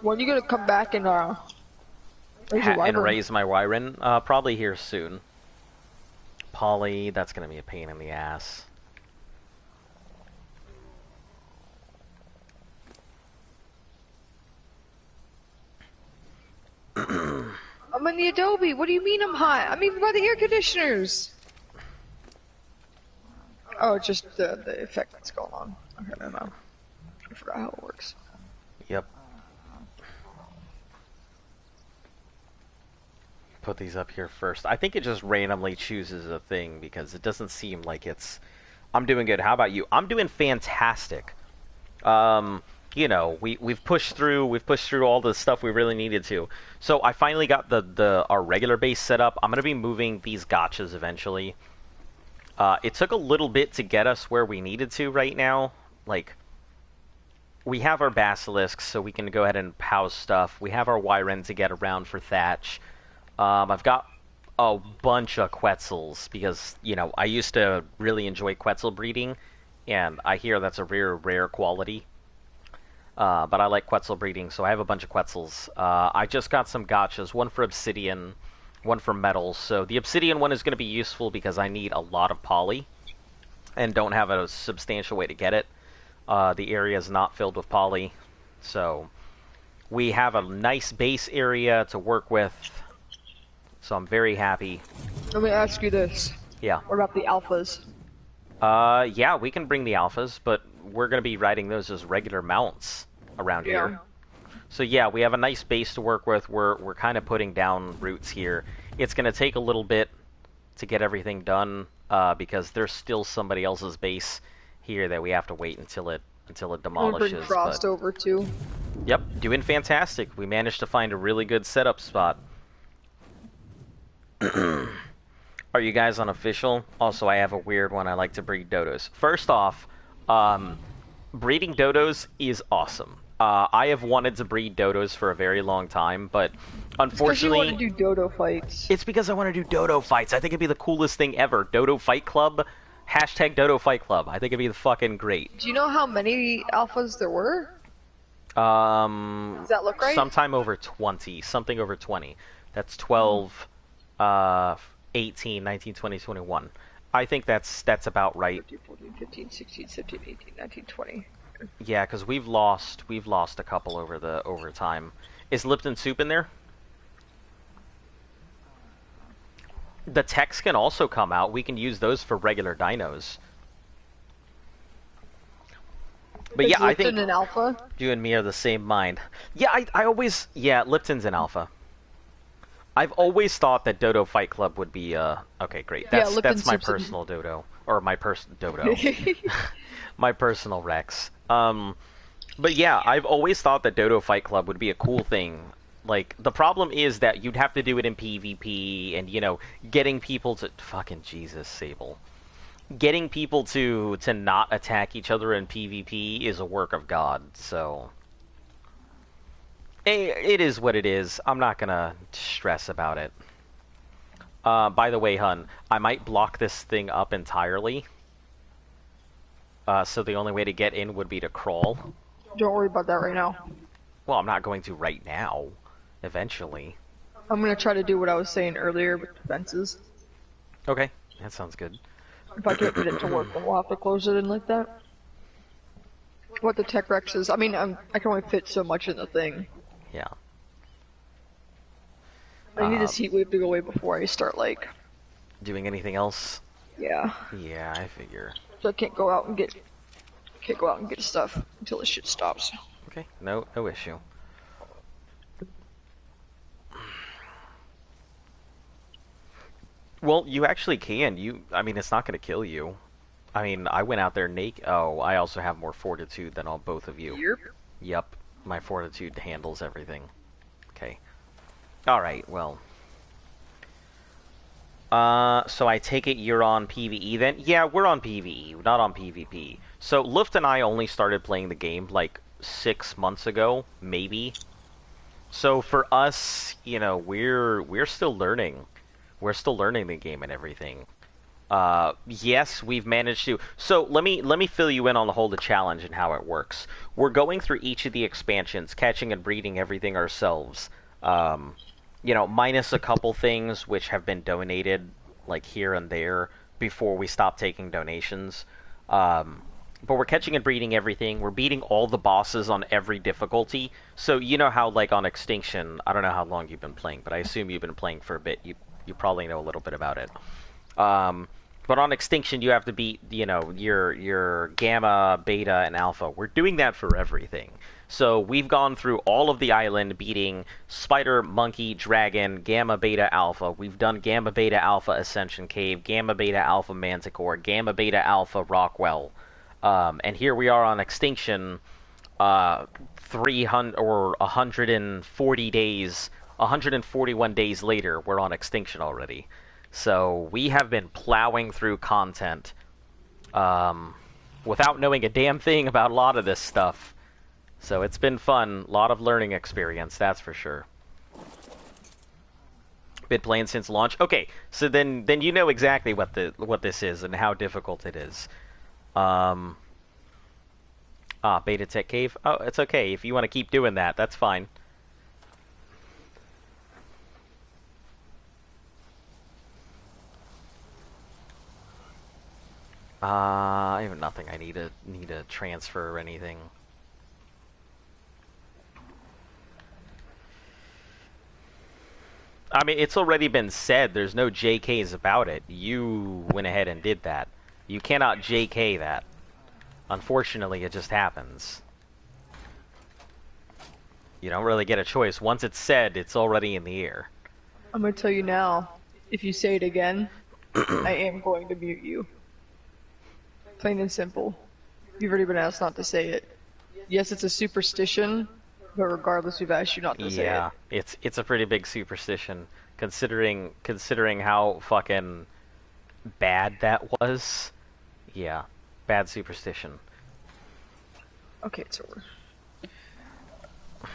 When are you gonna come back and raise your And wyvern? raise my Wyvern? Probably here soon. Poly, that's gonna be a pain in the ass. I'm in the Adobe. What do you mean I'm hot? I'm even by the air conditioners. Oh, it's just the effect that's going on. Okay, never mind. I forgot how it works. Yep. Put these up here first. I think it just randomly chooses a thing because it doesn't seem like it's... I'm doing good. How about you? I'm doing fantastic. You know, we've pushed through all the stuff we really needed to. So I finally got our regular base set up. I'm gonna be moving these gotchas eventually. It took a little bit to get us where we needed to right now. Like, we have our basilisks, so we can go ahead and house stuff. We have our Wyren to get around for thatch. I've got a bunch of Quetzals because, you know, I used to really enjoy Quetzal breeding, and I hear that's a rare quality. But I like Quetzal breeding, so I have a bunch of Quetzals. I just got some gotchas, one for obsidian, one for metals. So the obsidian one is going to be useful because I need a lot of poly and don't have a substantial way to get it. The area is not filled with poly, so we have a nice base area to work with. So I'm very happy. Let me ask you this. Yeah. What about the alphas? Yeah, we can bring the alphas, but we're going to be riding those as regular mounts around here. So yeah, we have a nice base to work with. We're kind of putting down roots here. It's going to take a little bit to get everything done because there's still somebody else's base here that we have to wait until it demolishes. Bring Frost over too. Yep, doing fantastic. We managed to find a really good setup spot. Are you guys unofficial? Also, I have a weird one. I like to breed dodos. First off, breeding dodos is awesome. I have wanted to breed dodos for a very long time, but unfortunately... Because you want to do dodo fights. It's because I want to do dodo fights. I think it'd be the coolest thing ever. Dodo Fight Club. Hashtag Dodo Fight Club. I think it'd be the fucking great. Do you know how many alphas there were? Does that look right? Sometime over 20. Something over 20. That's 12, 18, 19, 20, 21. I think that's about right. 13, 14, 15, 16, 17, 18, 19, 20. Yeah, because we've lost a couple over time. Is Lipton Soup in there? The techs can also come out. We can use those for regular dinos. But Is yeah, I Lipton think an alpha? you and me are the same mind. Yeah, I always... Yeah, Lipton's an alpha. I've always thought that Dodo Fight Club would be, okay, great. That's my personal dodo. Or my dodo. My personal Rex. But yeah, I've always thought that Dodo Fight Club would be a cool thing. Like, the problem is that you'd have to do it in PvP, and, you know, getting people to... Fucking Jesus, Sable. Getting people to not attack each other in PvP is a work of God, so... It is what it is. I'm not gonna stress about it. By the way, hun, I might block this thing up entirely. So the only way to get in would be to crawl. Don't worry about that right now. Well, I'm not going to right now. Eventually. I'm gonna try to do what I was saying earlier with the fences. Okay, that sounds good. If I can't get it to work, then we'll have to close it in like that. What the Tech Rex is, I mean, I can only fit so much in the thing. Yeah. I need this heat wave to go away before I start, like... Doing anything else? Yeah. Yeah, I figure. So I can't go out and get... stuff until this shit stops. Okay, no issue. Well, you actually can. I mean, it's not going to kill you. I mean, I went out there naked. Oh, I also have more fortitude than both of you. Yep. Yep. My fortitude handles everything. Okay. Alright, well. So I take it you're on PvE then? Yeah, we're on PvE, not on PvP. So Luft and I only started playing the game like 6 months ago, maybe. So for us, you know, we're still learning. We're still learning the game and everything. Yes, we've managed to. So let me fill you in on the whole the challenge and how it works. We're going through each of the expansions, catching and breeding everything ourselves. You know, minus a couple things which have been donated, like here and there, before we stop taking donations. But we're catching and breeding everything. We're beating all the bosses on every difficulty. So you know how, like, on Extinction, I don't know how long you've been playing, but I assume you've been playing for a bit. You probably know a little bit about it. But on Extinction, you have to beat, you know, your Gamma, Beta, and Alpha. We're doing that for everything. So we've gone through all of the island, beating Spider, Monkey, Dragon, Gamma, Beta, Alpha. We've done Gamma, Beta, Alpha Ascension Cave, Gamma, Beta, Alpha Manticore, Gamma, Beta, Alpha Rockwell. And here we are on Extinction, 300 or 140 days, 141 days later, we're on Extinction already. So we have been plowing through content without knowing a damn thing about a lot of this stuff. So it's been fun, a lot of learning experience, that's for sure. Been playing since launch. Okay, so then you know exactly what this is and how difficult it is. Beta Tech Cave. Oh, it's okay if you want to keep doing that. That's fine. I have nothing I need to transfer or anything. I mean, it's already been said. There's no JKs about it. You went ahead and did that. You cannot JK that. Unfortunately, it just happens. You don't really get a choice. Once it's said, it's already in the air. I'm gonna tell you now, if you say it again, I am going to mute you. Plain and simple. You've already been asked not to say it. Yes, it's a superstition, but regardless, we've asked you not to say it. Yeah, it's a pretty big superstition, considering how fucking bad that was. Yeah, bad superstition. Okay, it's over.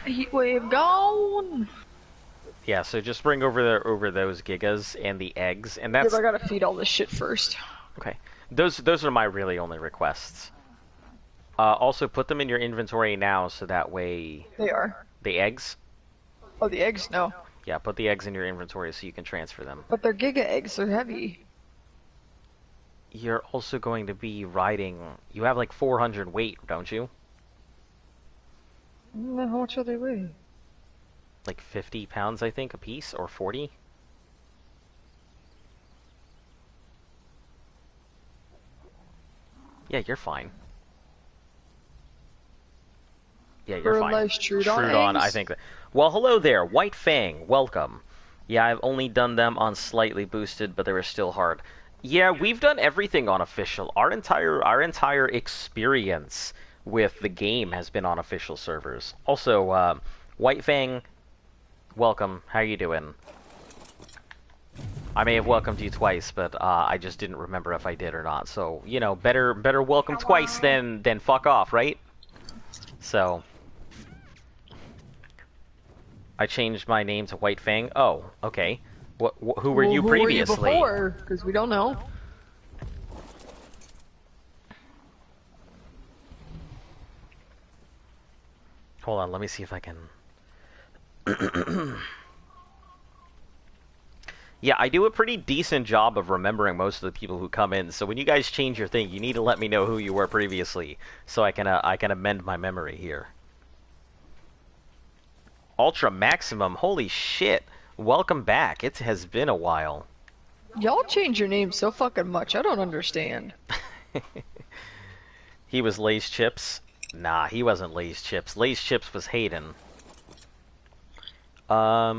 Heat wave gone! Yeah, so just bring over those gigas and the eggs, and that's. Yeah, but I gotta feed all this shit first. Okay, those are my really only requests. Also, put them in your inventory now, so that way. They are. The eggs? Oh, the eggs? No. Yeah, put the eggs in your inventory so you can transfer them. But they're giga eggs, they're heavy. You're also going to be riding. You have like 400 weight, don't you? How much are they weigh? Like 50 pounds, I think, a piece, or 40? Yeah, you're fine. Yeah, you're fine. Nice Trudon, I think. Well, hello there, White Fang. Welcome. Yeah, I've only done them on slightly boosted, but they were still hard. Yeah, we've done everything on official. Our entire experience with the game has been on official servers. Also, White Fang, welcome. How you doing? I may have welcomed you twice, but I just didn't remember if I did or not. So, you know, better welcome twice than fuck off, right? So, I changed my name to White Fang. Oh, okay. Who were you previously? Who were you before? Because we don't know. Hold on, let me see if I can. Yeah, I do a pretty decent job of remembering most of the people who come in. So when you guys change your thing, you need to let me know who you were previously, so I can amend my memory here. Ultra Maximum, holy shit! Welcome back. It has been a while. Y'all change your name so fucking much. I don't understand. He was Lay's Chips. Nah, he wasn't Lay's Chips. Lay's Chips was Hayden. What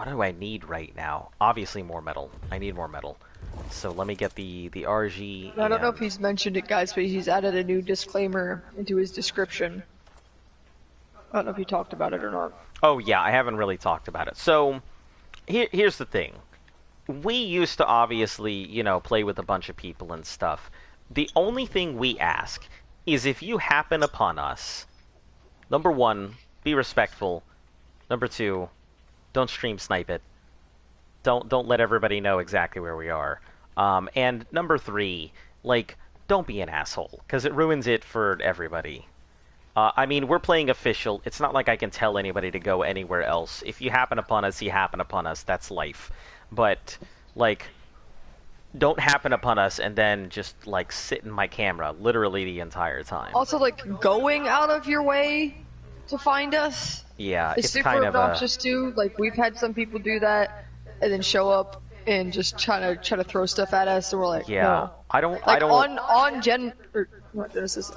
do I need right now? Obviously more metal. I need more metal. So let me get the RG. I don't know if he's mentioned it, guys, but he's added a new disclaimer into his description. I don't know if he talked about it or not. Oh yeah, I haven't really talked about it. So, here's the thing. we used to obviously, you know, play with a bunch of people and stuff. The only thing we ask is if you happen upon us, number one, be respectful. Number two, don't stream snipe it. Don't let everybody know exactly where we are. And number three, like, don't be an asshole, because it ruins it for everybody. I mean, we're playing official. It's not like I can tell anybody to go anywhere else. If you happen upon us, you happen upon us. That's life. But, like, don't happen upon us and then just, like, sit in my camera literally the entire time. Also, like, going out of your way to find us Yeah, is it's super kind of obnoxious too. Like, we've had some people do that and then show up and just try to throw stuff at us, and we're like, yeah. no. I don't. Like, I don't. on Gen... Or, what is this?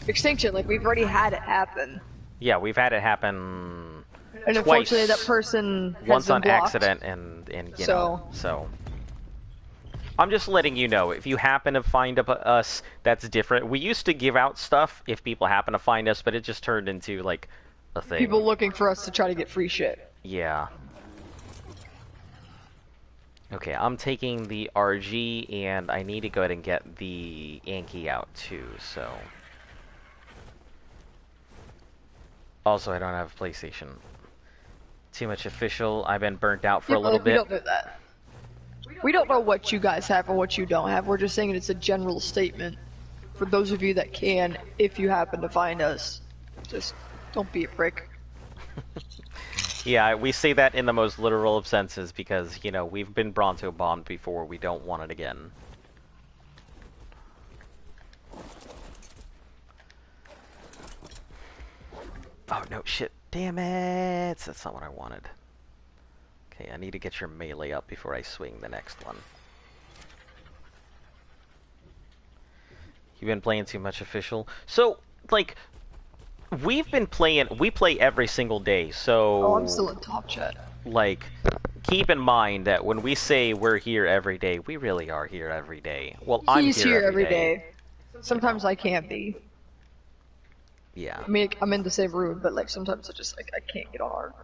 Extinction, like, we've already had it happen. Yeah, we've had it happen. And twice. unfortunately, that person has Once been on blocked. accident, and you know, so. I'm just letting you know, if you happen to find us, that's different. We used to give out stuff if people happen to find us, but it just turned into, like, a thing. People looking for us to try to get free shit. Yeah. Okay, I'm taking the RG, and I need to go ahead and get the Yankee out, too, so... Also, I don't have a PlayStation. Too much official. I've been burnt out for a little We bit. don't do that. We don't know what you guys have and what you don't have. We're just saying it's a general statement for those of you that can, if you happen to find us. Just don't be a prick. Yeah, we say that in the most literal of senses because, you know, we've been Bronto bombed before. We don't want it again. Oh, no, shit. Damn it! That's not what I wanted. Okay, I need to get your melee up before I swing the next one. You've been playing too much official. So, like, we play every single day, so... Oh, I'm still in top chat. Like, keep in mind that when we say we're here every day, we really are here every day. Well, I'm He's here every day. day. Sometimes I can't be. Yeah. I mean, I'm in the same room, but like sometimes I just like I can't get on art.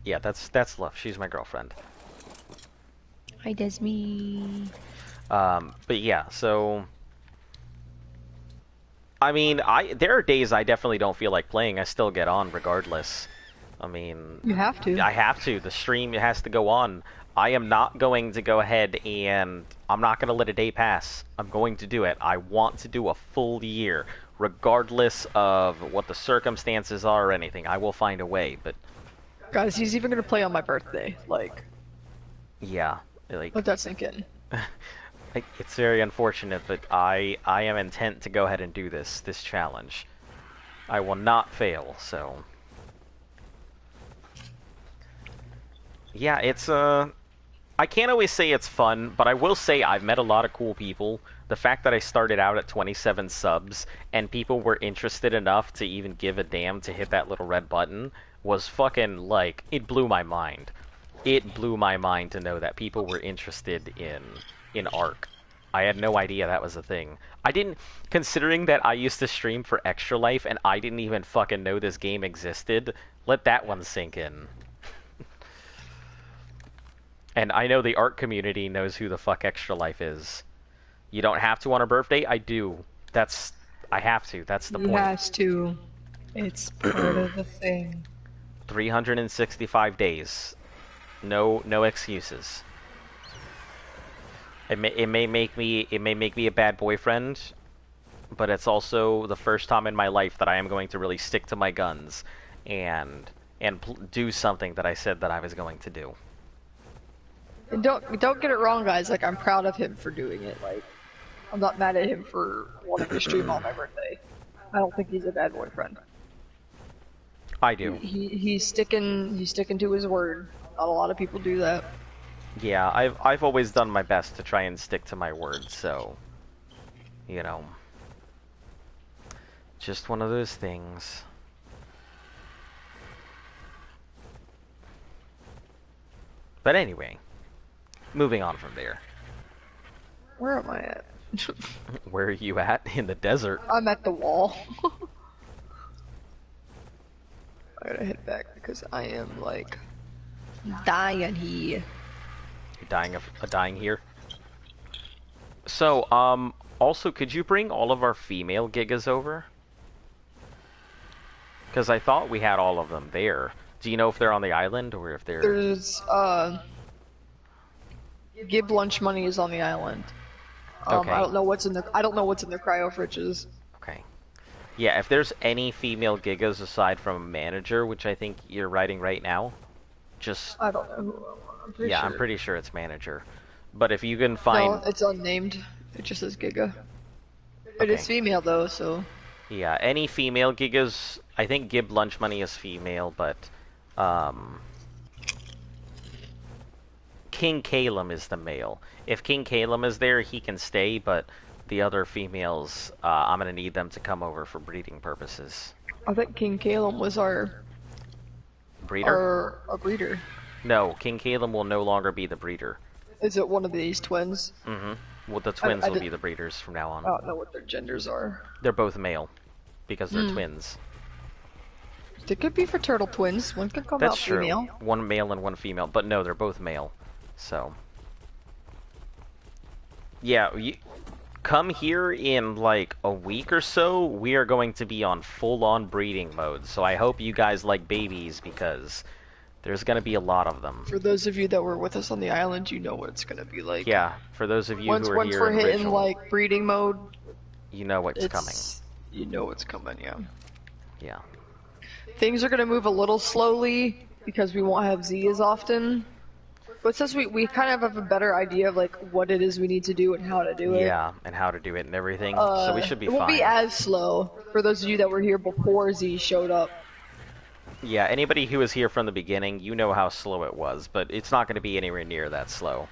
Yeah, that's love. She's my girlfriend. Hi, Desmi. But yeah, so... I mean, there are days I definitely don't feel like playing. I still get on regardless. I mean... You have to. I have to. The stream has to go on. I am not going to go ahead and... I'm not going to let a day pass. I'm going to do it. I want to do a full year. Regardless of what the circumstances are or anything. I will find a way, but... Guys, he's even gonna play on my birthday. Like... Yeah. Like... Let that sink in. It's very unfortunate, but I am intent to go ahead and do this challenge. I will not fail, so... Yeah, it's, I can't always say it's fun, but I will say I've met a lot of cool people. The fact that I started out at 27 subs, and people were interested enough to even give a damn to hit that little red button, was fucking, like, it blew my mind. It blew my mind to know that people were interested in Ark. I had no idea that was a thing. I didn't, considering that I used to stream for Extra Life, and I didn't even fucking know this game existed, let that one sink in. And I know the Ark community knows who the fuck Extra Life is. You don't have to on a birthday? I do. I have to. That's the point. He has to. It's part of the thing. 365 days. No excuses. It may make me a bad boyfriend, but it's also the first time in my life that I am going to really stick to my guns and do something that I said that I was going to do. And don't get it wrong, guys. Like, I'm proud of him for doing it. Like, I'm not mad at him for wanting to stream on my birthday. I don't think he's a bad boyfriend. I do. He's sticking to his word. Not a lot of people do that. Yeah, I've always done my best to try and stick to my word, so you know. Just one of those things. But anyway, moving on from there. Where am I at? Where are you at? In the desert? I'm at the wall. I gotta head back because I am like dying here. Dying here. So, also, could you bring all of our female Gigas over? Because I thought we had all of them there. Do you know if they're on the island or if they're... There's, Gib lunch money is on the island. Okay. I don't know what's in the cryo fridges. Okay. Yeah, if there's any female Gigas aside from manager, which I think you're writing right now, just... I don't know who. I'm pretty sure it's manager. But if you can find... No, it's unnamed. It just says Giga. It is female though, so... Yeah, any female Gigas... I think Gib lunch money is female, but... King Calum is the male. If King Calum is there, he can stay, but the other females, I'm gonna need them to come over for breeding purposes. I think King Calum was our... Breeder? Our breeder. No, King Calum will no longer be the breeder. Is it one of these twins? Mm-hmm. Well, the twins will be the breeders from now on. I don't know what their genders are. They're both male, because they're twins. They could be fraternal twins. One could come out female. That's true. One male and one female, but no, they're both male. So, yeah, come here in like a week or so. We are going to be on full-on breeding mode. So I hope you guys like babies because there's going to be a lot of them. For those of you that were with us on the island, you know what it's going to be like. Yeah, for those of you who are here once we're hitting original, like breeding mode, you know what's coming. You know what's coming, yeah. Yeah. Things are going to move a little slowly because we won't have Z as often. But since we kind of have a better idea of like what it is we need to do and how to do it. Yeah, and how to do it and everything. So we should be fine. It won't be as slow for those of you that were here before Z showed up. Yeah, anybody who was here from the beginning, you know how slow it was, but it's not going to be anywhere near that slow.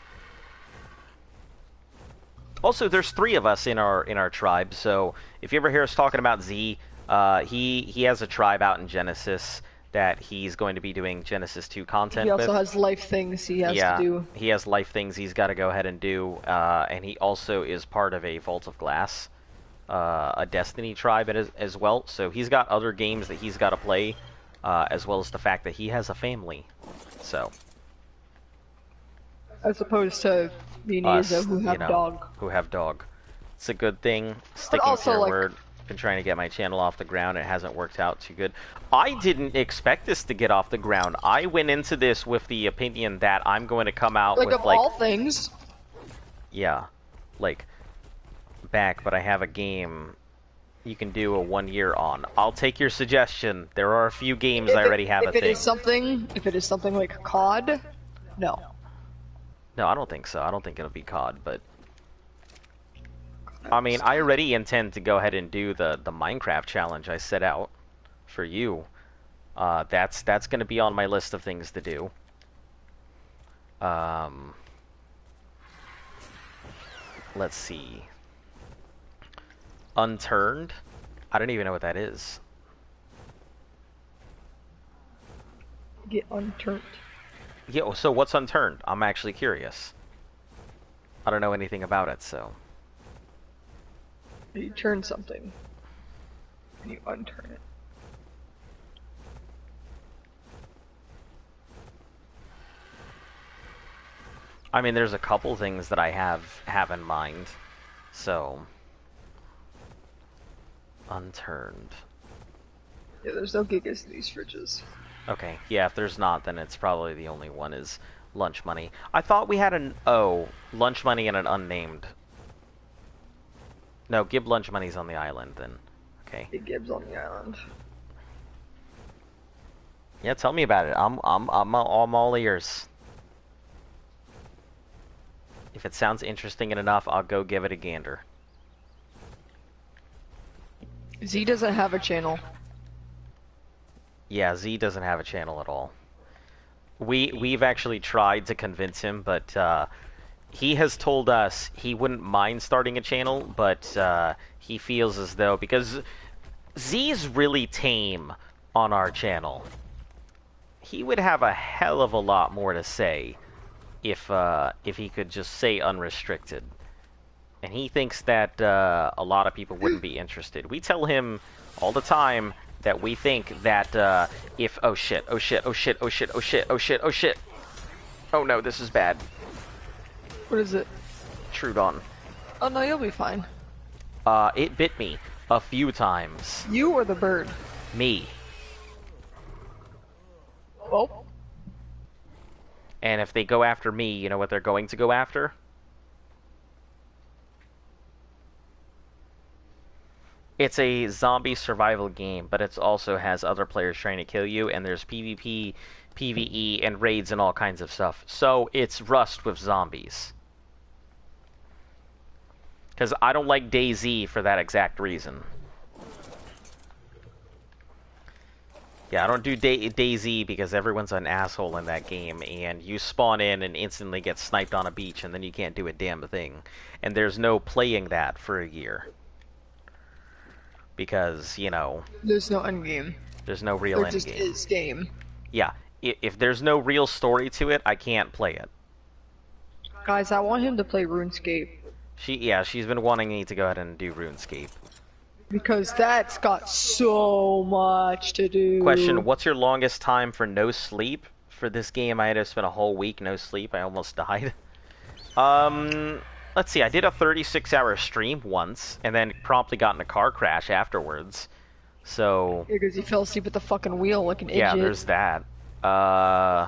Also, there's 3 of us in our tribe, so if you ever hear us talking about Z, he has a tribe out in Genesis that he's going to be doing Genesis 2 content with. He also has life things he has to do. He has life things he's got to go ahead and do, and he also is part of a Vault of Glass, a Destiny tribe as well, so he's got other games that he's got to play, as well as the fact that he has a family, so... As opposed to me and Isa, who have dog. Who have dog. It's a good thing, sticking to your word. Been trying to get my channel off the ground. It hasn't worked out too good. I didn't expect this to get off the ground. I went into this with the opinion that I'm going to come out with of all things. Yeah, like back, but I have a game you can do a 1 year on. I'll take your suggestion. There are a few games I already have a thing. If it is something like COD, no. No, I don't think so. I don't think it'll be COD, but I mean, I already intend to go ahead and do the Minecraft challenge I set out for you. That's going to be on my list of things to do. Let's see. Unturned? I don't even know what that is. Get unturned. Yeah, so what's Unturned? I'm actually curious. I don't know anything about it, so... You turn something, and you unturn it. I mean, there's a couple things that I have in mind, so... Unturned. Yeah, there's no gigas in these fridges. Okay, yeah, if there's not, then it's probably the only one is lunch money. I thought we had an... Oh, lunch money and an unnamed... No, Gib lunch money's on the island then. Okay. Gib's on the island. Yeah, tell me about it. I'm all ears. If it sounds interesting enough, I'll go give it a gander. Z doesn't have a channel. Yeah, Z doesn't have a channel at all. We've actually tried to convince him, but he has told us he wouldn't mind starting a channel, but he feels as though, because Z's really tame on our channel, he would have a hell of a lot more to say if he could just say unrestricted. And he thinks that a lot of people wouldn't be interested. We tell him all the time that we think that if... Oh shit, oh shit, oh shit, oh shit, oh shit, oh shit, oh shit. Oh no, this is bad. What is it? Trudon. Oh no, you'll be fine. It bit me a few times. You or the bird? Me. Oh. And if they go after me, you know what they're going to go after? It's a zombie survival game, but it also has other players trying to kill you, and there's PvP, PvE, and raids and all kinds of stuff. So it's Rust with zombies. Because I don't like DayZ for that exact reason. Yeah, I don't do DayZ because everyone's an asshole in that game, and you spawn in and instantly get sniped on a beach, and then you can't do a damn thing. And there's no playing that for a year. Because, you know... There's no endgame. There's no real endgame. There just is game. Yeah, if there's no real story to it, I can't play it. Guys, I want him to play RuneScape. She's been wanting me to go ahead and do RuneScape. Because that's got so much to do. Question, what's your longest time for no sleep? For this game, I had to spend a whole week no sleep. I almost died. Let's see, I did a 36-hour stream once, and then promptly got in a car crash afterwards. So... Because he fell asleep at the fucking wheel like an idiot. Yeah, there's that.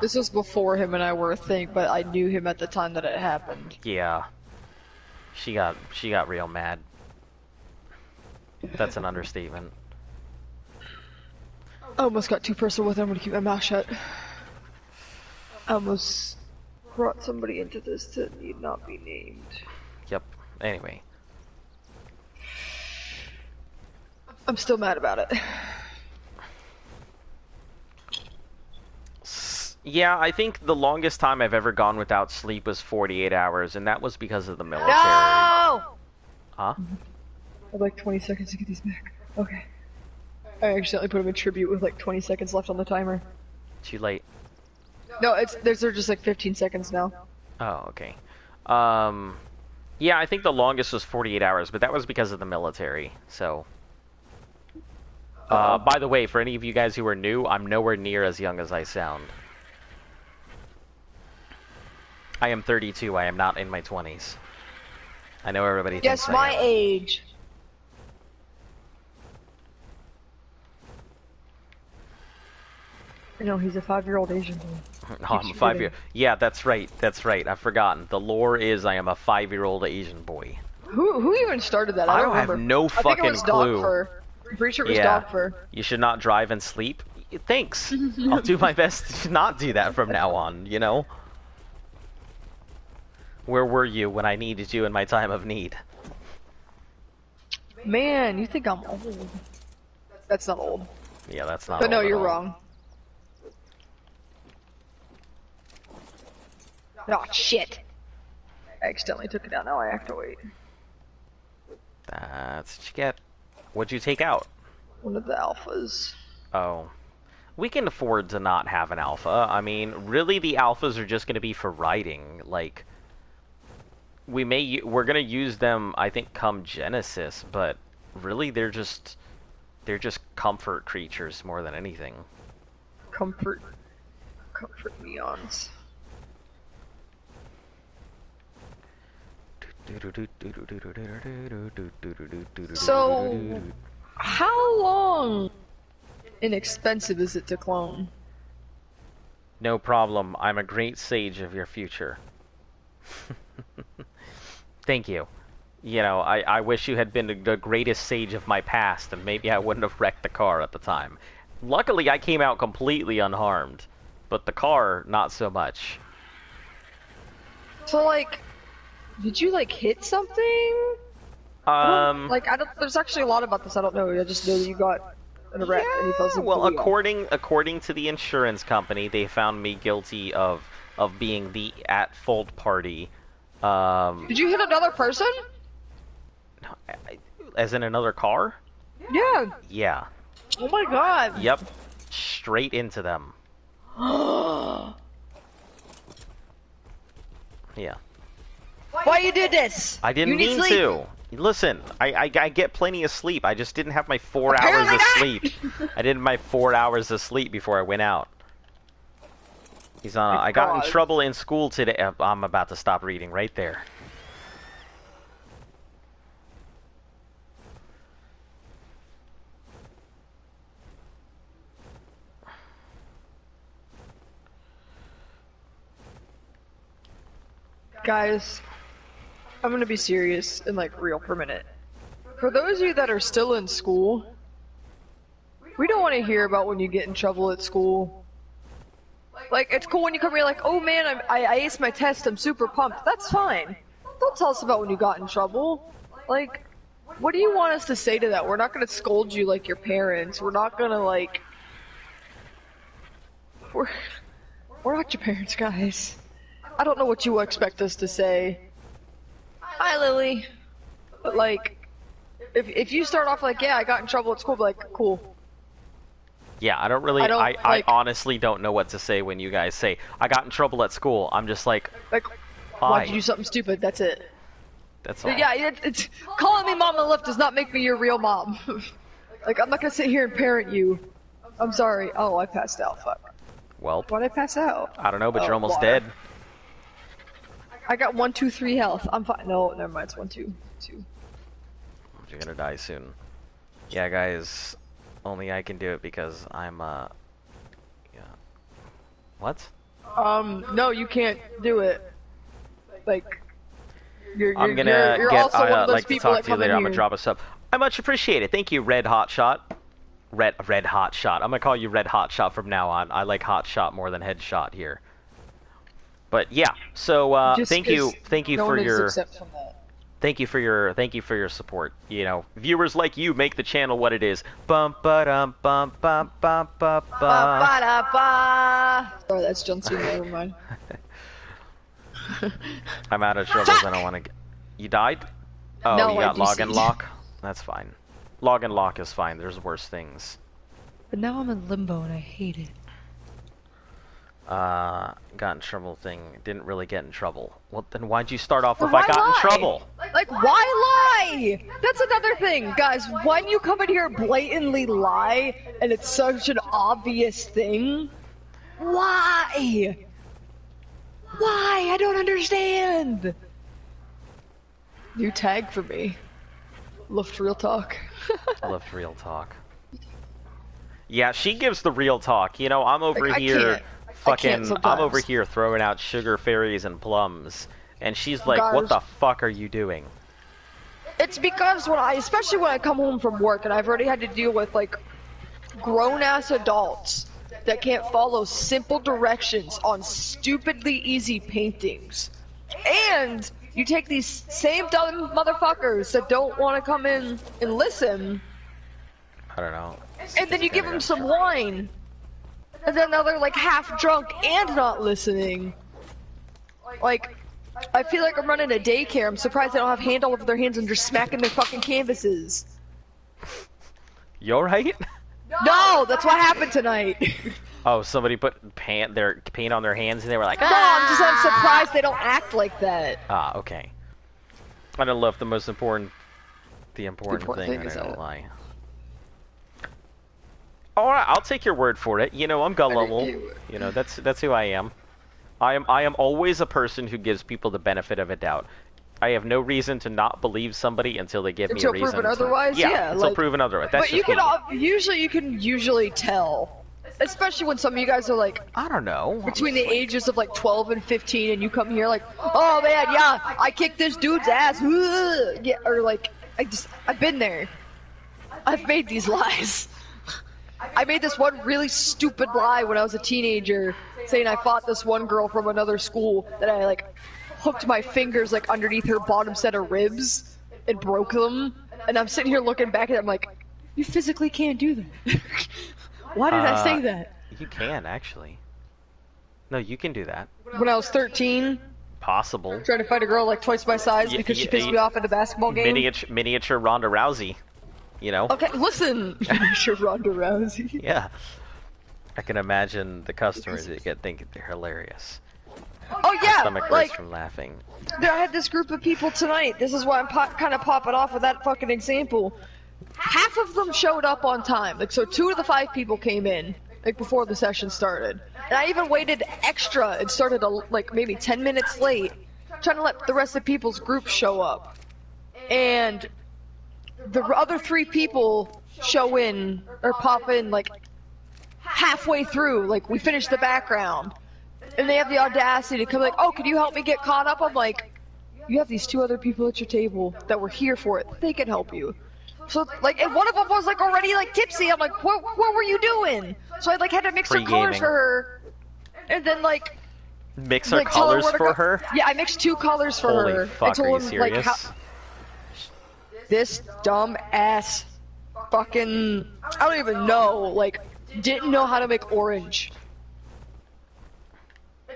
This was before him and I were a thing, but I knew him at the time that it happened. Yeah. She got real mad. That's an understatement. I almost got too personal with him. I'm gonna keep my mouth shut. I almost brought somebody into this that need not be named. Yep. Anyway. I'm still mad about it. Yeah, I think the longest time I've ever gone without sleep was 48 hours, and that was because of the military. No! Huh? I have like 20 seconds to get these back. Okay. I accidentally put him in tribute with like 20 seconds left on the timer. Too late. No, they're just like 15 seconds now. Oh, okay. Yeah, I think the longest was 48 hours, but that was because of the military, so... by the way, for any of you guys who are new, I'm nowhere near as young as I sound. I am 32, I am not in my 20s. I know everybody thinks Guess my age. No, he's a 5-year-old Asian boy. No, I'm a 5-year. Yeah, that's right. That's right. I've forgotten. The lore is I am a 5-year-old Asian boy. Who even started that? I don't remember. have no I think fucking it was clue. Dog fur. I'm pretty sure it was Yeah. dog fur. You should not drive and sleep. Thanks. I'll do my best to not do that from now on. You know. Where were you when I needed you in my time of need? Man, you think I'm old? That's not old. Yeah, that's not. But no, old at you're all. wrong. Oh shit! I accidentally took it out. Now I have to wait. That's what you get. What'd you take out? One of the alphas. Oh. We can afford to not have an alpha. I mean, really the alphas are just going to be for riding. Like, we're going to use them, I think, come Genesis, but really they're just comfort creatures more than anything. Comfort neons. So, how long inexpensive is it to clone? No problem. I'm a great sage of your future. Thank you. You know, I wish you had been the greatest sage of my past, and maybe I wouldn't have wrecked the car at the time. Luckily, I came out completely unharmed, but the car, not so much. So, like, did you, like, hit something? There's actually a lot about this I don't know. I just know that you got in a wreck and you fell asleep. Well, according to the insurance company, they found me guilty of being the at-fault party. Did you hit another person? As in another car? Yeah. Yeah. Oh my god. Yep. Straight into them. Yeah. Why you did this? I didn't mean sleep. to. Listen, I get plenty of sleep. I just didn't have my 4 hours Apparently of not. sleep. I did my 4 hours of sleep before I went out. He's on. I got in trouble in school today. I'm about to stop reading right there. Guys, I'm gonna be serious and like real for a minute. For those of you that are still in school, we don't want to hear about when you get in trouble at school. Like, it's cool when you come here like, oh man, I aced my test, I'm super pumped. That's fine. Don't tell us about when you got in trouble. Like, what do you want us to say to that? We're not gonna scold you like your parents. We're not gonna like... We're not your parents, guys. I don't know what you expect us to say. Hi, Lily. But like, if you start off like, yeah, I got in trouble at school, be like, cool. Yeah, I don't really, I honestly don't know what to say when you guys say, I got in trouble at school. I'm just like why'd you do something stupid? That's it. That's all. Yeah, it's calling me mom on the left does not make me your real mom. Like, I'm not gonna sit here and parent you. I'm sorry. Oh, I passed out. Fuck. Well. Why'd I pass out? I don't know, but you're almost water. dead. I got 1, 2, 3 health. I'm fine. No, never mind. It's 1, 2, 2. You're gonna die soon. Yeah, guys. Only I can do it because I'm, yeah. What? No, you can't do it. Like, you're I'm gonna you're get, also one of those like to people talk that to you come later. in I'm gonna here. drop a sub. I much appreciate it. Thank you, Red Hot Shot. Red Hot Shot. I'm gonna call you Red Hot Shot from now on. I like Hot Shot more than Headshot here. But yeah, so thank you for your thank you for your support. You know, viewers like you make the channel what it is. Bum ba dum bum bum bum bum bum. Sorry, that's John Cena. Never mind. I'm out of troubles. I don't want to get. You died? Oh, No, you got I log and DC'd. lock. That's fine. Log and lock is fine. There's worse things. But now I'm in limbo and I hate it. Got in trouble thing. Didn't really get in trouble. Well, then why'd you start off with Why I got lie? in trouble? Like, why lie? That's another thing, guys. When you come in here and blatantly lie, and it's such an obvious thing, why? Why? I don't understand. New tag for me. Left real talk. I love real talk. Yeah, she gives the real talk. You know, I'm over Like, I here can't. I can't I'm sometimes. over here throwing out sugar fairies and plums, and she's like, Guys. "What the fuck are you doing?" It's because especially when I come home from work and I've already had to deal with like grown-ass adults that can't follow simple directions on stupidly easy paintings. And you take these same dumb motherfuckers that don't want to come in and listen, I don't know. and then you give them some wine, and then now they're like half drunk and not listening. Like, I feel like I'm running a daycare. I'm surprised they don't have hand all over their hands and just smacking their fucking canvases. You alright? No, that's what happened tonight. Oh, somebody put their paint on their hands and they were like, No, I'm surprised they don't act like that. ah, okay. I don't love the most important, the important important thing. thing I is don't that- lie. All right, I'll take your word for it. You know, I'm gullible. You know, that's who I am. I am always a person who gives people the benefit of a doubt. I have no reason to not believe somebody until they give me a Until reason. proven otherwise, yeah, until like- proven otherwise. That's But you just can me. you can usually tell, especially when some of you guys are like I don't know. between the ages of like 12 and 15, and you come here like, oh man, yeah, I kicked this dude's ass, yeah, or like I've been there. I've made these lies. I made this one really stupid lie when I was a teenager, saying I fought this one girl from another school that I like hooked my fingers like underneath her bottom set of ribs and broke them. And I'm sitting here looking back at it, I'm like, you physically can't do that. Why did I say that? You can actually. No, you can do that. When I was 13, Possible. trying to fight a girl like twice my size Y- because she y- pissed y- me off at a basketball game. Miniature Ronda Rousey. You know. Okay, listen, Miniature Ronda Rousey. Yeah. I can imagine the customers that think they're hilarious. Oh yeah, Stomach hurts like from laughing. I had this group of people tonight. This is why I'm kind of popping off with that fucking example. Half of them showed up on time. Like, so 2 of the 5 people came in, like, before the session started. I even waited extra and started like maybe 10 minutes late, trying to let the rest of the people's group show up. And the other 3 people show in or pop in like halfway through. Like we finished the background, and they have the audacity to come like, "Oh, can you help me get caught up?" I'm like, "You have these 2 other people at your table that were here for it. They can help you." So like, and one of them was like already like tipsy. I'm like, what were you doing? So I like had to mix some colors for her, and then like mix her like, tell colors her for her. Yeah, I mixed 2 colors for Holy her. fuck, I told are you him, serious? like, this dumb ass fucking I don't even know, like didn't know how to make orange.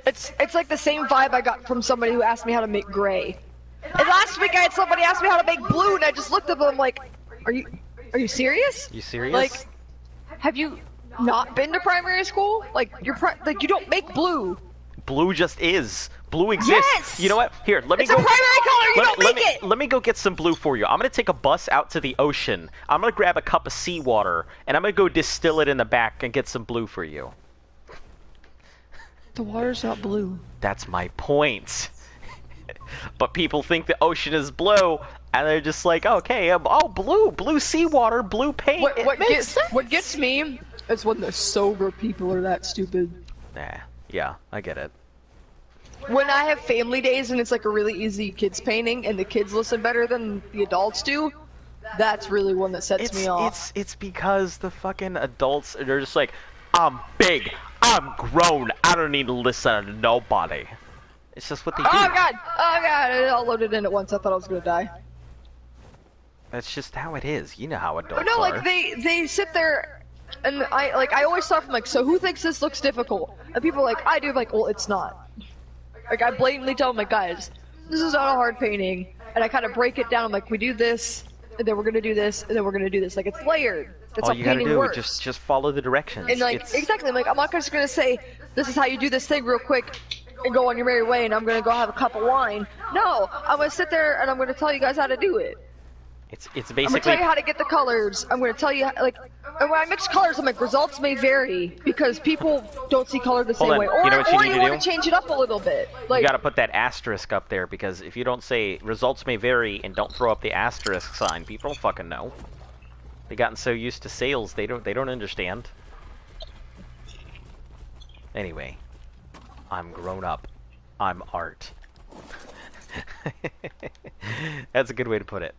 It's like the same vibe I got from somebody who asked me how to make gray. And last week I had somebody ask me how to make blue, and I just looked at them like, Are you serious? You serious? Like, have you not been to primary school? Like, you don't make blue. Blue just is. Blue exists. Yes! You know what? Here, let me It's go. a primary color. You don't make it. Let me go get some blue for you. I'm gonna take a bus out to the ocean. I'm gonna grab a cup of seawater, and I'm gonna go distill it in the back and get some blue for you. The water's not blue. That's my point. But people think the ocean is blue, and they're just like, okay, blue seawater, blue paint. What gets me is when the sober people are that stupid. Nah, yeah, I get it. When I have family days and it's like a really easy kids painting and the kids listen better than the adults do, that's really one that sets me off. It's because the fucking adults, they're just like, I'm big, I'm grown, I don't need to listen to nobody. It's just what they do. Oh god! It all loaded in at once. I thought I was gonna die. That's just how it is. You know how adults But no, are. like they sit there, and I always start from like, so who thinks this looks difficult? And people are like, I do. I'm like, well, it's not. Like I blatantly tell them, like, guys, this is not a hard painting, and I kind of break it down. I'm like, we do this, and then we're gonna do this, and then we're gonna do this. Like it's layered. That's All how you gotta painting do works. is just follow the directions. And like exactly, I'm like, I'm not just gonna say this is how you do this thing real quick and go on your merry way, and I'm gonna go have a cup of wine. No, I'm gonna sit there and I'm gonna tell you guys how to do it. It's I'm basically. gonna tell you how to get the colors. I'm gonna tell you like, and when I mix colors, I'm like, results may vary because people don't see color the same on. way, or You know what you need to want do? to change it up a little bit. Like You gotta put that asterisk up there, because if you don't say results may vary and don't throw up the asterisk sign, people don't fucking know. They've gotten so used to sales, they don't understand. Anyway, I'm grown up. I'm art. That's a good way to put it.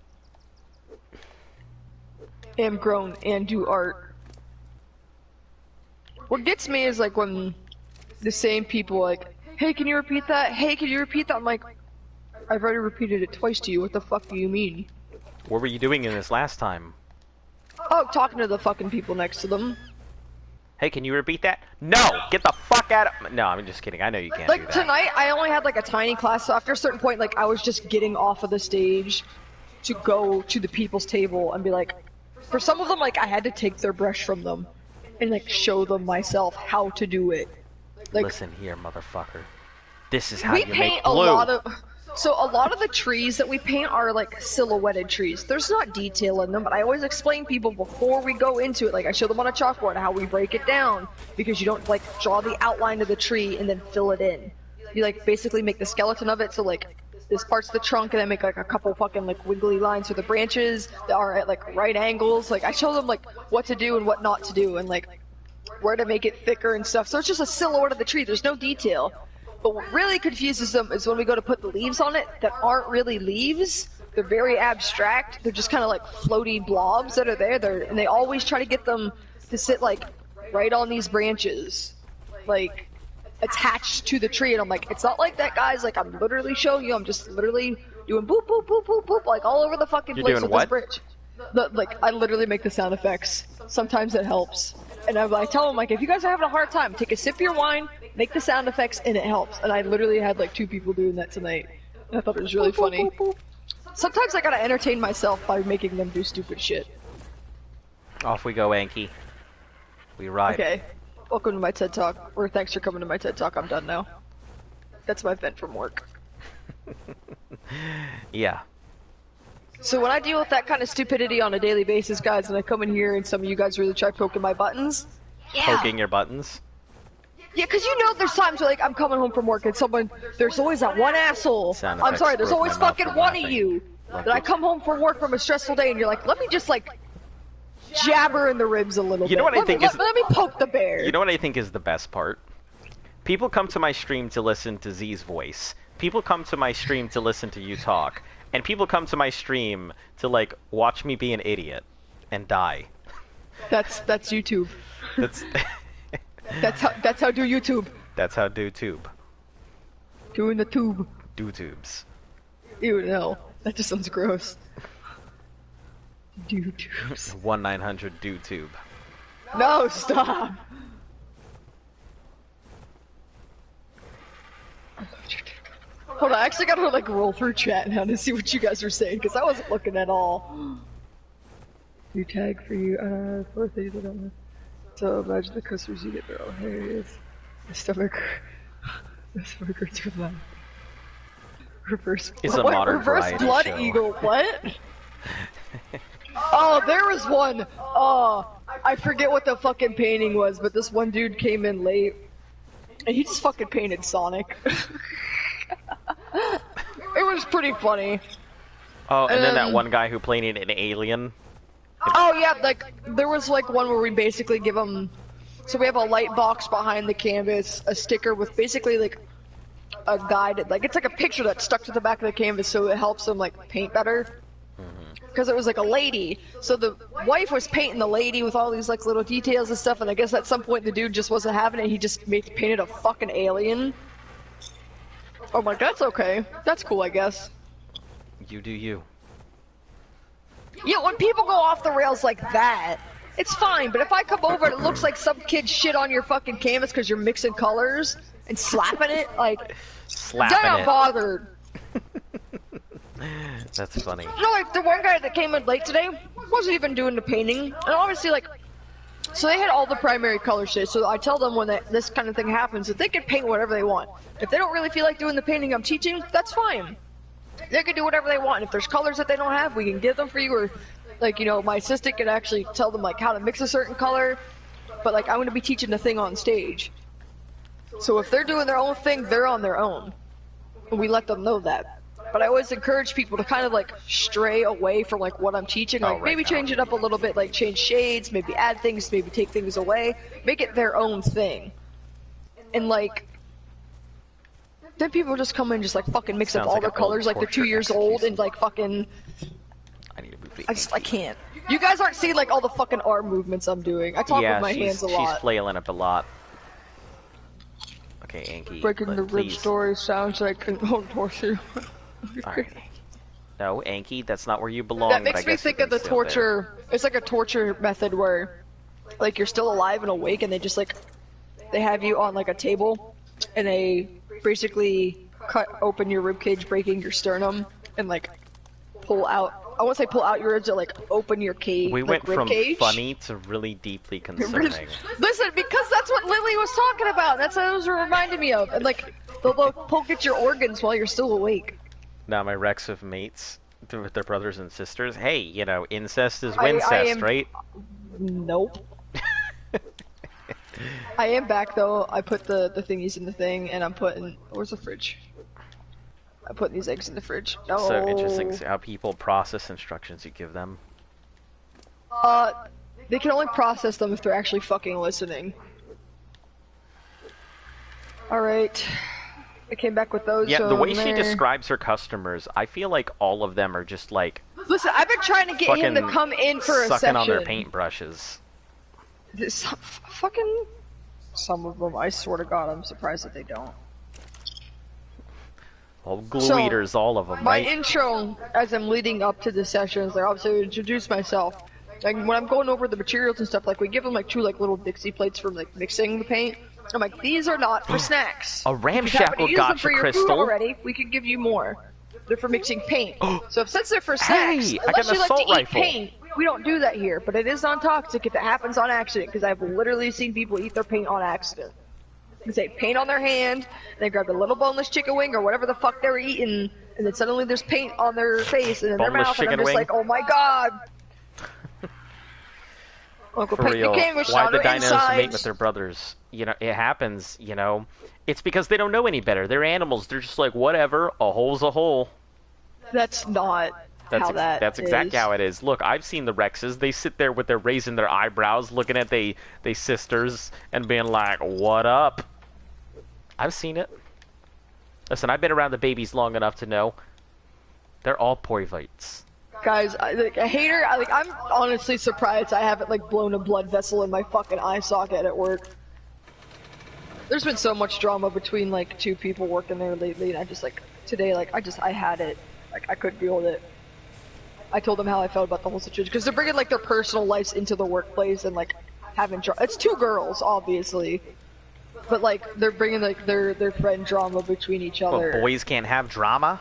am grown and do art. What gets me is like when the same people like, hey, can you repeat that? Hey, can you repeat that? I'm like, I've already repeated it twice to you. What the fuck do you mean? What were you doing in this last time? Oh, talking to the fucking people next to them. Hey, can you repeat that? No! Get the fuck out of— No, I'm just kidding. I know you can't do Like that. tonight, I only had like a tiny class, so after a certain point, like I was just getting off of the stage to go to the people's table and be like, for some of them, like I had to take their brush from them and like show them myself how to do it. Like, listen here, motherfucker. This is how we you paint make a blue. lot of. So a lot of the trees that we paint are like silhouetted trees. There's not detail in them, but I always explain people before we go into it. Like I show them on a chalkboard how we break it down, because you don't like draw the outline of the tree and then fill it in. You like basically make the skeleton of it. So like this part's the trunk, and then make like a couple fucking like wiggly lines for the branches that are at like right angles. Like I show them like what to do and what not to do, and like where to make it thicker and stuff. So it's just a silhouette of the tree. There's no detail. But what really confuses them is when we go to put the leaves on it that aren't really leaves. They're very abstract. They're just kind of like floaty blobs that are there. And they always try to get them to sit like right on these branches, like attached to the tree. And I'm like, it's not like that, guys. Like I'm literally showing you. I'm just literally doing boop, boop, boop, boop, boop, like all over the fucking You're place doing with what? this bridge. Like I literally make the sound effects. Sometimes it helps. And I tell them, like, if you guys are having a hard time, take a sip of your wine, make the sound effects, and it helps. And I literally had like 2 people doing that tonight. And I thought it was really funny. Sometimes I gotta entertain myself by making them do stupid shit. Off we go, Anki. We ride. Okay. Welcome to my TED Talk. Or thanks for coming to my TED Talk. I'm done now. That's my vent from work. Yeah. So when I deal with that kind of stupidity on a daily basis, guys, and I come in here and some of you guys really try poking my buttons, Poking your buttons. Yeah, because you know there's times where, like, I'm coming home from work and there's always that one asshole. Sound I'm effects sorry, there's broke always my mouth fucking from one of laughing. you. Like That I it. come home from work from a stressful day and you're like, let me just, like, jabber in the ribs a little bit. You know what I think is- let me poke the bear. You know what I think is the best part? People come to my stream to listen to Z's voice. People come to my stream to listen to you talk. And people come to my stream to, like, watch me be an idiot and die. That's YouTube. That's That's how do YouTube. that's how do tube. Doing the tube. Do tubes. Ew, no. That just sounds gross. Do tubes. 1-900 do tube. No, stop. Hold on, I actually gotta like roll through chat now to see what you guys are saying, because I wasn't looking at all. New tag for you, birthday, I don't know. So imagine the customers you get their own hair. My stomach hurts for that. Reverse. It's a what, modern reverse variety blood show. eagle. What? Oh, there was one. Oh, I forget what the fucking painting was, but this one dude came in late, and he just fucking painted Sonic. It was pretty funny. Oh, and then that one guy who played an alien. Oh yeah, like there was like one where we basically give them. So we have a light box behind the canvas, a sticker with basically like a guide, like it's like a picture that's stuck to the back of the canvas, so it helps them like paint better. Because it was like a lady, so the wife was painting the lady with all these like little details and stuff, and I guess at some point the dude just wasn't having it. He just painted a fucking alien. Oh my, that's okay. That's cool, I guess. You do you. Yeah, when people go off the rails like that, it's fine. But if I come over and it looks like some kid shit on your fucking canvas because you're mixing colors and slapping it, like, then Slapping I'm it. bothered. That's funny. No, like the one guy that came in late today wasn't even doing the painting, and obviously, like, so they had all the primary color shades. So I tell them when this kind of thing happens that they can paint whatever they want. If they don't really feel like doing the painting I'm teaching, that's fine. They can do whatever they want. If there's colors that they don't have, we can get them for you. Or, like, you know, my assistant can actually tell them like how to mix a certain color. But like, I'm going to be teaching the thing on stage. So if they're doing their own thing, they're on their own. And we let them know that. But I always encourage people to kind of like stray away from like what I'm teaching. Like right maybe now. change it up a little bit, like change shades, maybe add things, maybe take things away. Make it their own thing. And like, then people just come in and just like fucking mix up Sounds all like their an old colors like they're 2 torture years old execution. and like fucking, I need to move I can't. You guys aren't seeing like all the fucking arm movements I'm doing. I talk yeah, with my hands a she's lot. flailing up a lot. Okay, Anki. Breaking the rib please. story sounds like an old horseshoe. Alright, Anki. No, Anki, that's not where you belong. That but I makes me guess you think of can the still there. torture. It's like a torture method where, like, you're still alive and awake, and they just like, they have you on like a table, and they basically cut open your ribcage, breaking your sternum, and like pull out. I won't say pull out your ribs, but like open your cage. We went like, from ribcage. funny to really deeply concerning. Listen, because that's what Lily was talking about. That's what it was reminding me of. And like, they'll poke at your organs while you're still awake. Now my Rex of mates with their brothers and sisters. Hey, you know, incest is I wincest, am- right? Nope. I am back though. I put the thingies in the thing, and I'm putting. Where's the fridge? I'm putting these eggs in the fridge. No. So interesting to see how people process instructions you give them. They can only process them if they're actually fucking listening. Alright. I came back with those. Yeah, the way she there. describes her customers, I feel like all of them are just like Listen, I've been trying to get him to fucking come in for a sucking session. on their paintbrushes. Fucking. Some of them, I swear to God, I'm surprised that they don't. Well, glue So, eaters, all of them, My right? intro, as I'm leading up to the sessions, I obviously introduce myself. Like when I'm going over the materials and stuff, like we give them like two like little Dixie plates for like mixing the paint. I'm like, these are not for snacks. A If you happen ramshackle to use them gotcha for your crystal. food already, we could give you more. They're for mixing paint. So since they're for snacks, Hey, I unless got an you like to assault eat rifle. paint, we don't do that here. But it is non-toxic if it happens on accident, because I've literally seen people eat their paint on accident. They say paint on their hand, they grab a little boneless chicken wing or whatever the fuck they were eating, and then suddenly there's paint on their face and in their Boneless mouth, and I'm chicken just wing? like, oh my god. Uncle For Pete real. became a Why the shadow dinos inside. mate with their brothers? You know, it happens, you know. It's because they don't know any better. They're animals. They're just like, whatever, a hole's a hole. That's not how That's exactly is. how it is. Look, I've seen the Rexes. They sit there with their raising their eyebrows, looking at they sisters, and being like, what up? I've seen it. Listen, I've been around the babies long enough to know they're all poivites. Guys, I hate her. I'm honestly surprised I haven't like blown a blood vessel in my fucking eye socket at work. There's been so much drama between like two people working there lately, and I just like today, like I had it. Like I couldn't deal with it. I told them how I felt about the whole situation because they're bringing like their personal lives into the workplace and like having it's two girls, obviously, but like they're bringing like their friend drama between each other. Well, boys can't have drama?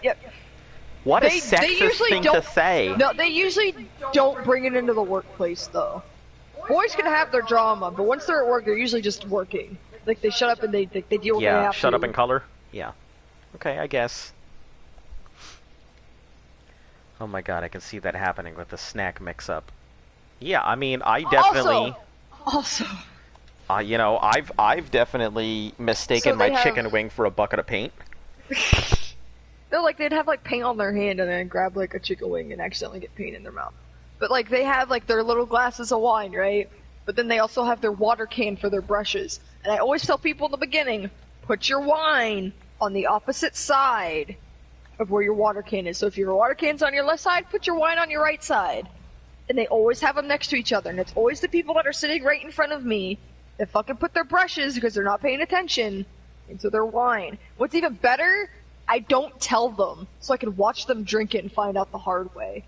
Yep. What a They sexist usually thing to don't. say. No, they usually don't bring it into the workplace though. Boys can have their drama, but once they're at work, they're usually just working. Like they shut up and they deal with what they Yeah, have shut to. up in color? Yeah. Okay, I guess. Oh my god, I can see that happening with the snack mix-up. Yeah, I mean, I definitely... Also, you know, I've definitely mistaken So my they have- chicken wing for a bucket of paint. they're like they'd have like paint on their hand and then grab like a chicken wing and accidentally get paint in their mouth. But like they have like their little glasses of wine, right? But then they also have their water can for their brushes. And I always tell people in the beginning, put your wine on the opposite side of where your water can is. So if your water can's on your left side, put your wine on your right side. And they always have them next to each other. And it's always the people that are sitting right in front of me that fucking put their brushes, because they're not paying attention, into their wine. What's even better, I don't tell them, so I can watch them drink it and find out the hard way.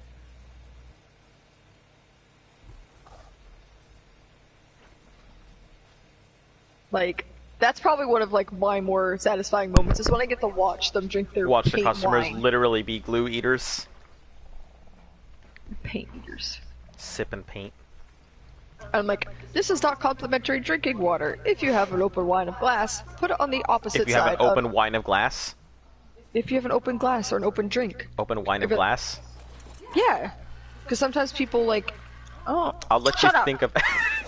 Like, that's probably one of like my more satisfying moments is when I get to watch them drink their Watch the paint customers wine. literally be glue eaters. Paint eaters. Sipping paint. I'm like, this is not complimentary drinking water. If you have an open wine of glass, put it on the opposite If you side. have an open wine of glass. If you have an open glass or an open drink. Open wine of If it- glass. Yeah. Because sometimes people like, oh, I'll let shut you up. think of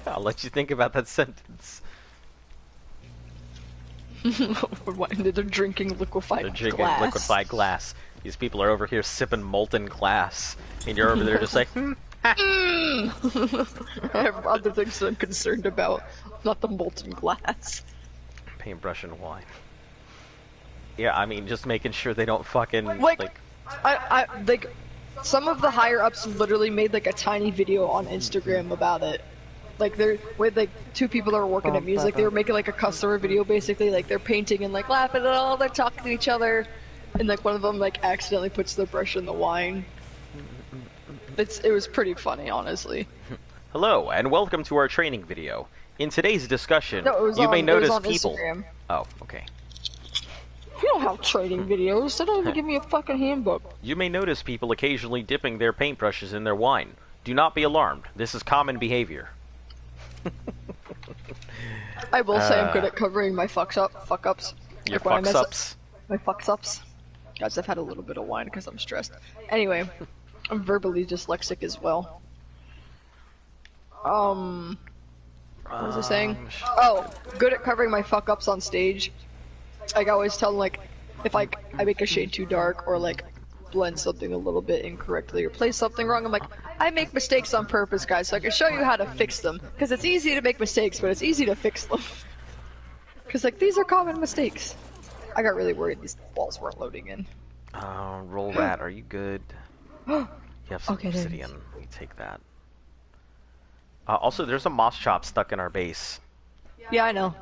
I'll let you think about that sentence. Open wine, they're drinking liquefied They're drinking glass. liquefied glass. These people are over here sipping molten glass. And you're over there just like, I have other things that I'm concerned about, not the molten glass. paintbrush and wine. Yeah, I mean, just making sure they don't fucking, Like, I like, some of the higher ups literally made like a tiny video on Instagram about it. Like they're with like two people that were working at music, they were making like a customer video basically, like they're painting and like laughing and all, they're talking to each other, and like one of them like accidentally puts their brush in the wine. It was pretty funny, honestly. Hello, and welcome to our training video. In today's discussion, No, it was you may on- it was notice on people... Instagram. Oh, okay. You don't have training videos, they don't even give me a fucking handbook. You may notice people occasionally dipping their paintbrushes in their wine. Do not be alarmed. This is common behavior. I will say I'm good at covering my fuck ups. Your Like when I mess fucks-ups. My fucks ups. Guys, I've had a little bit of wine because I'm stressed. Anyway, I'm verbally dyslexic as well. What was I saying? Oh, good at covering my fuck ups on stage. Like I always tell them, like, if I make a shade too dark or like blend something a little bit incorrectly or play something wrong, I'm like, I make mistakes on purpose, guys, so I can show you how to fix them. Because it's easy to make mistakes, but it's easy to fix them. Because like these are common mistakes. I got really worried these walls weren't loading in. Roll rat, are you good? You have some Okay, there it obsidian. We take that. Also, there's a moss chop stuck in our base. Yeah, I know.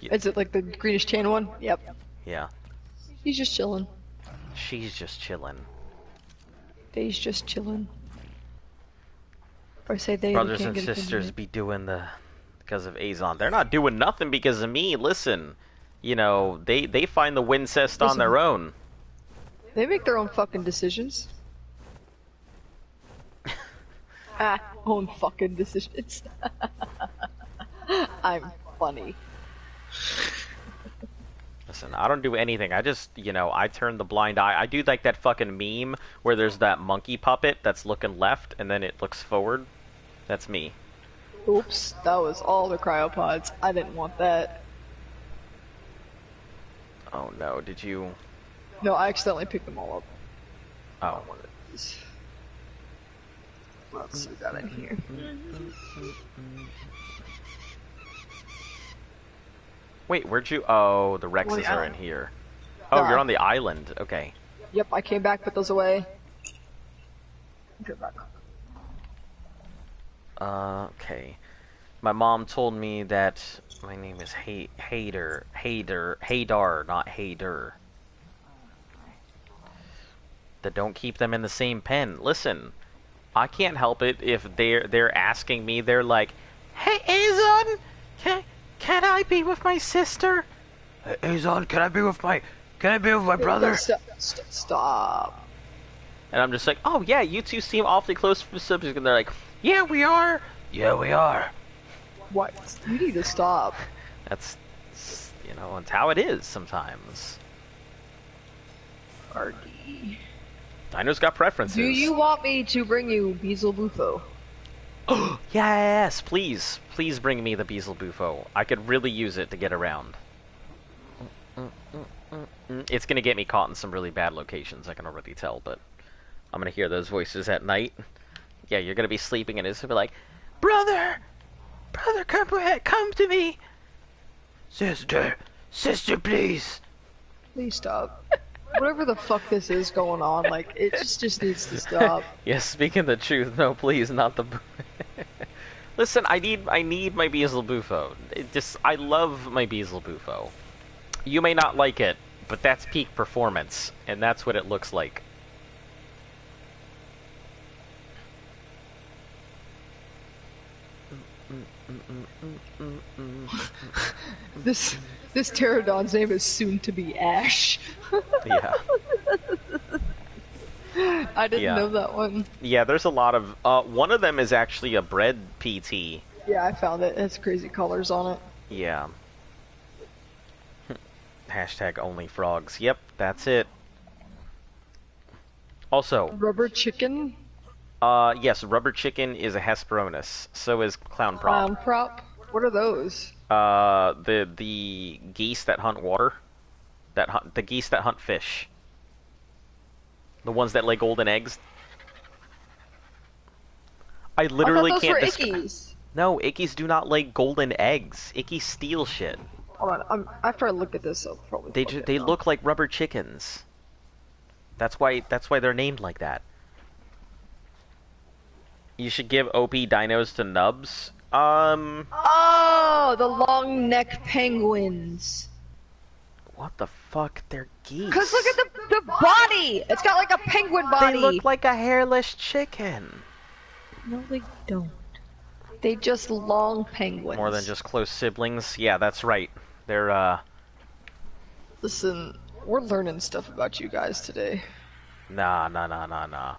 Yeah. Is it like the greenish tan one? Yep. Yeah. He's just chilling. She's just chilling. They's just chilling. If I say they, Brothers they and can't get sisters offended. be doing the... because of Azon. They're not doing nothing because of me. Listen, you know, they find the Wincest on Listen. their own. They make their own fucking decisions. Own fucking decisions. I'm funny. Listen, I don't do anything. I just, you know, I turn the blind eye. I do like that fucking meme where there's that monkey puppet that's looking left and then it looks forward. That's me. Oops, that was all the cryopods. I didn't want that. Oh no, did you... No, I accidentally picked them all up. Oh. One of these. What else we got in here? Wait, where'd you... Oh, the On the Rexes are in island. here. Oh, Yeah. you're on the island. Okay. Yep, I came back, put those away. Go back. Okay. My mom told me that my name is Hader, not Hader. That don't keep them in the same pen. Listen, I can't help it if they're asking me. They're like, "Hey, Azon, can I be with my sister? Azon, can I be with my brother?" Stop. And I'm just like, "Oh yeah, you two seem awfully close for subject." And they're like, "Yeah, we are. Yeah, we are." What? You need to stop. That's, you know, it's how it is sometimes. RD. Dino's got preferences. Do you want me to bring you Beelzebufo? Bufo? Yes, please. Please bring me the Beelzebufo Bufo. I could really use it to get around. It's gonna get me caught in some really bad locations, I can already tell, but I'm gonna hear those voices at night. Yeah, you're gonna be sleeping and it's gonna be like, Brother, come to me! Sister, please! Please stop. Whatever the fuck this is going on, like, it just needs to stop. Yes, speaking the truth, no please, not the... Listen, I need my Beelzebufo Bufo. I love my Beelzebufo Bufo. You may not like it, but that's peak performance, and that's what it looks like. This pterodon's name is soon to be Ash. Yeah. I didn't Yeah. know that one. Yeah, there's a lot of... one of them is actually a bread PT. Yeah, I found it. It has crazy colors on it. Yeah. Hashtag only frogs. Yep, that's it. Also, Rubber chicken? yes, rubber chicken is a Hesperornis. So is clown prop. Prop? What are those? The geese that hunt water, the geese that hunt fish, the ones that lay golden eggs. I literally those can't were describe. ickies. No, ickies do not lay golden eggs. Ickies steal shit. Hold on, after I look at this, I'll probably. They look like rubber chickens. That's why they're named like that. You should give OP dinos to nubs. Oh, the long neck penguins. What the fuck? They're geese. Cause look at the body. It's got like a penguin body. They look like a hairless chicken. No, they don't. They just long penguins. More than just close siblings. Yeah, that's right. They're Listen, we're learning stuff about you guys today. Nah.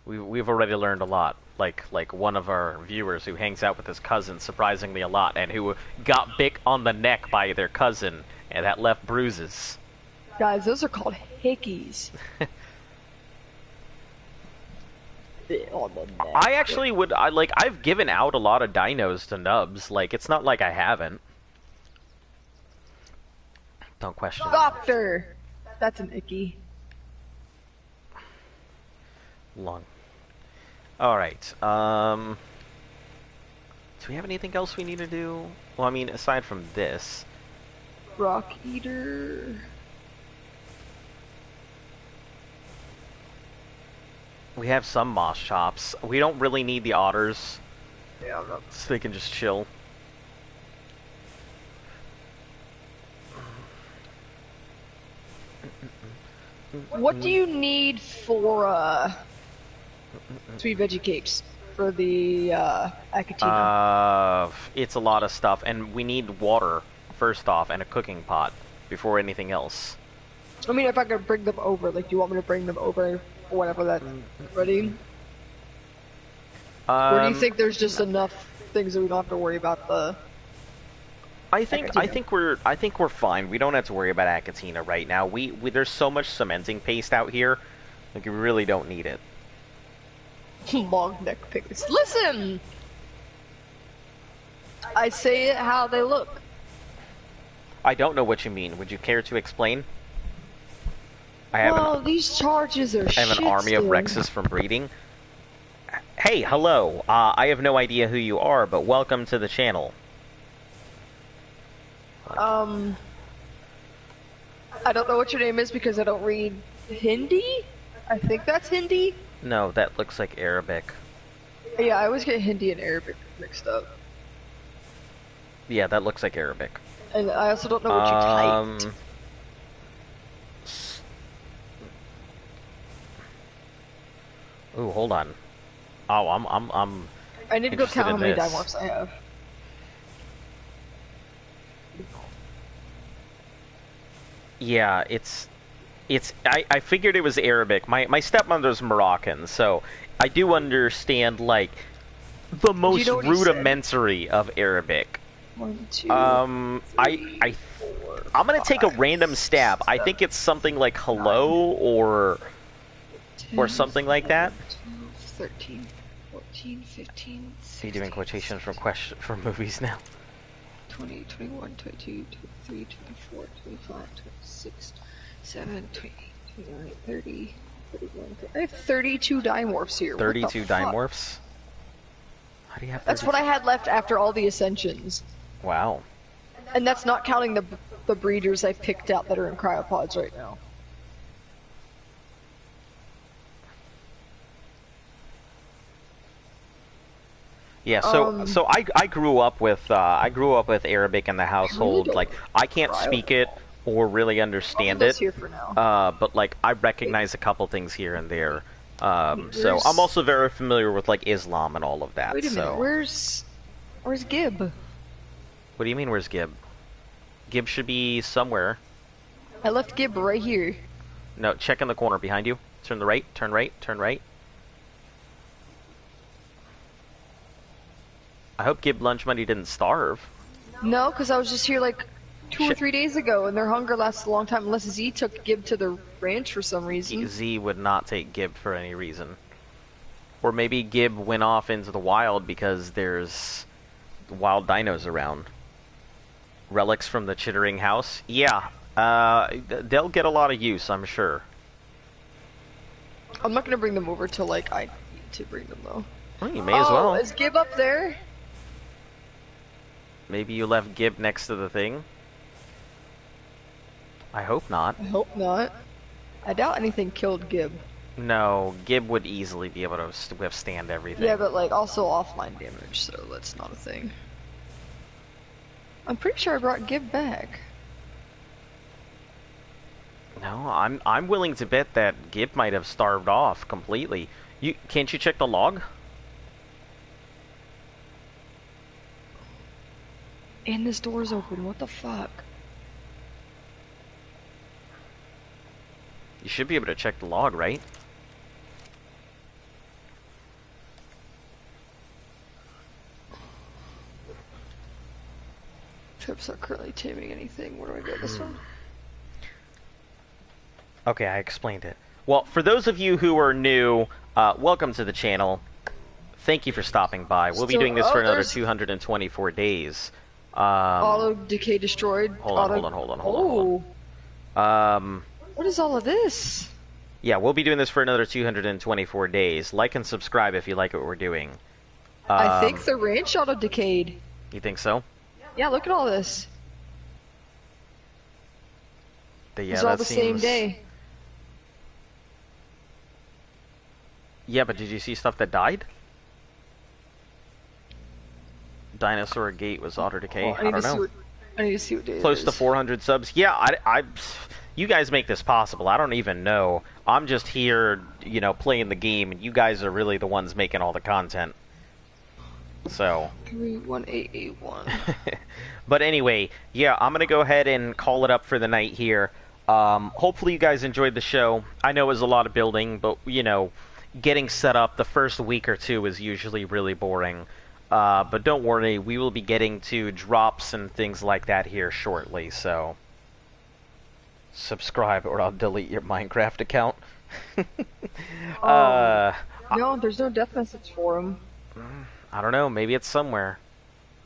We've already learned a lot. Like one of our viewers who hangs out with his cousin surprisingly a lot, and who got bit on the neck by their cousin, and that left bruises. Guys, those are called hickeys. Bit on the neck. I actually would. I've given out a lot of dinos to nubs. Like, it's not like I haven't. Don't question it. Doctor. That's an icky. Long. Alright, do we have anything else we need to do? Well, I mean, aside from this. Rock eater. We have some moss chops. We don't really need the otters. Yeah, I'm not. So they can just chill. What do you need for sweet veggie cakes for the Acatina? It's a lot of stuff, and we need water first off, and a cooking pot before anything else. I mean, if I could bring them over, like, do you want me to bring them over whenever that's ready? Or do you think there's just enough things that we don't have to worry about the? I think we're fine. We don't have to worry about Acatina right now. We there's so much cementing paste out here, like we really don't need it. Long neck piglets. Listen! I say it how they look. I don't know what you mean. Would you care to explain? Well, these charges are I have an army of Rexes from breeding. Hey, hello. I have no idea who you are, but welcome to the channel. I don't know what your name is because I don't read Hindi? I think that's Hindi? No, that looks like Arabic. Yeah, I always get Hindi and Arabic mixed up. Yeah, that looks like Arabic. And I also don't know what you typed. Ooh, hold on. Oh, I need to go interested count how in many this. Dimorphs I have. Yeah, I figured it was Arabic. My stepmother's Moroccan, so I do understand, like, the most know what he said? rudimentary of Arabic. 1, 2, 3, I'm gonna take a random stab. I think it's something like hello or 10, something like that. 12, 13, 14, 15, Are you doing quotations from movies now? 20, 21, 22, 23, 24, 25, 26, 7, 28, 29, 30, 31, 30. I have 32 Dimorphs here. 32 Dimorphs? How do you have 32? That's what I had left after all the Ascensions. Wow. And that's not counting the breeders I picked out that are in cryopods right now. Yeah, so I grew up with Arabic in the household. Like, I can't speak it or really understand it, Here for now. but like I recognize a couple things here and there. So I'm also very familiar with like Islam and all of that. Wait a minute, so where's Gib? what do you mean? Where's Gib? Gib should be somewhere. I left Gib right here. No, check in the corner behind you. Turn the right. Turn right. Turn right. I hope Gib Lunch Money didn't starve. No, because I was just here like 2 or 3 days ago, and their hunger lasts a long time unless Z took Gib to the ranch for some reason. Z would not take Gib for any reason. Or maybe Gib went off into the wild because there's wild dinos around. Relics from the Chittering House? Yeah, they'll get a lot of use, I'm sure. I'm not gonna bring them over till like I need to bring them though. Well, you may as well. Is Gib up there? Maybe you left Gib next to the thing? I hope not. I hope not. I doubt anything killed Gib. No, Gib would easily be able to withstand everything. Yeah, but like also offline damage, so that's not a thing. I'm pretty sure I brought Gib back. No, I'm willing to bet that Gib might have starved off completely. Can't you check the log? And this door's open, what the fuck? You should be able to check the log, right? Trips aren't currently taming anything. Where do I go? This one? Okay, I explained it. Well, for those of you who are new, welcome to the channel. Thank you for stopping by. We'll be doing this for another 224 days. Auto decay destroyed. Hold on. What is all of this? Yeah, we'll be doing this for another 224 days. Like and subscribe if you like what we're doing. I think the ranch auto decayed. You think so? Yeah, look at all this. Yeah, It's all the same day. Yeah, but did you see stuff that died? Dinosaur Gate was auto decay. I don't know. I need to see what day Close to 400 subs. Yeah, you guys make this possible. I don't even know. I'm just here, you know, playing the game, and you guys are really the ones making all the content. So. 31881. But anyway, yeah, I'm gonna go ahead and call it up for the night here. Hopefully you guys enjoyed the show. I know it was a lot of building, but you know, getting set up the first week or two is usually really boring. But don't worry, we will be getting to drops and things like that here shortly, so subscribe or I'll delete your Minecraft account. No, there's no death message for him. I don't know. Maybe it's somewhere.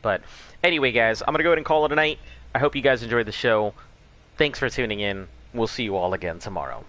But anyway, guys, I'm going to go ahead and call it a night. I hope you guys enjoyed the show. Thanks for tuning in. We'll see you all again tomorrow.